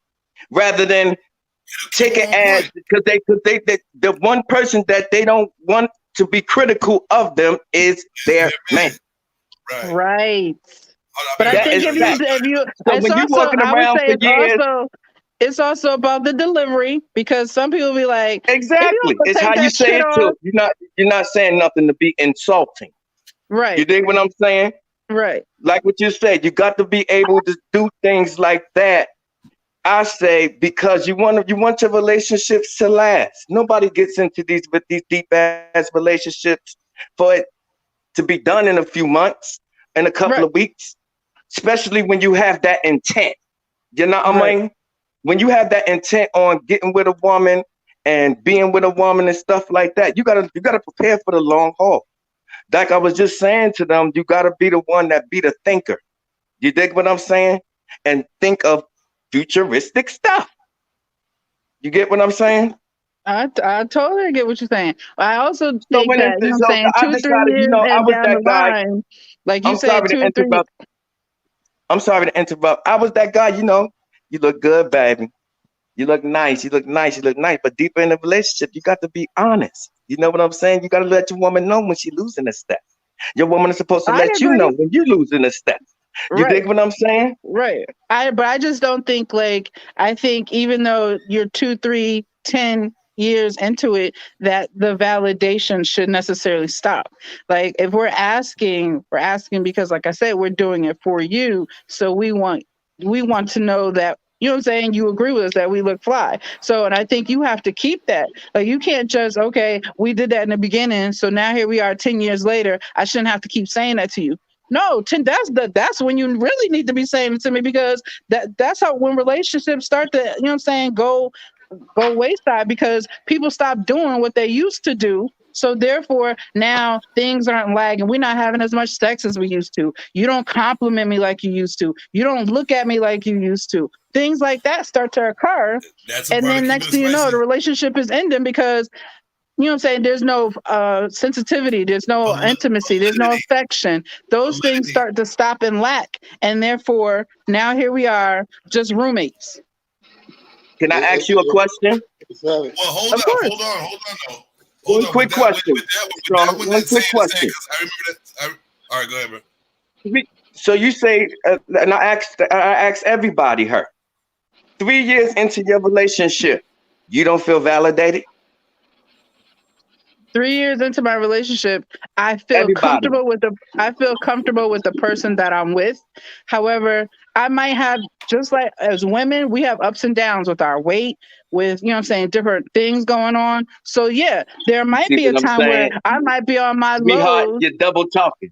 rather than take an ad because the one person that they don't want to be critical of them is their man. Right. But I think if you so when you walking around for years, it's also about the delivery because some people be like, exactly. It's how you say it too. You're not saying nothing to be insulting. Right. You dig what I'm saying? Right. Like what you said, you got to be able to do things like that. I say because you want your relationships to last. Nobody gets into these deep ass relationships for it to be done in a few months, in a couple of weeks, especially when you have that intent. You know what I mean? When you have that intent on getting with a woman and being with a woman and stuff like that, you gotta prepare for the long haul. Like I was just saying to them, you gotta be the one that be the thinker. You dig what I'm saying? And think of futuristic stuff. You get what I'm saying? I totally get what you're saying. I also think so when that, you know what I'm saying, 2 or 3 years I was down that the guy. line, like you said, 2 or 3 years. I'm sorry to interrupt. I was that guy, you look good, baby. You look nice. But deeper in the relationship, you got to be honest. You know what I'm saying? You got to let your woman know when she's losing a step. Your woman is supposed to I let you agree. know when you're losing a step. You Right. dig what I'm saying? Right. But I just don't think I think even though you're 2, 3, 10 years into it, that the validation should necessarily stop. Like if we're asking because like I said, we're doing it for you. So we want to know that, you know what I'm saying, you agree with us that we look fly. So, and I think you have to keep that. Like you can't just, okay, we did that in the beginning, so now here we are 10 years later, I shouldn't have to keep saying that to you. No, that's when you really need to be saying it to me, because that's how, when relationships start to, you know what I'm saying, go wayside, because people stop doing what they used to do. So therefore, now things aren't lagging. We're not having as much sex as we used to. You don't compliment me like you used to. You don't look at me like you used to. Things like that start to occur. That's a and part then of next keeping thing it you know, spicy. the relationship is ending because, you know what I'm saying, there's no sensitivity, there's no intimacy, there's no affection. Those things start to stop and lack. And therefore, now here we are, just roommates. Can I ask you a question? Well, hold Of on, course. hold on. One quick question. One quick question. Because I remember that. All right, go ahead, bro. So you say, and I asked everybody her. 3 years into your relationship, you don't feel validated? 3 years into my relationship, I feel comfortable with the person that I'm with. However, I might have, just like as women, we have ups and downs with our weight, with, you know what I'm saying, different things going on. So yeah, there might be a time where I might be on my Sweetheart, lows. you're double talking.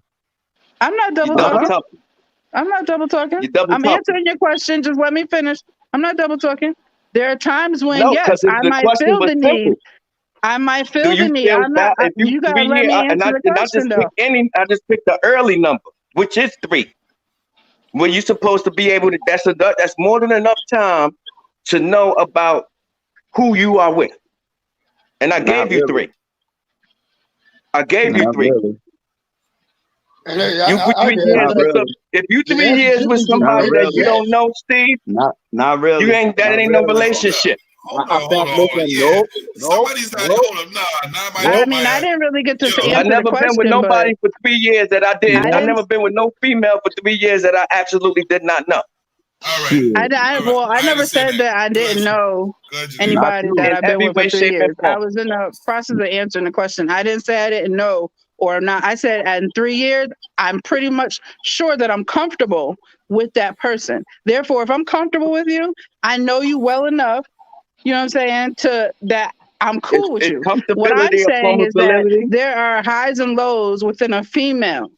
I'm not double talking. I'm not double talking. You're double I'm talking. answering your question. Just let me finish. I'm not double talking. There are times when, No, yes, I the might question feel was the need. simple. I might Do feel the you need. feel I'm not. that if you You gotta 3 let years, me and answer the I question, just though. I just picked the early number, which is 3. When you're supposed to be able to, that's more than enough time to know about who you are with. And I gave you 3. I gave you 3. Really. You for 3 years with some, if you 3 years with somebody that you don't know, Steve, not really. you ain't, that not ain't really. no relationship. Nope. Somebody's not. Hold up, I mean, I didn't really get to I answer the never been with question, nobody but for 3 years that I did. I never been with no female for 3 years that I absolutely did not know. All right. I never said that I didn't know anybody that I've been with for 3 years. I was in the process of answering the question. I didn't say I didn't know or not. I said in 3 years, I'm pretty much sure that I'm comfortable with that person. Therefore, if I'm comfortable with you, I know you well enough, you know what I'm saying, to that I'm cool with you. What I'm comfortability a saying form of is that validity? there are highs and lows within a female.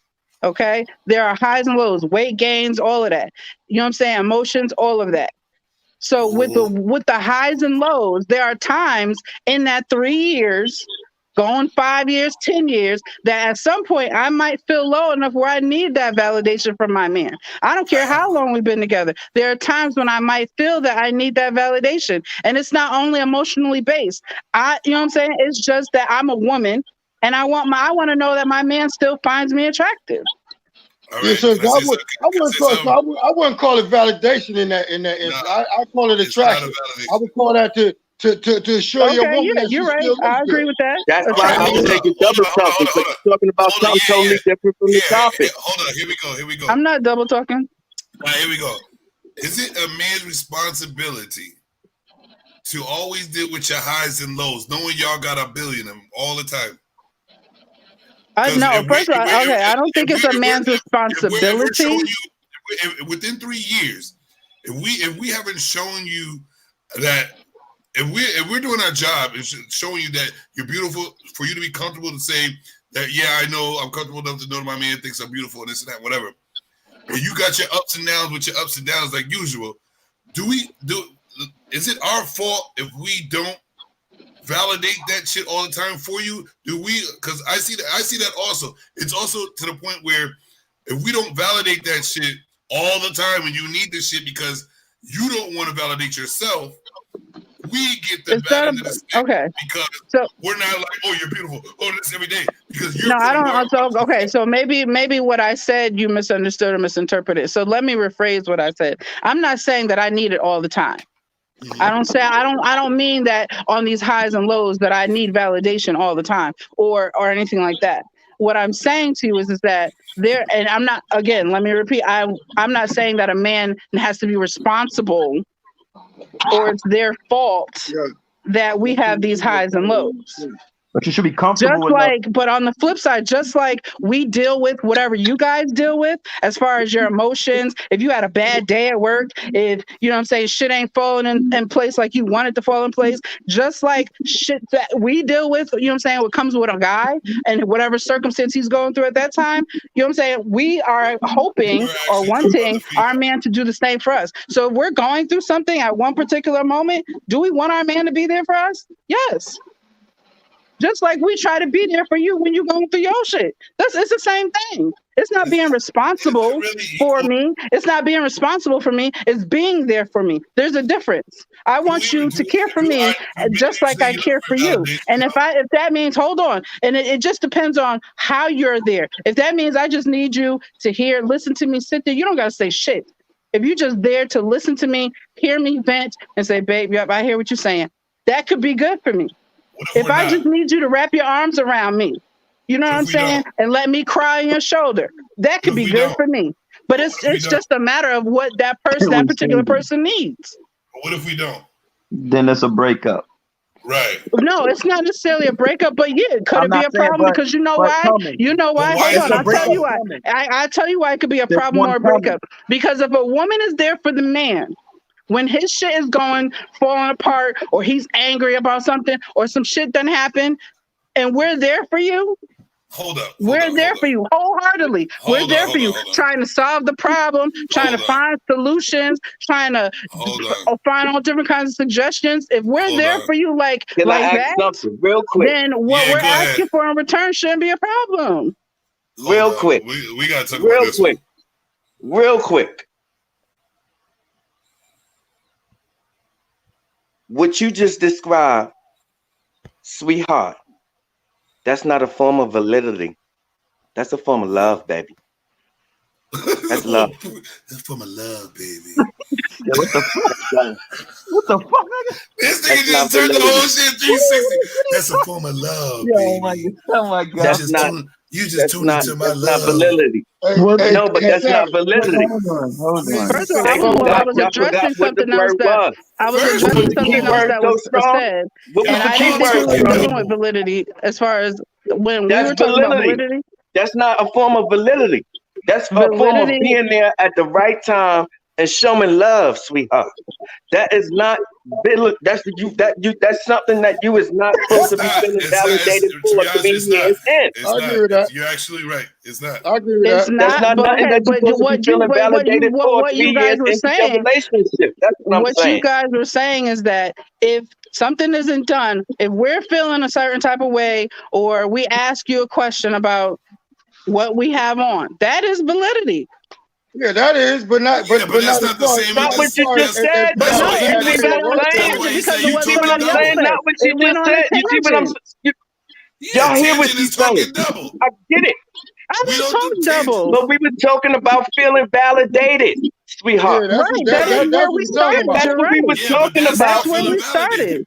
Okay, there are highs and lows, weight gains, all of that. You know what I'm saying? Emotions, all of that. So with the highs and lows, there are times in that 3 years, going 5 years, 10 years, that at some point I might feel low enough where I need that validation from my man. I don't care how long we've been together. There are times when I might feel that I need that validation. And it's not only emotionally based. You know what I'm saying? It's just that I'm a woman and I want to know that my man still finds me attractive. Yeah, so I wouldn't call it validation in that instance. I call it attraction. I would call that to show your woman that you're she right. still looks I agree good. with that. That's why I'm taking double talking, because you're talking about something totally different from the topic. Hold on, here we go. I'm not double talking. All right, here we go. Is it a man's responsibility to always deal with your highs and lows, knowing y'all got a billion of them all the time? No, first of all, okay, I don't think it's a man's responsibility. Within 3 years, if we haven't shown you that, if we're doing our job and showing you that you're beautiful, for you to be comfortable to say that, yeah, I know I'm comfortable enough to know that my man thinks I'm beautiful and this and that, whatever. And you got your ups and downs with your ups and downs like usual. Is it our fault if we don't validate that shit all the time for you? Do we? Because I see that also. It's also to the point where if we don't validate that shit all the time when you need this shit because you don't want to validate yourself, we get the bad end of the stick. Okay. Because we're not like, oh, you're beautiful. Oh, this every day. Because you're I don't. So okay. So maybe what I said you misunderstood or misinterpreted. So let me rephrase what I said. I'm not saying that I need it all the time. I don't mean that on these highs and lows that I need validation all the time or anything like that. What I'm saying to you is that there, and I'm not, again, let me repeat, I'm not saying that a man has to be responsible or it's their fault that we have these highs and lows. But you should be comfortable with but on the flip side, just like we deal with whatever you guys deal with as far as your emotions, if you had a bad day at work, if you know what I'm saying, shit ain't falling in place like you want it to fall in place, just like shit that we deal with, you know what I'm saying, what comes with a guy and whatever circumstance he's going through at that time, you know what I'm saying, we are hoping or wanting our man to do the same for us. So if we're going through something at one particular moment, do we want our man to be there for us? Yes. Just like we try to be there for you when you're going through your shit. It's the same thing. It's not being responsible for me. It's not being responsible for me. It's being there for me. There's a difference. I want you to care for me just like I care for you. And if that means, hold on, and it just depends on how you're there. If that means I just need you to listen to me, sit there, you don't got to say shit. If you're just there to listen to me, hear me vent, and say, babe, yep, I hear what you're saying, that could be good for me. If I just need you to wrap your arms around me, you know what I'm saying, and let me cry on your shoulder, that could be good for me. But it's just a matter of what that particular person needs. What if we don't? Then it's a breakup. Right. No, it's not necessarily a breakup, but yeah, could it be a problem? Because you know why? You know why? Hold on, I'll tell you why. I'll tell you why it could be a problem or a breakup. Because if a woman is there for the man, when his shit is falling apart, or he's angry about something, or some shit done happened, and we're there for you. We're there for you wholeheartedly. We're there for you, trying to solve the problem, trying to find solutions, trying to find all different kinds of suggestions. If we're there for you like that, real quick, then what we're asking for in return shouldn't be a problem. Real quick. We got to talk about this one. Real quick. What you just described, sweetheart, that's not a form of validity. That's a form of love, baby. That's love. That's a form of love, baby. Yeah, what the fuck? What the fuck, nigga? This nigga just turned the whole shit 360. That's a form of love, baby. Oh my God. You just tuned into my love. That's not validity. No, but that's not validity. Hold on. First of all, I was addressing something else that was said, and I didn't think we were dealing with validity as far as when we were talking about validity. That's not a form of validity. That's a form of being there at the right time and showing love, sweetheart. That is not that's something that you is not supposed to be feeling validated for to be here. You're actually right. It's not. I agree with that. That's not nothing that you're supposed to be feeling validated for to be here into your relationship. That's what I'm saying. You guys were saying is that if something isn't done, if we're feeling a certain type of way, or we ask you a question about what we have on, that is validity. Yeah, that is, but not. But that's not the same. Not what you just said. Because of what somebody else said. Not what you just said. You see what I'm saying? Y'all hear what she's saying? I get it. I was talking double. But we were talking about feeling validated, sweetheart. Right. That's where we started. That's what we were talking about. That's where we started.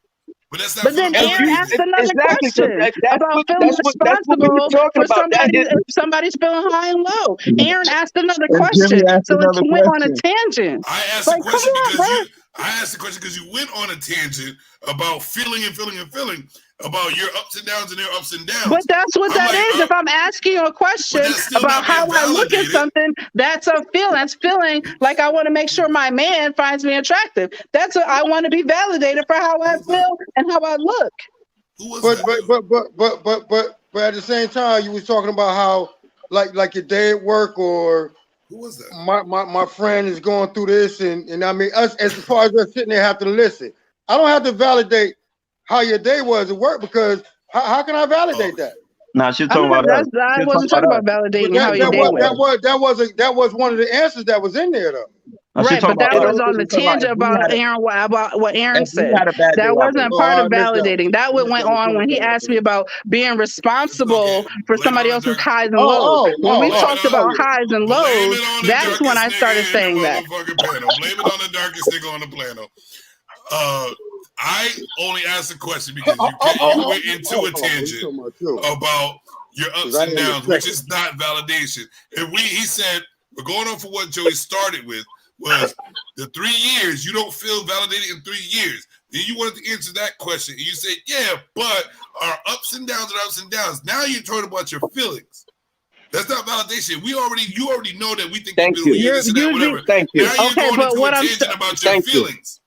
But then Aaron asked another question about feeling responsible for somebody if somebody's feeling high and low. Aaron asked another question, so it went on a tangent. I asked the question because you went on a tangent about feeling about your ups and downs and their ups and downs. But that's what that is. If I'm asking you a question about how I look at something, that's a feeling. That's feeling like I want to make sure my man finds me attractive. I want to be validated for how I feel and how I look. But at the same time, you was talking about how like your day at work, or who was that? My friend is going through this, and I mean us as far as us sitting there have to listen. I don't have to validate how your day was at work, because how can I validate that? Nah, she's talking about that. I wasn't talking about validating how your day was. That was one of the answers that was in there, though. Right, but that was on the tangent about Aaron, about what Aaron said. That wasn't part of validating. That went on when he asked me about being responsible for somebody else's highs and lows. When we talked about highs and lows, that's when I started saying that. Blame it on the darkest nigga on the planet. I only asked a question because you went into a tangent about your ups and downs, which is not validation. And he said, we're going on for what Joey started with, was the 3 years, you don't feel validated in 3 years. Then you wanted to answer that question. And you said, yeah, but our ups and downs are ups and downs. Now you're talking about your feelings. That's not validation. You already know that we think you're this and that, whatever. Thank you. Now you're going into a tangent about your feelings.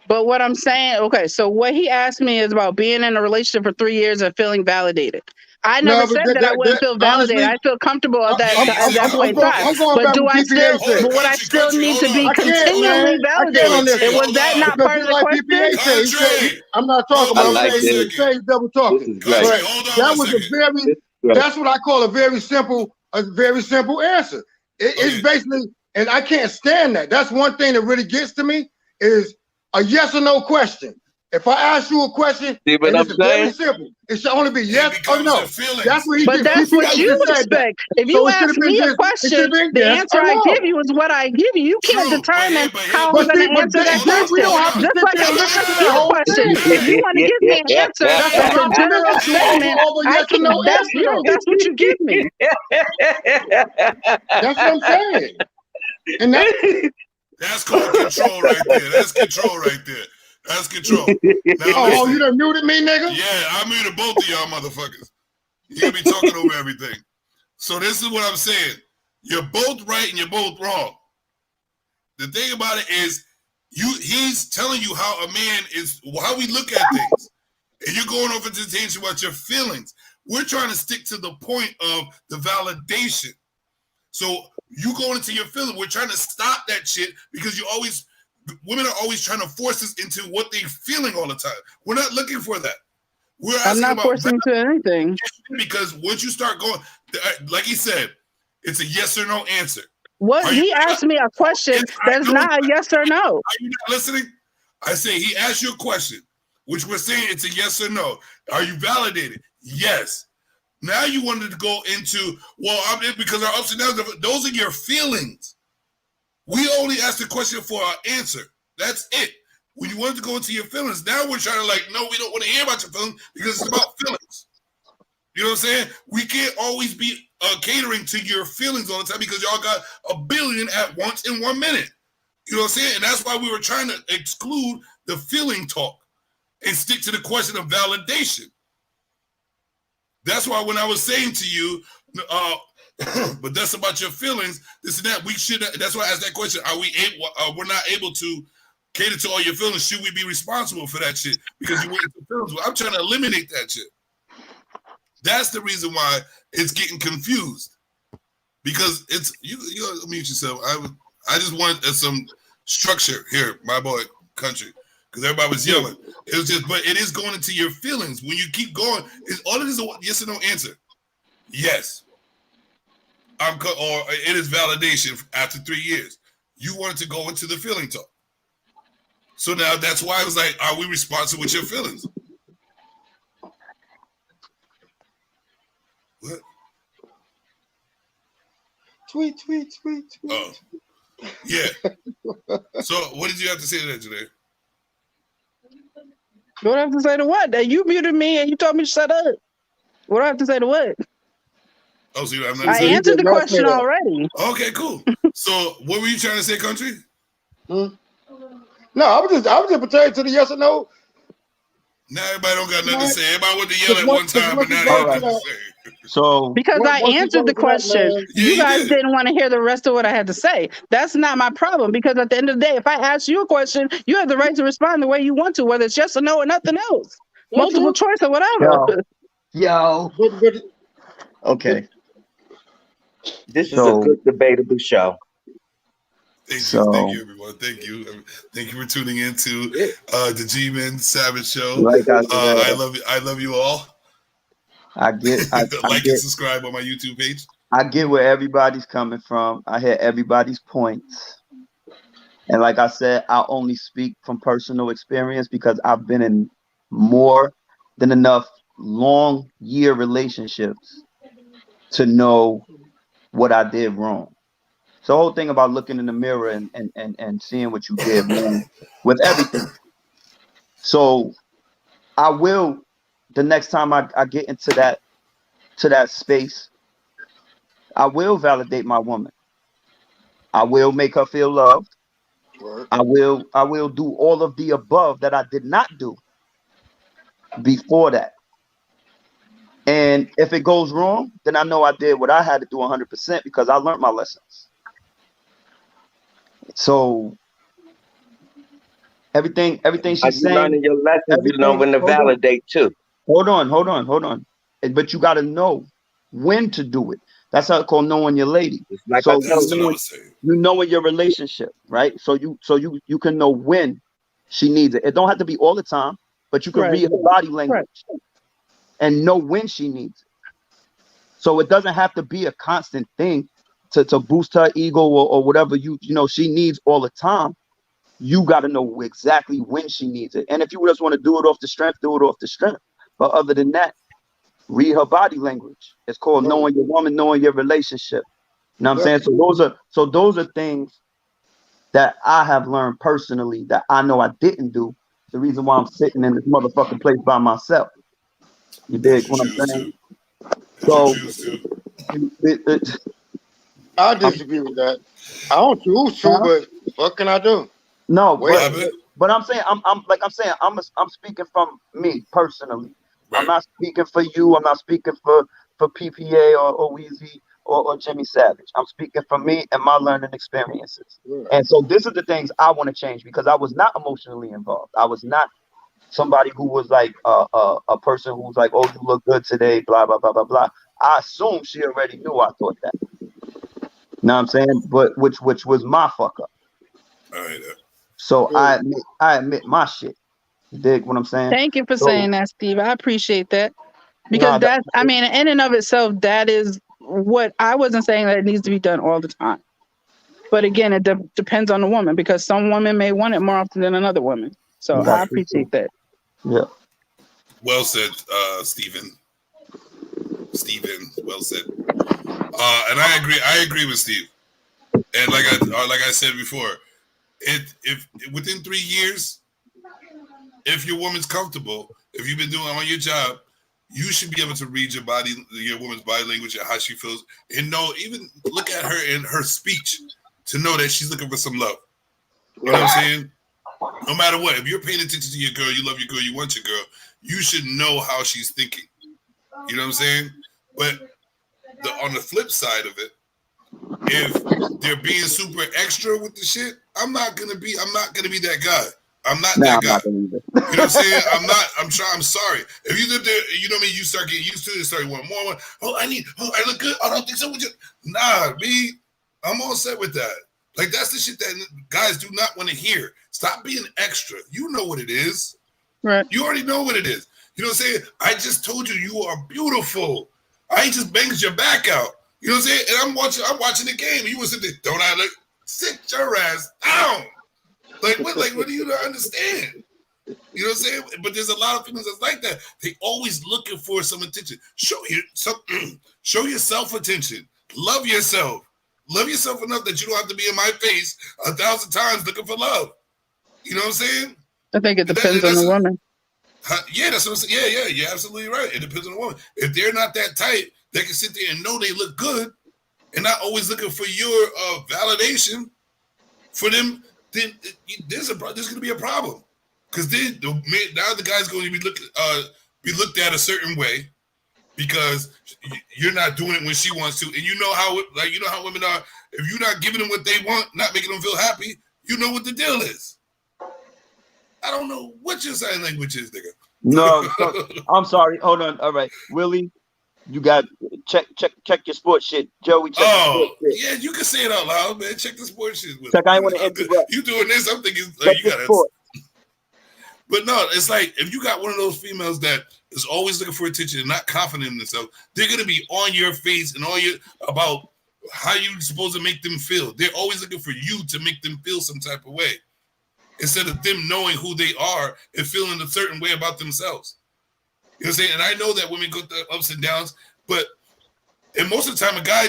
But what I'm saying, okay, so what he asked me is about being in a relationship for 3 years and feeling validated. I never said that I wouldn't feel validated. I feel comfortable at that point in time. But do I still? But would I still need to be continually validated? And was that not part of the question? I'm not talking about. He's double talking. That was a very. That's what I call a very simple answer. It's basically, and I can't stand that. That's one thing that really gets to me is a yes or no question. If I ask you a question, it's very simple. It should only be yes or no. That's what he did. But that's what you expect. If you ask me a question, the answer I give you is what I give you. You can't determine how I'm going to answer that question. Just like I'm listening to your question. If you want to give me an answer that's a general statement, that's what you give me. That's what I'm saying. And that's called control right there. That's control right there. That's control. Now, you done muted me, nigga? Yeah, I muted both of y'all motherfuckers. You gonna be talking over everything. So this is what I'm saying. You're both right and you're both wrong. The thing about it is, he's telling you how a man is, how we look at things. And you're going over to the tangent about your feelings. We're trying to stick to the point of the validation. So you going into your feelings. We're trying to stop that shit because women are always trying to force us into what they're feeling all the time. We're not looking for that. I'm not forcing to anything. Because once you start going, like he said, it's a yes or no answer. He asked me a question that's not a yes or no. Are you not listening? I say he asked you a question, which we're saying it's a yes or no. Are you validated? Yes. Now you wanted to go into, because our ups and downs, those are your feelings. We only asked the question for our answer. That's it. When you wanted to go into your feelings, now we're trying to no, we don't want to hear about your feelings because it's about feelings. You know what I'm saying? We can't always be catering to your feelings all the time because y'all got a billion at once in 1 minute. You know what I'm saying? And that's why we were trying to exclude the feeling talk and stick to the question of validation. That's why when I was saying to you, but that's about your feelings, this and that, we should. That's why I asked that question. Are we able? We're not able to cater to all your feelings. Should we be responsible for that shit? Because you went into feelings. I'm trying to eliminate that shit. That's the reason why it's getting confused. Because it's you mute yourself. I just want some structure here, my boy, country. Because everybody was yelling. It was just, but it is going into your feelings. When you keep going, all it is a yes or no answer. Yes. Or it is validation after 3 years. You wanted to go into the feeling talk. So now that's why I was like, are we responsible with your feelings? What? Tweet. Oh. Yeah. So what did you have to say to that today? What do I have to say to what? You muted me and you told me to shut up. What do I have to say to what? Oh, so you have I answered the question already. Okay, cool. So what were you trying to say, country? No, I was just pertaining to the yes or no. Now everybody don't got nothing to say. Everybody went to yell at one time, but now they have nothing to say. So because I answered the question, you guys didn't want to hear the rest of what I had to say. That's not my problem because at the end of the day, if I ask you a question, you have the right to respond the way you want to, whether it's yes or no or nothing else, multiple choice or whatever. Yo. Okay. This is a good debatable show. Thank you, everyone. Thank you for tuning in to the G-Men Savage Show. Like I love you all. I get and subscribe on my YouTube page. I get where everybody's coming from. I hear everybody's points. And like I said, I only speak from personal experience because I've been in more than enough long year relationships to know what I did wrong. So the whole thing about looking in the mirror and seeing what you did wrong with everything. So I will, the next time I get into that space, I will validate my woman. I will make her feel loved. I will do all of the above that I did not do before that. And if it goes wrong, then I know I did what I had to do 100% because I learned my lessons. So everything she's saying. Learning your lessons, you know when to validate too. Hold on. But you got to know when to do it. That's how it's called knowing your lady. Like so you know in your relationship, right? So you can know when she needs it. It don't have to be all the time, but you can read her body language and know when she needs it. So it doesn't have to be a constant thing to boost her ego or whatever you know she needs all the time. You got to know exactly when she needs it. And if you just want to do it off the strength, do it off the strength. But other than that, read her body language. It's called knowing your woman, knowing your relationship. You know what I'm saying? So those are things that I have learned personally that I know I didn't do. The reason why I'm sitting in this motherfucking place by myself. You dig what I'm saying? So I disagree with that. I don't choose to, but what can I do? No, but I'm saying I'm speaking from me personally. Right. I'm not speaking for you. I'm not speaking for PPA or Weezy or Jimmy Savage. I'm speaking for me and my learning experiences. Right. And so this is the things I want to change because I was not emotionally involved. I was not somebody who was like a person who's like, oh, you look good today, blah blah blah blah blah. I assume she already knew I thought that. You know what I'm saying? But which was my fuck up. All right. So I admit my shit. You dig what I'm saying? Thank you for saying that, Steve. I appreciate that. Because that's, I mean, in and of itself, that is what I wasn't saying that it needs to be done all the time. But again, it depends on the woman because some women may want it more often than another woman. So I appreciate that. Yeah. Well said, Stephen. Well said. And I agree with Steve. And like I said before, if within 3 years, if your woman's comfortable, if you've been doing on your job, you should be able to read your woman's body language and how she feels, and know, even look at her in her speech to know that she's looking for some love. You know what I'm saying? No matter what, if you're paying attention to your girl, you love your girl, you want your girl, you should know how she's thinking. You know what I'm saying? But on the flip side of it, if they're being super extra with the shit, I'm not gonna be that guy. I'm not that guy. You know what I'm saying? I'm sorry. If you live there, you know what I mean, you start getting used to it, start wanting more. I look good. I don't think so with you. Nah, me, I'm all set with that. Like, that's the shit that guys do not want to hear. Stop being extra. You know what it is. Right. You already know what it is. You know what I'm saying? I just told you you are beautiful. I ain't just banged your back out. You know what I'm saying? And I'm watching the game. You was sitting there, don't I look? Sit your ass down. Like what do you not understand? You know what I'm saying? But there's a lot of females that's like that. They always looking for some attention. Show yourself attention. Love yourself. Love yourself enough that you don't have to be in my face 1,000 times looking for love. You know what I'm saying? I think it depends on the woman. Yeah, that's what I'm saying. Yeah, you're absolutely right. It depends on the woman. If they're not that tight, they can sit there and know they look good and not always looking for your validation for them. Then there's going to be a problem, because then now the guy's going to be looked at a certain way because you're not doing it when she wants to, and you know how women are. If you're not giving them what they want, not making them feel happy, you know what the deal is. I don't know what your sign language is, nigga. No, I'm sorry. Hold on. All right, Willie, you got check your sports shit. Joey, check your sports shit. Yeah, you can say it out loud, man. Check the sports shit. Check. I ain't want to interrupt. You doing this? I'm thinking check you got it. But no, it's like if you got one of those females that is always looking for attention and not confident in themselves, they're gonna be on your face and about how you're supposed to make them feel. They're always looking for you to make them feel some type of way, instead of them knowing who they are and feeling a certain way about themselves. You know what I'm saying? And I know that women go through ups and downs, and most of the time a guy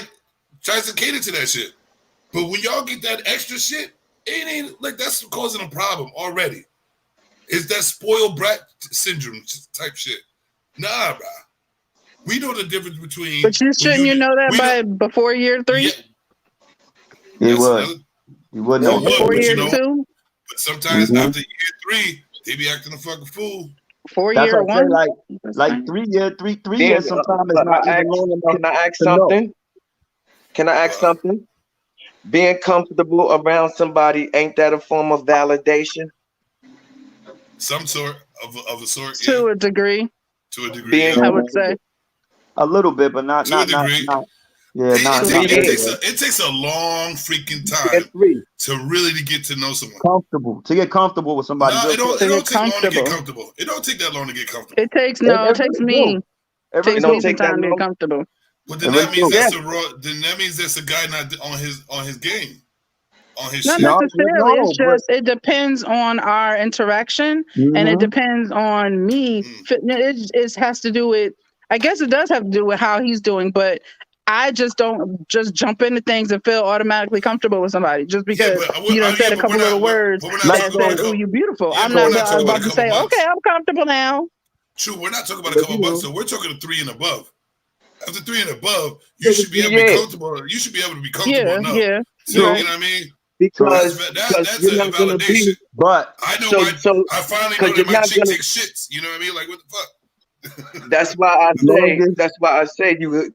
tries to cater to that shit. But when y'all get that extra shit, it ain't like that's causing a problem already. It's that spoiled brat syndrome type shit. Nah, bro. We know the difference between. But shouldn't you know that by before year 3? Yeah, He would. You would know. Before year 2. But sometimes after year 3, they be acting a fucking fool. 4 That's year what I 1. say, like 3 years sometimes is not even long enough. Can I ask to know. something? Can I ask something? Being comfortable around somebody, ain't that a form of validation? Some sort of a sort, to a degree. To a degree, I would say. A little bit, but not to a degree. It takes a long freaking time to really get to know someone. To get comfortable with somebody. No, it don't take long to get comfortable. It don't take that long to get comfortable. It takes me some time to get comfortable. But then that means that's that means that's a guy not on his game. On his not shit. necessarily. It's just it depends on our interaction, and it depends on me. It has to do with. I guess it does have to do with how he's doing, but I just don't just jump into things and feel automatically comfortable with somebody just because said a couple little words that said, "Oh, you're beautiful." I'm not about to say, "Okay, I'm comfortable now." True, we're not talking about a couple bucks, so we're talking 3 and above. After 3 and above, you should be able to be comfortable. You should be able to be comfortable enough. Yeah. So, you know what I mean? Because that's a validation. But I know I finally know that my chick takes shits. You know what I mean? Like, what the fuck? That's why I say you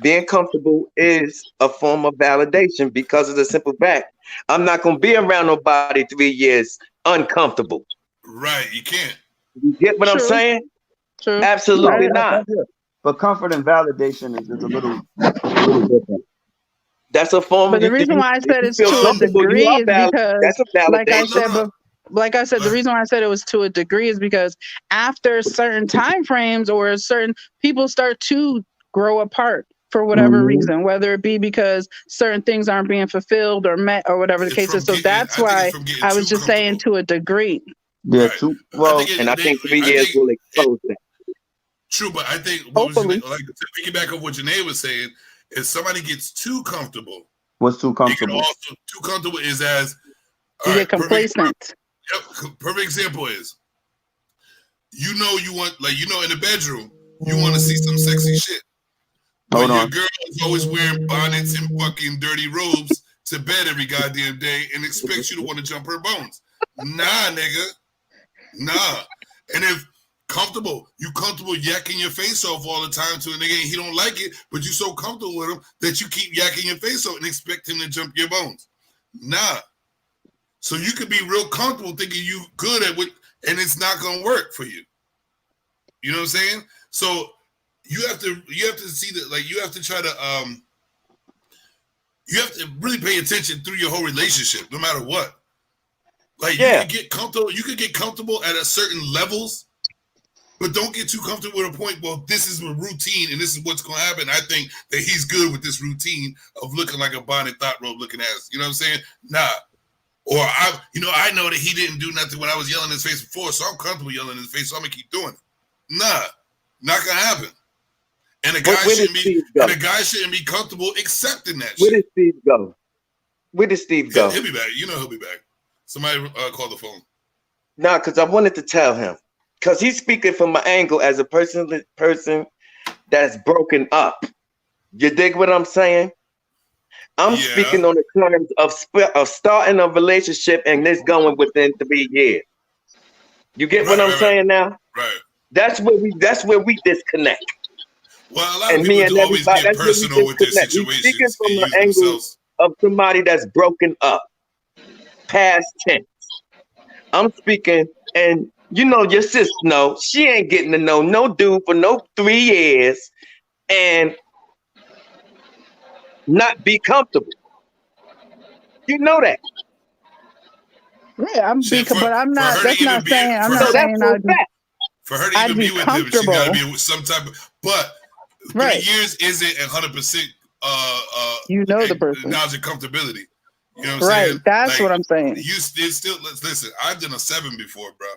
being comfortable is a form of validation because of the simple fact I'm not gonna be around nobody 3 years uncomfortable. Right, you can't. You get what I'm saying? True. Absolutely not. But comfort and validation is a little different. That's a form. But the reason why I said it's to a degree is because, like I said, the reason why I said it was to a degree is because after certain time frames or certain people start to grow apart for whatever reason, whether it be because certain things aren't being fulfilled or met or whatever the case is. So that's why I was just saying to a degree. Yeah, and I think 3 years will expose that. True, but I think like to piggyback on what Janae was saying, if somebody gets too comfortable, what's too comfortable? Too comfortable is as you get complacent. Perfect example is you want in the bedroom you want to see some sexy shit. But your girl is always wearing bonnets and fucking dirty robes to bed every goddamn day and expects you to want to jump her bones. Nah, nigga. Nah. And if you comfortable yakking your face off all the time to a nigga and he don't like it, but you so comfortable with him that you keep yakking your face off and expect him to jump your bones. Nah. So you could be real comfortable thinking you good at what, and it's not gonna work for you. You know what I'm saying? So you have to see that, like, you have to try to you have to really pay attention through your whole relationship, no matter what. Like you can get comfortable at a certain levels. But don't get too comfortable with a point, well, this is a routine and this is what's going to happen. I think that he's good with this routine of looking like a bonnet thought robe looking ass. You know what I'm saying? Nah. Or I know that he didn't do nothing when I was yelling in his face before, so I'm comfortable yelling in his face, so I'm going to keep doing it. Nah. Not going to happen. And a guy shouldn't be comfortable accepting that shit. Where did Steve go? He'll be back. You know he'll be back. Somebody call the phone. Nah, because I wanted to tell him. Because he's speaking from my angle as a person that's broken up. You dig what I'm saying? I'm speaking on the terms of starting a relationship and this going within 3 years. You get what I'm saying now? Right. That's where we disconnect. Well, a lot of people always get personal with their situations. Speaking from the angle of somebody that's broken up, past tense. I'm speaking, and you know your sis know she ain't getting to know no dude for no 3 years and not be comfortable. You know that. Yeah, but I'm not. That's not saying. I'm not saying for her to even be with him, she got to be with some type of. But 3 years isn't 100%. You know the person. Knowledge and comfortability. You know what I'm saying? That's what I'm saying. You still listen. I've done a 7 before, bro,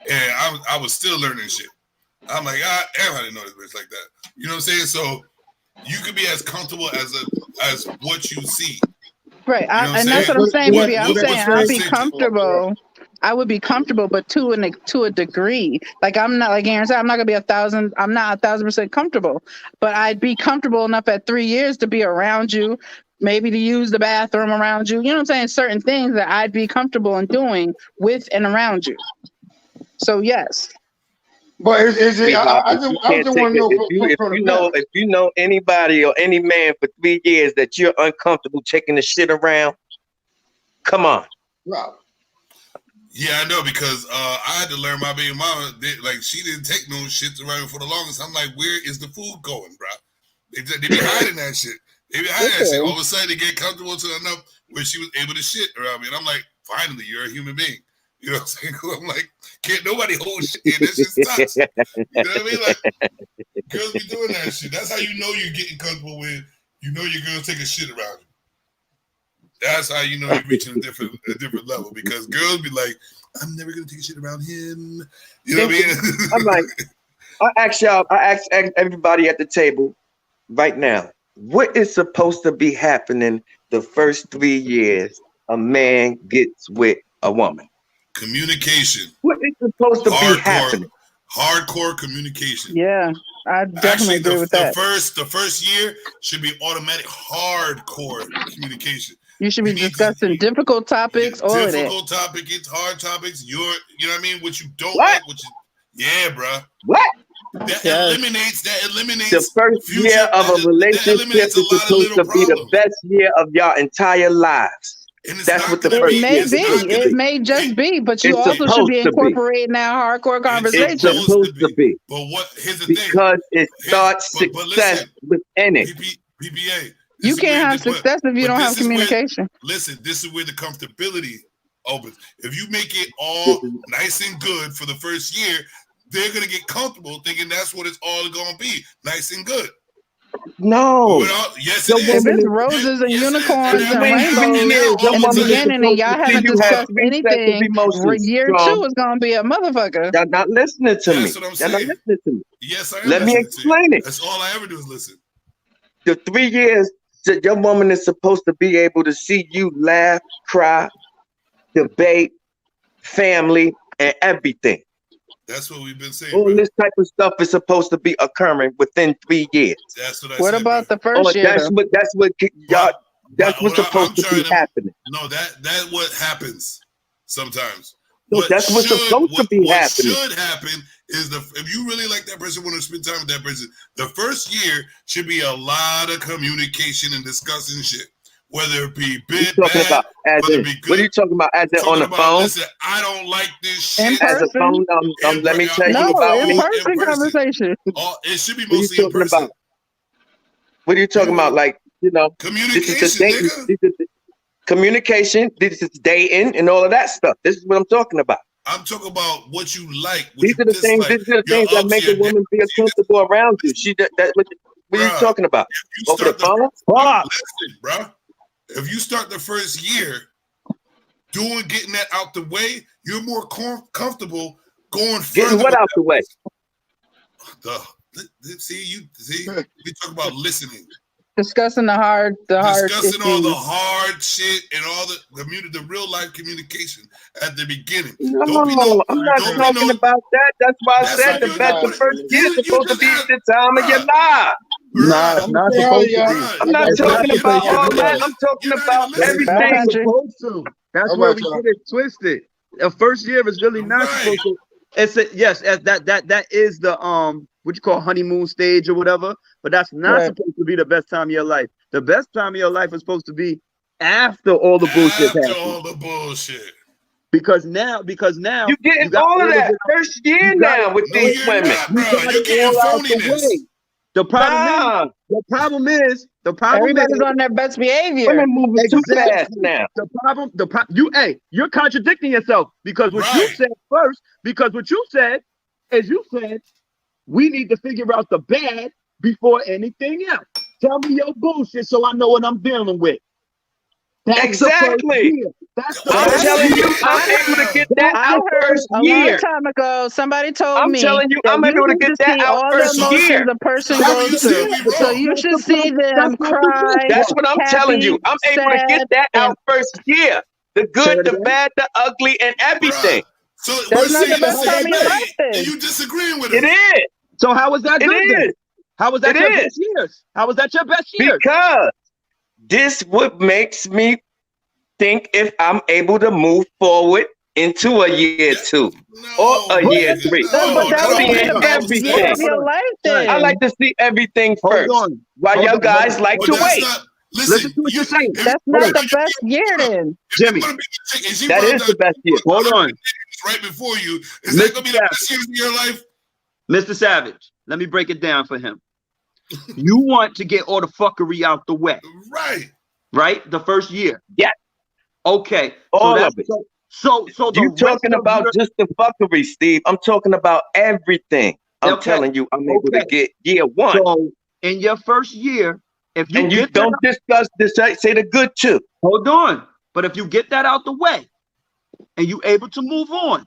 and I was still learning shit. I'm like, damn, I didn't know this bitch like that. You know what I'm saying? So you could be as comfortable as what you see. Right, and that's what I'm saying, baby. I'm saying I'll be comfortable. I would be comfortable, but to a degree. Like I'm not like Aaron said, I'm not gonna be 1,000. I'm not 1,000% comfortable, but I'd be comfortable enough at 3 years to be around you, maybe to use the bathroom around you. You know what I'm saying? Certain things that I'd be comfortable in doing with and around you. So yes. But is it? I just want to know if you know anybody or any man for 3 years that you're uncomfortable taking the shit around, come on. Wow. Yeah, I know, because I had to learn my baby mama. Like, she didn't take no shit around for the longest. I'm like, where is the food going, bro? They be hiding that shit. They be hiding that shit. All of a sudden, they get comfortable to enough where she was able to shit around me, and I'm like, finally, you're a human being. You know what I'm saying? I'm like, can't nobody hold shit in. That's just touch. You know what I mean? Like, girls be doing that shit. That's how you know you're getting comfortable with. You know your girl's taking shit around you. That's how you know you're reaching a different level, because girls be like, I'm never gonna take shit around him. You know what I mean? I'm like, I ask everybody at the table right now, what is supposed to be happening the first 3 years a man gets with a woman? Communication. What is supposed to be happening? Hardcore communication. Yeah, I definitely agree with that. The first year should be automatic hardcore communication. You should be discussing difficult topics, all of that. Difficult topics, hard topics. You know what I mean? What you don't like, yeah, bro. What? That eliminates the first year of a relationship is supposed to be the best year of your entire lives. That's what the first year is. It may just be, but you also should be incorporating that hardcore conversation. It's supposed to be. But here's the thing. Because it starts success within it. PBA. You can't have success if you don't have communication. Listen, this is where the comfortability opens. If you make it all nice and good for the first year, they're going to get comfortable thinking that's what it's all going to be, nice and good. No. Yes, it is. If it's roses and unicorns and rainbows in the beginning and y'all haven't discussed anything, year 2 is going to be a motherfucker. Y'all not listening to me. That's what I'm saying. Y'all not listening to me. Yes, I am. Let me explain it. That's all I ever do is listen. The 3 years that your woman is supposed to be able to see you laugh, cry, debate, family, and everything. That's what we've been saying. All this type of stuff is supposed to be occurring within 3 years. That's what I What said, about the first year? That's what's supposed to be happening. No, that's what happens sometimes. So that's what's supposed to be happening. What should happen is if you really like that person, want to spend time with that person, the first year should be a lot of communication and discussing shit. Whether it be bad, whether it be good. What are you talking about? As in on the phone? Listen, I don't like this shit. As a phone, let me tell you about me. In conversation. It should be mostly in person. What are you talking about? Like, you know, communication, communication, this is dating and all of that stuff. This is what I'm talking about. I'm talking about what you like. These are the things that make a woman feel comfortable around you. What are you talking about? Over the phone? Listen, bro. If you start the first year getting that out the way, you're more comfortable going further. Getting what out the way? We talk about listening. Discussing discussing all the hard shit and all the real life communication at the beginning. No, I'm not talking about that. That's why I said the first year is supposed to be the time of your life. Not supposed to be. I'm not talking about all that. I'm talking about everything. Supposed to. That's where we get it twisted. The first year is really not supposed to. It's that is the what you call honeymoon stage or whatever, but that's not supposed to be the best time of your life. The best time of your life is supposed to be after all the bullshit happens. After all the bullshit. Because now you're getting all of that first year now with these women. You're getting phoniness. The problem is everybody's on their best behavior. Women moving too fast now. You're contradicting yourself because what you said first. Because what you said is we need to figure out the bad before anything else. Tell me your bullshit so I know what I'm dealing with. Exactly. I'm telling you, I'm able to get that out first year. A long time ago, somebody told me. I'm telling you, I'm able to get that out first year. The person goes through, so you should see them cry. That's what I'm telling you. I'm able to get that out first year. The good, the bad, the ugly, and everything. So that's not the best time of your life. And you disagreeing with us? It is. So how was that good? It is. How was that your best years? How was that your best years? Because this what makes me think if I'm able to move forward into a year 2 or a year 3. But that would be the best year of your life then. I like to see everything first. While you guys like to wait. Listen to what you're saying. That's not the best year then. Jimmy. That is the best year. Hold on. Right before you. Is that going to be the best years of your life? Mr. Savage, let me break it down for him. You want to get all the fuckery out the way. Right. Right? The first year. Yeah. Okay. All of it. So you talking about just the fuckery, Steve. I'm talking about everything. I'm telling you, I'm able to get year 1. So in your first year, if you and you don't discuss this, say the good too. Hold on. But if you get that out the way and you able to move on,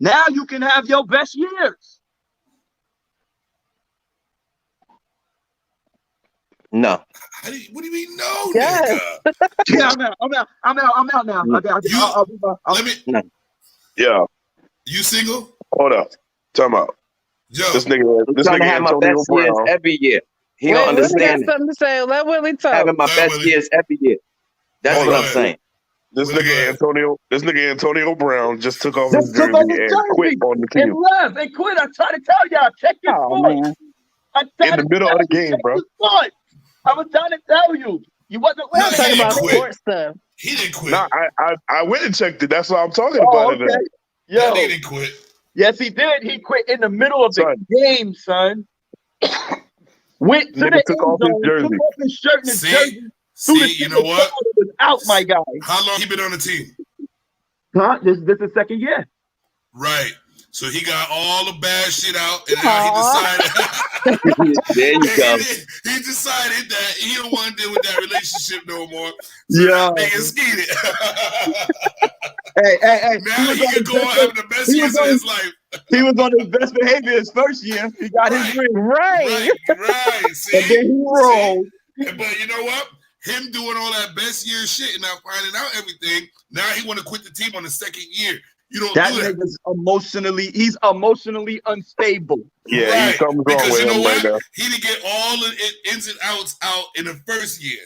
now you can have your best years. No. What do you mean no, yes. Yeah, I'm out now. Let me. No. Yeah. You single? Hold up. Time out. Yo. This nigga have my Antonio best years Brown. every year. He Wait, don't understand. got something to say. Let Willie talk. Having my best years every year. That's what I'm saying. This nigga Antonio Brown just took off his jersey and quit on the team. And left and quit. I tried to tell y'all, check your points. In the middle of the game, bro. I was trying to tell you. You wasn't talking about sports stuff. He didn't quit. Nah, I went and checked it. That's why I'm talking about it. Yo, he didn't quit. Yes, he did. He quit in the middle of the game, son. Went to the took off his jersey. Took off his shirt and his jersey. See, you know what? Was out, my guy. How long he been on the team? Huh? This is second year. Right. So he got all the bad shit out, and now he decided. There you go. He decided that he don't want to deal with that relationship no more. So yeah, nigga skeeted. Hey. Now he can go on having the best years of his life. He was on his best behavior his first year. He got his ring. Right. See? And then he rolled. But you know what? Him doing all that best year shit and now finding out everything. Now he want to quit the team on the second year. You don't that do that. Nigga's he's emotionally unstable. Yeah, right. He's something wrong because with you know him what? right now. He didn't get all the ins and outs out in the first year.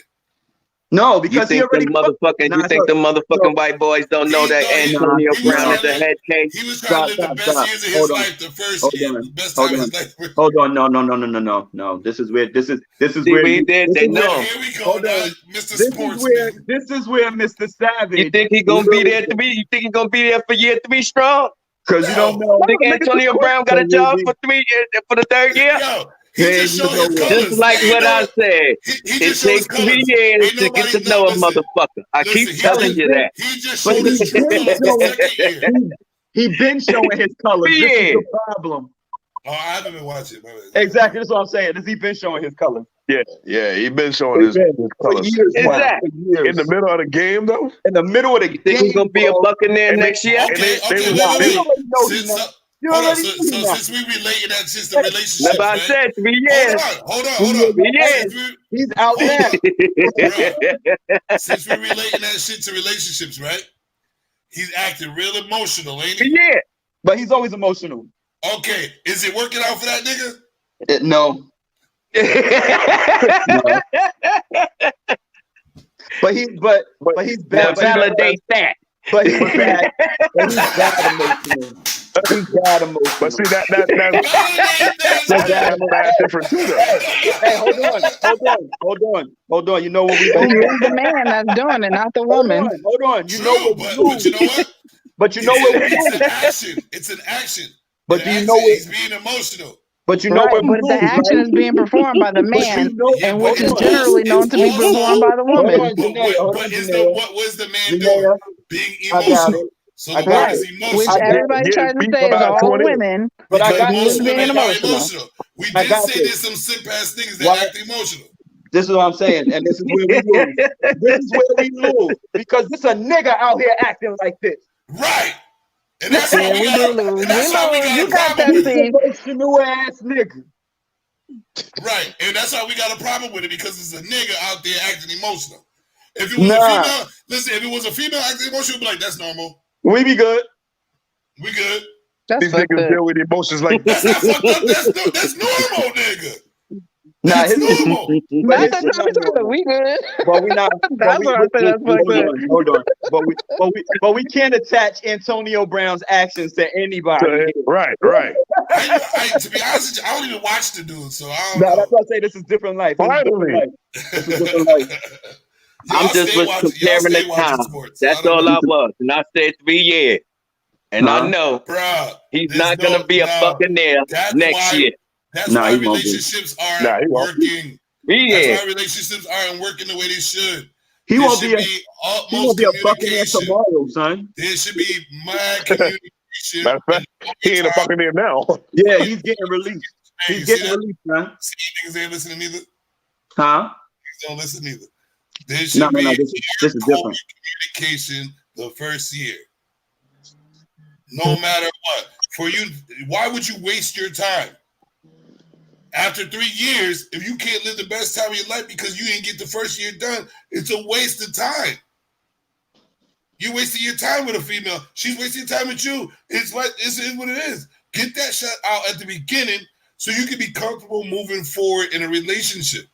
No, because you think the motherfucking white boys don't know that Antonio Brown is a head case? He was trying to live the best years of his life the first year. The best time of his life. Hold on. No. This is where we did. They know. Here we go, Mr. Sportsman. This is where Mr. Savage. You think he gonna be there 3? You think he gonna be there for year 3 strong? Because you don't know. Think Antonio Brown got a job for 3 years for the 3rd year? Yo, just like what I said. It takes 3 years to get to know a motherfucker. I keep telling you that. He just showed his colors the second year. He been showing his colors. This is the problem. Oh, I haven't been watching. Exactly, that's what I'm saying. He been showing his colors. Yeah, he been showing his colors. Exactly. In the middle of the game, though. In the middle of the game, think he's gonna be a Buccaneer next year? Since we relating that since the relationship, remember I said 3 years. Hold on. 3 years. He's out now. Since we relating that shit to relationships, right? He's acting real emotional, ain't he? Yeah. But he's always emotional. Okay, is it working out for that nigga? No. But he's bad. Now validate that. But he's bad. He's bad emotional. He's bad emotional. But see that's different too, though. Hey, hold on. You know what we do? It's the man that's doing it, not the woman. Hold on. You know what we do? But you know what? But you know what we do? It's an action. It's an action. But do you know he's being emotional? But you know what? But the action is being performed by the man, and which is generally known to be performed by the woman. What was the man doing? Being emotional. So the word is emotional. Which everybody tries to say is all women, but I got being emotional. We did say there's some simp ass niggas that act emotional. This is what I'm saying, and this is where we lose. This is where we lose because this a nigga out here acting like this. Right. And that's how we got You got that thing. Emotional ass nigga. Right. And that's how we got a problem with it because it's a nigga out there acting emotional. If it was a female, listen, if it was a female acting emotional, be like, that's normal. We be good. We good. That's These niggas deal with emotions like that's not fucked up. That's normal, nigga. Nah, That's normal. But Not his shit not normal. we good. But we not. That's what I said. That's fucked up. Hold on. But we can't attach Antonio Brown's actions to anybody. Right. To be honest with you, I don't even watch the dude, so I don't know. That's why I say this is different life. This is different life. I'm just was comparing the time. That's all I was. And I said 3 years. And I know he's not going to be a Buccaneer next year. That's why relationships aren't working. Yeah. That's why relationships aren't working the way they should. He won't be a Buccaneer tomorrow, son. There should be mad communication. Matter of fact, he ain't a Buccaneer now. Yeah, he's getting released. He's getting released, man. See, niggas ain't listening either. Huh? Niggas don't listen either. There should be this is different. Communication the first year. No matter what. For you, why would you waste your time? After 3 years, if you can't live the best time of your life because you didn't get the first year done, it's a waste of time. You wasted your time with a female. She's wasting time with you. It's what it is. Get that shit out at the beginning so you can be comfortable moving forward in a relationship.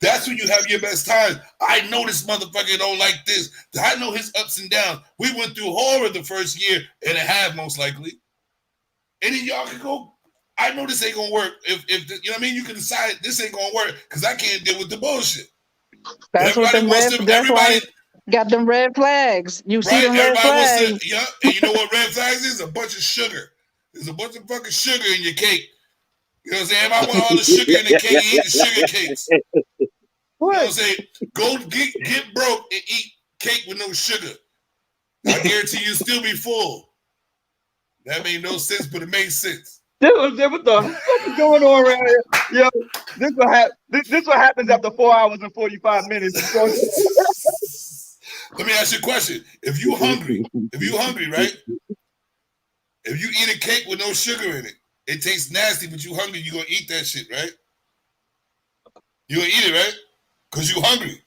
That's when you have your best time. I know this motherfucker don't like this. I know his ups and downs. We went through horror the first year and a half, most likely. And then y'all can go, I know this ain't gonna work. If you know what I mean, you can decide this ain't gonna work because I can't deal with the bullshit. That's what them that's why got them red flags. You see them red flags. And you know what red flags is? A bunch of sugar. There's a bunch of fucking sugar in your cake. You know what I'm saying? Everybody want all the sugar in the cake. You eat the sugar cakes. You know what I'm saying? Go get broke and eat cake with no sugar. I guarantee you'll still be full. That made no sense, but it makes sense. Dude, what the fuck is going on around here? Yo, this what happens after 4 hours and 45 minutes. Let me ask you a question. If you hungry, right? If you eat a cake with no sugar in it, it tastes nasty, but you hungry, you gonna eat that shit, right? You gonna eat it, right? Because you hungry.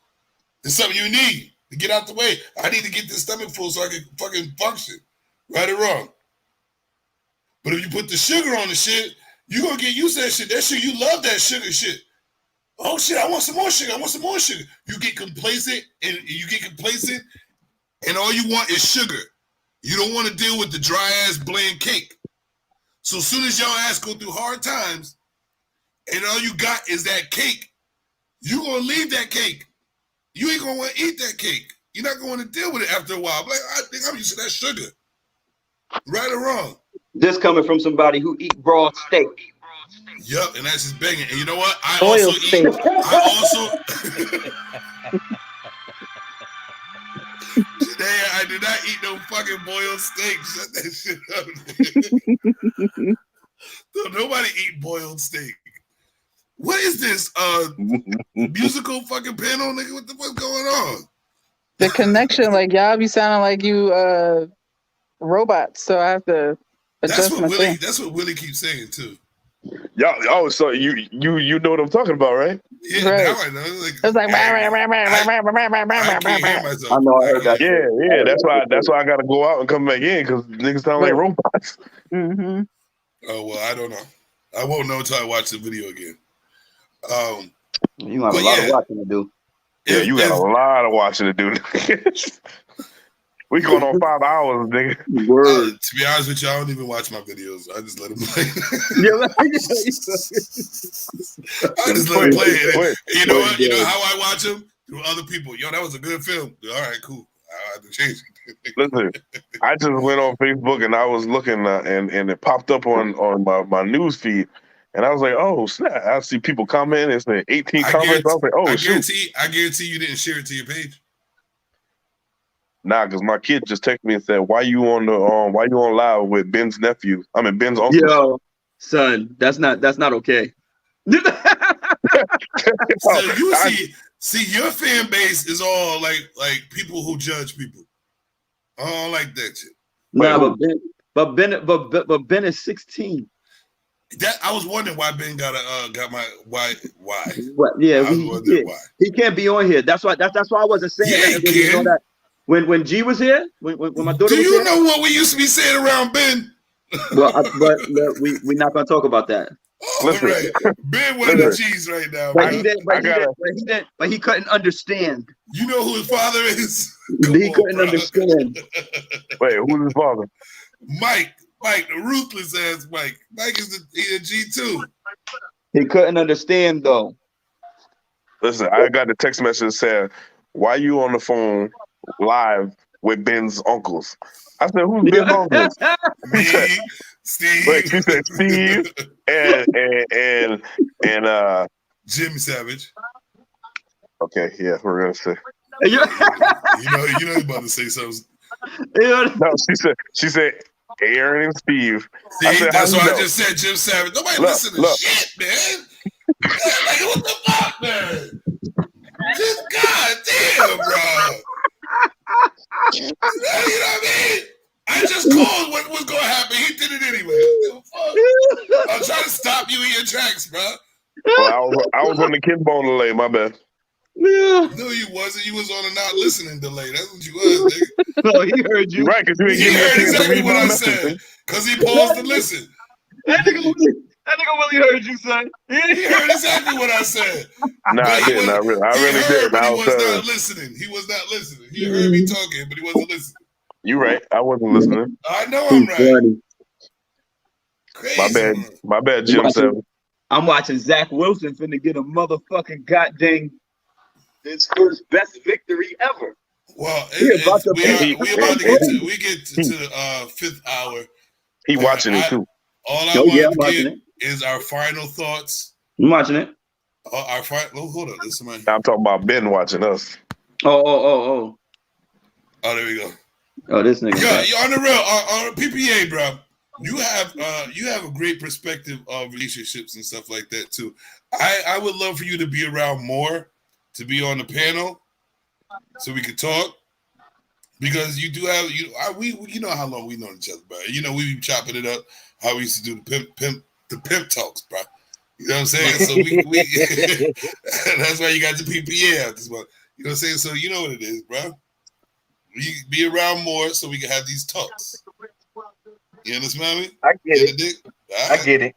It's something you need to get out the way. I need to get this stomach full so I can fucking function. Right or wrong? But if you put the sugar on the shit, you're gonna get used to that shit. That shit, you love that sugar shit. Oh shit, I want some more sugar. I want some more sugar. You get complacent and all you want is sugar. You don't want to deal with the dry ass bland cake. So as soon as y'all ass go through hard times and all you got is that cake, you're gonna leave that cake. You ain't gonna want to eat that cake. You're not going to deal with it after a while. Like, I think I'm used to that sugar. Right or wrong? This coming from somebody who eat raw steak. Yup, and that's just banging. And you know what? I Oil also steak. Today I did not eat no fucking boiled steak. Shut that shit up. Nobody eat boiled steak. What is this? Musical fucking panel, nigga? What the fuck's going on? The connection, like y'all be sounding like you robots, so I have to adjust my thing. That's what Willie keeps saying too. Y'all, so you know what I'm talking about, right? Yeah, right. Now I know. It's like I can't hear myself. I know I heard that. Yeah. That's why I gotta go out and come back in because niggas sound like robots. Mm-hmm. Oh well, I don't know. I won't know until I watch the video again. You have a lot of watching to do. Yeah, you got a lot of watching to do. We going on 5 hours, nigga. To be honest with you, I don't even watch my videos. I just let them play. I just let them play. You know what? You know how I watch them? Through other people. Yo, that was a good film. All right, cool. I have to change it. Listen, I just went on Facebook and I was looking and it popped up on my news feed. And I was like, oh, snap. I see people commenting. It's 18 comments. I was like, oh, shoot. I guarantee you didn't share it to your page. Nah, because my kid just texted me and said, why you on live with Ben's nephew? I mean, Ben's uncle. Yo, son, that's not okay. So you see, your fan base is all like people who judge people. I don't like that shit. Nah, but Ben is 16. That I was wondering why Ben got my why. What? Yeah, I was wondering why. He can't be on here. That's why I wasn't saying Yeah, that. You know that when G was here, when my daughter was here. Do you know what we used to be saying around Ben? Well, but we're not gonna talk about that. Oh, right. Ben one of the G's right now, but bro. He couldn't understand. You know who his father is? He couldn't understand. Wait, who's his father? Mike, the ruthless ass Mike. Mike is a G too. He couldn't understand though. Listen, I got the text message saying, "Why you on the phone live with Ben's uncles?" I said, "Who's Ben's uncles?" Me, Steve. Wait, she said Steve and Jimmy Savage. Okay, yeah, we're gonna say. you know you're about to say something. No, she said Aaron and Steve. See, said, that's why I just said Jim Savage. Nobody listen to shit, man. Like, what the fuck, man? Just goddamn, bro. You know what I mean? I just called what was gonna happen. He did it anyway. I'm trying to stop you in your tracks, bro. Well, I was on the kid bone delay. My bad. No, you wasn't. You was on a not listening delay. That's what you was, nigga. No, he heard you. Right, because he heard exactly what I said. Because he paused to listen. That nigga Willie heard you, son. He heard exactly what I said. Nah, I didn't. I really did. But he was not listening. He was not listening. He heard me talking, but he wasn't listening. You right. I wasn't listening. I know I'm right. Crazy. My bad, Jim Savage. I'm watching Zach Wilson finna get a motherfucking goddamn his first best victory ever. Well, we about to get to the fifth hour. He watching it too. All I want to get is our final thoughts. I'm watching it. Our final. Hold on, listen, man. I'm talking about Ben watching us. Oh, there we go. Oh, this nigga. Yeah, you're on the real on PPA, bro. You have a great perspective of relationships and stuff like that too. I would love for you to be around more, to be on the panel, so we could talk. Because you do have we you know how long we know each other, bro. You know we be chopping it up. How we used to do the pimp talks, bro. You know what I'm saying? So we that's why you got the PPA out this month. You know what I'm saying? So you know what it is, bro. We be around more so we can have these talks. You understand me? I get it. Right. I get it.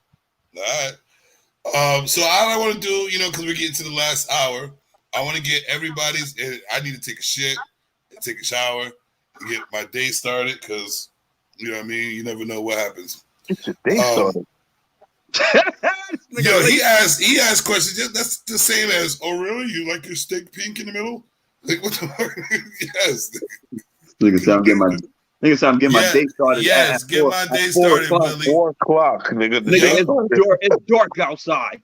All right. So all I want to do, because we're getting to the last hour, I want to get everybody's. I need to take a shit, take a shower, and get my day started because you know what I mean. You never know what happens. Get your day started. Yo, he asked questions. That's the same as, oh really? You like your steak pink in the middle? Like what the fuck? Yes. Nigga, so I'm getting my day started. Yes, get my day started, Billy. 4 o'clock, nigga. It's dark outside.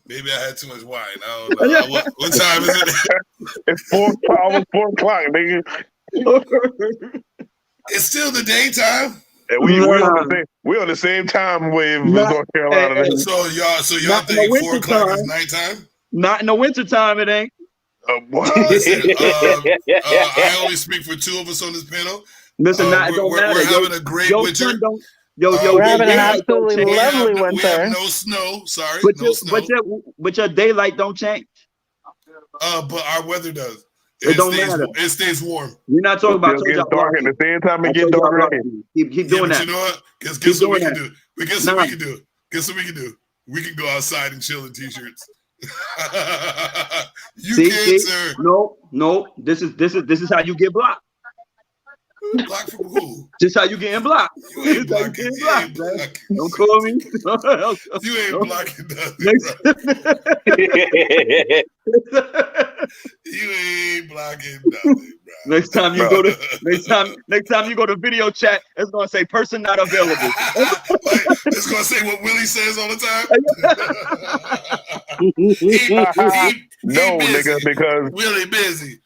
Maybe I had too much wine. I don't know. What time is it? It's 4 o'clock, nigga. It's still the daytime. We on the same time wave with North Carolina. So y'all think 4 o'clock is nighttime? Not in the wintertime, it ain't. Listen, I only speak for two of us on this panel. Listen, it don't matter. We're having a great winter. We're having an absolutely lovely winter. We have no snow. Sorry, no snow. But your daylight don't change. But our weather does. It don't matter. It stays warm. We're not talking about it gets dark at the same time it gets dark. Keep doing that. You know what? Guess what we can do? Guess what we can do? Guess what we can do? We can go outside and chill in t-shirts. You can't, sir. No. This is how you get blocked. Blocked from who? Just how you getting blocked. You ain't blocking. Don't call me. You ain't blocking nothing, bro. You ain't blocking nothing, bro. Next time you go to video chat, it's gonna say person not available. It's gonna say what Willie says all the time. No, nigga, because Willie busy.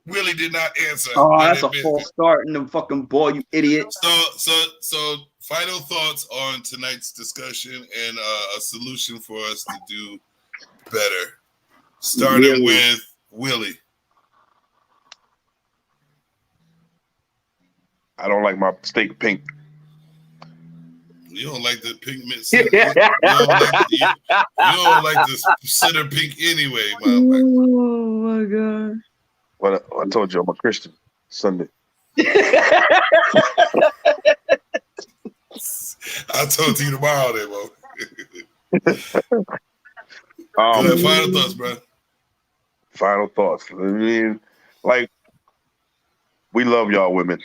Willie did not answer. Oh, that's a false start in the fucking ball, you idiot. So final thoughts on tonight's discussion and a solution for us to do better. Starting with Willie. I don't like my steak pink. You don't like the pink mint center. You don't like the center pink anyway, man. Oh my god. Well, I told you I'm a Christian. Sunday. I'll talk to you tomorrow, then, bro. Go ahead, final thoughts, bro. Final thoughts. I mean, like, we love y'all women.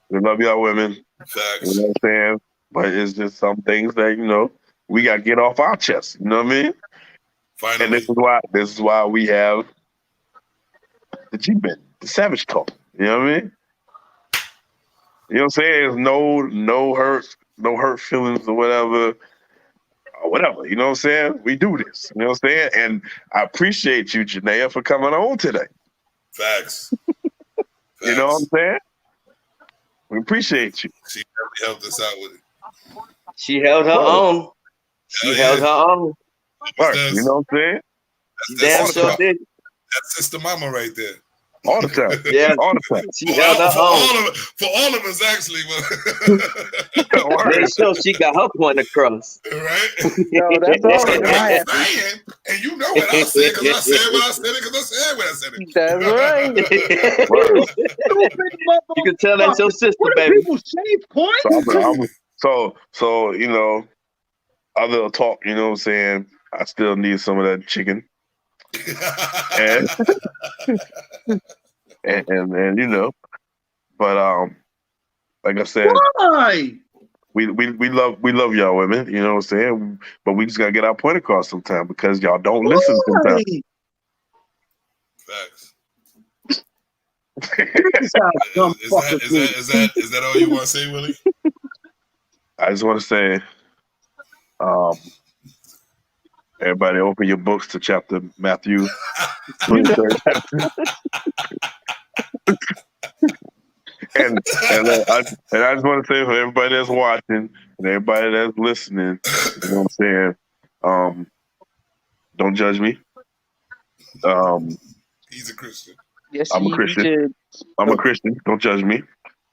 We love y'all women. Facts. You know what I'm saying? But it's just some things that, we got to get off our chest. You know what I mean? Finally. And this is why we have the G-Men, the Savage Talk. You know what I mean? You know what I'm saying? There's no hurt feelings or whatever. You know what I'm saying? We do this. You know what I'm saying? And I appreciate you, Janaea, for coming on today. Facts. You know what I'm saying? We appreciate you. She definitely helped us out with it. She held her own. She held her own. Right. You know what I'm saying? Damn sure did. That's Sister Mama right there. All the time. Yeah. All the time. She held her own. For all of us, actually. Made sure she got her point across. Right? Yo, that's all right. And you know what I said, because I said what I said it, because I said what I said it. That's right. You can tell that's your sister, What baby. people shave points? So, other talk, you know what I'm saying? I still need some of that chicken. and but like I said, why? We love y'all women, you know what I'm saying? But we just gotta get our point across sometime because y'all don't listen sometimes. Facts. Is that all you want to say, Willie? I just want to say, everybody open your books to chapter Matthew 23rd. and I just want to say for everybody that's watching and everybody that's listening, you know what I'm saying? Don't judge me. He's a Christian. Yes, I'm a Christian. I'm a Christian. Don't judge me.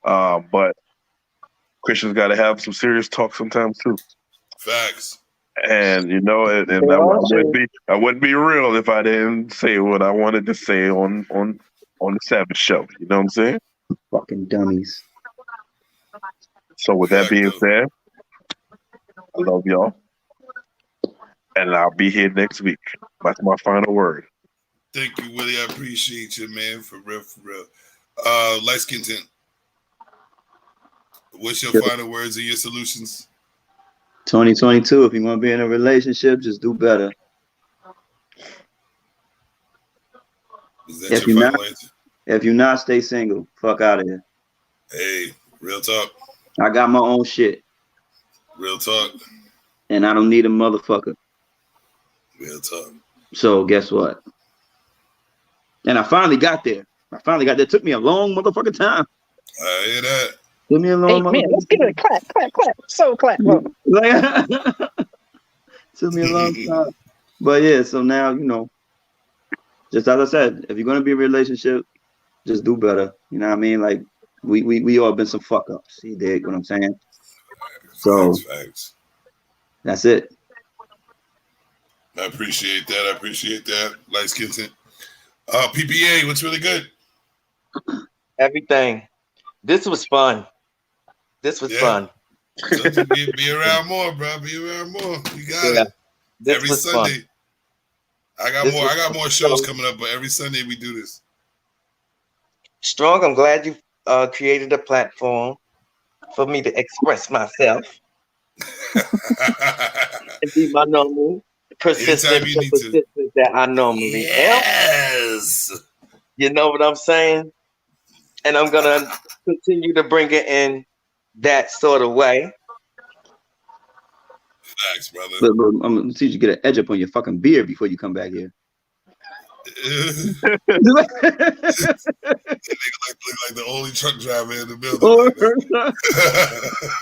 But Christians got to have some serious talk sometimes too. Facts. And I wouldn't be real if I didn't say what I wanted to say on the Sabbath show. You know what I'm saying? Fucking dummies. So with that being said, I love y'all. And I'll be here next week. That's my final word. Thank you, Willie. I appreciate you, man. For real, for real. Light Skin Tint. What's your final words and your solutions? 2022, if you want to be in a relationship, just do better. Is that your final answer? If you're not, stay single. Fuck out of here. Hey, real talk. I got my own shit. Real talk. And I don't need a motherfucker. Real talk. So guess what? And I finally got there. It took me a long motherfucking time. I hear that. Took me a long man, let's give it a clap. So clap. Took me a long time. But yeah, so now, just as I said, if you're gonna be in a relationship, just do better. You know what I mean? Like we all been some fuck ups. You dig what I'm saying? So facts. That's it. I appreciate that. Light Skin Tint. PPA, what's really good? Everything. This was fun. Fun. So be around more, bro. Be around more. You got it. Every Sunday. Fun. I got more shows coming up, but every Sunday we do this. Strong, I'm glad you created a platform for me to express myself. And be my normal persistent that I normally am. You know what I'm saying? And I'm gonna continue to bring it in that sort of way. Facts, brother. But I'm gonna teach you to get an edge up on your fucking beard before you come back here. Look like the only truck driver in the building.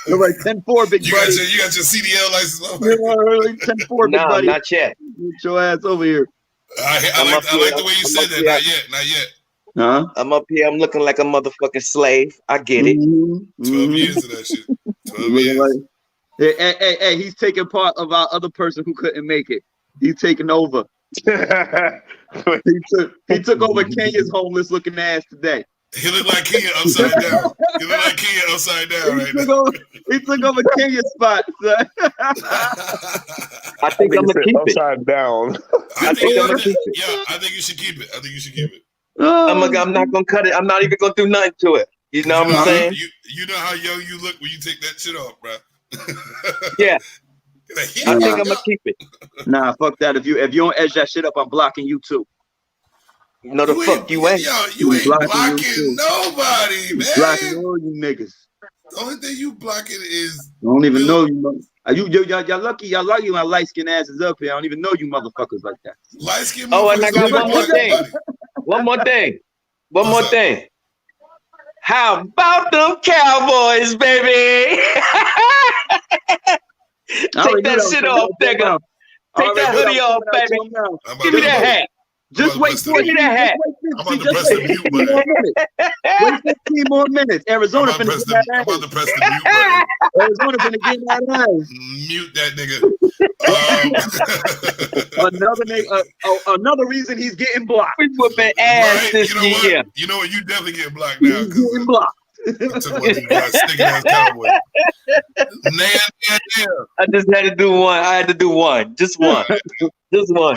You're like 10-4, big buddy. You got your CDL license. Like 10-4, big buddy. Not yet. Get your ass over here. I like the way you said that. Not yet. Huh? I'm up here. I'm looking like a motherfucking slave. I get it. 12 years of that shit. 12 Looking years. like, hey, he's taking part of our other person who couldn't make it. He's taking over. he took over Kenya's homeless looking ass today. He looked like Kenya upside down. He looked like Kenya upside down right now. He took over Kenya's spot, son. I think I'm gonna keep it upside down. I think I'm gonna keep it. Yeah, I think you should keep it. I think you should keep it. I'm not gonna cut it. I'm not even gonna do nothing to it. You know what I'm saying? You know how young you look when you take that shit off, bro. Yeah. Like, I think I'm gonna keep it. Nah, fuck that. If you don't edge that shit up, I'm blocking you too. No, the fuck you ain't. Yo, you ain't blocking nobody, man. Blocking all you niggas. The only thing you blocking is I don't even know you. Y'all lucky my light skin ass is up here. I don't even know you motherfuckers like that. Light skin. Oh, and I got one more thing. One more thing. How about them Cowboys, baby? Take that shit off, nigga. Take that hoodie off, baby. Give me that hat. Just wait for it. Give me that hat. I'm about to press the mute button. Wait 15 more minutes. Arizona finna get that ass. I'm about to press the mute button. Arizona finna get that ass. Mute that nigga. Another reason he's getting blocked. We whooping ass this year. You know what? You definitely getting blocked now. He's getting blocked. I took one of these guys sticking ass Cowboy. I just had to do one. I had to do one. Just one. Just one.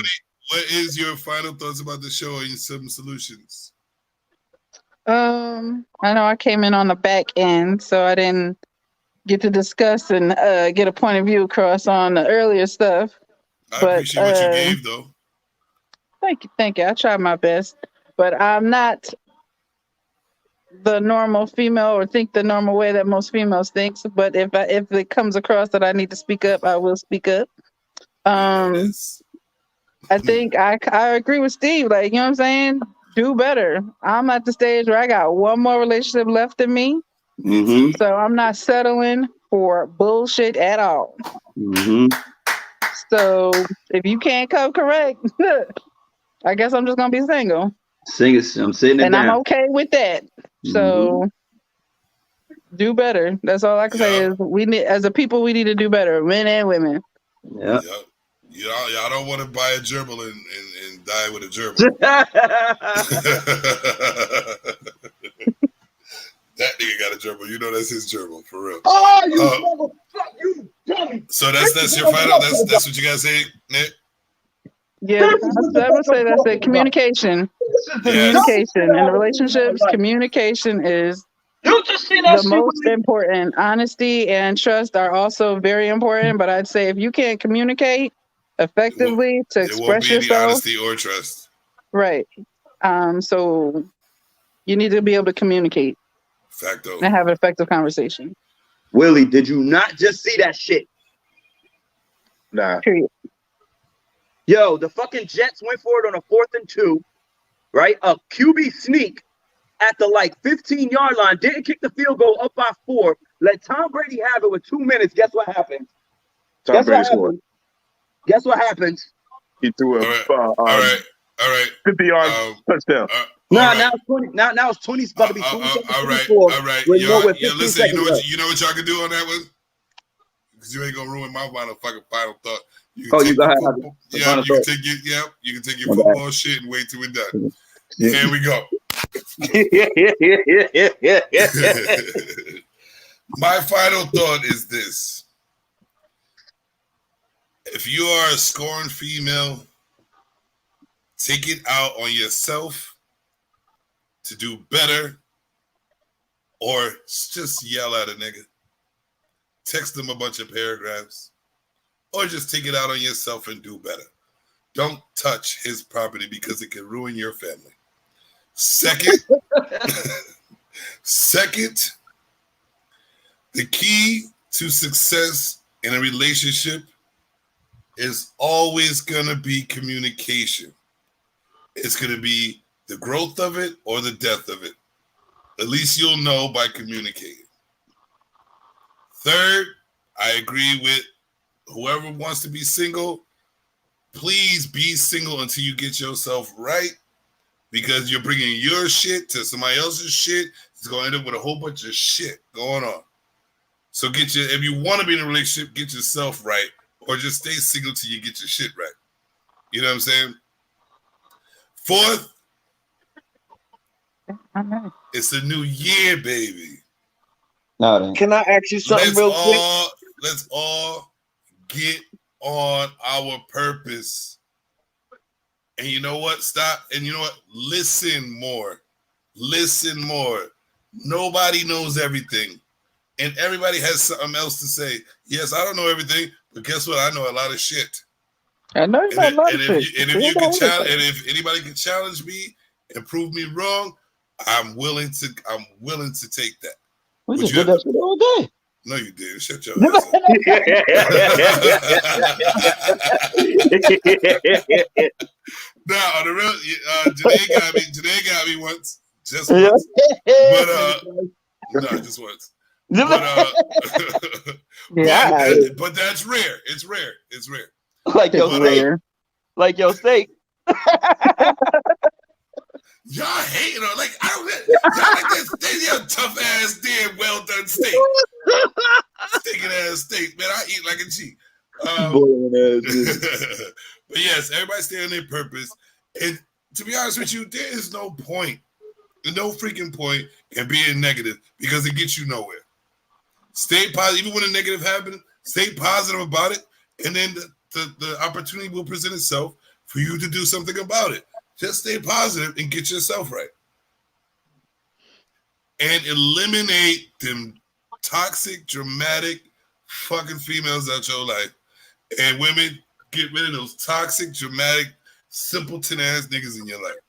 What is your final thoughts about the show and some solutions? I know I came in on the back end, so I didn't get to discuss and get a point of view across on the earlier stuff. I appreciate what you gave, though. Thank you. I tried my best, but I'm not the normal female or think the normal way that most females think. But if it comes across that I need to speak up, I will speak up. I think I agree with Steve. Like, you know what I'm saying? Do better. I'm at the stage where I got one more relationship left in me. Mm-hmm. So I'm not settling for bullshit at all. Mm-hmm. So if you can't come correct, I guess I'm just going to be single. I'm sitting it and down. I'm okay with that. So do better. That's all I can say is we need, as a people, we need to do better, men and women. Yeah. Y'all don't want to buy a gerbil and die with a gerbil. That nigga got a gerbil. You know that's his gerbil for real. Oh, you motherfucker! You dummy! So that's your final. That's what you guys say, Nick. Yeah, I would say that's it. Communication. Communication in relationships. Communication is the most important. Honesty and trust are also very important. But I'd say if you can't communicate effectively to express yourself, any honesty or trust. Right. So you need to be able to communicate. Facto. And have an effective conversation. Willie, did you not just see that shit? Nah. Period. Yo, the fucking Jets went for it on a 4th and 2, right? A QB sneak at the 15-yard line, didn't kick the field goal up by 4. Let Tom Brady have it with 2 minutes. Guess what happened? Tom Brady scored. Guess what happens? He threw a all right. 50-yard touchdown. Now it's 20. Now it's 20. It's about to be 27. All right. Listen, you know what y'all can do on that one? Because you ain't gonna ruin my final thought. You can take your football shit and wait till we're done. Here we go. My final thought is this. If you are a scorned female, take it out on yourself to do better, or just yell at a nigga. Text them a bunch of paragraphs, or just take it out on yourself and do better. Don't touch his property because it can ruin your family. Second, the key to success in a relationship is always going to be communication. It's going to be the growth of it or the death of it. At least you'll know by communicating. Third, I agree with whoever wants to be single. Please be single until you get yourself right. because you're bringing your shit to somebody else's shit. It's going to end up with a whole bunch of shit going on. So if you want to be in a relationship, get yourself right, or just stay single till you get your shit right. You know what I'm saying? Fourth, it's a new year, baby. Can I ask you something real quick? Let's all get on our purpose. And you know what? Stop. And you know what? Listen more. Listen more. Nobody knows everything. And everybody has something else to say. Yes, I don't know everything, but guess what? I know a lot of shit. I know you know a lot of shit. And if anybody can challenge me and prove me wrong, I'm willing to take that. We just did that shit all day. No, you didn't. Shut your ass up. Now, on the real, Janae got me once. Just once. But no, just once. But that's rare. It's rare. It's rare. Like your steak. Like your steak. Y'all hating on like I don't y'all like that tough ass damn well done steak. Stinking ass steak, man. I eat like a G. But yes, everybody stay on their purpose. And to be honest with you, there is no point, no freaking point in being negative because it gets you nowhere. Stay positive, even when a negative happens, stay positive about it, and then the opportunity will present itself for you to do something about it. Just stay positive and get yourself right. And eliminate them toxic, dramatic fucking females out your life. And women, get rid of those toxic, dramatic, simpleton ass niggas in your life.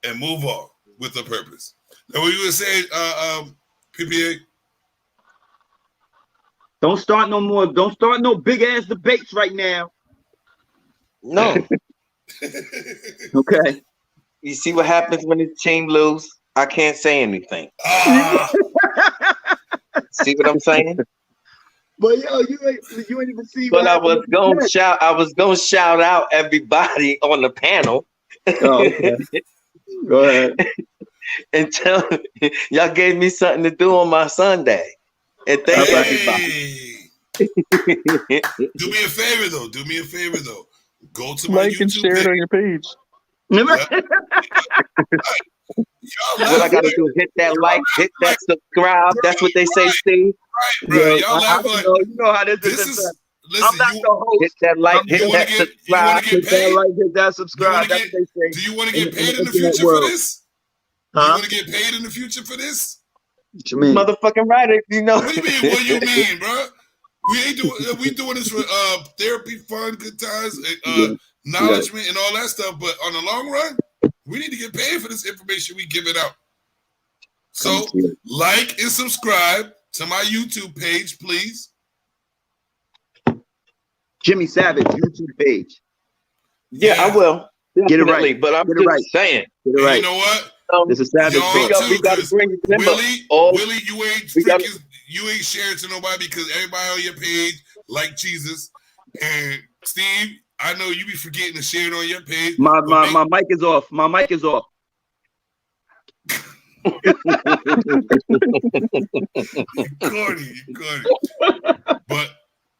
And move on with a purpose. Now, what you gonna say, PPA? Don't start no big ass debates right now. No. Okay. You see what happens when his team lose? I can't say anything. See what I'm saying? But yo, you ain't even see. But I was gonna shout out everybody on the panel. Oh, okay. Go ahead. And tell y'all gave me something to do on my Sunday. And thank everybody. Do me a favor though. Go to my like YouTube and share it on your page. What I gotta do? Hit that like, hit that subscribe. That's what they say, Steve. Right, bro. Y'all laugh like you know how this is. Listen, I'm not the host. Hit that like, hit that subscribe. Hit that like, hit that subscribe. That's what they say. Do you want to get paid in the future for this? You want to get paid in the future for this? What you mean? Motherfucking right, you know. What do you mean? What do you mean, bro? We doing this for therapy, fun, good times, acknowledgement, and all that stuff. But on the long run, we need to get paid for this information we give it out. So like and subscribe to my YouTube page, please. Jimmy Savage YouTube page. Yeah, I will. Get it right. But I'm just saying. Get it right. You know what? This is Savage. We got to bring Willie, you ain't sharing to nobody because everybody on your page like Jesus. And Steve, I know you be forgetting to share it on your page. My mic is off. My mic is off. Corny. But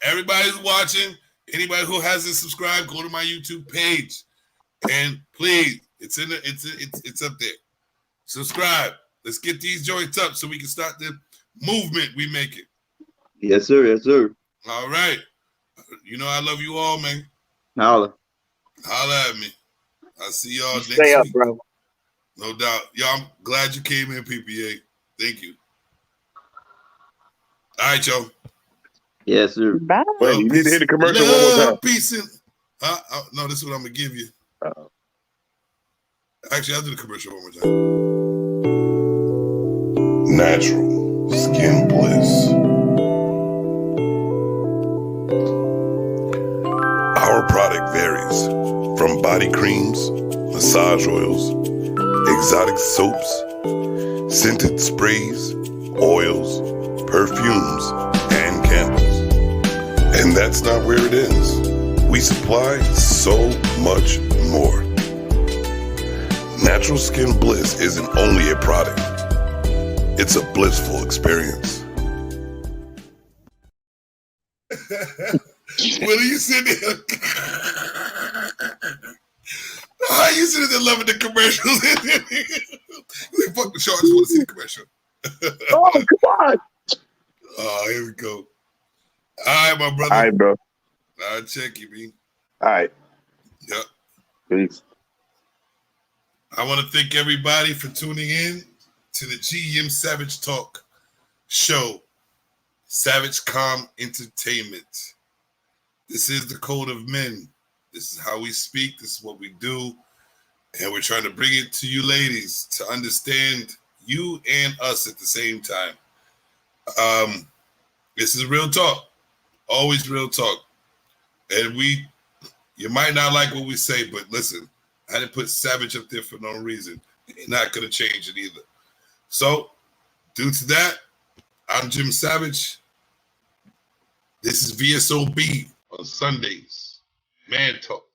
everybody's watching. Anybody who hasn't subscribed, go to my YouTube page. And please, it's up there. Subscribe. Let's get these joints up so we can start the movement we make it. Yes, sir. Yes, sir. All right. You know I love you all, man. Holla at me. I'll see y'all next Stay up, week. bro. No doubt. Y'all, I'm glad you came in, PPA. Thank you. All right, y'all. Yes, sir. Bye. Wait, you need to hit the commercial one more time. Peace and no, this is what I'm gonna give you. Actually, I'll do the commercial one more time. Natural skin bliss. Our product varies from body creams, massage oils, exotic soaps, scented sprays, oils, perfumes, and candles. And that's not where it ends. We supply so much more. Natural Skin Bliss isn't only a product, it's a blissful experience. Will you sit there? How you sitting there loving the commercials? Like, fuck the show, I just want to see the commercial. Oh, come on. Oh, here we go. All right, my brother. All right, bro. I'll check you, B. All right. Yep. Peace. I want to thank everybody for tuning in to the GM Savage Talk show. Savage Calm Entertainment. This is the code of men. This is how we speak. This is what we do. And we're trying to bring it to you ladies to understand you and us at the same time. This is real talk. Always real talk. And you might not like what we say, but listen, I didn't put Savage up there for no reason. You're not going to change it either. So, due to that, I'm Jim Savage. This is VSOB on Sundays. Man Talk.